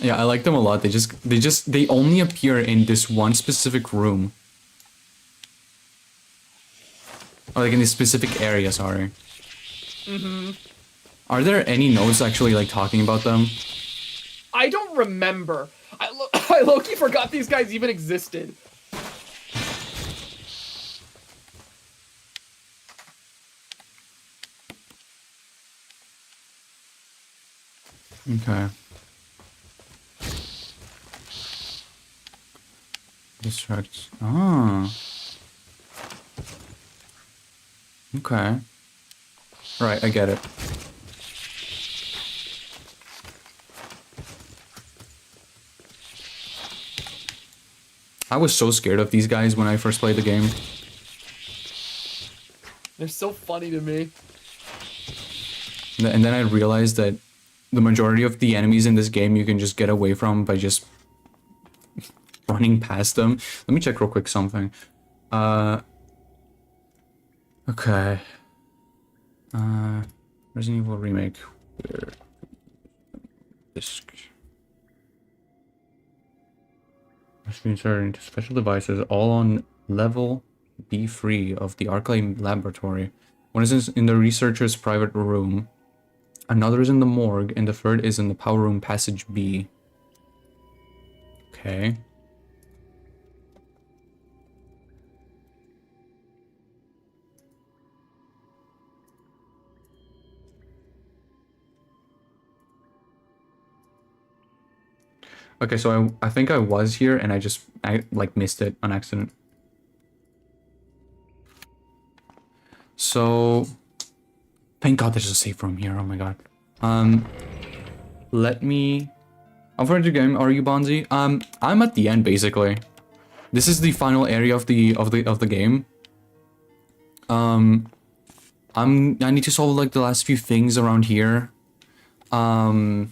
Yeah, I like them a lot. They only appear in this one specific room. Or like in this specific area, sorry. Are there any notes actually like talking about them? I don't remember. I low-key forgot these guys even existed. Okay. Distracts. Ah. Okay. Right, I get it. I was so scared of these guys when I first played the game. They're so funny to me. And then I realized that the majority of the enemies in this game you can just get away from by just running past them. Let me check real quick something. Okay. Resident Evil Remake. Where? Disc. Must be inserted into special devices, all on level B3 of the Archive Laboratory. One is in the researcher's private room, another is in the morgue, and the third is in the power room passage B. Okay. Okay, so I think I was here and I like missed it on accident. So thank God there's a safe room here. Oh my God. Let me. I'm for the game. Are you, Bonzi? I'm at the end basically. This is the final area of the game. I need to solve like the last few things around here. Around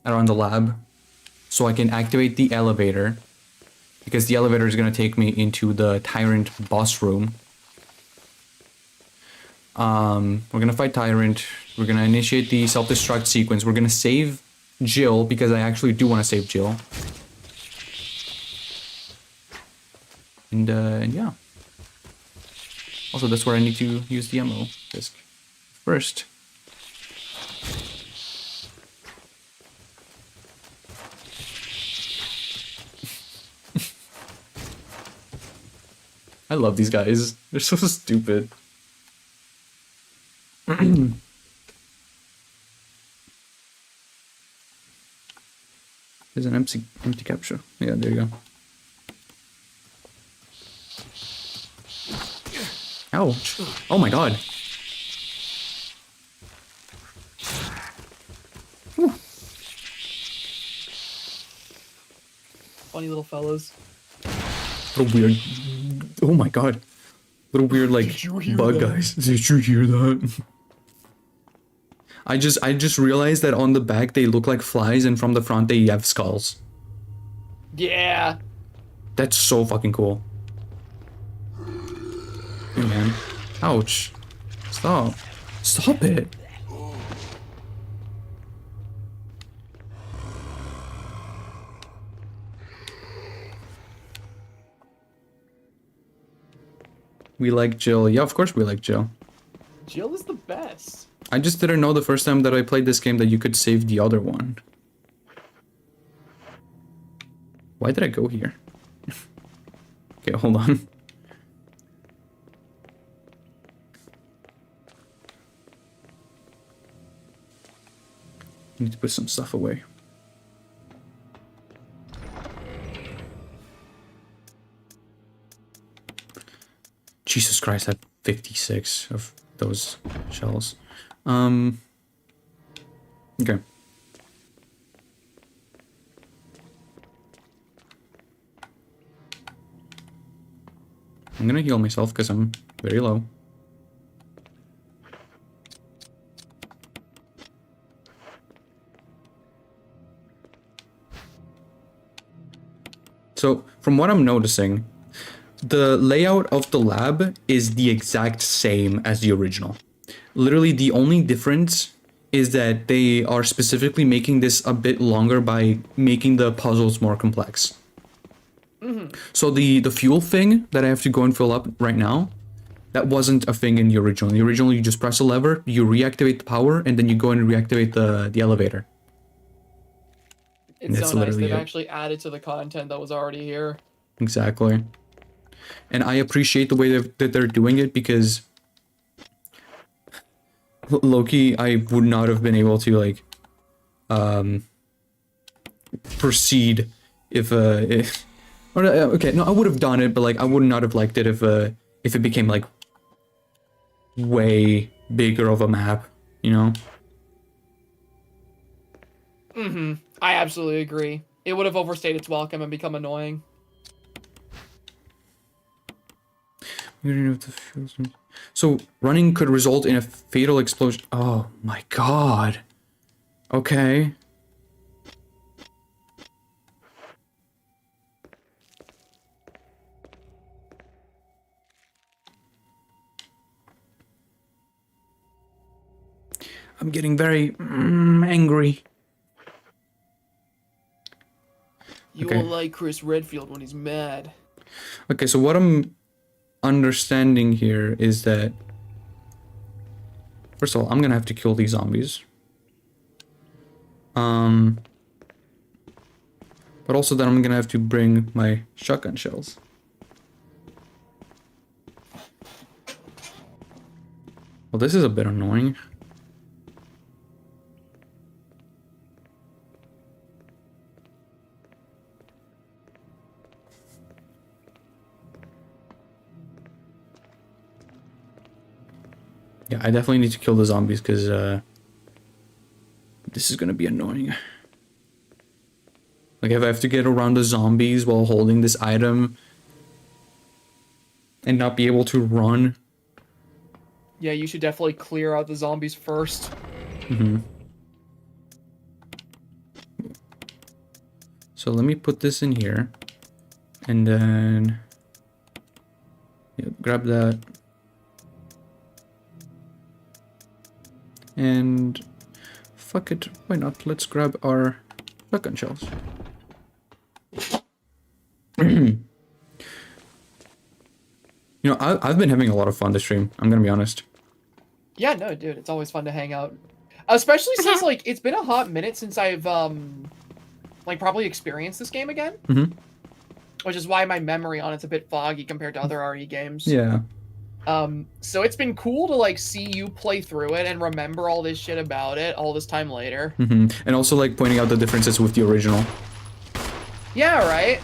the lab. So I can activate the elevator. Because the elevator is going to take me into the Tyrant boss room. We're going to fight Tyrant. We're going to initiate the self-destruct sequence. We're going to save Jill, because I actually do want to save Jill. And yeah. Also, that's where I need to use the ammo disc first. I love these guys. They're so stupid. There's an empty capture. Yeah, there you go. Ouch. Oh my god. Whew. Funny little fellas. Little weird. Oh my god. Little weird like bug guys. Did you hear that? I just realized that on the back they look like flies and from the front they have skulls. Yeah. That's so fucking cool. Hey man. Ouch. Stop. Stop it. We like Jill. Yeah, of course we like Jill. Jill is the best. I just didn't know the first time that I played this game that you could save the other one. Why did I go here? Okay, hold on. I need to put some stuff away. Jesus Christ, I had 56 of those shells. Okay. I'm gonna heal myself because I'm very low. So, from what I'm noticing, the layout of the lab is the exact same as the original. Literally, the only difference is that they are specifically making this a bit longer by making the puzzles more complex. So the fuel thing that I have to go and fill up right now, that wasn't a thing in the original. In the original, you just press a lever, you reactivate the power, and then you go and reactivate the elevator. It's so nice. They've actually added to the content that was already here. Exactly. And I appreciate the way that they're doing it because low-key, I would not have been able to like proceed if or okay, no, I would have done it, but like I would not have liked it if it became like way bigger of a map, you know? I absolutely agree. It would have overstayed its welcome and become annoying. So running could result in a fatal explosion. Oh my god. Okay. I'm getting very angry. You will like Chris Redfield when he's mad. Okay, so what I'm understanding here is that first of all, I'm gonna have to kill these zombies. But also then I'm gonna have to bring my shotgun shells. Well, this is a bit annoying. Yeah, I definitely need to kill the zombies because this is gonna be annoying. Like if I have to get around the zombies while holding this item and not be able to run. Yeah, you should definitely clear out the zombies first. So let me put this in here and then grab that. And fuck it, why not? Let's grab our shotgun shells. You You know, I've been having a lot of fun this stream. I'm gonna be honest. Yeah, no, dude, it's always fun to hang out. Especially since, like, it's been a hot minute since I've, like, probably experienced this game again. Mm-hmm. Which is why my memory on it's a bit foggy compared to other RE games. Yeah. So it's been cool to, like, see you play through it and remember all this shit about it all this time later. Mm-hmm. And also, like, pointing out the differences with the original. Yeah, right?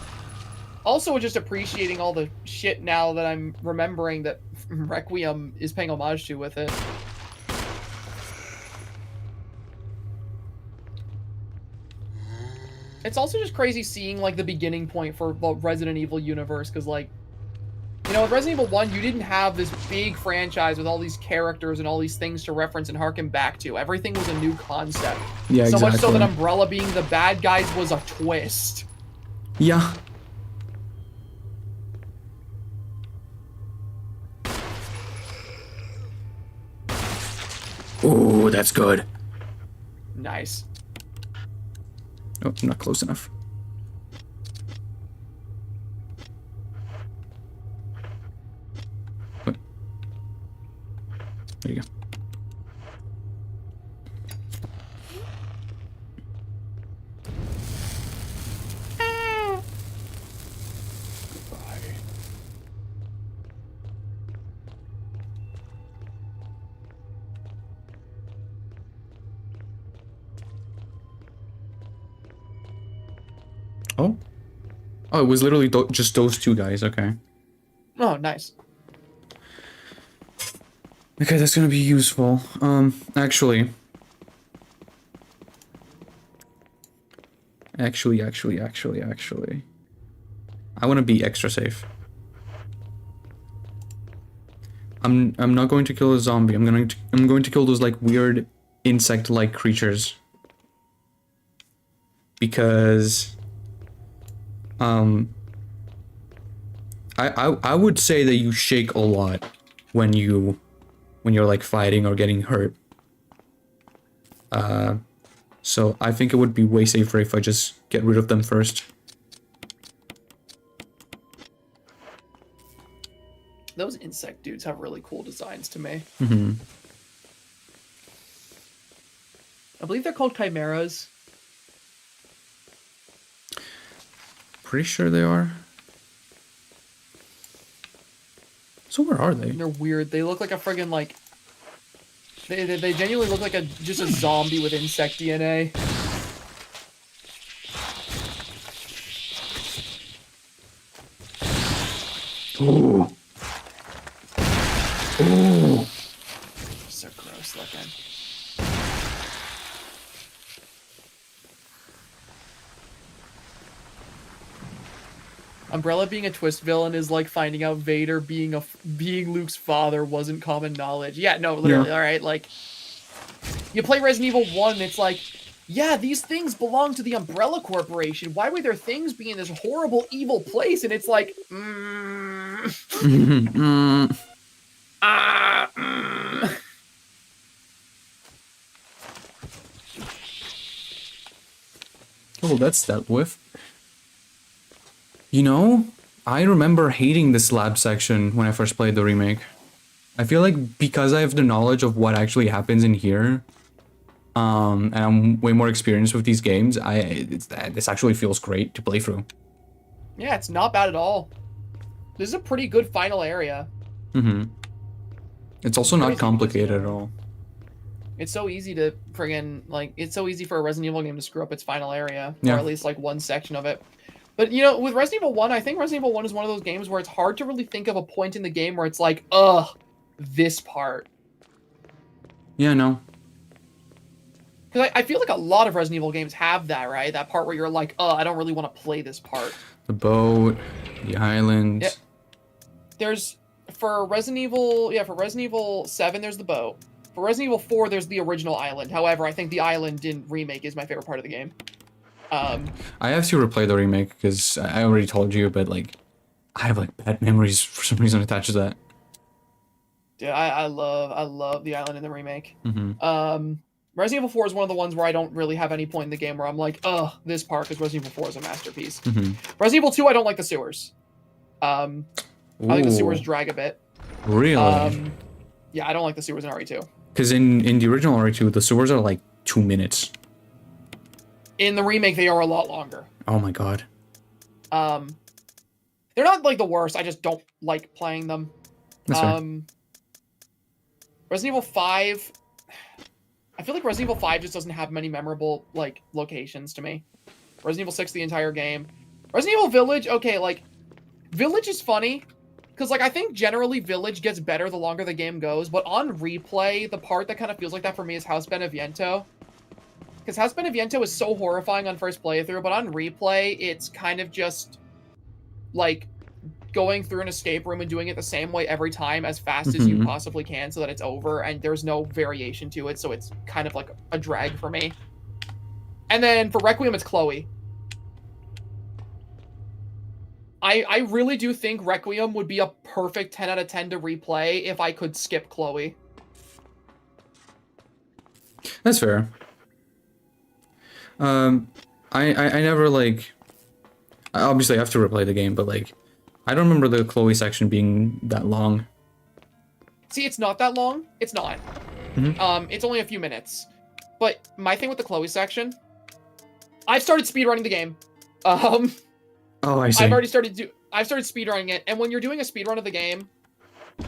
Also, just appreciating all the shit now that I'm remembering that Requiem is paying homage to with it. It's also just crazy seeing, like, the beginning point for the Resident Evil universe, because, like, you know, with Resident Evil 1, you didn't have this big franchise with all these characters and all these things to reference and harken back to. Everything was a new concept. Yeah, so exactly. much so that Umbrella being the bad guys was a twist. Yeah. Ooh, that's good. Nice. Oh, I'm not close enough. What? There you go. Oh? Oh, it was literally just those two guys, okay. Oh, nice. Okay, that's gonna be useful. Actually. Actually. I wanna be extra safe. I'm not going to kill a zombie. I'm going to kill those, like, weird insect-like creatures. Because I would say that you shake a lot when you're like fighting or getting hurt. So I think it would be way safer if I just get rid of them first. Those insect dudes have really cool designs to me. Mm-hmm. I believe they're called chimeras. Pretty sure they are. So where are they? They're weird. They look like a friggin' like... They genuinely look like just a zombie with insect DNA. Ooh. Ooh. So gross looking. Umbrella being a twist villain is like finding out Vader being Luke's father wasn't common knowledge. Yeah, no, literally, all right, like you play Resident Evil 1 and it's like, yeah, these things belong to the Umbrella Corporation. Why would their things be in this horrible, evil place? And it's like, Oh, that's dealt with. You know, I remember hating this lab section when I first played the remake. I feel like because I have the knowledge of what actually happens in here, and I'm way more experienced with these games, this actually feels great to play through. yeah, it's not bad at all. This is a pretty good final area. Mm-hmm. It's also not complicated at all. It's so easy to friggin', like, it's so easy for a Resident Evil game to screw up its final area, Yeah. or at least, like, one section of it. But, you know, with Resident Evil 1, I think Resident Evil 1 is one of those games where it's hard to really think of a point in the game where it's like, ugh, this part. Yeah, no. Because I feel like a lot of Resident Evil games have that, right? That part where you're like, I don't really want to play this part. The boat, the island. Yeah. There's, for Resident Evil 7, there's the boat. For Resident Evil 4, there's the original island. However, I think the island in Remake is my favorite part of the game. I have to replay the remake because I already told you, but like, I have like bad memories for some reason attached to that. Dude, I love the island in the remake. Mm-hmm. Resident Evil 4 is one of the ones where I don't really have any point in the game where I'm like, this part, because Resident Evil 4 is a masterpiece. Mm-hmm. Resident Evil 2, I don't like the sewers. I think the Ooh. sewers drag a bit. Really? Yeah, I don't like the sewers in RE2. Because in the original RE2, the sewers are like 2 minutes. In the remake, they are a lot longer. Oh my god. They're not like the worst. I just don't like playing them. That's fair. Resident Evil 5. I feel like Resident Evil 5 just doesn't have many memorable like locations to me. Resident Evil 6 the entire game. Resident Evil Village, okay, like Village is funny because like I think generally Village gets better the longer the game goes, but on replay, the part that kind of feels like that for me is House Beneviento. Because House Beneviento is so horrifying on first playthrough, but on replay, it's kind of just like going through an escape room and doing it the same way every time as fast as you possibly can so that it's over and there's no variation to it, so it's kind of like a drag for me. And then for Requiem, it's Chloe. I really do think Requiem would be a perfect 10 out of 10 to replay if I could skip Chloe. That's fair. I never like... Obviously, I have to replay the game, but like... I don't remember the Chloe section being that long. See, it's not that long. It's not. It's only a few minutes. But my thing with the Chloe section... I've started speedrunning the game. Oh, I see. I've started speedrunning it, and when you're doing a speedrun of the game,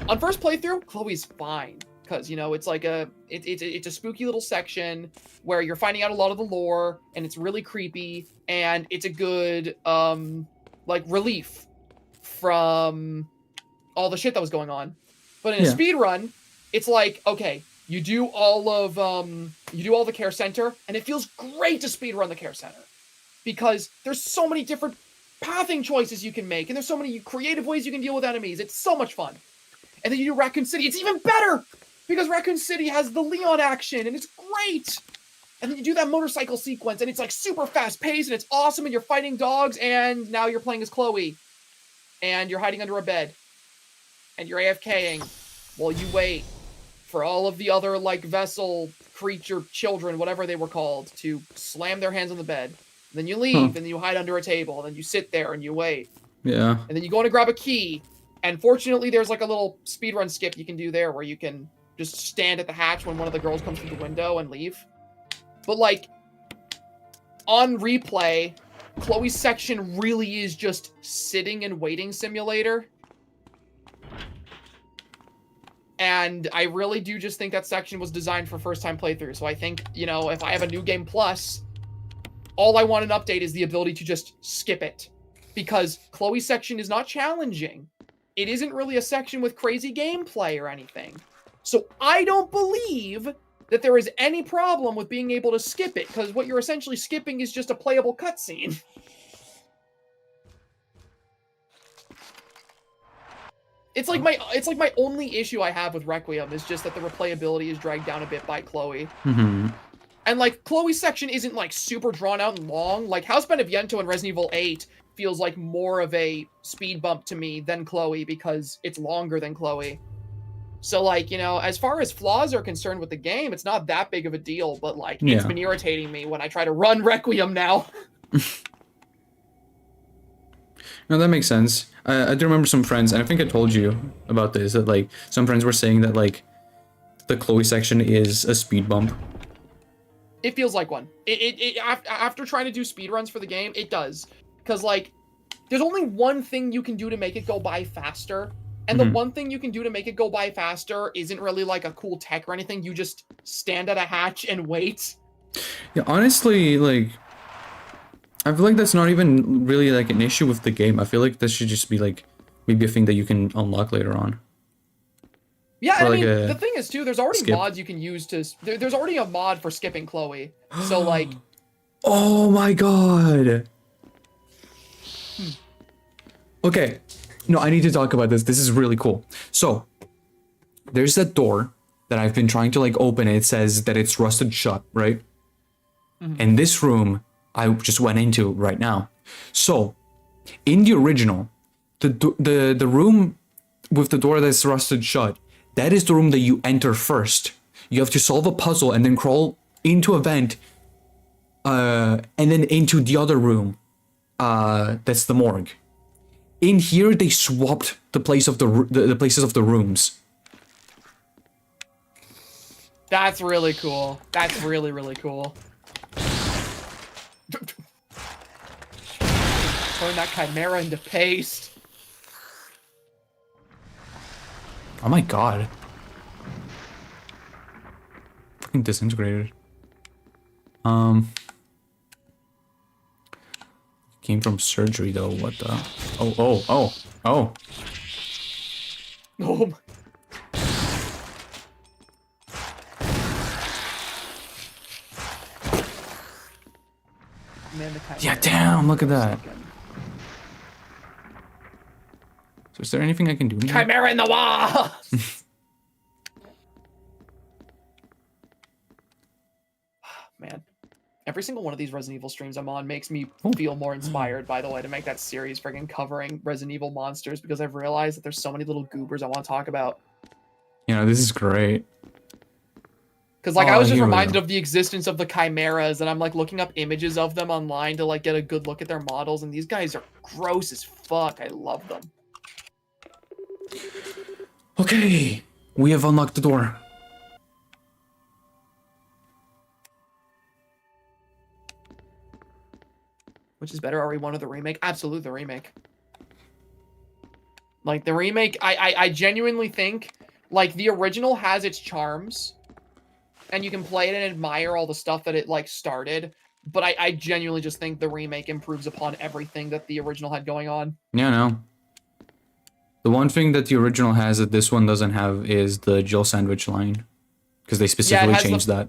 on first playthrough, Chloe's fine. Because, you know, it's like it's a spooky little section where you're finding out a lot of the lore, and it's really creepy, and it's a good, like, relief from all the shit that was going on. But in a speedrun, it's like, okay, you do all the care center, and it feels great to speedrun the care center. Because there's so many different pathing choices you can make, and there's so many creative ways you can deal with enemies. It's so much fun. And then you do Raccoon City. It's even better! Because Raccoon City has the Leon action, and it's great! And then you do that motorcycle sequence, and it's like super fast-paced, and it's awesome, and you're fighting dogs, and now you're playing as Chloe. And you're hiding under a bed. And you're AFKing while you wait for all of the other, like, vessel, creature, children, whatever they were called, to slam their hands on the bed. And then you leave, and then you hide under a table, and then you sit there, and you wait. Yeah. And then you go in to grab a key, and fortunately there's, like, a little speedrun skip you can do there, where you can just stand at the hatch when one of the girls comes through the window and leave. But, like, on replay, Chloe's section really is just sitting and waiting simulator. And I really do just think that section was designed for first-time playthrough. So I think, you know, if I have a New Game Plus, all I want an update is the ability to just skip it. Because Chloe's section is not challenging. It isn't really a section with crazy gameplay or anything. So I don't believe that there is any problem with being able to skip it, because what you're essentially skipping is just a playable cutscene. It's like my only issue I have with Requiem is just that the replayability is dragged down a bit by Chloe. And like Chloe's section isn't like super drawn out and long. Like House Beneviento and Resident Evil 8 feels like more of a speed bump to me than Chloe because it's longer than Chloe. So like, you know, as far as flaws are concerned with the game, it's not that big of a deal, but like it's been irritating me when I try to run Requiem now. No, that makes sense. I do remember some friends, and I think I told you about this, that like some friends were saying that like the Chloe section is a speed bump. It feels like one. After trying to do speedruns for the game, it does. Because like, there's only one thing you can do to make it go by faster. And the one thing you can do to make it go by faster isn't really like a cool tech or anything. You just stand at a hatch and wait. Yeah, honestly, like, I feel like that's not even really like an issue with the game. I feel like this should just be like maybe a thing that you can unlock later on. Yeah, or I like mean, the thing is too, there's already mods you can use to... There's already a mod for skipping Chloe. So like... Oh my god! Okay. No, I need to talk about this. This is really cool. So, there's that door that I've been trying to like open. It says that it's rusted shut, right? And this room I just went into right now. So, in the original, the room with the door that's rusted shut, that is the room that you enter first. You have to solve a puzzle and then crawl into a vent, and then into the other room. That's the morgue. In here, they swapped the place of the places of the rooms. That's really cool. That's really, really cool. Turn that chimera into paste. Oh my god. Fucking disintegrated. Came from surgery though, what the? Oh. Oh my. Man, the chimera. Yeah, damn, look at that. So is there anything I can do now? Chimera in the wall! Man. Every single one of these Resident Evil streams I'm on makes me feel more inspired, by the way, to make that series friggin' covering Resident Evil monsters, because I've realized that there's so many little goobers I want to talk about. You know, this is great. Because, like, I was just here we reminded go. of the existence of the chimeras, and I'm, like, looking up images of them online to, like, get a good look at their models, and these guys are gross as fuck. I love them. Okay, we have unlocked the door. Which is better, RE1 or the remake? Absolutely the remake. Like, the remake, I genuinely think, like, the original has its charms, and you can play it and admire all the stuff that it, like, started, but I genuinely just think the remake improves upon everything that the original had going on. Yeah, no. The one thing that the original has that this one doesn't have is the Jill sandwich line. Because they specifically changed that.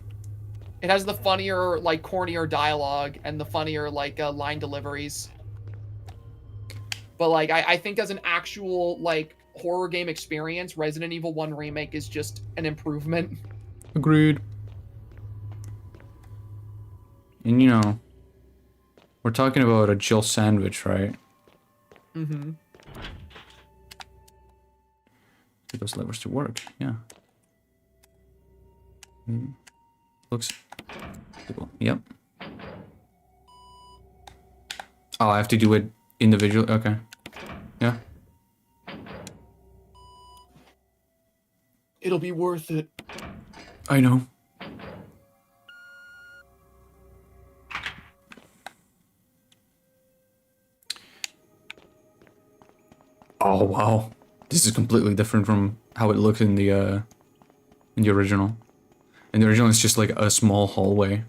It has the funnier, like, cornier dialogue and the funnier, like, line deliveries. But, like, I think as an actual, like, horror game experience, Resident Evil 1 Remake is just an improvement. Agreed. And, you know, we're talking about a Jill sandwich, right? Mm-hmm. Get those levers to work, yeah. Looks cool. Yep. Oh, I have to do it individually. Okay. Yeah. It'll be worth it. I know. Oh wow, this is completely different from how it looked in the original. In the original, it's just like a small hallway.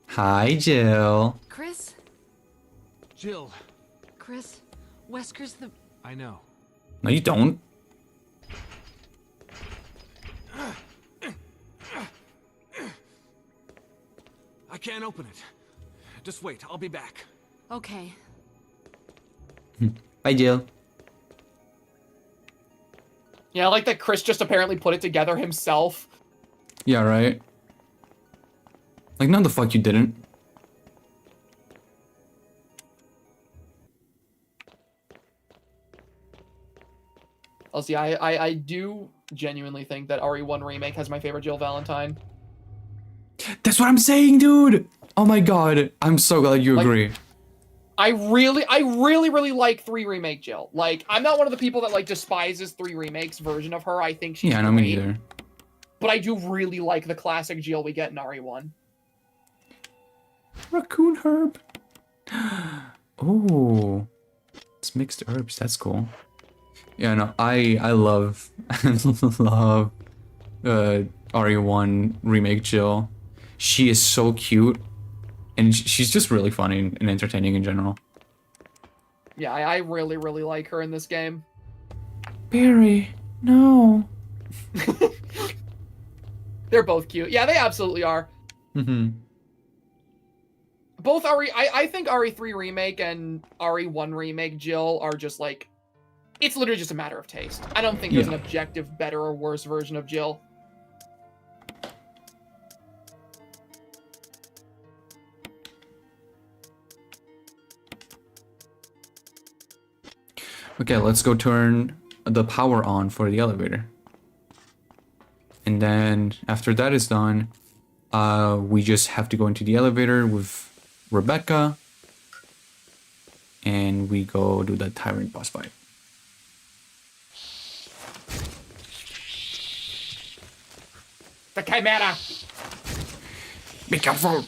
Hi, Jill. Chris? Jill. Chris? Wesker's the... I know. No, you don't. I can't open it. Just wait, I'll be back. Okay. Bye, Jill. Yeah, I like that Chris just apparently put it together himself. Yeah, right. Like, no, the fuck you didn't. I'll see, I do genuinely think that RE1 Remake has my favorite Jill Valentine. That's what I'm saying, dude. Oh my god, I'm so glad you agree. I really like 3 Remake Jill. Like, I'm not one of the people that, like, despises 3 Remake's version of her. I think she's Yeah, no, me great. neither. But I do really like the classic Jill we get in RE1. Raccoon herb. Oh, it's mixed herbs. That's cool. Yeah, no, I love love RE1 Remake Jill. She is so cute, and she's just really funny and entertaining in general. Yeah, I really like her in this game. Barry, no. They're both cute. Yeah, they absolutely are. Mm-hmm. Both I think RE3 Remake and RE1 Remake Jill are just like, it's literally just a matter of taste. I don't think there's an objective better or worse version of Jill. Okay, let's go turn the power on for the elevator. And then after that is done, we just have to go into the elevator with Rebecca. And we go do the Tyrant boss fight. The Chimera! Be careful!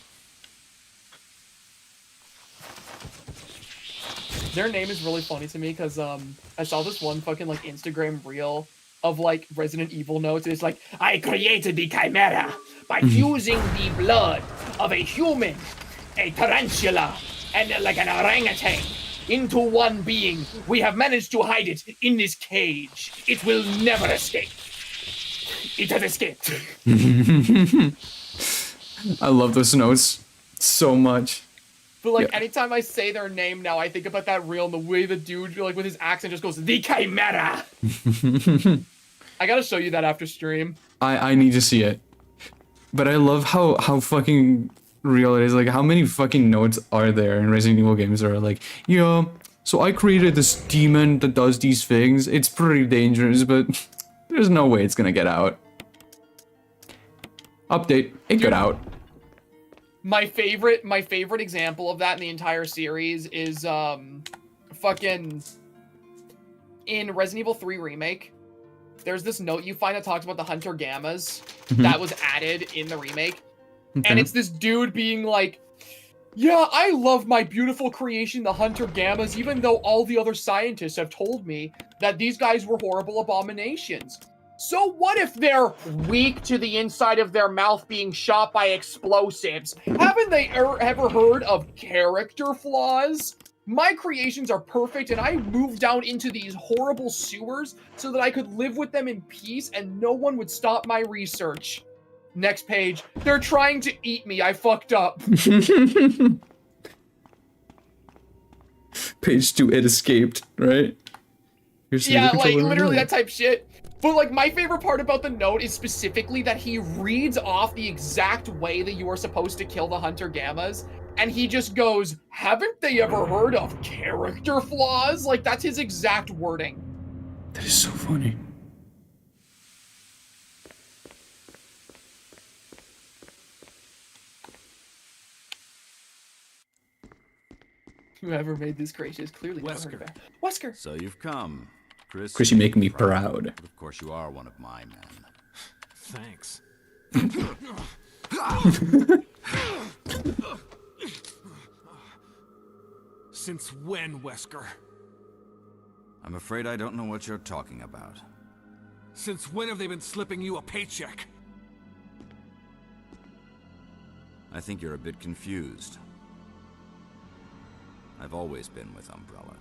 Their name is really funny to me because I saw this one fucking like Instagram reel of like Resident Evil notes. It's like, I created the Chimera by fusing the blood of a human, a tarantula, and like an orangutan into one being. We have managed to hide it in this cage. It will never escape. It has escaped. I love those notes so much. But like anytime I say their name now, I think about that reel and the way the dude like with his accent just goes, the Chimera. I gotta show you that after stream. I need to see it. But I love how fucking real it is. Like, how many fucking notes are there in Resident Evil games that are like, yeah, so I created this demon that does these things. It's pretty dangerous, but there's no way it's gonna get out. Update, it got out. My favorite example of that in the entire series is fucking in Resident Evil 3 Remake. There's this note you find that talks about the Hunter Gammas that was added in the remake. Okay. And it's this dude being like, yeah, I love my beautiful creation, the Hunter Gammas, even though all the other scientists have told me that these guys were horrible abominations. So what if they're weak to the inside of their mouth being shot by explosives? Haven't they ever heard of character flaws? My creations are perfect and I moved down into these horrible sewers so that I could live with them in peace and no one would stop my research. Next page. They're trying to eat me. I fucked up. Page 2, it escaped, right? Yeah, like literally that type shit. But like my favorite part about the note is specifically that he reads off the exact way that you are supposed to kill the Hunter Gammas. And he just goes, haven't they ever heard of character flaws? Like that's his exact wording. That is so funny. Whoever made this creation is clearly Wesker. Wesker. So you've come. Chris, you make me proud. But of course you are one of my men. Thanks. Since when, Wesker? I'm afraid I don't know what you're talking about. Since when have they been slipping you a paycheck? I think you're a bit confused. I've always been with Umbrella.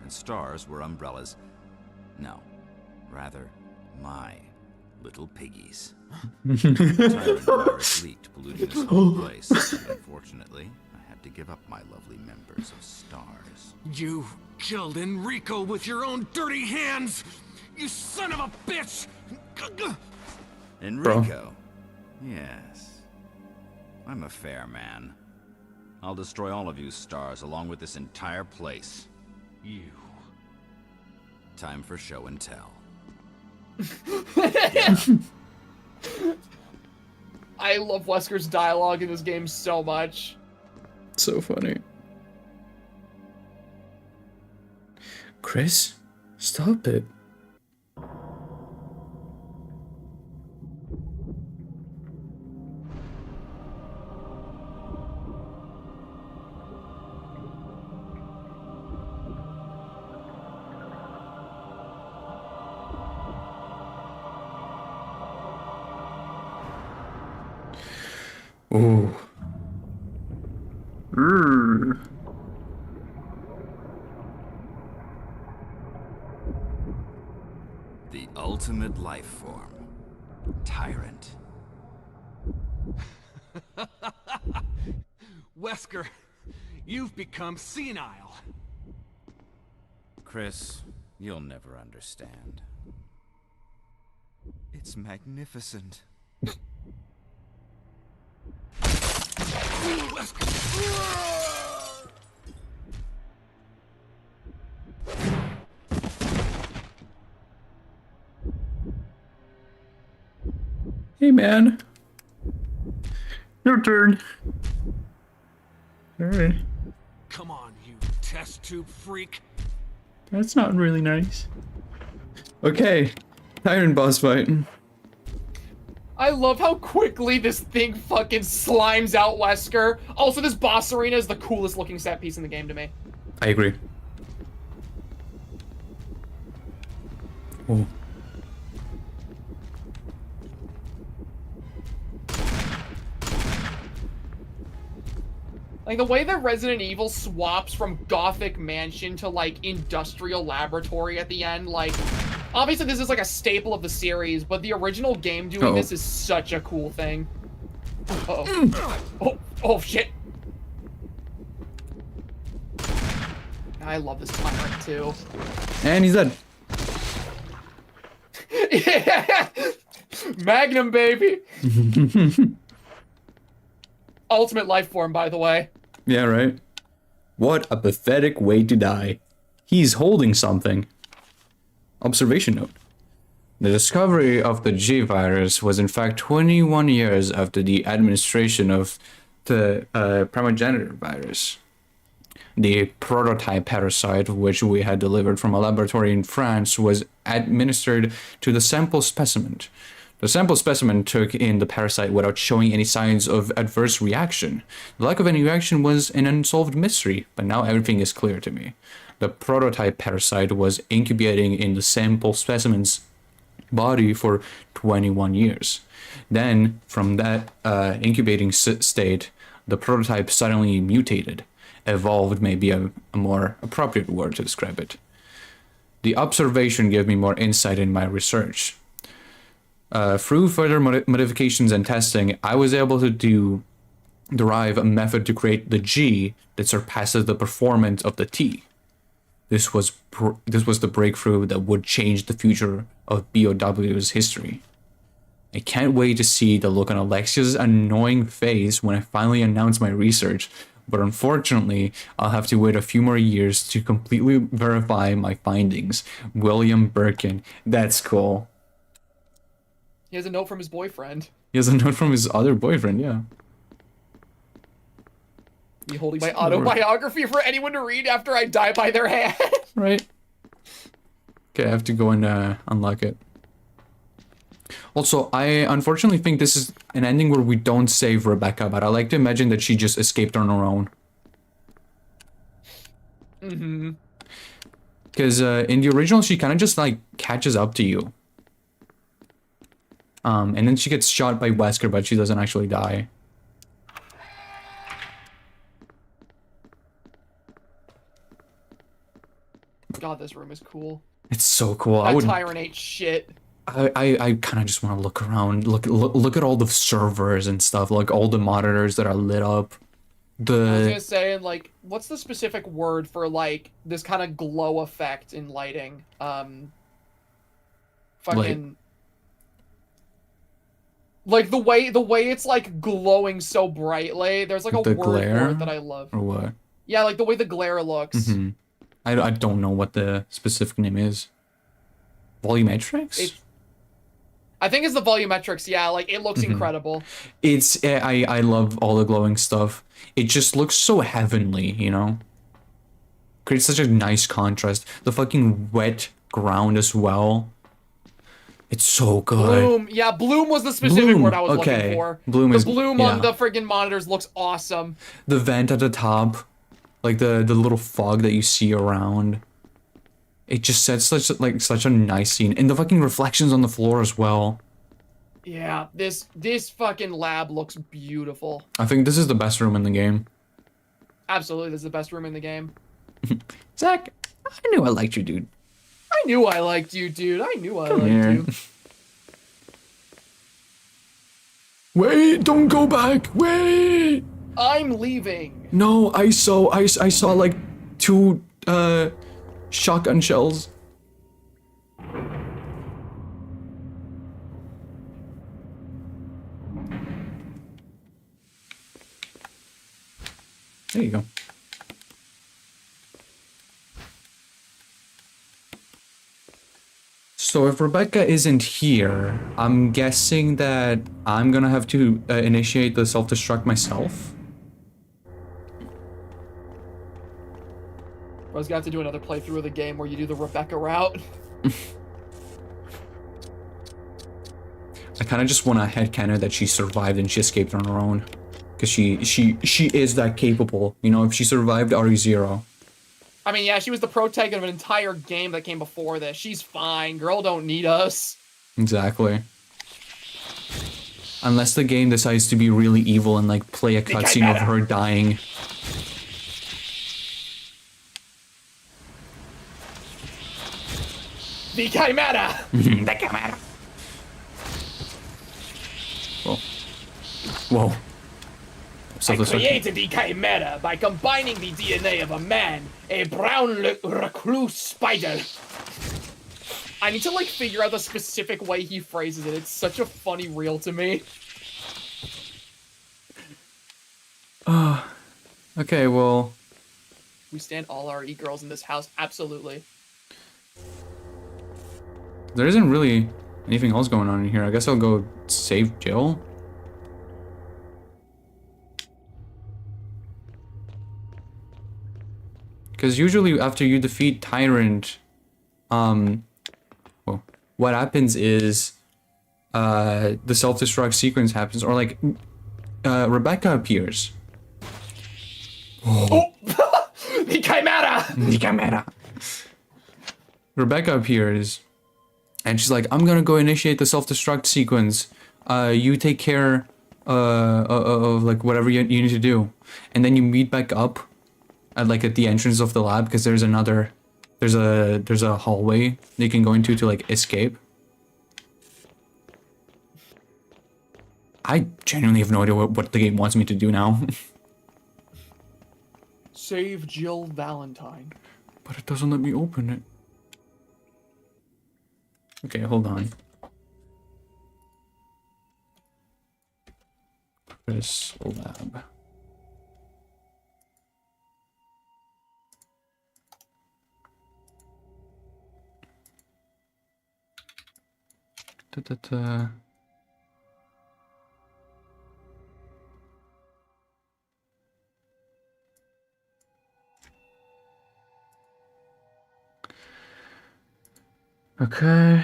And stars were Umbrella's... no, rather, my little piggies. Tyrant virus leaked, polluting this whole place. And unfortunately, I had to give up my lovely members of stars. You killed Enrico with your own dirty hands! You son of a bitch! Enrico? Yes. I'm a fair man. I'll destroy all of you stars along with this entire place. You. Time for show and tell. I love Wesker's dialogue in this game so much. So funny. Chris, stop it. Ooh. The ultimate life form. Tyrant. Wesker, you've become senile. Chris, you'll never understand. It's magnificent. Hey man. Your turn. Alright. Come on, you test tube freak. That's not really nice. Okay. Tyrant boss fight. I love how quickly this thing fucking slimes out Wesker. Also, this boss arena is the coolest looking set piece in the game to me. I agree. Oh. Like, the way that Resident Evil swaps from Gothic Mansion to, like, Industrial Laboratory at the end, like... Obviously, this is, like, a staple of the series, but the original game doing this is such a cool thing. Oh, shit. I love this tyrant, too. And he's dead. Yeah! Magnum, baby! Ultimate life form, by the way. Yeah, right. What a pathetic way to die. He's holding something. Observation note. The discovery of the G virus was in fact 21 years after the administration of the primogenitor virus. The prototype parasite, which we had delivered from a laboratory in France, was administered to the sample specimen. The sample specimen took in the parasite without showing any signs of adverse reaction. The lack of any reaction was an unsolved mystery, but now everything is clear to me. The prototype parasite was incubating in the sample specimen's body for 21 years. Then, from that incubating state, the prototype suddenly mutated. Evolved may be a more appropriate word to describe it. The observation gave me more insight in my research. Through further modifications and testing, I was able to derive a method to create the G that surpasses the performance of the T. This was the breakthrough that would change the future of BOW's history. I can't wait to see the look on Alexia's annoying face when I finally announce my research, but unfortunately, I'll have to wait a few more years to completely verify my findings. William Birkin. That's cool. He has a note from his boyfriend. He has a note from his other boyfriend, yeah. Be holding my autobiography for anyone to read after I die by their hand. Right. Okay, I have to go and unlock it. Also, I unfortunately think this is an ending where we don't save Rebecca, but I like to imagine that she just escaped on her own. Mm-hmm. Because in the original, she kind of just like catches up to you. And then she gets shot by Wesker, but she doesn't actually die. God, this room is cool. It's so cool. That tyrant ain't shit. I kind of just want to look around, look at all the servers and stuff, like all the monitors that are lit up. I was gonna say, like, what's the specific word for like this kind of glow effect in lighting? Fucking. Like the way it's like glowing so brightly. There's like a word for it that I love. Or what? Yeah, like the way the glare looks. Mm-hmm. I don't know what the specific name is. Volumetrics? I think it's the volumetrics, yeah, like it looks incredible. It's I love all the glowing stuff. It just looks so heavenly, you know? Creates such a nice contrast. The fucking wet ground as well. It's so good. Bloom, yeah, bloom was the specific word I was looking for. Bloom is the bloom on the friggin' monitors looks awesome. The vent at the top, like the little fog that you see around. It just sets such a nice scene, and the fucking reflections on the floor as well. Yeah, this fucking lab looks beautiful. I think this is the best room in the game. Absolutely, this is the best room in the game. Zach, I knew I liked you, dude. I knew I liked you, dude. I knew I liked you. Wait, don't go back. Wait. I'm leaving. No, I saw like 2 shotgun shells. There you go. So if Rebecca isn't here, I'm guessing that I'm gonna have to initiate the self-destruct myself. Bro's gonna have to do another playthrough of the game where you do the Rebecca route. I kind of just want to headcanon that she survived and she escaped on her own. Because she is that capable. You know, if she survived RE0. I mean, yeah, she was the protagonist of an entire game that came before this. She's fine. Girl don't need us. Exactly. Unless the game decides to be really evil and like play a cutscene of her dying. The Chimera! The Chimera. Whoa. Whoa. I created the Chimera by combining the DNA of a man, a brown recluse spider. I need to like figure out the specific way he phrases it. It's such a funny reel to me. Okay, well. We stand all our e-girls in this house, absolutely. There isn't really anything else going on in here. I guess I'll go save Jill. Because usually after you defeat Tyrant, well, what happens is the self-destruct sequence happens, or like Rebecca appears. Oh! The Chimera! The Chimera. Rebecca appears, and she's like, "I'm gonna go initiate the self-destruct sequence. You take care of like whatever you need to do," and then you meet back up at like at the entrance of the lab because there's a hallway you can go into to like escape. I genuinely have no idea what the game wants me to do now. Save Jill Valentine. But it doesn't let me open it. Okay, hold on. Chris Lab. Da-da-da. Okay.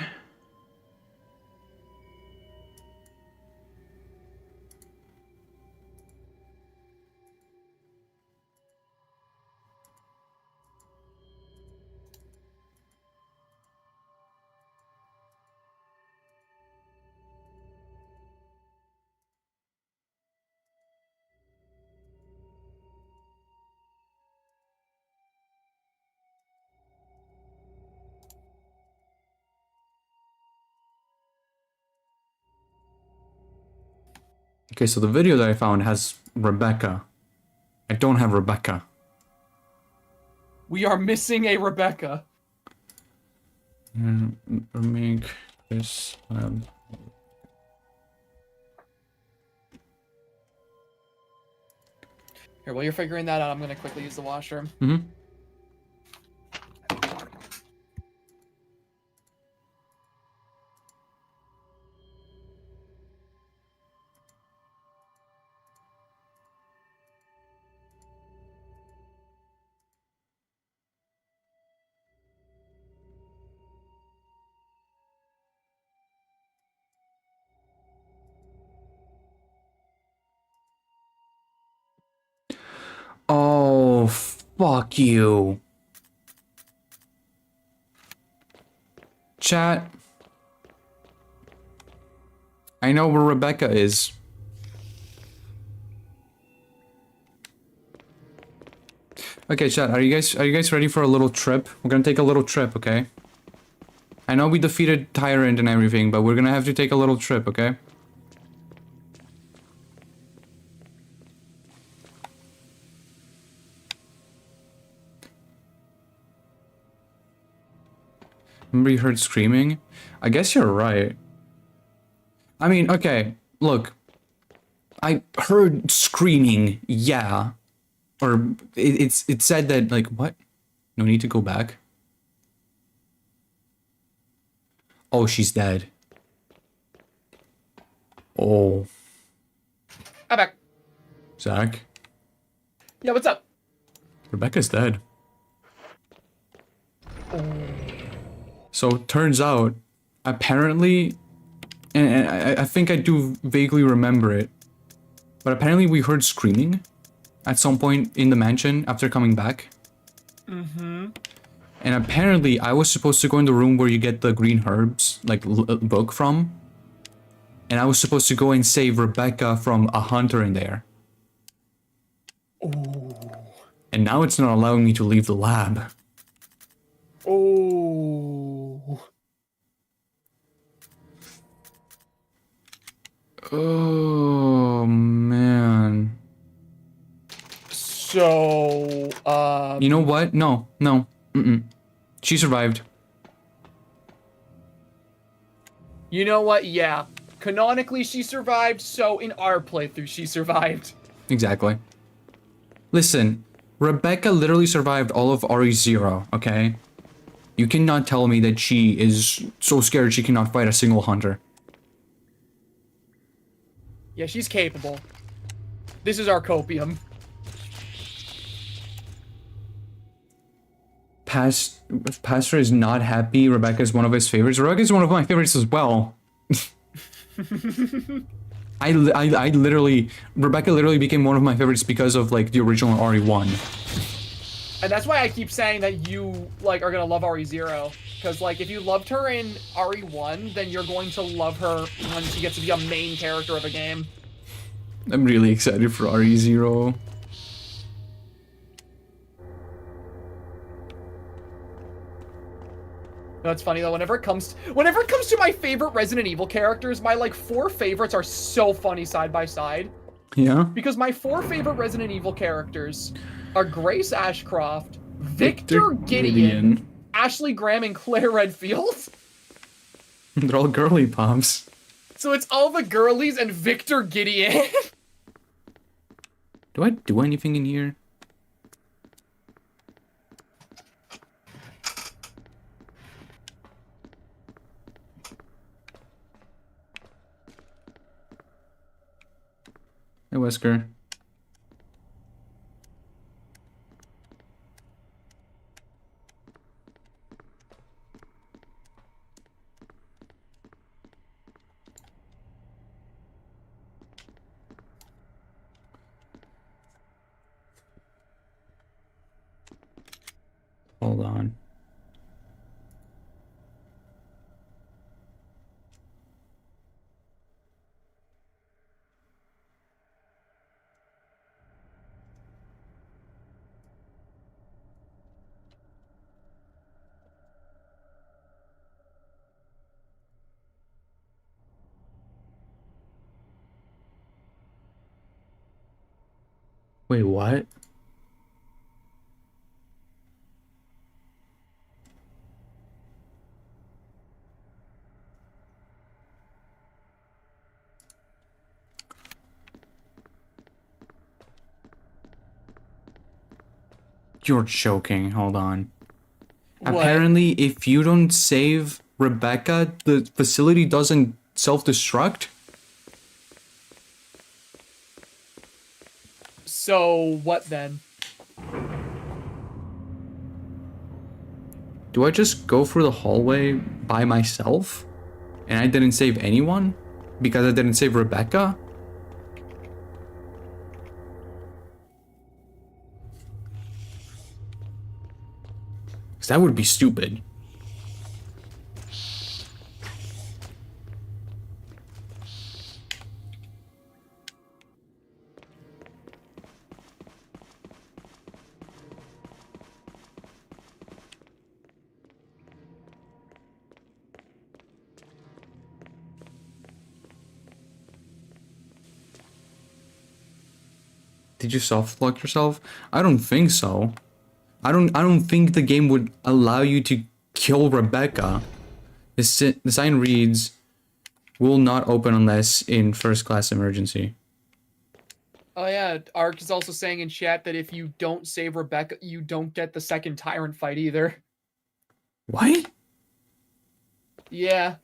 Okay, so the video that I found has Rebecca. I don't have Rebecca. We are missing a Rebecca. Make this Here, while you're figuring that out, I'm gonna quickly use the washroom. Mm-hmm. Oh, fuck you. Chat. I know where Rebecca is. Okay, chat, are you guys ready for a little trip? We're gonna take a little trip, okay? I know we defeated Tyrant and everything, but we're gonna have to take a little trip, okay? Remember you heard screaming? I guess you're right. I mean, okay, look. I heard screaming, yeah. Or it said that, like, what? No need to go back? Oh, she's dead. Oh. I'm back. Zach? Yeah, what's up? Rebecca's dead. So turns out, apparently, and I think I do vaguely remember it, but apparently we heard screaming at some point in the mansion after coming back. Mm-hmm. And apparently I was supposed to go in the room where you get the green herbs, like, book from. And I was supposed to go and save Rebecca from a hunter in there. Ooh. And now it's not allowing me to leave the lab. Oh. Oh, man. So, You know what? No. She survived. You know what? Yeah. Canonically, she survived, so in our playthrough, she survived. Exactly. Listen, Rebecca literally survived all of RE0, okay? You cannot tell me that she is so scared she cannot fight a single hunter. Yeah, she's capable. This is our copium. Pastor is not happy. Rebecca is one of his favorites. Rebecca is one of my favorites as well. I literally, Rebecca literally became one of my favorites because of, like, the original RE1. And that's why I keep saying that you, like, are gonna love RE0. Because, like, if you loved her in RE1, then you're going to love her when she gets to be a main character of a game. I'm really excited for RE0. No, it's funny though, whenever it comes to my favorite Resident Evil characters, my, like, 4 favorites are so funny side by side. Yeah? Because my 4 favorite Resident Evil characters are Grace Ashcroft, Victor Gideon, Ashley Graham, and Claire Redfield. They're all girly pops. So it's all the girlies and Victor Gideon. Do I do anything in here? Hey, Wesker. Hold on. Wait, what? You're joking. Hold on. What? Apparently, if you don't save Rebecca, the facility doesn't self-destruct? So what then? Do I just go through the hallway by myself? And I didn't save anyone? Because I didn't save Rebecca? 'Cause that would be stupid. Did you soft lock yourself? I don't think so. I don't think the game would allow you to kill Rebecca. The sign reads, "Will not open unless in first class emergency." Oh yeah, Ark is also saying in chat that if you don't save Rebecca, you don't get the second Tyrant fight either. What? Yeah.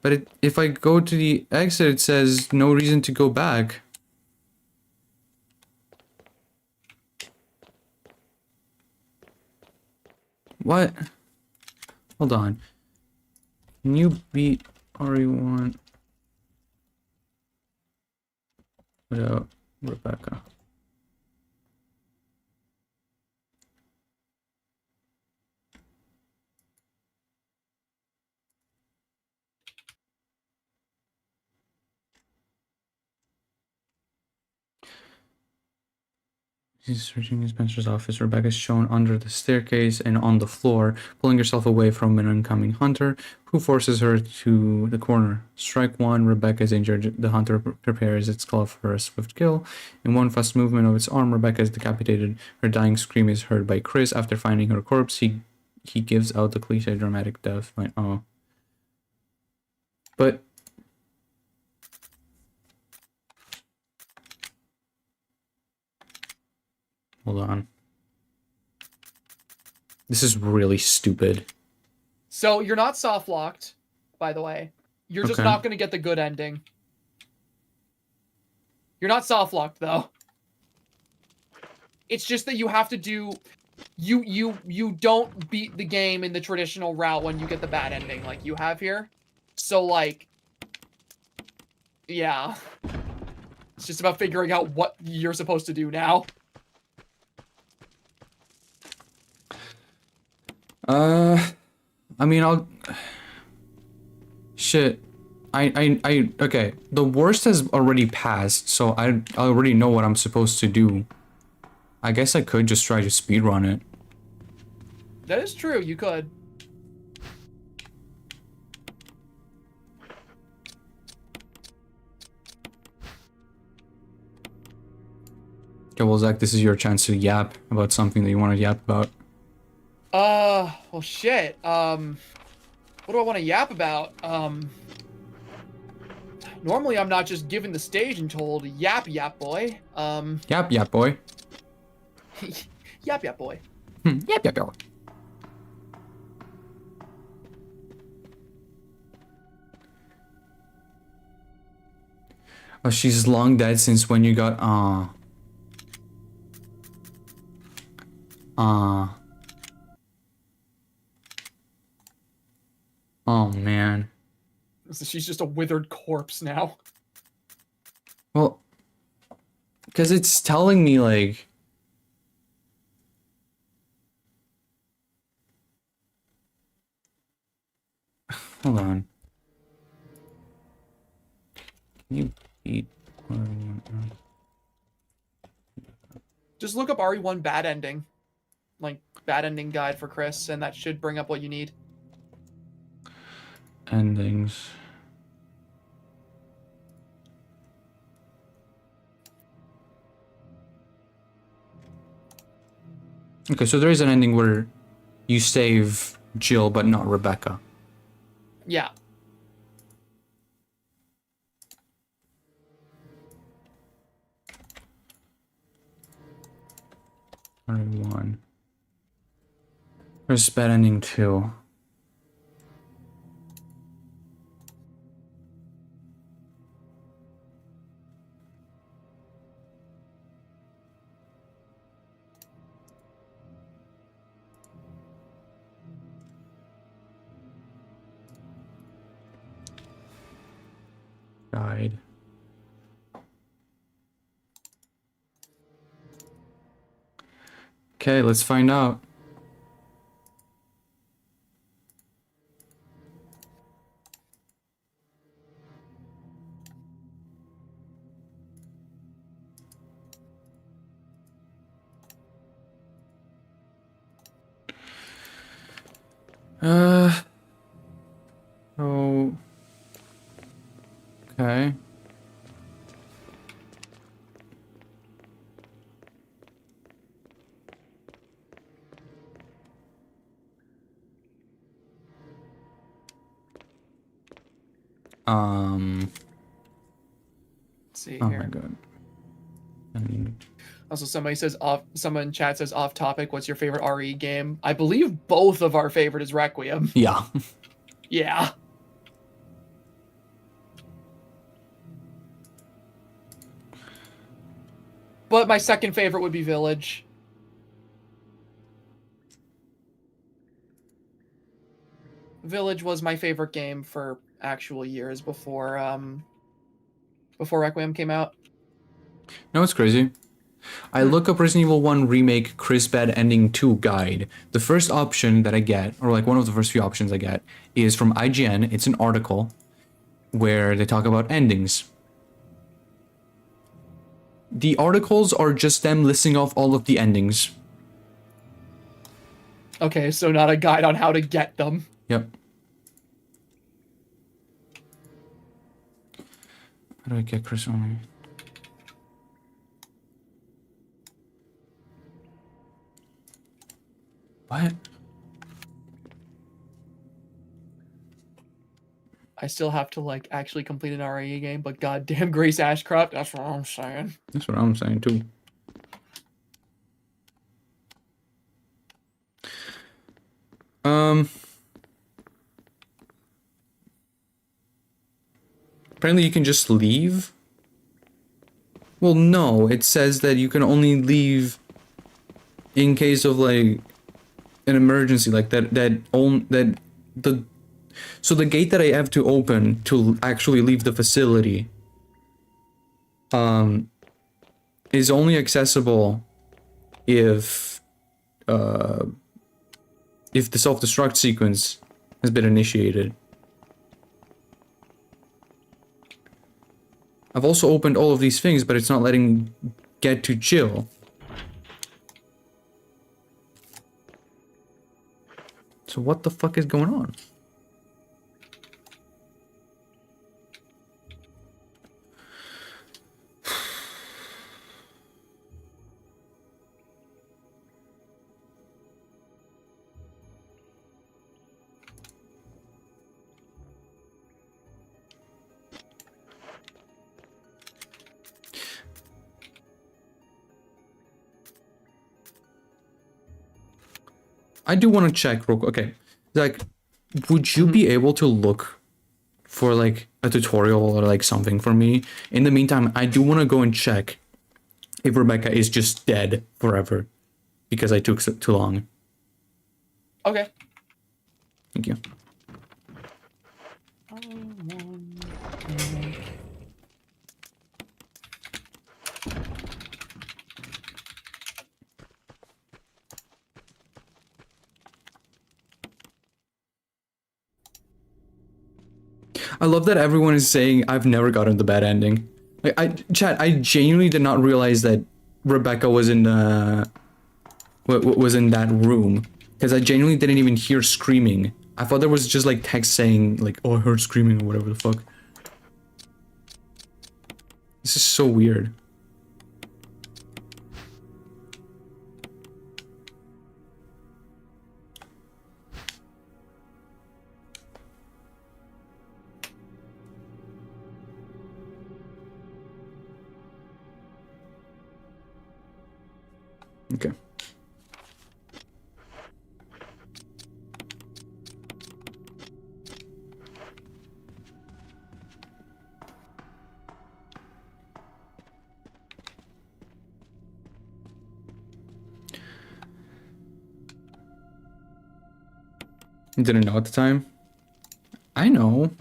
But if I go to the exit, it says no reason to go back. what? Hold on. Can you beat RE1 without Rebecca? He's searching his master's office. Rebecca's shown under the staircase and on the floor, pulling herself away from an oncoming hunter, who forces her to the corner. Strike one, Rebecca is injured. The hunter prepares its claw for a swift kill. In one fast movement of its arm, Rebecca is decapitated. Her dying scream is heard by Chris. After finding her corpse, he gives out the cliche dramatic death line. Oh. But... hold on. This is really stupid. So you're not soft locked, by the way. You're just Okay. not going to get the good ending. You're not soft locked though. It's just that you have to do you don't beat the game in the traditional route when you get the bad ending like you have here. So like yeah. It's just about figuring out what you're supposed to do now. I mean, I'll... shit. Okay. The worst has already passed, so I already know what I'm supposed to do. I guess I could just try to speedrun it. That is true, you could. Okay, well, Zach, this is your chance to yap about something that you want to yap about. Well, shit. What do I want to yap about? Normally I'm not just given the stage and told, yap, boy. Yap, boy. Yap, boy. Yap, boy. Oh, she's long dead since when you got, oh, man. So she's just a withered corpse now. Well, because it's telling me, like... hold on. Can you beat... Just look up RE1 bad ending. Like, bad ending guide for Chris, and that should bring up what you need. endings? Okay, so there is an ending where you save Jill, but not Rebecca. Yeah. One. There's bad ending 2. Died. Okay, let's find out. Oh. Okay. Let's see Oh here. my god. I mean, Also, somebody says off. Someone in chat says off topic. What's your favorite RE game? I believe both of our favorite is Requiem. yeah. Yeah. But my second favorite would be Village. Village was my favorite game for actual years before Requiem came out. No, it's crazy. I look up Resident Evil 1 Remake Chris Bad Ending 2 guide. The first option that I get, or like one of the first few options I get, is from IGN. It's an article where they talk about endings. The articles are just them listing off all of the endings. Okay, so not a guide on how to get them. Yep. How do I get Chris on? What? I still have to like actually complete an RAE game, but goddamn Grace Ashcroft, that's what I'm saying. That's what I'm saying too. Apparently you can just leave. Well, no, it says that you can only leave in case of like an emergency, like so the gate that I have to open to actually leave the facility is only accessible if the self-destruct sequence has been initiated. I've also opened all of these things, but it's not letting me get to Jill. So what the fuck is going on? I do want to check real quick. Okay, like, would you be able to look for like a tutorial or like something for me? In the meantime, I do want to go and check if Rebecca is just dead forever because I took too long. Okay. Thank you. I love that everyone is saying I've never gotten the bad ending. Like, chat, I genuinely did not realize that Rebecca was in was in that room because I genuinely didn't even hear screaming. I thought there was just like text saying like, "Oh, I heard screaming" or whatever the fuck. This is so weird. Okay. You didn't know at the time? I know.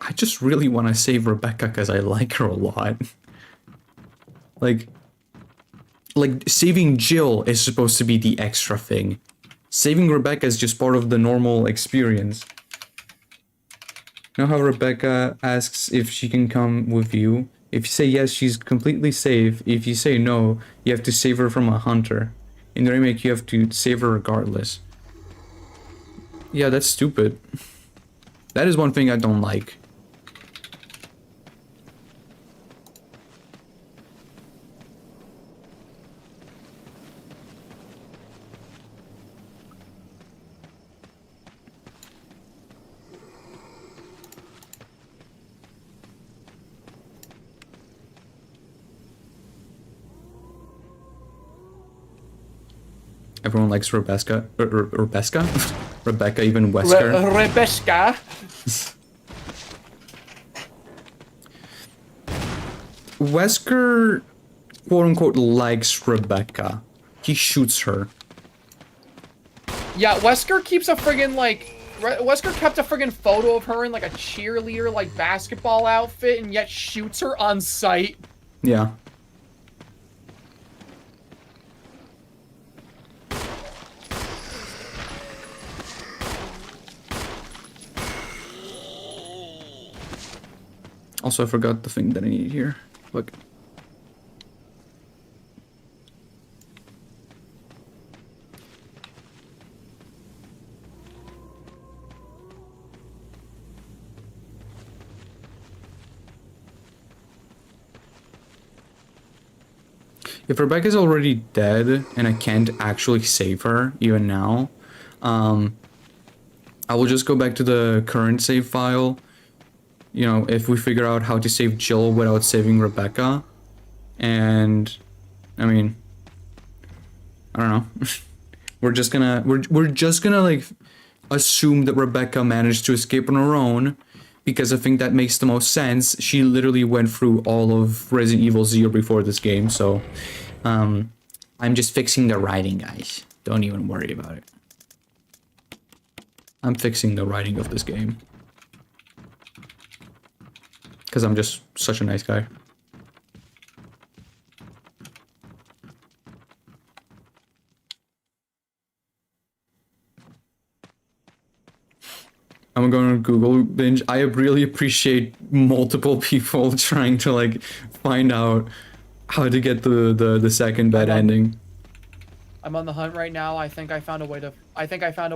I just really want to save Rebecca because I like her a lot. Like saving Jill is supposed to be the extra thing. Saving Rebecca is just part of the normal experience. You know how Rebecca asks if she can come with you? If you say yes, she's completely safe. If you say no, you have to save her from a hunter. In the remake, you have to save her regardless. Yeah, that's stupid. That is one thing I don't like. Everyone likes Rebecca. Rebecca? Rebecca, even Wesker. Rebecca. Wesker, quote unquote, likes Rebecca. He shoots her. Yeah, Wesker keeps a friggin' like... Wesker kept a friggin' photo of her in like a cheerleader like basketball outfit and yet shoots her on sight. Yeah. Also, I forgot the thing that I need here. Look. If Rebecca's already dead and I can't actually save her, even now, I will just go back to the current save file. You know, if we figure out how to save Jill without saving Rebecca. And, I mean, I don't know. we're just gonna like assume that Rebecca managed to escape on her own, because I think that makes the most sense. She literally went through all of Resident Evil 0 before this game, so I'm just fixing the writing, guys. Don't even worry about it. I'm fixing the writing of this game. Because I'm just such a nice guy. I'm going to Google binge. I really appreciate multiple people trying to like find out how to get the second bed ending. I'm on the hunt right now. I think I found a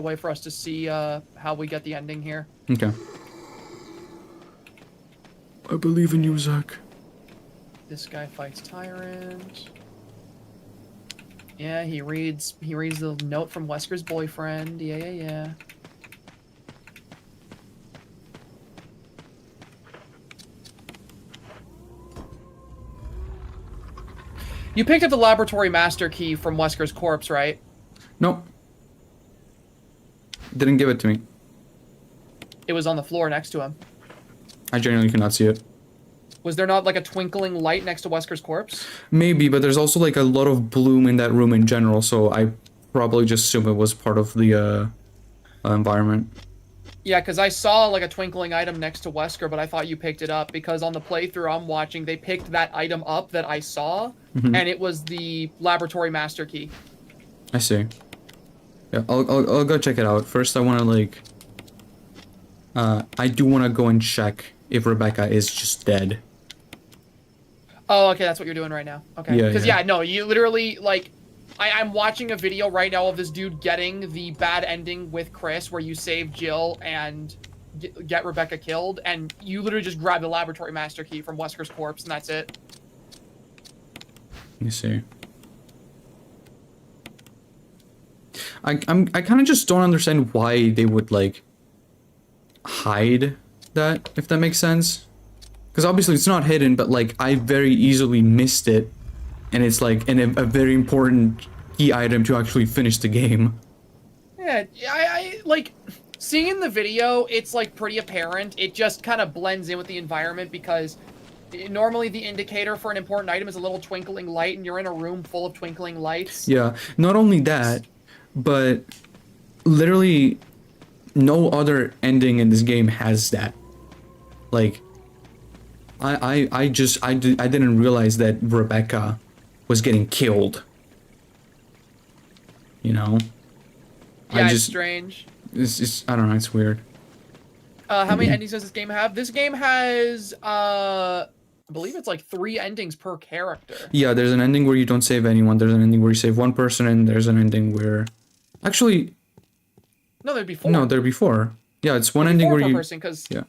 way for us to see how we get the ending here. Okay. I believe in you, Zach. This guy fights Tyrant. Yeah, he reads the note from Wesker's boyfriend. Yeah. You picked up the laboratory master key from Wesker's corpse, right? Nope. Didn't give it to me. It was on the floor next to him. I genuinely cannot see it. Was there not like a twinkling light next to Wesker's corpse? Maybe, but there's also like a lot of bloom in that room in general, so I probably just assume it was part of the environment. Yeah, because I saw like a twinkling item next to Wesker, but I thought you picked it up because on the playthrough I'm watching, they picked that item up that I saw, and it was the laboratory master key. I see. Yeah, I'll go check it out. First, I want to like... I do want to go and check if Rebecca is just dead. Oh, okay, that's what you're doing right now. Okay. Yeah, Because, yeah. no, you literally, like... I'm watching a video right now of this dude getting the bad ending with Chris, where you save Jill and get Rebecca killed, and you literally just grab the laboratory master key from Wesker's corpse, and that's it. Let me see. I kind of just don't understand why they would, like, hide that, if that makes sense. Because obviously it's not hidden, but, like, I very easily missed it. And it's, like, a very important key item to actually finish the game. Yeah, I like, seeing in the video, it's, like, pretty apparent. It just kind of blends in with the environment because normally the indicator for an important item is a little twinkling light, and you're in a room full of twinkling lights. Yeah, not only that, but literally no other ending in this game has that. Like, I didn't realize that Rebecca was getting killed. You know? Yeah, it's strange. It's I don't know, it's weird. How many endings does this game have? This game has, I believe it's like 3 endings per character. Yeah, there's an ending where you don't save anyone, there's an ending where you save one person, and there's an ending where... Actually... No, there'd be 4. No, there'd be 4. Yeah, it's one ending where you... person, cause... Yeah.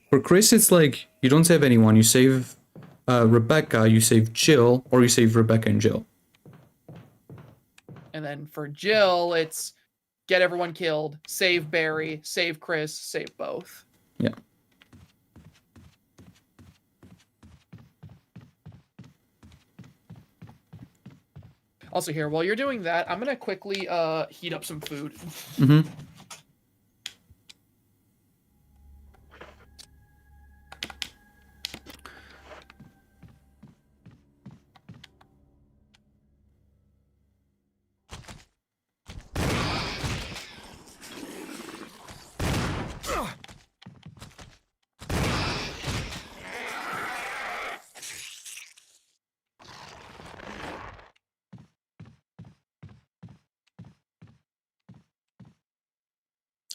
For Chris, it's like, you don't save anyone, you save Rebecca, you save Jill, or you save Rebecca and Jill. And then for Jill, it's get everyone killed, save Barry, save Chris, save both. Yeah. Also here, while you're doing that, I'm gonna quickly heat up some food. Mm-hmm.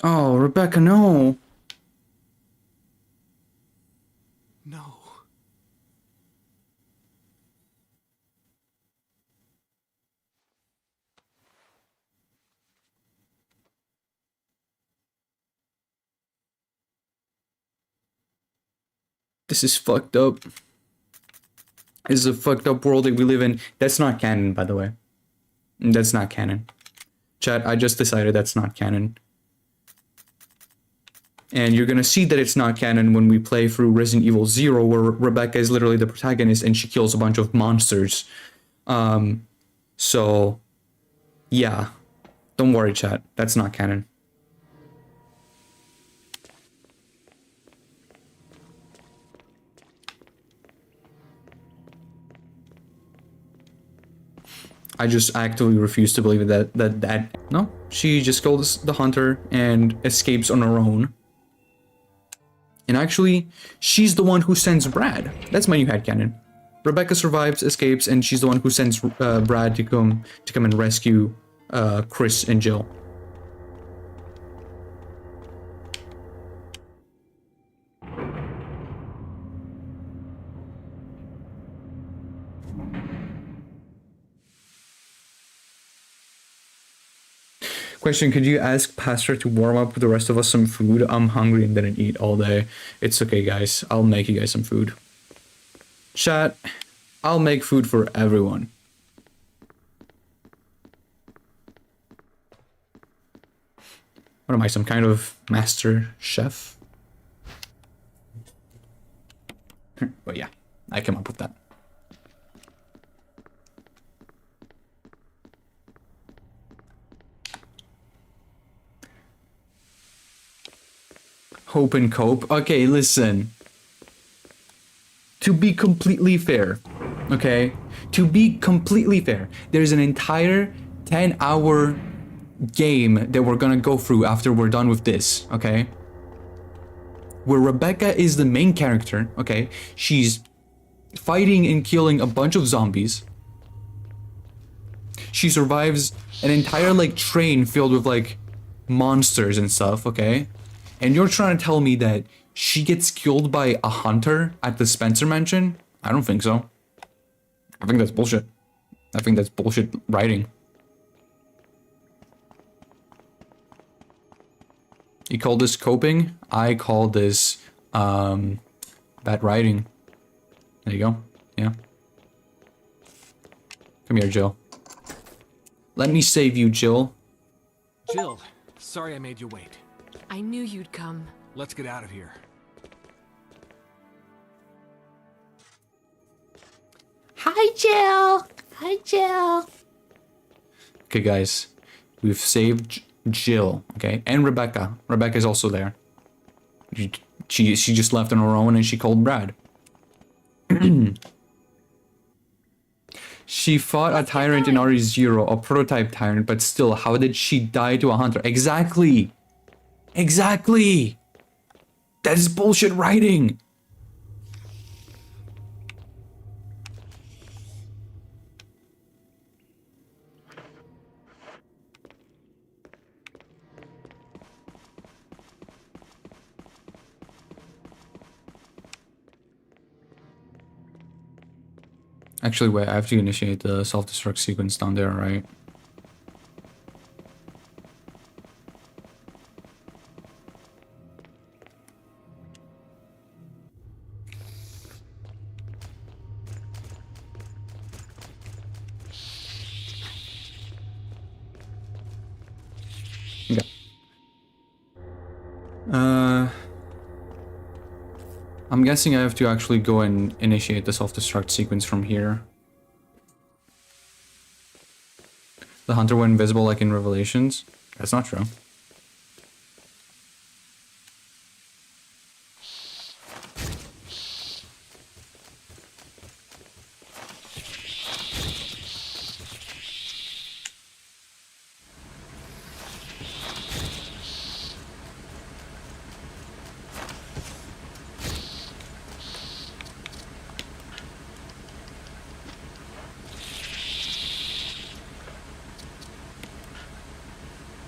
Oh, Rebecca, no. No. This is fucked up. This is a fucked up world that we live in. That's not canon, by the way. That's not canon. Chat, I just decided that's not canon. And you're gonna see that it's not canon when we play through Resident Evil 0, where Rebecca is literally the protagonist and she kills a bunch of monsters. So, yeah. Don't worry, chat. That's not canon. I just actively refuse to believe that no, she just kills the hunter and escapes on her own. And actually, she's the one who sends Brad. That's my new headcanon. Rebecca survives, escapes, and she's the one who sends Brad to come and rescue Chris and Jill. Question, could you ask Pastor to warm up the rest of us some food? I'm hungry and didn't eat all day. It's okay, guys. I'll make you guys some food. Chat, I'll make food for everyone. What am I, some kind of master chef? But yeah, I came up with that. Hope and cope. Okay, listen. To be completely fair, okay? To be completely fair, there's an entire 10-hour game that we're gonna go through after we're done with this, okay? Where Rebecca is the main character, okay? She's fighting and killing a bunch of zombies. She survives an entire, like, train filled with, like, monsters and stuff, okay? And you're trying to tell me that she gets killed by a hunter at the Spencer Mansion? I don't think so. I think that's bullshit. I think that's bullshit writing. You call this coping? I call this, bad writing. There you go. Yeah. Come here, Jill. Let me save you, Jill. Jill, sorry I made you wait. I knew you'd come. Let's get out of here. Hi, Jill. Hi, Jill. Okay, guys. We've saved Jill, okay? And Rebecca. Rebecca's also there. She just left on her own and she called Brad. She fought a tyrant in RE0, a prototype tyrant, but still, how did she die to a hunter? Exactly! Exactly! That is bullshit writing! Actually, wait, I have to initiate the self-destruct sequence down there, right? Okay. I'm guessing I have to actually go and initiate the self-destruct sequence from here. The hunter went invisible like in Revelations? That's not true.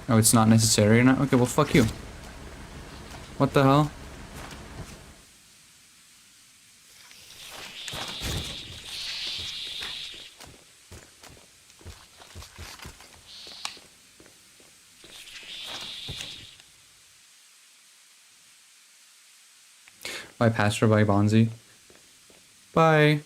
Oh, it's not necessary or not? Okay, well, fuck you. What the hell? Bye, Pastor. Bye, Bonzi. Bye.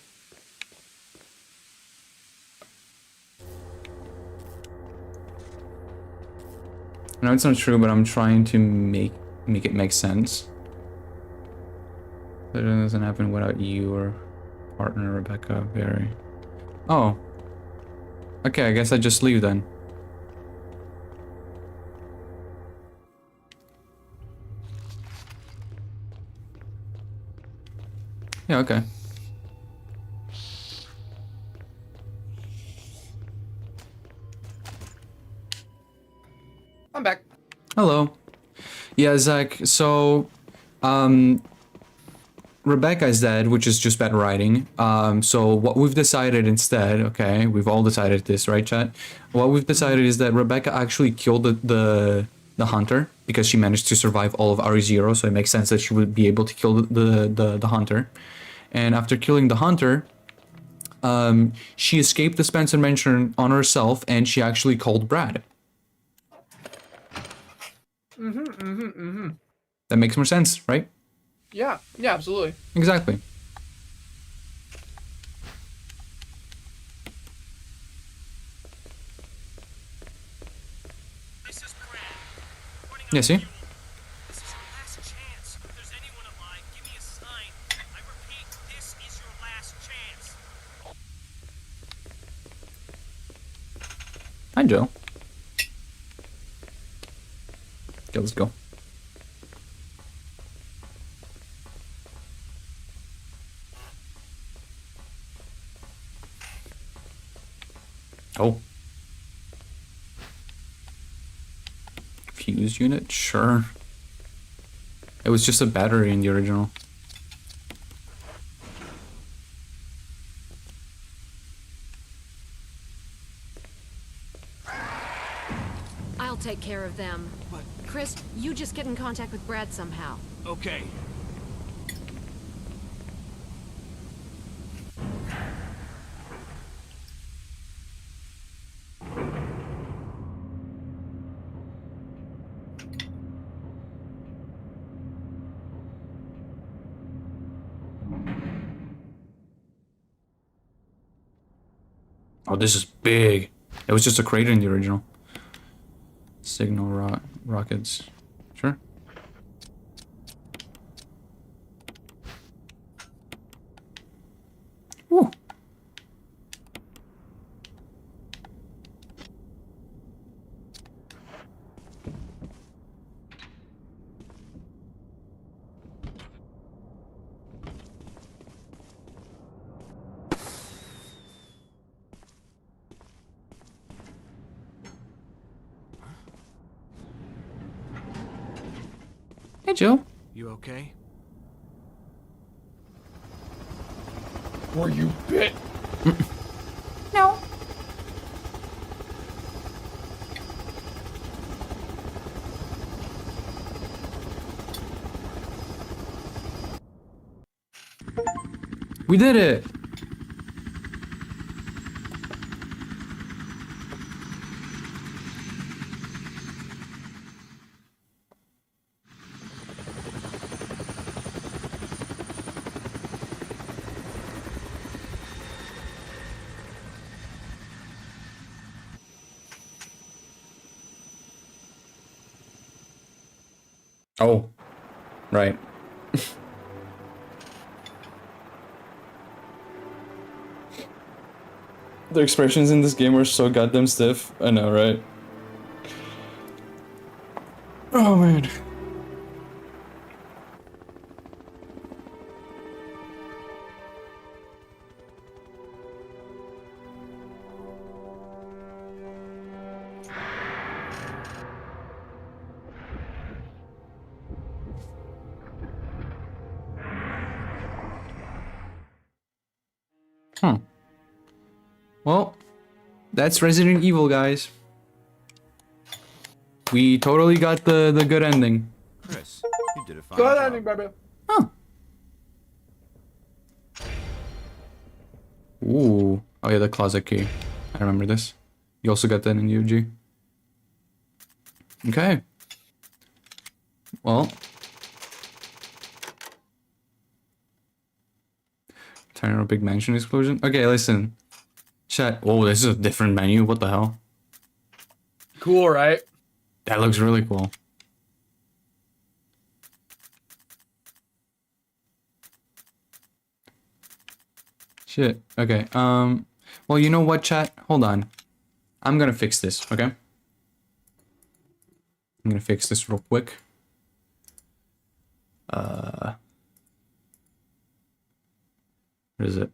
I know it's not true, but I'm trying to make it make sense. But it doesn't happen without you or partner Rebecca. Very. Oh. Okay, I guess I just leave then. Yeah, okay. I'm back. Hello. Yeah, Zach, so, Rebecca is dead, which is just bad writing. So what we've decided instead, okay, we've all decided this, right, chat? What we've decided is that Rebecca actually killed the hunter because she managed to survive all of R0, so it makes sense that she would be able to kill the hunter. And after killing the hunter, she escaped the Spencer Mansion on herself, and she actually called Brad. That makes more sense, right? Yeah, absolutely. Exactly. Yeah, see? This is your last chance. If there's anyone alive, give me a sign. I repeat, this is your last chance. Hi, Joe. Okay, let's go. Oh. Fuse unit? Sure. It was just a battery in the original. I'll take care of them. What? Chris, you just get in contact with Brad somehow. Okay. Oh, this is big. It was just a crater in the original. Signal rockets. Sure. Ooh. Hey, Joe. You okay? Were you bit? No. We did it. Oh, right. The expressions in this game are so goddamn stiff. I know, right? Oh, man. Huh. Well, that's Resident Evil, guys. We totally got the good ending. Chris, you did a fine Good job. ending, baby. Ooh. Oh yeah, the closet key. I remember this. You also got that in UG. Okay. Well. Tiny big mansion explosion. Okay, listen. Chat. Oh, this is a different menu. What the hell? Cool, right? That looks really cool. Shit. Okay. Well, you know what, chat? Hold on. I'm gonna fix this, okay? I'm gonna fix this real quick. Where is it?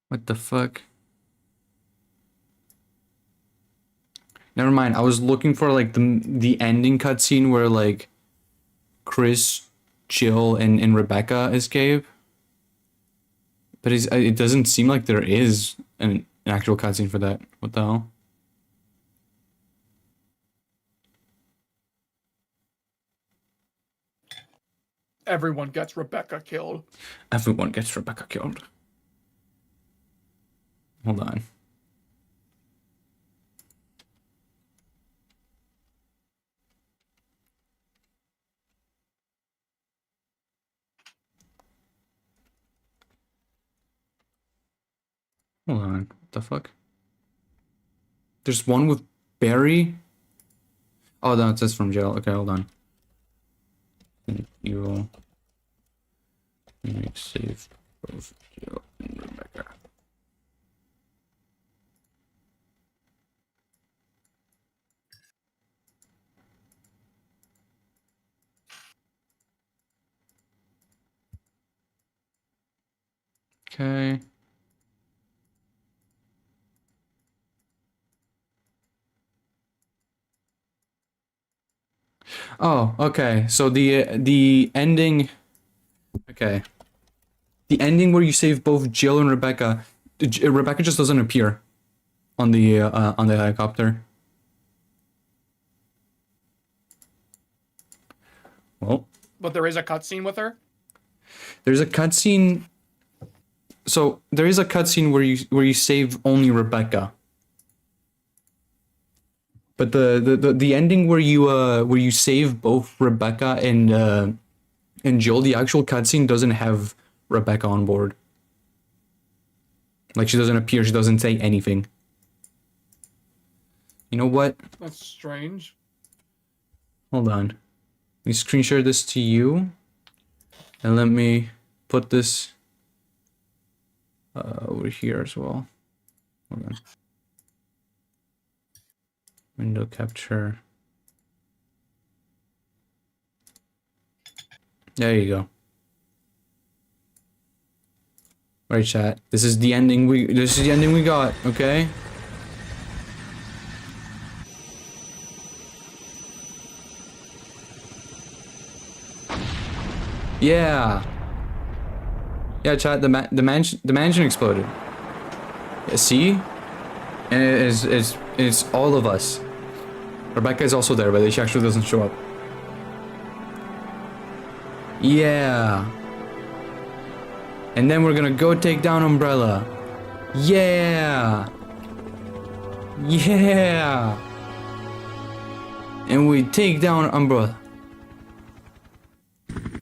What the fuck? Never mind. I was looking for like the ending cutscene where like Chris, Jill, and Rebecca escape. But it doesn't seem like there is an actual cutscene for that. What the hell? Everyone gets Rebecca killed. Everyone gets Rebecca killed. Hold on. Hold on. What the fuck? There's one with Barry? Oh, no, it says from jail. Okay, hold on. You will make save both Jill and Rebecca. Okay. Oh, okay. So the ending. Okay. The ending where you save both Jill and Rebecca. Rebecca just doesn't appear on the helicopter. Well, But there is a cutscene with her. there's a cutscene. So there is a cutscene where you save only Rebecca. But the ending where you save both Rebecca and Jill, the actual cutscene doesn't have Rebecca on board. Like she doesn't appear, she doesn't say anything. You know what? That's strange. Hold on. Let me screen share this to you. And let me put this over here as well. Hold on. Window capture. There you go. Right, chat. This is the ending we got, okay? Yeah. Yeah, chat, the mansion exploded. Yeah, see? And it's all of us. Rebecca is also there, but she actually doesn't show up. Yeah. And then we're gonna go take down Umbrella. Yeah. Yeah. And we take down Umbrella.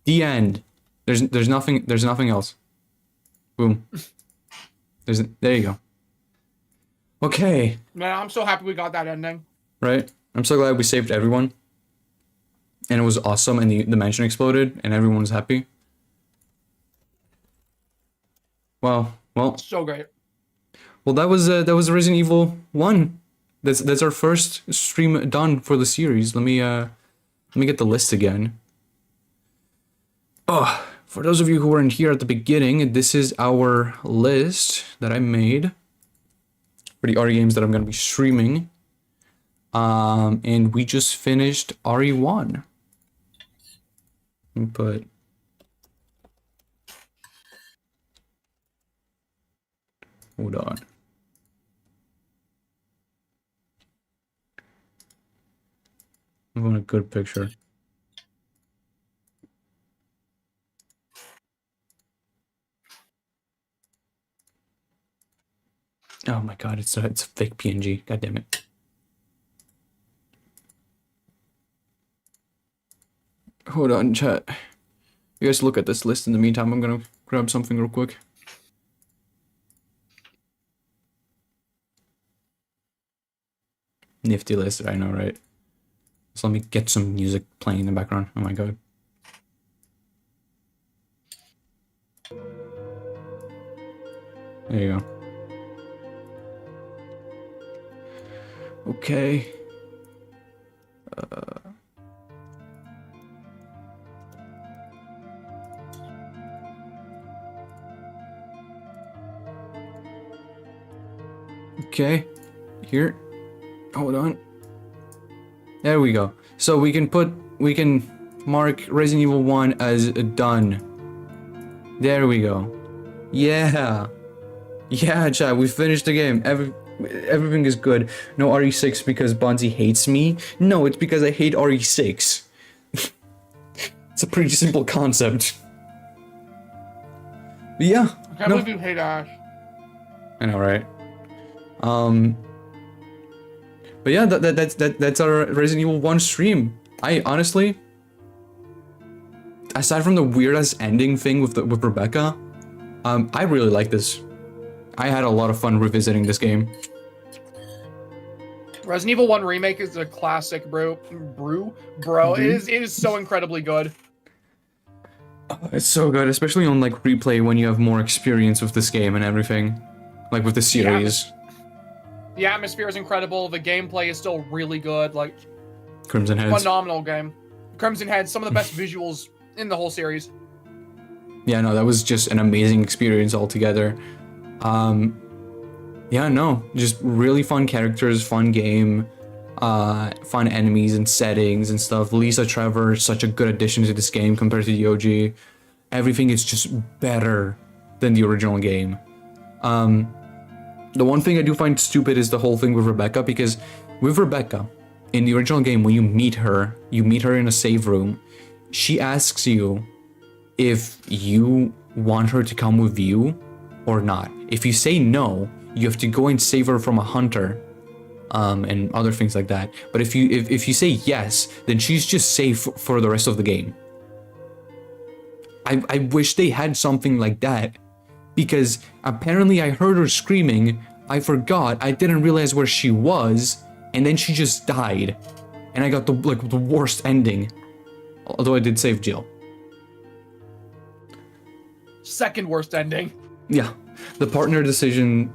The end. There's nothing else. Boom. There you go. Okay. Man, I'm so happy we got that ending. Right? I'm so glad we saved everyone. And it was awesome and the mansion exploded and everyone was happy. Wow. Well. So great. Well, that was Resident Evil 1. That's our first stream done for the series. Let me get the list again. Oh, for those of you who weren't here at the beginning, this is our list that I made for the RE games that I'm gonna be streaming. And we just finished RE1. But hold on. I want a good picture. Oh my god, it's a fake PNG. God damn it. Hold on, chat. You guys look at this list in the meantime. I'm gonna grab something real quick. Nifty list, I know, right? So let me get some music playing in the background. Oh my god. There you go. Okay. Okay. Here. Hold on. There we go. So we can mark Resident Evil 1 as done. There we go. Yeah. Yeah, chat, we finished the game. Everything is good. No RE6 because Bonzi hates me. No, it's because I hate RE6. It's a pretty simple concept. But yeah. I can't believe you hate Ash. I know, right? But yeah, that's our Resident Evil 1 stream. I honestly, aside from the weird ass ending thing with Rebecca, I really like this. I had a lot of fun revisiting this game. Resident Evil 1 Remake is a classic, bro. It is so incredibly good. It's so good, especially on like replay when you have more experience with this game and everything, like with the series. The atmosphere is incredible. The gameplay is still really good. Like Crimson Heads, phenomenal game. Crimson Heads, some of the best visuals in the whole series. Yeah, no, that was just an amazing experience altogether. Yeah, no, just really fun characters, fun game, fun enemies and settings and stuff. Lisa Trevor is such a good addition to this game compared to the OG. Everything is just better than the original game. The one thing I do find stupid is the whole thing with Rebecca, because with Rebecca, in the original game, when you meet her in a save room, she asks you if you want her to come with you or not. If you say no, you have to go and save her from a hunter, and other things like that. But if you say yes, then she's just safe for the rest of the game. I wish they had something like that, because apparently I heard her screaming, I forgot, I didn't realize where she was, and then she just died. And I got the worst ending. Although I did save Jill. Second worst ending. Yeah, the partner decisions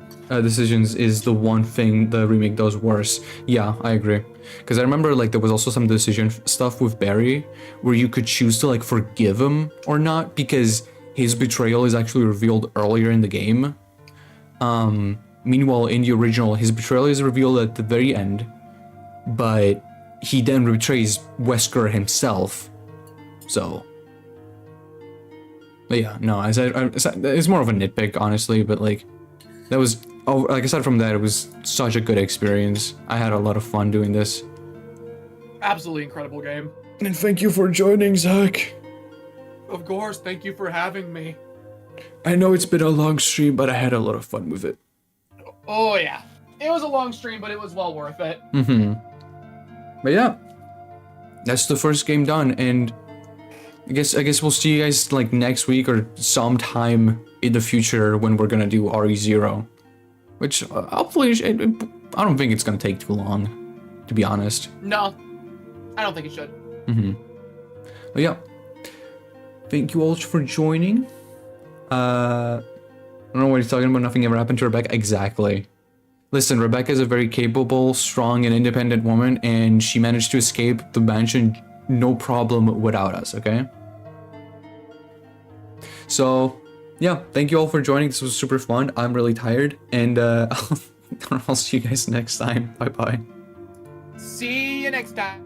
is the one thing the remake does worse. Yeah, I agree. Because I remember like there was also some decision stuff with Barry where you could choose to like forgive him or not, because his betrayal is actually revealed earlier in the game. Meanwhile, in the original, his betrayal is revealed at the very end, but he then betrays Wesker himself. So, but yeah, no, it's more of a nitpick, honestly, but like, that was, like aside from that, it was such a good experience. I had a lot of fun doing this. Absolutely incredible game. And thank you for joining, Zach. Of course, thank you for having me. I know it's been a long stream, but I had a lot of fun with it. Oh yeah, it was a long stream, but it was well worth it. But yeah, that's the first game done, and I guess we'll see you guys like next week or sometime in the future when we're gonna do RE0, which hopefully I don't think it's gonna take too long, to be honest. No, I don't think it should. But yeah, thank you all for joining. I don't know what he's talking about. Nothing ever happened to Rebecca. Exactly. Listen, Rebecca is a very capable, strong, and independent woman, and she managed to escape the mansion no problem without us, okay? So, yeah, thank you all for joining. This was super fun. I'm really tired, and I'll see you guys next time. Bye-bye. See you next time.